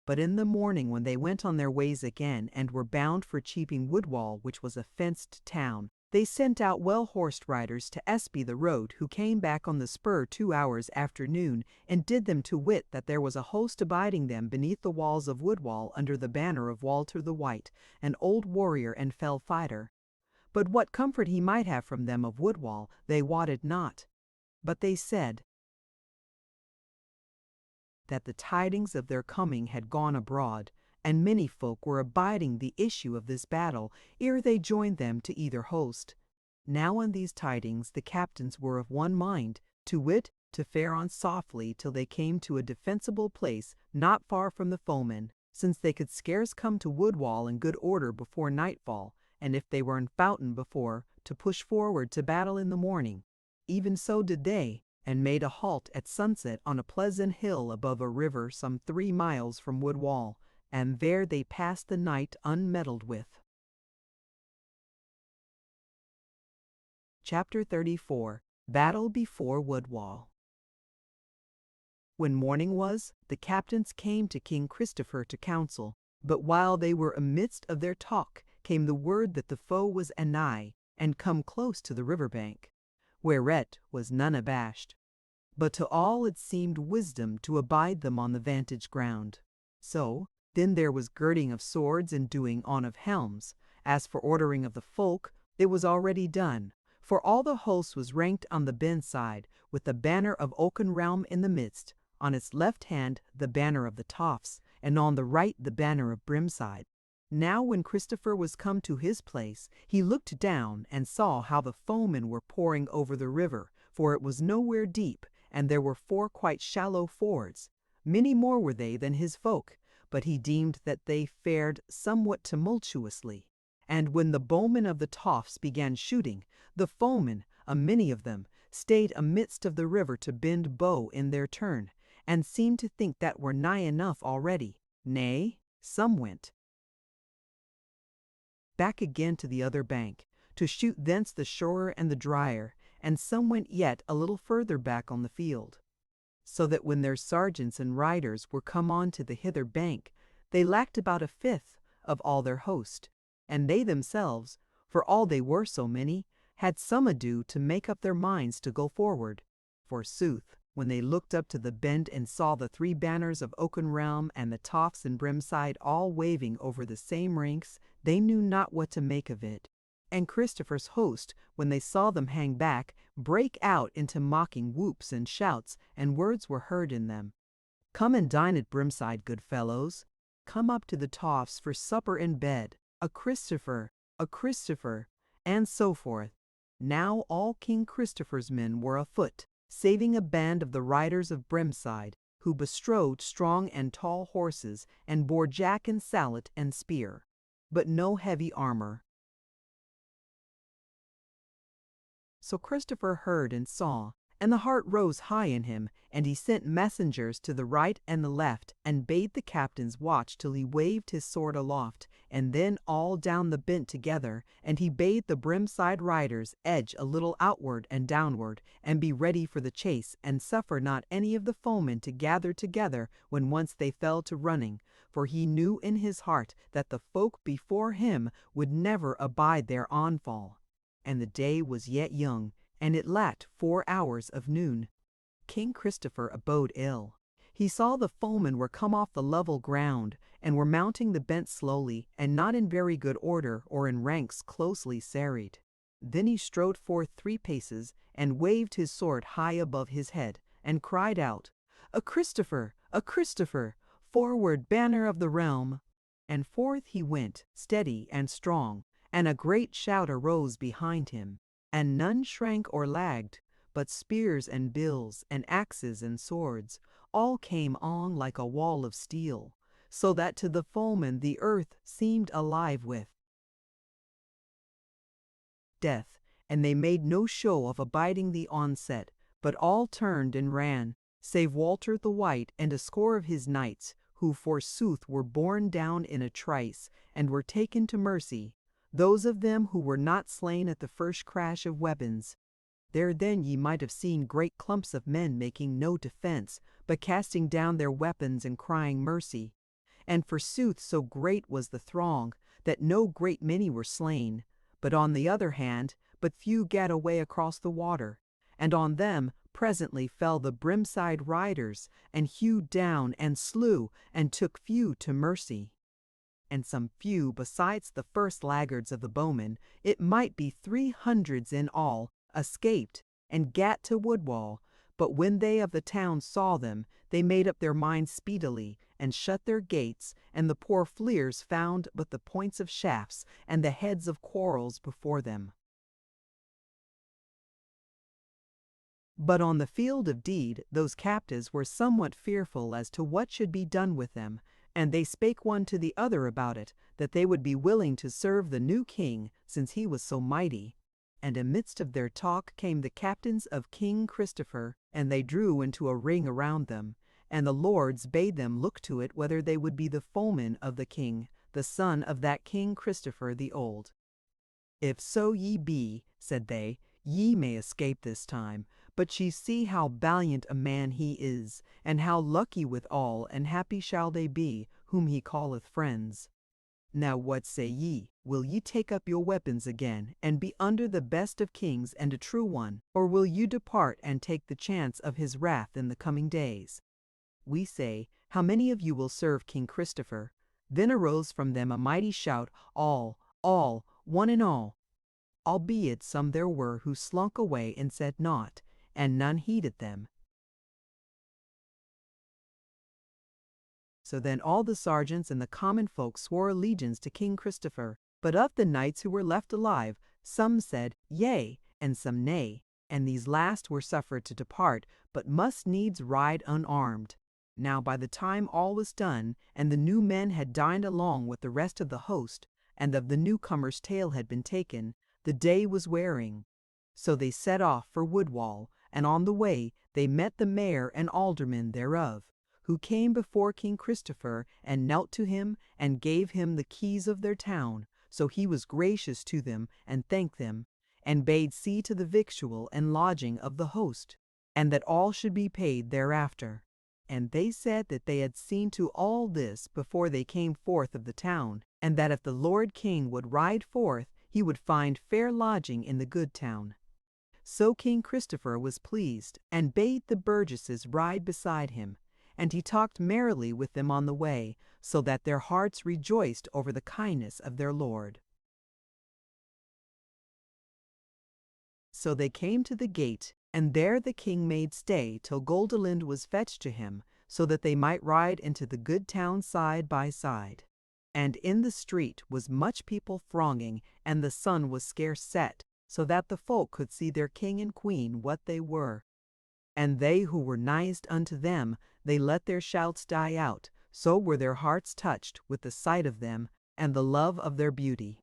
But in the morning when they went on their ways again, and were bound for Cheaping Woodwall, which was a fenced town, they sent out well-horsed riders to espy the road, who came back on the spur 2 hours after noon, and did them to wit that there was a host abiding them beneath the walls of Woodwall under the banner of Walter the White, an old warrior and fell fighter. But what comfort he might have from them of Woodwall they wotted not. But they said that the tidings of their coming had gone abroad, and many folk were abiding the issue of this battle ere they joined them to either host. Now on these tidings the captains were of one mind, to wit, to fare on softly till they came to a defensible place not far from the foemen, since they could scarce come to Woodwall in good order before nightfall, and if they were in Fountain before, to push forward to battle in the morning. Even so did they, and made a halt at sunset on a pleasant hill above a river some 3 miles from Woodwall, and there they passed the night unmeddled with. Chapter 34. Battle before Woodwall. When morning was, the captains came to King Christopher to council, but while they were amidst of their talk, came the word that the foe was anigh, and come close to the river bank, whereat was none abashed. But to all it seemed wisdom to abide them on the vantage ground. So, then there was girding of swords and doing on of helms. As for ordering of the folk, it was already done, for all the host was ranked on the Ben side, with the banner of Oakenrealm in the midst, on its left hand the banner of the Toffs, and on the right the banner of Brimside. Now when Christopher was come to his place, he looked down and saw how the foemen were pouring over the river, for it was nowhere deep, and there were 4 quite shallow fords. Many more were they than his folk, but he deemed that they fared somewhat tumultuously. And when the bowmen of the Toffs began shooting, the foemen, a many of them, stayed amidst of the river to bend bow in their turn, and seemed to think that were nigh enough already. Nay, some went back again to the other bank, to shoot thence the surer and the drier, and some went yet a little further back on the field. So that when their sergeants and riders were come on to the hither bank, they lacked about 1/5 of all their host, and they themselves, for all they were so many, had some ado to make up their minds to go forward. Forsooth, when they looked up to the bend and saw the 3 banners of Oakenrealm and the Toffs and Brimside all waving over the same ranks, they knew not what to make of it. And Christopher's host, when they saw them hang back, brake out into mocking whoops and shouts, and words were heard in them. Come and dine at Brimside, good fellows. Come up to the Toffs for supper and bed. A Christopher, and so forth. Now all King Christopher's men were afoot, saving a band of the riders of Brimside, who bestrode strong and tall horses, and bore jack and sallet and spear, but no heavy armor. So Christopher heard and saw, and the heart rose high in him, and he sent messengers to the right and the left, and bade the captains watch till he waved his sword aloft, and then all down the bent together, and he bade the Brimside riders edge a little outward and downward, and be ready for the chase, and suffer not any of the foemen to gather together when once they fell to running, for he knew in his heart that the folk before him would never abide their onfall. And the day was yet young, and it lacked 4 hours of noon. King Christopher abode ill. He saw the foemen were come off the level ground, and were mounting the bent slowly, and not in very good order, or in ranks closely serried. Then he strode forth 3 paces, and waved his sword high above his head, and cried out, A Christopher! Forward, banner of the realm! And forth he went, steady and strong, and a great shout arose behind him, and none shrank or lagged, but spears and bills and axes and swords, all came on like a wall of steel. so that to the foeman the earth seemed alive with death, and they made no show of abiding the onset, but all turned and ran, save Walter the White and a score of his knights, who forsooth were borne down in a trice, and were taken to mercy, those of them who were not slain at the first crash of weapons. There then ye might have seen great clumps of men making no defence, but casting down their weapons and crying mercy. And forsooth so great was the throng, that no great many were slain, but on the other hand, but few gat away across the water, and on them presently fell the brimside riders, and hewed down and slew, and took few to mercy. And some few besides the first laggards of the bowmen, it might be 300 in all, escaped, and gat to Woodwall, but when they of the town saw them, they made up their minds speedily, and shut their gates, and the poor fleers found but the points of shafts, and the heads of quarrels before them. But on the field of deed those captives were somewhat fearful as to what should be done with them, and they spake one to the other about it, that they would be willing to serve the new king, since he was so mighty. And amidst of their talk came the captains of King Christopher, and they drew into a ring around them, and the lords bade them look to it whether they would be the foemen of the king, the son of that King Christopher the Old. If so ye be, said they, ye may escape this time, but ye see how valiant a man he is, and how lucky withal, and happy shall they be, whom he calleth friends. Now what say ye? Will ye take up your weapons again, and be under the best of kings and a true one, or will you depart and take the chance of his wrath in the coming days? We say, how many of you will serve King Christopher? Then arose from them a mighty shout, all, one and all. Albeit some there were who slunk away and said naught, and none heeded them. So then all the sergeants and the common folk swore allegiance to King Christopher. But of the knights who were left alive, some said yea, and some nay, and these last were suffered to depart, but must needs ride unarmed. Now by the time all was done, and the new men had dined along with the rest of the host, and of the newcomers' tale had been taken, the day was wearing. So they set off for Woodwall, and on the way they met the mayor and aldermen thereof, who came before King Christopher, and knelt to him, and gave him the keys of their town. So he was gracious to them, and thanked them, and bade see to the victual and lodging of the host, and that all should be paid thereafter. And they said that they had seen to all this before they came forth of the town, and that if the Lord King would ride forth, he would find fair lodging in the good town. So King Christopher was pleased, and bade the burgesses ride beside him, and he talked merrily with them on the way, so that their hearts rejoiced over the kindness of their lord. So they came to the gate, and there the king made stay till Goldilind was fetched to him, so that they might ride into the good town side by side. And in the street was much people thronging, and the sun was scarce set, so that the folk could see their king and queen what they were. And they who were nighest unto them, they let their shouts die out, so were their hearts touched with the sight of them, and the love of their beauty.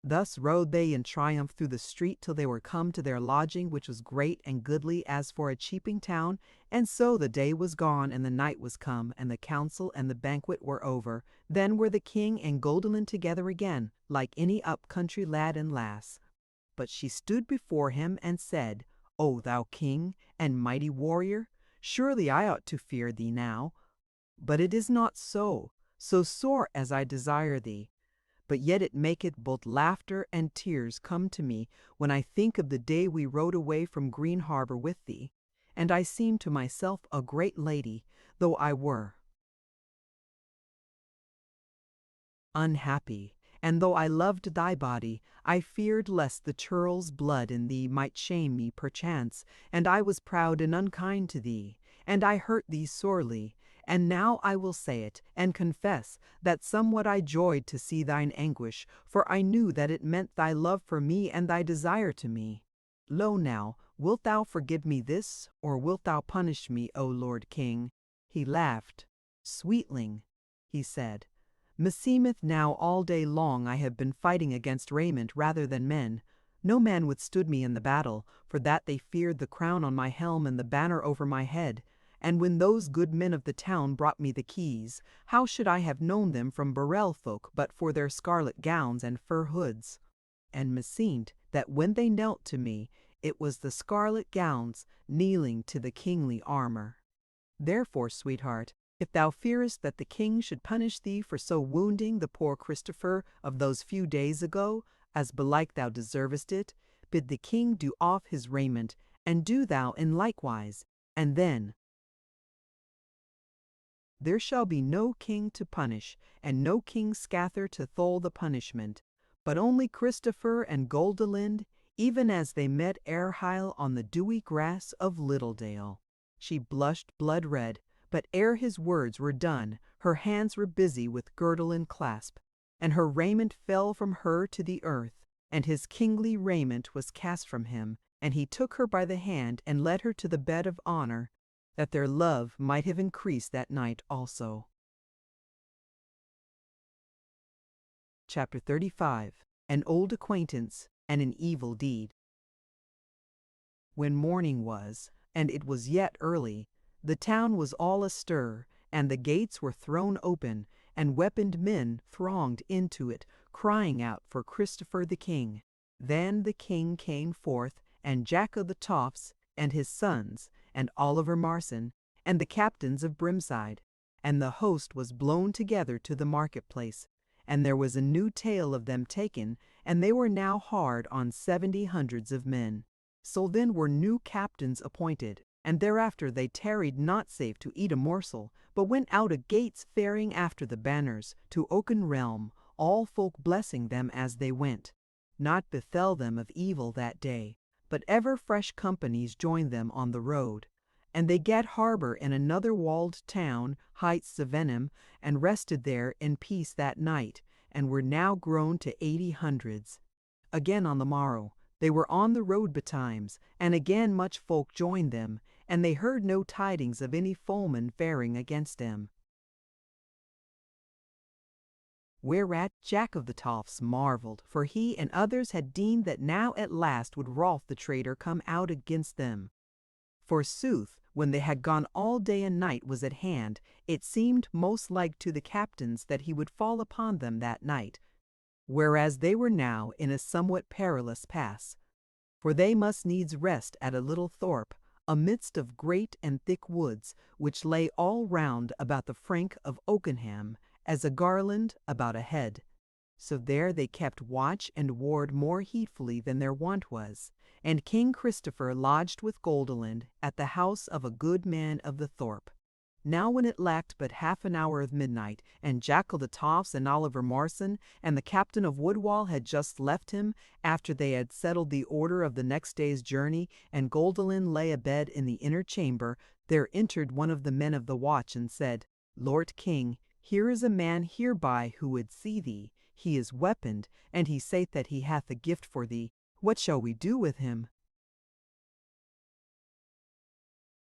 Thus rode they in triumph through the street till they were come to their lodging, which was great and goodly as for a cheaping town. And so the day was gone, and the night was come, and the council and the banquet were over. Then were the king and Goldilind together again, like any up-country lad and lass. But she stood before him and said, O thou king and mighty warrior, surely I ought to fear thee now. But it is not so sore as I desire thee. But yet it maketh both laughter and tears come to me when I think of the day we rode away from Green Harbor with thee, and I seem to myself a great lady, though I were unhappy, and though I loved thy body, I feared lest the churl's blood in thee might shame me perchance, and I was proud and unkind to thee, and I hurt thee sorely. And now I will say it, and confess, that somewhat I joyed to see thine anguish, for I knew that it meant thy love for me and thy desire to me. Lo now, wilt thou forgive me this, or wilt thou punish me, O Lord King? He laughed. Sweetling, he said. Meseemeth now all day long I have been fighting against raiment rather than men. No man withstood me in the battle, for that they feared the crown on my helm and the banner over my head. And when those good men of the town brought me the keys, how should I have known them from Burrell folk but for their scarlet gowns and fur hoods? And meseemed that when they knelt to me, it was the scarlet gowns kneeling to the kingly armor. Therefore, sweetheart, if thou fearest that the king should punish thee for so wounding the poor Christopher of those few days ago, as belike thou deservest it, bid the king do off his raiment, and do thou in likewise, and then there shall be no king to punish, and no king scather to thole the punishment, but only Christopher and Goldilind, even as they met erewhile on the dewy grass of Littledale. She blushed blood red, but ere his words were done, her hands were busy with girdle and clasp, and her raiment fell from her to the earth, and his kingly raiment was cast from him, and he took her by the hand and led her to the bed of honor, that their love might have increased that night also. Chapter 35. An Old Acquaintance and an Evil Deed. When morning was, and it was yet early, the town was all astir, and the gates were thrown open, and weaponed men thronged into it, crying out for Christopher the king. Then the king came forth, and Jack o' the Toffs, and his sons, and Oliver Marson, and the captains of Brimside, and the host was blown together to the marketplace, and there was a new tale of them taken, and they were now hard on 70 hundreds of men. So then were new captains appointed, and thereafter they tarried not save to eat a morsel, but went out a gates faring after the banners, to Oaken realm, all folk blessing them as they went. Naught befell them of evil that day, but ever fresh companies joined them on the road. And they gat harbour in another walled town, hight Sevenum, and rested there in peace that night, and were now grown to 80 hundreds. Again on the morrow, they were on the road betimes, and again much folk joined them, and they heard no tidings of any foeman faring against them. Whereat Jack of the Toffs marvelled, for he and others had deemed that now at last would Rolf the traitor come out against them. Forsooth, when they had gone all day and night was at hand, it seemed most like to the captains that he would fall upon them that night, whereas they were now in a somewhat perilous pass. For they must needs rest at a little thorp, amidst of great and thick woods, which lay all round about the frank of Oakenham, as a garland about a head. So there they kept watch and ward more heedfully than their wont was, and King Christopher lodged with Goldilind at the house of a good man of the thorp. Now when it lacked but half an hour of midnight, and Jack o' the Toffs and Oliver Marson and the captain of Woodwall had just left him, after they had settled the order of the next day's journey, and Goldilind lay abed in the inner chamber, there entered one of the men of the watch and said, Lord King, here is a man hereby who would see thee. He is weaponed, and he saith that he hath a gift for thee. What shall we do with him?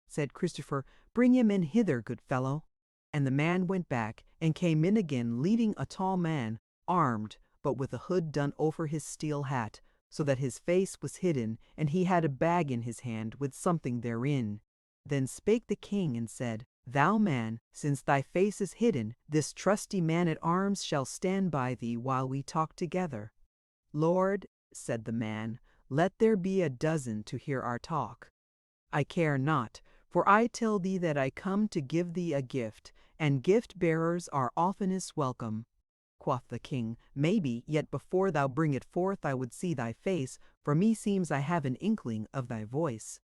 Said Christopher, Bring him in hither, good fellow. And the man went back, and came in again leading a tall man, armed, but with a hood done over his steel hat, so that his face was hidden, and he had a bag in his hand with something therein. Then spake the king and said, Thou man, since thy face is hidden, this trusty man-at-arms shall stand by thee while we talk together. Lord, said the man, let there be a dozen to hear our talk. I care not, for I tell thee that I come to give thee a gift, and gift-bearers are oftenest welcome. Quoth the king, Maybe, yet before thou bring it forth I would see thy face, for meseems I have an inkling of thy voice.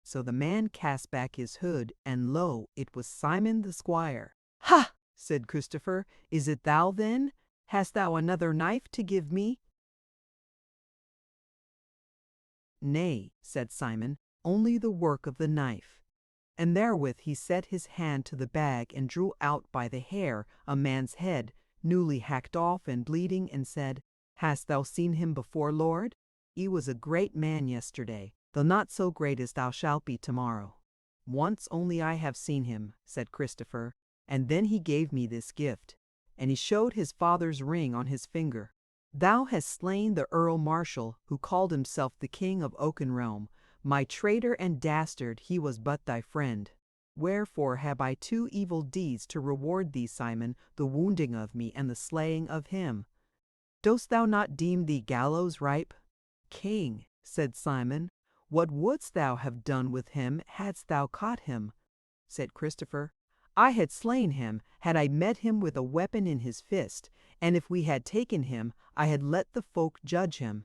So the man cast back his hood, and lo, it was Simon the squire. Ha! said Christopher, is it thou then? Hast thou another knife to give me? Nay, said Simon, only the work of the knife. And therewith he set his hand to the bag and drew out by the hair a man's head, newly hacked off and bleeding, and said, Hast thou seen him before, Lord? He was a great man yesterday, though not so great as thou shalt be tomorrow. Once only I have seen him, said Christopher, and then he gave me this gift. And he showed his father's ring on his finger. Thou hast slain the Earl Marshal, who called himself the King of Oaken Realm. My traitor and dastard, he was but thy friend. Wherefore have I two evil deeds to reward thee, Simon, the wounding of me and the slaying of him. Dost thou not deem thee gallows ripe? King, said Simon, what wouldst thou have done with him hadst thou caught him? Said Christopher, I had slain him, had I met him with a weapon in his fist, and if we had taken him, I had let the folk judge him.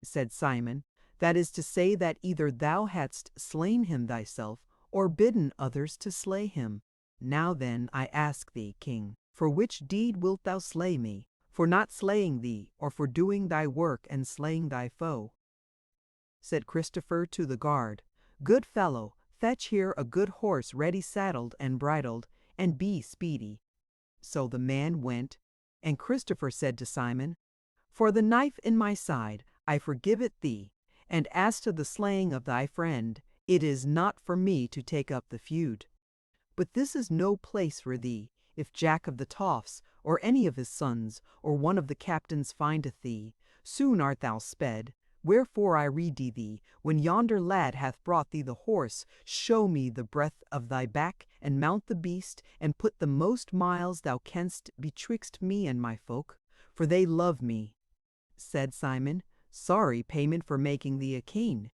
Said Simon, that is to say that either thou hadst slain him thyself, or bidden others to slay him. Now then, I ask thee, King, for which deed wilt thou slay me? For not slaying thee, or for doing thy work and slaying thy foe? Said Christopher to the guard, Good fellow, fetch here a good horse ready saddled and bridled, and be speedy. So the man went, and Christopher said to Simon, For the knife in my side, I forgive it thee, and as to the slaying of thy friend, it is not for me to take up the feud. But this is no place for thee. If Jack of the Toffs, or any of his sons, or one of the captains findeth thee, soon art thou sped. Wherefore I rede thee, when yonder lad hath brought thee the horse, show me the breadth of thy back, and mount the beast, and put the most miles thou canst betwixt me and my folk, for they love me. Said Simon, Sorry payment for making thee a king.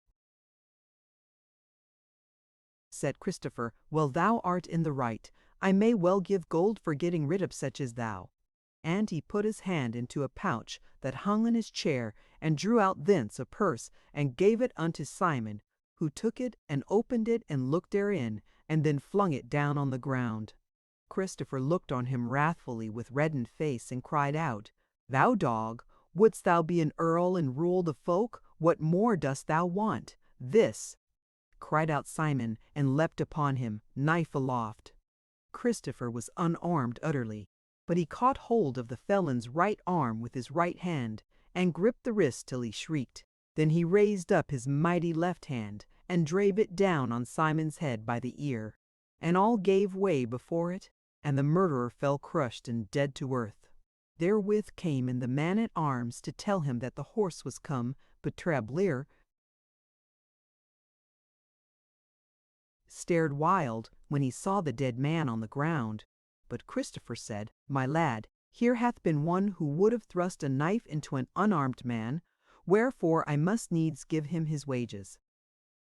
Said Christopher, Well, thou art in the right. I may well give gold for getting rid of such as thou. And he put his hand into a pouch that hung on his chair, and drew out thence a purse, and gave it unto Simon, who took it, and opened it, and looked therein, and then flung it down on the ground. Christopher looked on him wrathfully with reddened face, and cried out, Thou dog, wouldst thou be an earl and rule the folk? What more dost thou want? This, cried out Simon, and leapt upon him, knife aloft. Christopher was unarmed utterly, but he caught hold of the felon's right arm with his right hand, and gripped the wrist till he shrieked. Then he raised up his mighty left hand, and drave it down on Simon's head by the ear, and all gave way before it, and the murderer fell crushed and dead to earth. Therewith came in the man-at-arms to tell him that the horse was come, but Treblier stared wild when he saw the dead man on the ground. But Christopher said, My lad, here hath been one who would have thrust a knife into an unarmed man, wherefore I must needs give him his wages.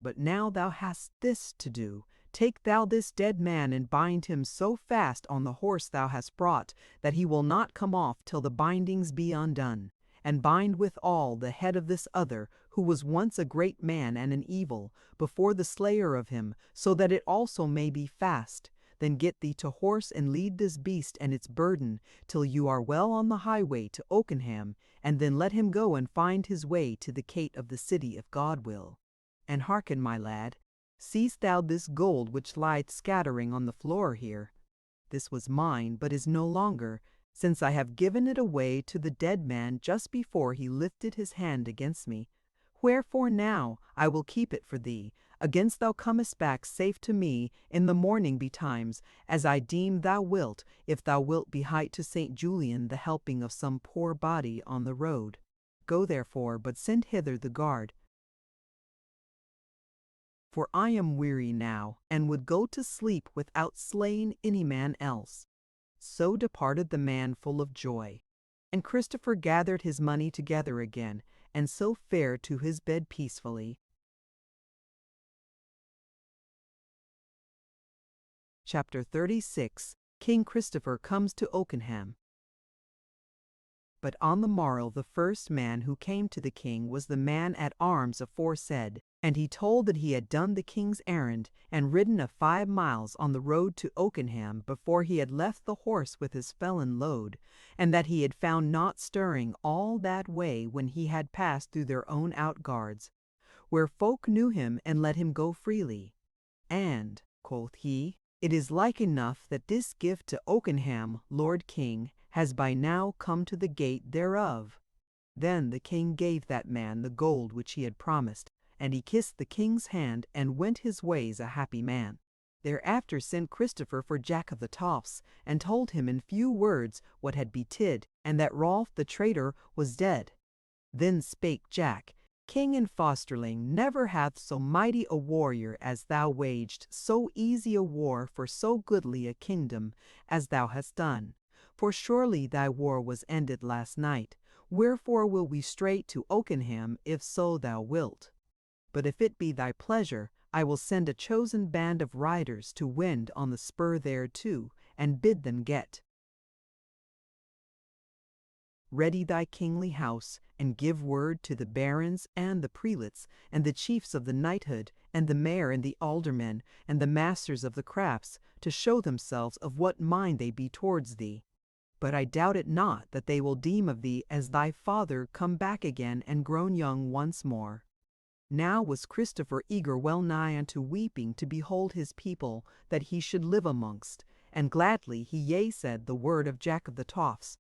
But now thou hast this to do. Take thou this dead man, and bind him so fast on the horse thou hast brought, that he will not come off till the bindings be undone. And bind withal the head of this other, who was once a great man and an evil, before the slayer of him, so that it also may be fast. Then get thee to horse, and lead this beast and its burden till you are well on the highway to Oakenham, and then let him go and find his way to the gate of the city if God will. And hearken, my lad, seest thou this gold which lieth scattering on the floor here? This was mine, but is no longer, since I have given it away to the dead man just before he lifted his hand against me. Wherefore now I will keep it for thee, against thou comest back safe to me in the morning betimes, as I deem thou wilt, if thou wilt be hight to St. Julian the helping of some poor body on the road. Go therefore, but send hither the guard, for I am weary now, and would go to sleep without slaying any man else. So departed the man full of joy. And Christopher gathered his money together again, and so fared to his bed peacefully. Chapter 36. King Christopher comes to Oakenham. But on the morrow the first man who came to the king was the man-at-arms aforesaid, and he told that he had done the king's errand, and ridden a 5 miles on the road to Oakenham before he had left the horse with his felon load, and that he had found naught stirring all that way when he had passed through their own outguards, where folk knew him and let him go freely. And, quoth he, it is like enough that this gift to Oakenham, Lord King, has by now come to the gate thereof. Then the king gave that man the gold which he had promised, and he kissed the king's hand and went his ways a happy man. Thereafter sent Christopher for Jack of the Toffs, and told him in few words what had betid, and that Rolf the traitor was dead. Then spake Jack, King and fosterling, never hath so mighty a warrior as thou waged so easy a war for so goodly a kingdom as thou hast done. For surely thy war was ended last night, wherefore will we straight to Oakenham, if so thou wilt. But if it be thy pleasure, I will send a chosen band of riders to wend on the spur thereto, and bid them get ready thy kingly house, and give word to the barons and the prelates, and the chiefs of the knighthood, and the mayor and the aldermen, and the masters of the crafts, to show themselves of what mind they be towards thee. But I doubt it not that they will deem of thee as thy father come back again and grown young once more. Now was Christopher eager well nigh unto weeping to behold his people that he should live amongst, and gladly he yea said the word of Jack of the Toffs.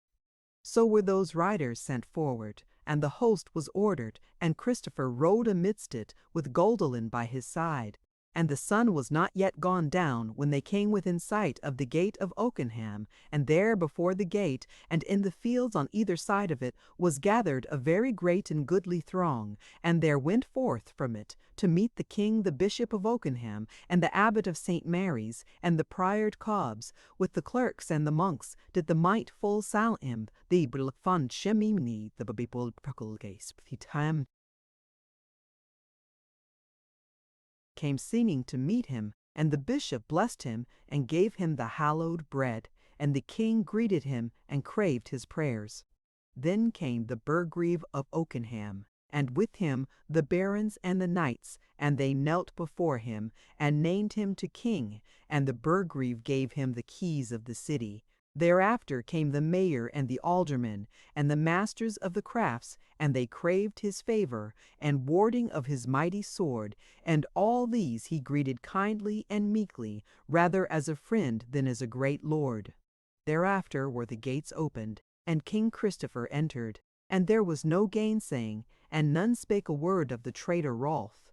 So were those riders sent forward, and the host was ordered, and Christopher rode amidst it, with Goldilind by his side. And the sun was not yet gone down when they came within sight of the gate of Oakenham, and there before the gate, and in the fields on either side of it, was gathered a very great and goodly throng, and there went forth from it to meet the king the bishop of Oakenham, and the abbot of St. Mary's, and the priored cobs, with the clerks and the monks, did the might full sal him, the fun shemimni, the people proculgace, fitam came singing to meet him, and the bishop blessed him and gave him the hallowed bread, and the king greeted him and craved his prayers. Then came the burgrave of Oakenham, and with him the barons and the knights, and they knelt before him, and named him to king, and the burgrave gave him the keys of the city. Thereafter came the mayor and the aldermen, and the masters of the crafts, and they craved his favor, and warding of his mighty sword, and all these he greeted kindly and meekly, rather as a friend than as a great lord. Thereafter were the gates opened, and King Christopher entered, and there was no gainsaying, and none spake a word of the traitor Rolf.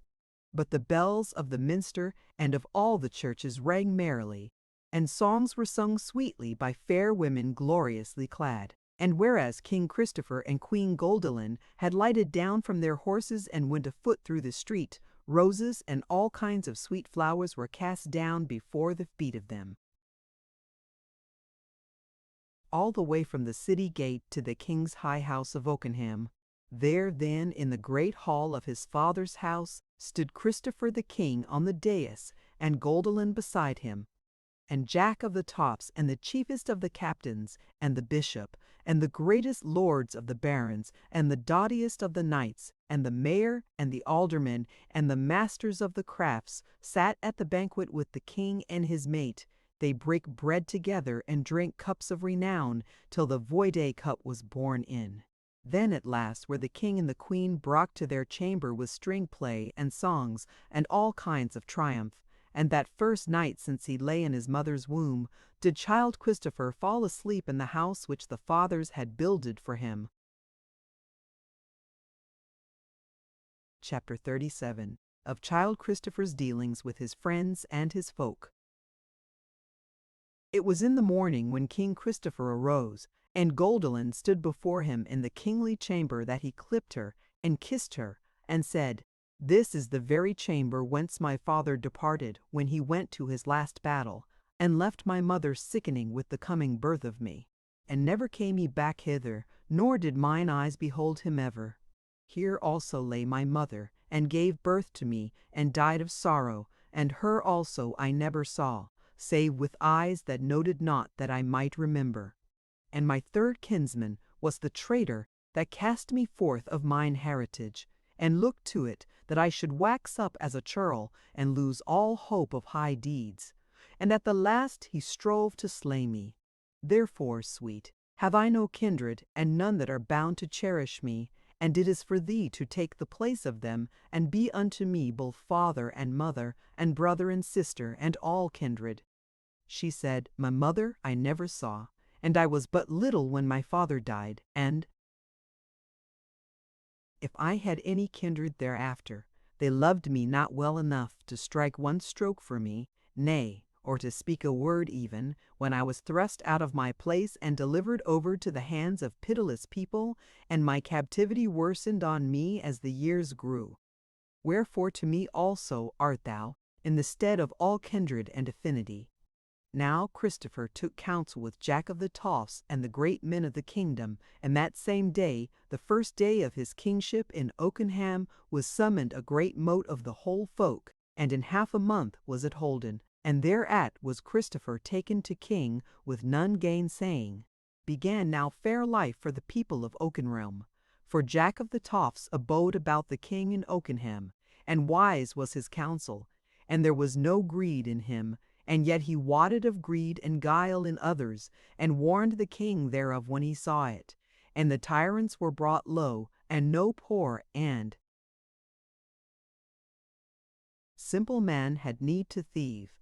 But the bells of the minster and of all the churches rang merrily, and songs were sung sweetly by fair women gloriously clad. And whereas King Christopher and Queen Goldilind had lighted down from their horses and went afoot through the street, roses and all kinds of sweet flowers were cast down before the feet of them. All the way from the city gate to the king's high house of Oakenham. There then in the great hall of his father's house stood Christopher the king on the dais, and Goldilind beside him, and Jack of the Toffs, and the chiefest of the captains, and the bishop, and the greatest lords of the barons, and the doughtiest of the knights, and the mayor, and the aldermen, and the masters of the crafts, sat at the banquet with the king and his mate. They brake bread together, and drank cups of renown, till the voide cup was borne in. Then at last were the king and the queen brought to their chamber with string play, and songs, and all kinds of triumph. And that first night since he lay in his mother's womb, did child Christopher fall asleep in the house which the fathers had builded for him. Chapter 37 of child Christopher's dealings with his friends and his folk. It was in the morning when King Christopher arose, and Goldilind stood before him in the kingly chamber that he clipped her, and kissed her, and said, This is the very chamber whence my father departed when he went to his last battle, and left my mother sickening with the coming birth of me. And never came he back hither, nor did mine eyes behold him ever. Here also lay my mother, and gave birth to me, and died of sorrow, and her also I never saw, save with eyes that noted not that I might remember. And my third kinsman was the traitor that cast me forth of mine heritage, and looked to it that I should wax up as a churl, and lose all hope of high deeds. And at the last he strove to slay me. Therefore, sweet, have I no kindred, and none that are bound to cherish me, and it is for thee to take the place of them, and be unto me both father and mother, and brother and sister, and all kindred. She said, My mother I never saw, and I was but little when my father died, and if I had any kindred thereafter, they loved me not well enough to strike one stroke for me, Nay, or to speak a word even, when I was thrust out of my place and delivered over to the hands of pitiless people, and my captivity worsened on me as the years grew. Wherefore to me also art thou, in the stead of all kindred and affinity. Now Christopher took counsel with Jack of the Toffs and the great men of the kingdom, and that same day, the first day of his kingship in Oakenham, was summoned a great mote of the whole folk, and in half a month was it holden, and thereat was Christopher taken to king with none gainsaying. Began now fair life for the people of Oakenrealm, for Jack of the Toffs abode about the king in Oakenham, and wise was his counsel, and there was no greed in him, and yet he wotted of greed and guile in others, and warned the king thereof when he saw it. And the tyrants were brought low, and no poor and simple man had need to thieve.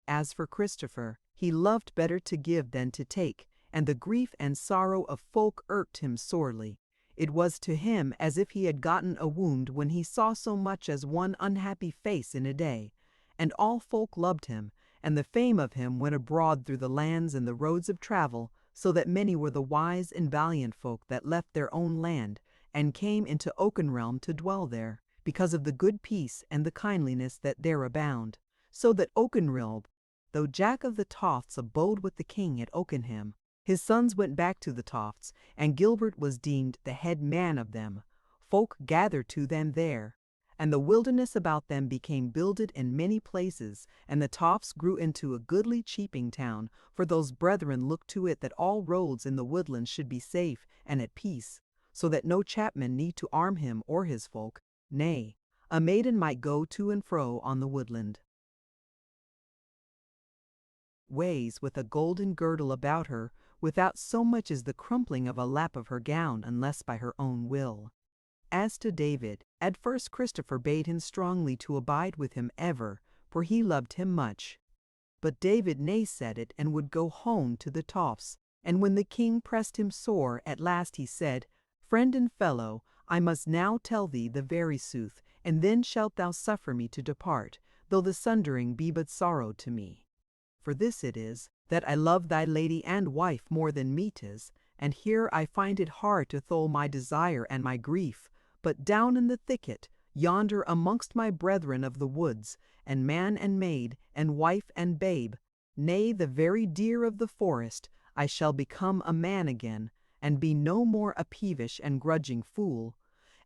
As for Christopher, he loved better to give than to take, and the grief and sorrow of folk irked him sorely. It was to him as if he had gotten a wound when he saw so much as one unhappy face in a day. And all folk loved him, and the fame of him went abroad through the lands and the roads of travel, so that many were the wise and valiant folk that left their own land, and came into Oakenrealm to dwell there, because of the good peace and the kindliness that there abound. So that Oakenrealm, though Jack of the Toffs abode with the king at Oakenham, his sons went back to the Toffs, and Gilbert was deemed the head man of them. Folk gathered to them there, and the wilderness about them became builded in many places, and the Toffs grew into a goodly cheaping town, for those brethren looked to it that all roads in the woodlands should be safe and at peace, so that no chapman need to arm him or his folk, nay, a maiden might go to and fro on the woodland ways with a golden girdle about her, without so much as the crumpling of a lap of her gown, unless by her own will. As to David, at first Christopher bade him strongly to abide with him ever, for he loved him much. But David nay-said it, and would go home to the Toffs. And when the king pressed him sore, at last he said, Friend and fellow, I must now tell thee the very sooth, and then shalt thou suffer me to depart, though the sundering be but sorrow to me. For this it is, that I love thy lady and wife more than meet is, and here I find it hard to thole my desire and my grief, but down in the thicket, yonder amongst my brethren of the woods, and man and maid, and wife and babe, nay, the very deer of the forest, I shall become a man again, and be no more a peevish and grudging fool,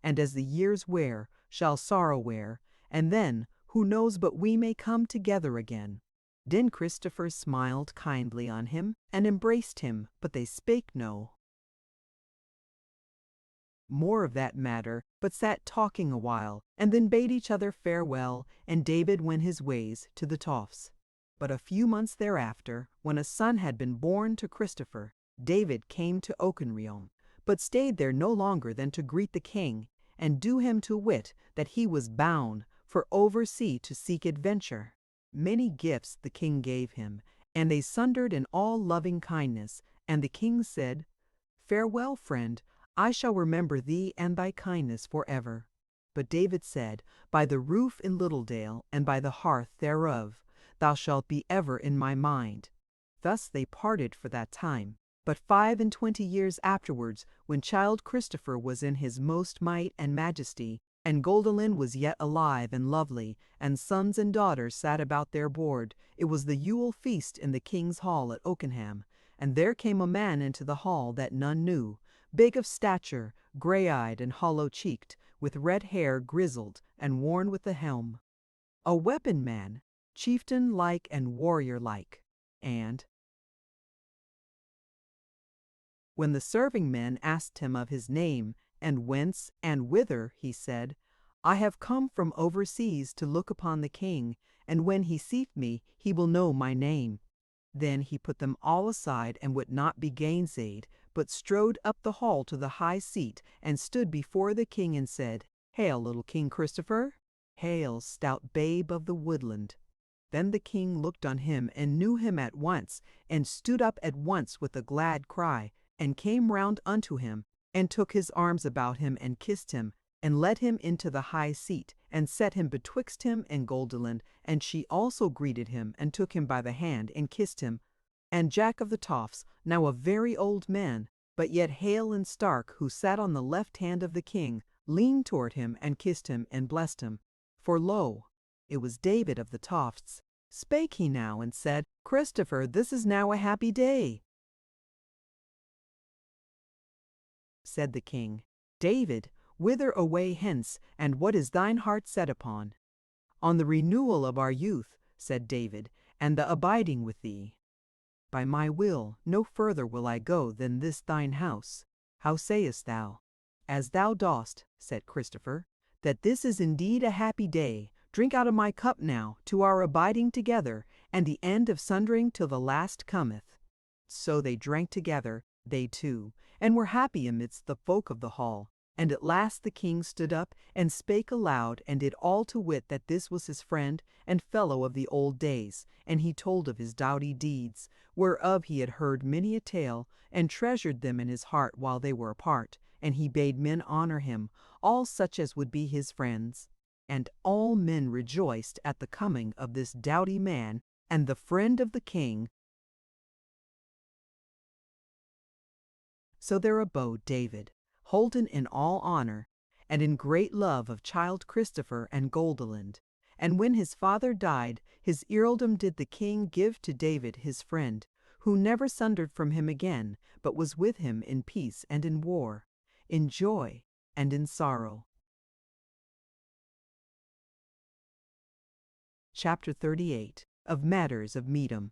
and as the years wear, shall sorrow wear, and then, who knows but we may come together again. Then Christopher smiled kindly on him, and embraced him, but they spake no more of that matter, but sat talking a while, and then bade each other farewell, and David went his ways to the Toffs. But a few months thereafter, when a son had been born to Christopher, David came to Oakenrealm, but stayed there no longer than to greet the king, and do him to wit that he was bound for oversea to seek adventure. Many gifts the king gave him, and they sundered in all loving kindness, and the king said, Farewell, friend, I shall remember thee and thy kindness forever. But David said, By the roof in Littledale, and by the hearth thereof, thou shalt be ever in my mind. Thus they parted for that time. But 25 years afterwards, when child Christopher was in his most might and majesty, and Goldilind was yet alive and lovely, and sons and daughters sat about their board, it was the Yule feast in the king's hall at Oakenham, and there came a man into the hall that none knew, big of stature, grey-eyed and hollow-cheeked, with red hair grizzled and worn with a helm. A weapon man, chieftain-like and warrior-like, and when the serving men asked him of his name, and whence, and whither, he said, I have come from overseas to look upon the king, and when he seeth me, he will know my name. Then he put them all aside, and would not be gainsayed, but strode up the hall to the high seat, and stood before the king, and said, Hail, little King Christopher! Hail, stout babe of the woodland! Then the king looked on him, and knew him at once, and stood up at once with a glad cry, and came round unto him, and took his arms about him, and kissed him, and led him into the high seat, and set him betwixt him and Goldilind, and she also greeted him, and took him by the hand, and kissed him. And Jack of the Toffs, now a very old man, but yet hale and stark, who sat on the left hand of the king, leaned toward him, and kissed him, and blessed him. For lo, it was David of the Tofts. Spake he now, and said, Christopher, this is now a happy day. Said the king, David, whither away hence, and what is thine heart set upon? On the renewal of our youth, said David, and the abiding with thee. By my will, no further will I go than this thine house. How sayest thou? As thou dost, said Christopher, that this is indeed a happy day. Drink out of my cup now, to our abiding together, and the end of sundering till the last cometh. So they drank together, they two, and were happy amidst the folk of the hall. And at last the king stood up, and spake aloud, and did all to wit that this was his friend and fellow of the old days, and he told of his doughty deeds, whereof he had heard many a tale, and treasured them in his heart while they were apart, and he bade men honor him, all such as would be his friends. And all men rejoiced at the coming of this doughty man, and the friend of the king. So there abode David, holden in all honor, and in great love of child Christopher and Goldilind. And when his father died, his earldom did the king give to David his friend, who never sundered from him again, but was with him in peace and in war, in joy and in sorrow. Chapter 38 of Matters of Meedom.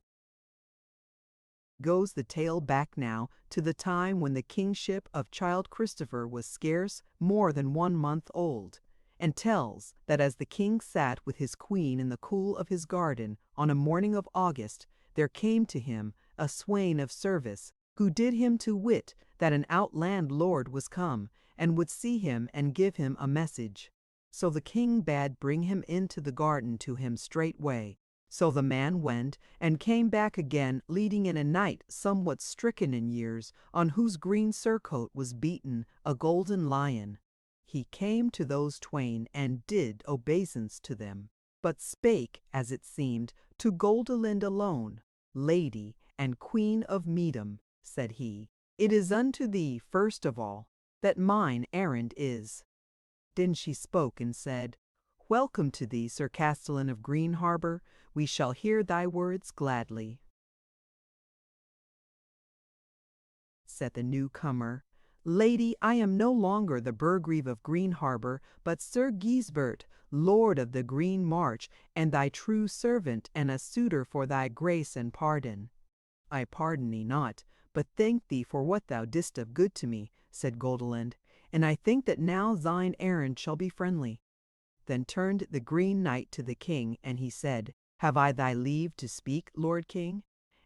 Goes the tale back now to the time when the kingship of child Christopher was scarce more than 1 month old, and tells that as the king sat with his queen in the cool of his garden on a morning of August, there came to him a swain of service, who did him to wit that an outland lord was come, and would see him and give him a message. So the king bade bring him into the garden to him straightway. So the man went, and came back again, leading in a knight somewhat stricken in years, on whose green surcoat was beaten a golden lion. He came to those twain, and did obeisance to them, but spake, as it seemed, to Goldilind alone. Lady and Queen of Meedom, said he, it is unto thee, first of all, that mine errand is. Then she spoke and said, Welcome to thee, Sir Castellan of Green Harbour. We shall hear thy words gladly. Said the newcomer, Lady, I am no longer the Burgrave of Green Harbour, but Sir Gisbert, Lord of the Green March, and thy true servant, and a suitor for thy grace and pardon. I pardon thee not, but thank thee for what thou didst of good to me, said Goldilind, and I think that now thine errand shall be friendly. Then turned the Green Knight to the king, and he said, Have I thy leave to speak, Lord King?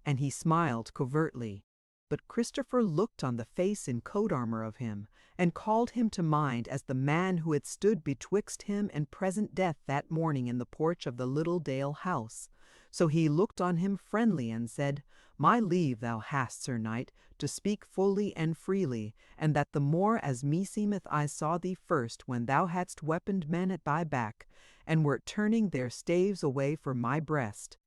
And he smiled covertly. But Christopher looked on the face and coat armor of him, and called him to mind as the man who had stood betwixt him and present death that morning in the porch of the little Dale house. So he looked on him friendly, and said, My leave thou hast, Sir Knight, to speak fully and freely, and that the more as meseemeth I saw thee first when thou hadst weaponed men at thy back, and wert turning their staves away from my breast.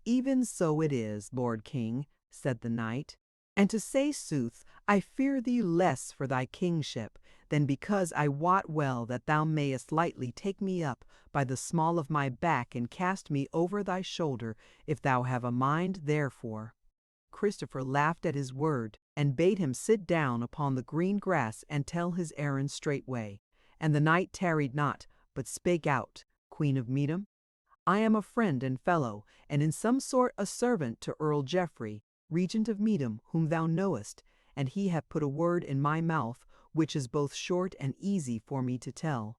Even so it is, Lord King, said the knight, and to say sooth, I fear thee less for thy kingship, than because I wot well that thou mayest lightly take me up by the small of my back and cast me over thy shoulder, if thou have a mind therefore. Christopher laughed at his word, and bade him sit down upon the green grass and tell his errand straightway. And the knight tarried not, but spake out, Queen of Meedom, I am a friend and fellow, and in some sort a servant to Earl Geoffrey, Regent of Meedom, whom thou knowest, and he hath put a word in my mouth, which is both short and easy for me to tell.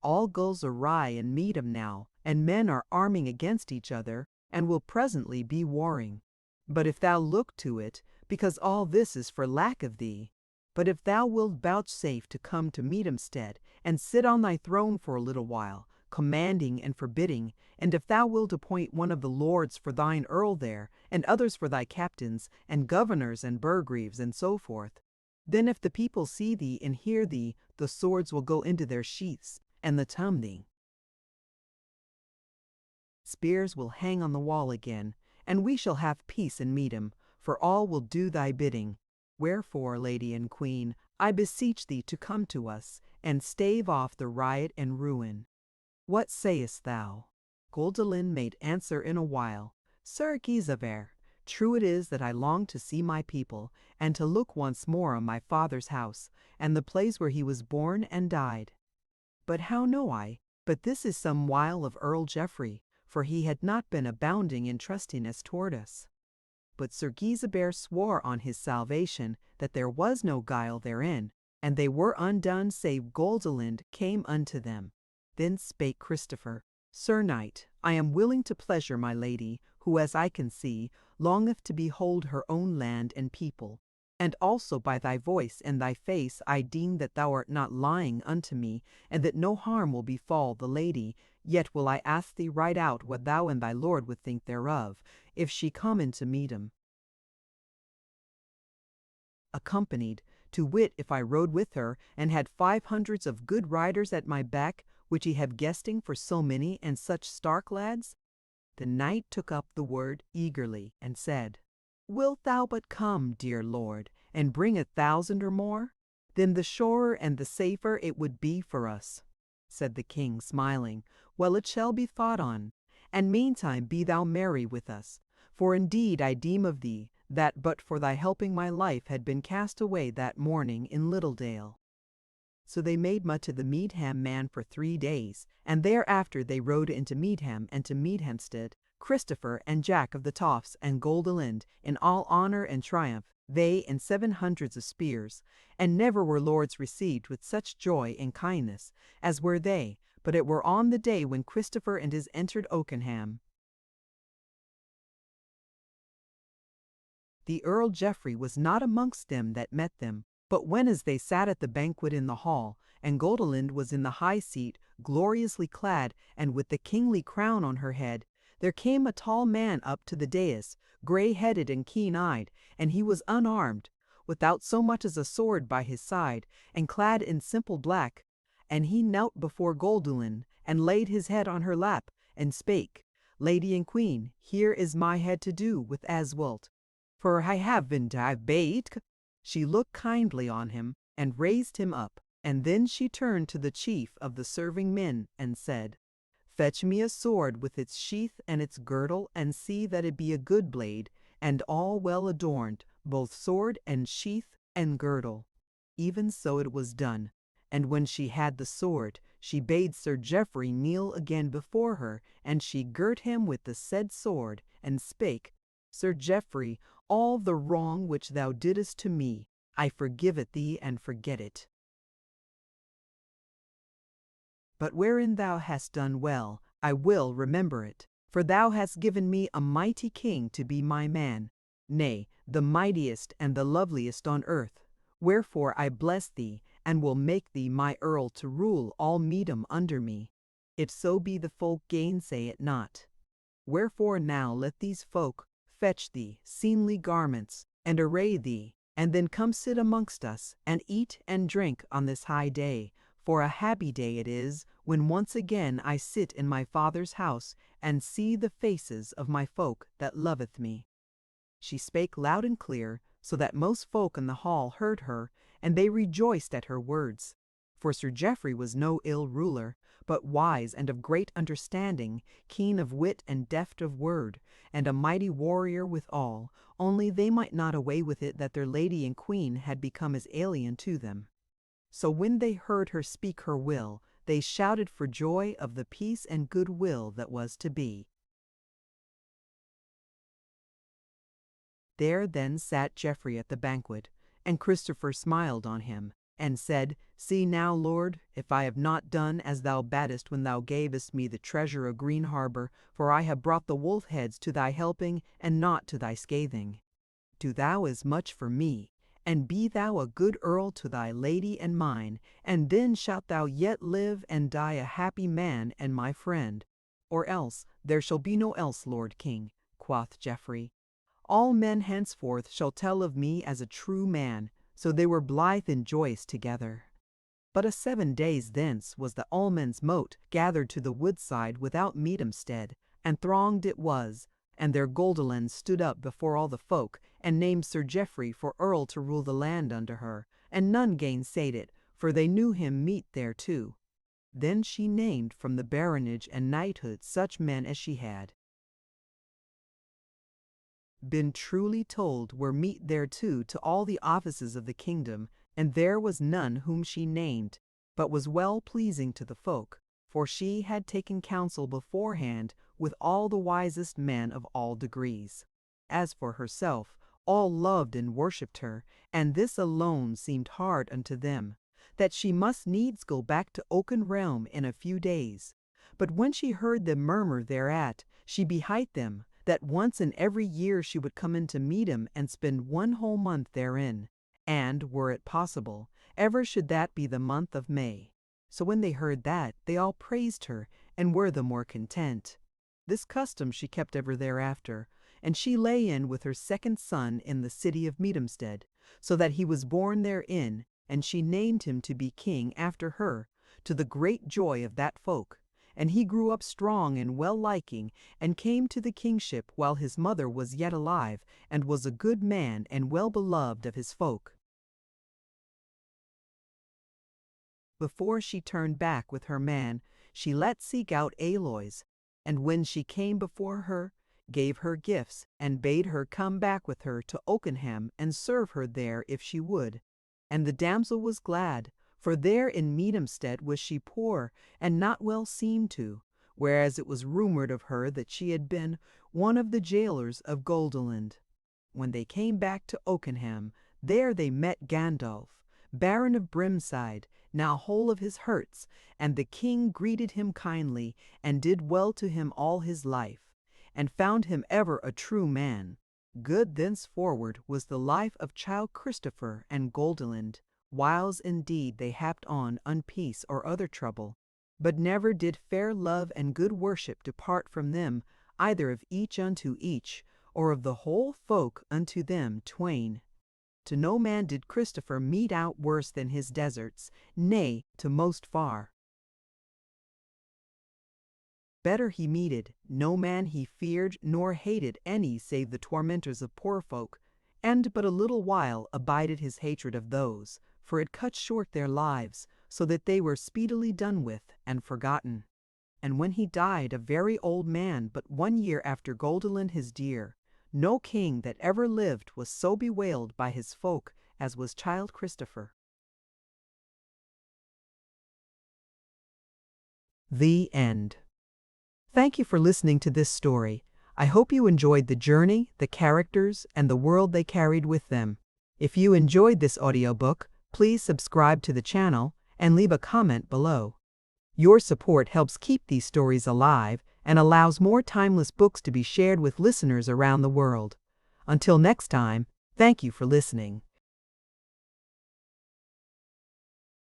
All goes awry in Meedom now, and men are arming against each other, and will presently be warring. But if thou look to it, because all this is for lack of thee, but if thou wilt vouchsafe to come to Meedomstead, and sit on thy throne for a little while, commanding and forbidding, and if thou wilt appoint one of the lords for thine earl there, and others for thy captains, and governors and burgreaves, and so forth, Then if the people see thee and hear thee, the swords will go into their sheaths, and the tumbling spears will hang on the wall again, and we shall have peace and meedom, for all will do thy bidding. Wherefore, lady and queen, I beseech thee to come to us, and stave off the riot and ruin. What sayest thou? Goldilind made answer in a while, Sir Guisabert, true it is that I long to see my people, and to look once more on my father's house, and the place where he was born and died. But how know I but this is some wile of Earl Geoffrey, for he had not been abounding in trustiness toward us. But Sir Guisabert swore on his salvation that there was no guile therein, and they were undone save Goldilind came unto them. Then spake Christopher, Sir Knight, I am willing to pleasure my lady, who, as I can see, longeth to behold her own land and people. And also by thy voice and thy face I deem that thou art not lying unto me, and that no harm will befall the lady. Yet will I ask thee right out what thou and thy lord would think thereof, if she come into meedom accompanied, to wit, if I rode with her, and had 500 of good riders at my back, which ye have guesting for so many and such stark lads? The knight took up the word eagerly, and said, Wilt thou but come, dear lord, and bring 1,000 or more? Then the surer and the safer it would be for us. Said the king, smiling, Well, it shall be thought on, and meantime be thou merry with us. For indeed I deem of thee, that but for thy helping my life had been cast away that morning in Littledale. So they made much of the Meadham man for 3 days, and thereafter they rode into Meadham and to Meadhamstead, Christopher and Jack of the Toffs and Goldilind, in all honour and triumph, they and 700 of spears, and never were lords received with such joy and kindness as were they, but it were on the day when Christopher and his entered Oakenham. The Earl Geoffrey was not amongst them that met them, but when as they sat at the banquet in the hall, and Goldilind was in the high seat, gloriously clad, and with the kingly crown on her head, there came a tall man up to the dais, grey-headed and keen-eyed, and he was unarmed, without so much as a sword by his side, and clad in simple black. And he knelt before Goldilind, and laid his head on her lap, and spake, Lady and Queen, here is my head to do with as wilt. For I have been bade. She looked kindly on him, and raised him up, and then she turned to the chief of the serving men, and said, Fetch me a sword with its sheath and its girdle, and see that it be a good blade, and all well adorned, both sword and sheath and girdle. Even so it was done. And when she had the sword, she bade Sir Geoffrey kneel again before her, and she girt him with the said sword, and spake, Sir Geoffrey, all the wrong which thou didst to me, I forgive it thee and forget it. But wherein thou hast done well, I will remember it. For thou hast given me a mighty king to be my man, nay, the mightiest and the loveliest on earth. Wherefore I bless thee, and will make thee my earl to rule all Meedom under me, if so be the folk gainsay it not. Wherefore now let these folk fetch thee seemly garments, and array thee, and then come sit amongst us, and eat and drink on this high day. For a happy day it is, when once again I sit in my father's house, and see the faces of my folk that loveth me. She spake loud and clear, so that most folk in the hall heard her, and they rejoiced at her words. For Sir Geoffrey was no ill ruler, but wise and of great understanding, keen of wit and deft of word, and a mighty warrior withal, only they might not away with it that their lady and queen had become as alien to them. So when they heard her speak her will, they shouted for joy of the peace and good will that was to be. There then sat Geoffrey at the banquet, and Christopher smiled on him, and said, See now, Lord, if I have not done as thou badest when thou gavest me the treasure of Green Harbour, for I have brought the wolf heads to thy helping, and not to thy scathing. Do thou as much for me, and be thou a good earl to thy lady and mine, and then shalt thou yet live and die a happy man and my friend. Or else there shall be no else, Lord King, quoth Geoffrey. All men henceforth shall tell of me as a true man, so they were blithe and joyous together. But a 7 days thence was the almonds mote gathered to the woodside without Meadhamstead, and thronged it was, and there Goldilind stood up before all the folk, and named Sir Geoffrey for earl to rule the land under her, and none gainsayed it, for they knew him meet thereto. Then she named from the baronage and knighthood such men as she had been truly told were meet thereto to all the offices of the kingdom, and there was none whom she named, but was well pleasing to the folk, for she had taken counsel beforehand with all the wisest men of all degrees. As for herself, all loved and worshipped her, and this alone seemed hard unto them, that she must needs go back to Oaken realm in a few days. But when she heard them murmur thereat, she behight them, that once in every year she would come into Meedham and spend 1 whole month therein, and, were it possible, ever should that be the month of May. So when they heard that, they all praised her, and were the more content. This custom she kept ever thereafter, and she lay in with her second son in the city of Meadhamstead, so that he was born therein, and she named him to be king after her, to the great joy of that folk. And he grew up strong and well liking, and came to the kingship while his mother was yet alive, and was a good man and well beloved of his folk. Before she turned back with her man, she let seek out Aloys, and when she came before her, gave her gifts, and bade her come back with her to Oakenham and serve her there if she would. And the damsel was glad, for there in Meadhamstead was she poor, and not well seemed to, whereas it was rumoured of her that she had been one of the jailers of Goldilind. When they came back to Oakenham, there they met Gandalf, Baron of Brimside, now whole of his hurts, and the king greeted him kindly, and did well to him all his life, and found him ever a true man. Good thenceforward was the life of Childe Christopher and Goldilind, whiles indeed they happed on unpeace or other trouble, but never did fair love and good worship depart from them, either of each unto each, or of the whole folk unto them twain. To no man did Christopher mete out worse than his deserts, nay, to most far. Better he meted, no man he feared nor hated any save the tormentors of poor folk, and but a little while abided his hatred of those, for it cut short their lives, so that they were speedily done with and forgotten. And when he died a very old man, but 1 year after Goldilind his dear, no king that ever lived was so bewailed by his folk as was Childe Christopher. The end. Thank you for listening to this story. I hope you enjoyed the journey, the characters, and the world they carried with them. If you enjoyed this audiobook, please subscribe to the channel and leave a comment below. Your support helps keep these stories alive and allows more timeless books to be shared with listeners around the world. Until next time, thank you for listening.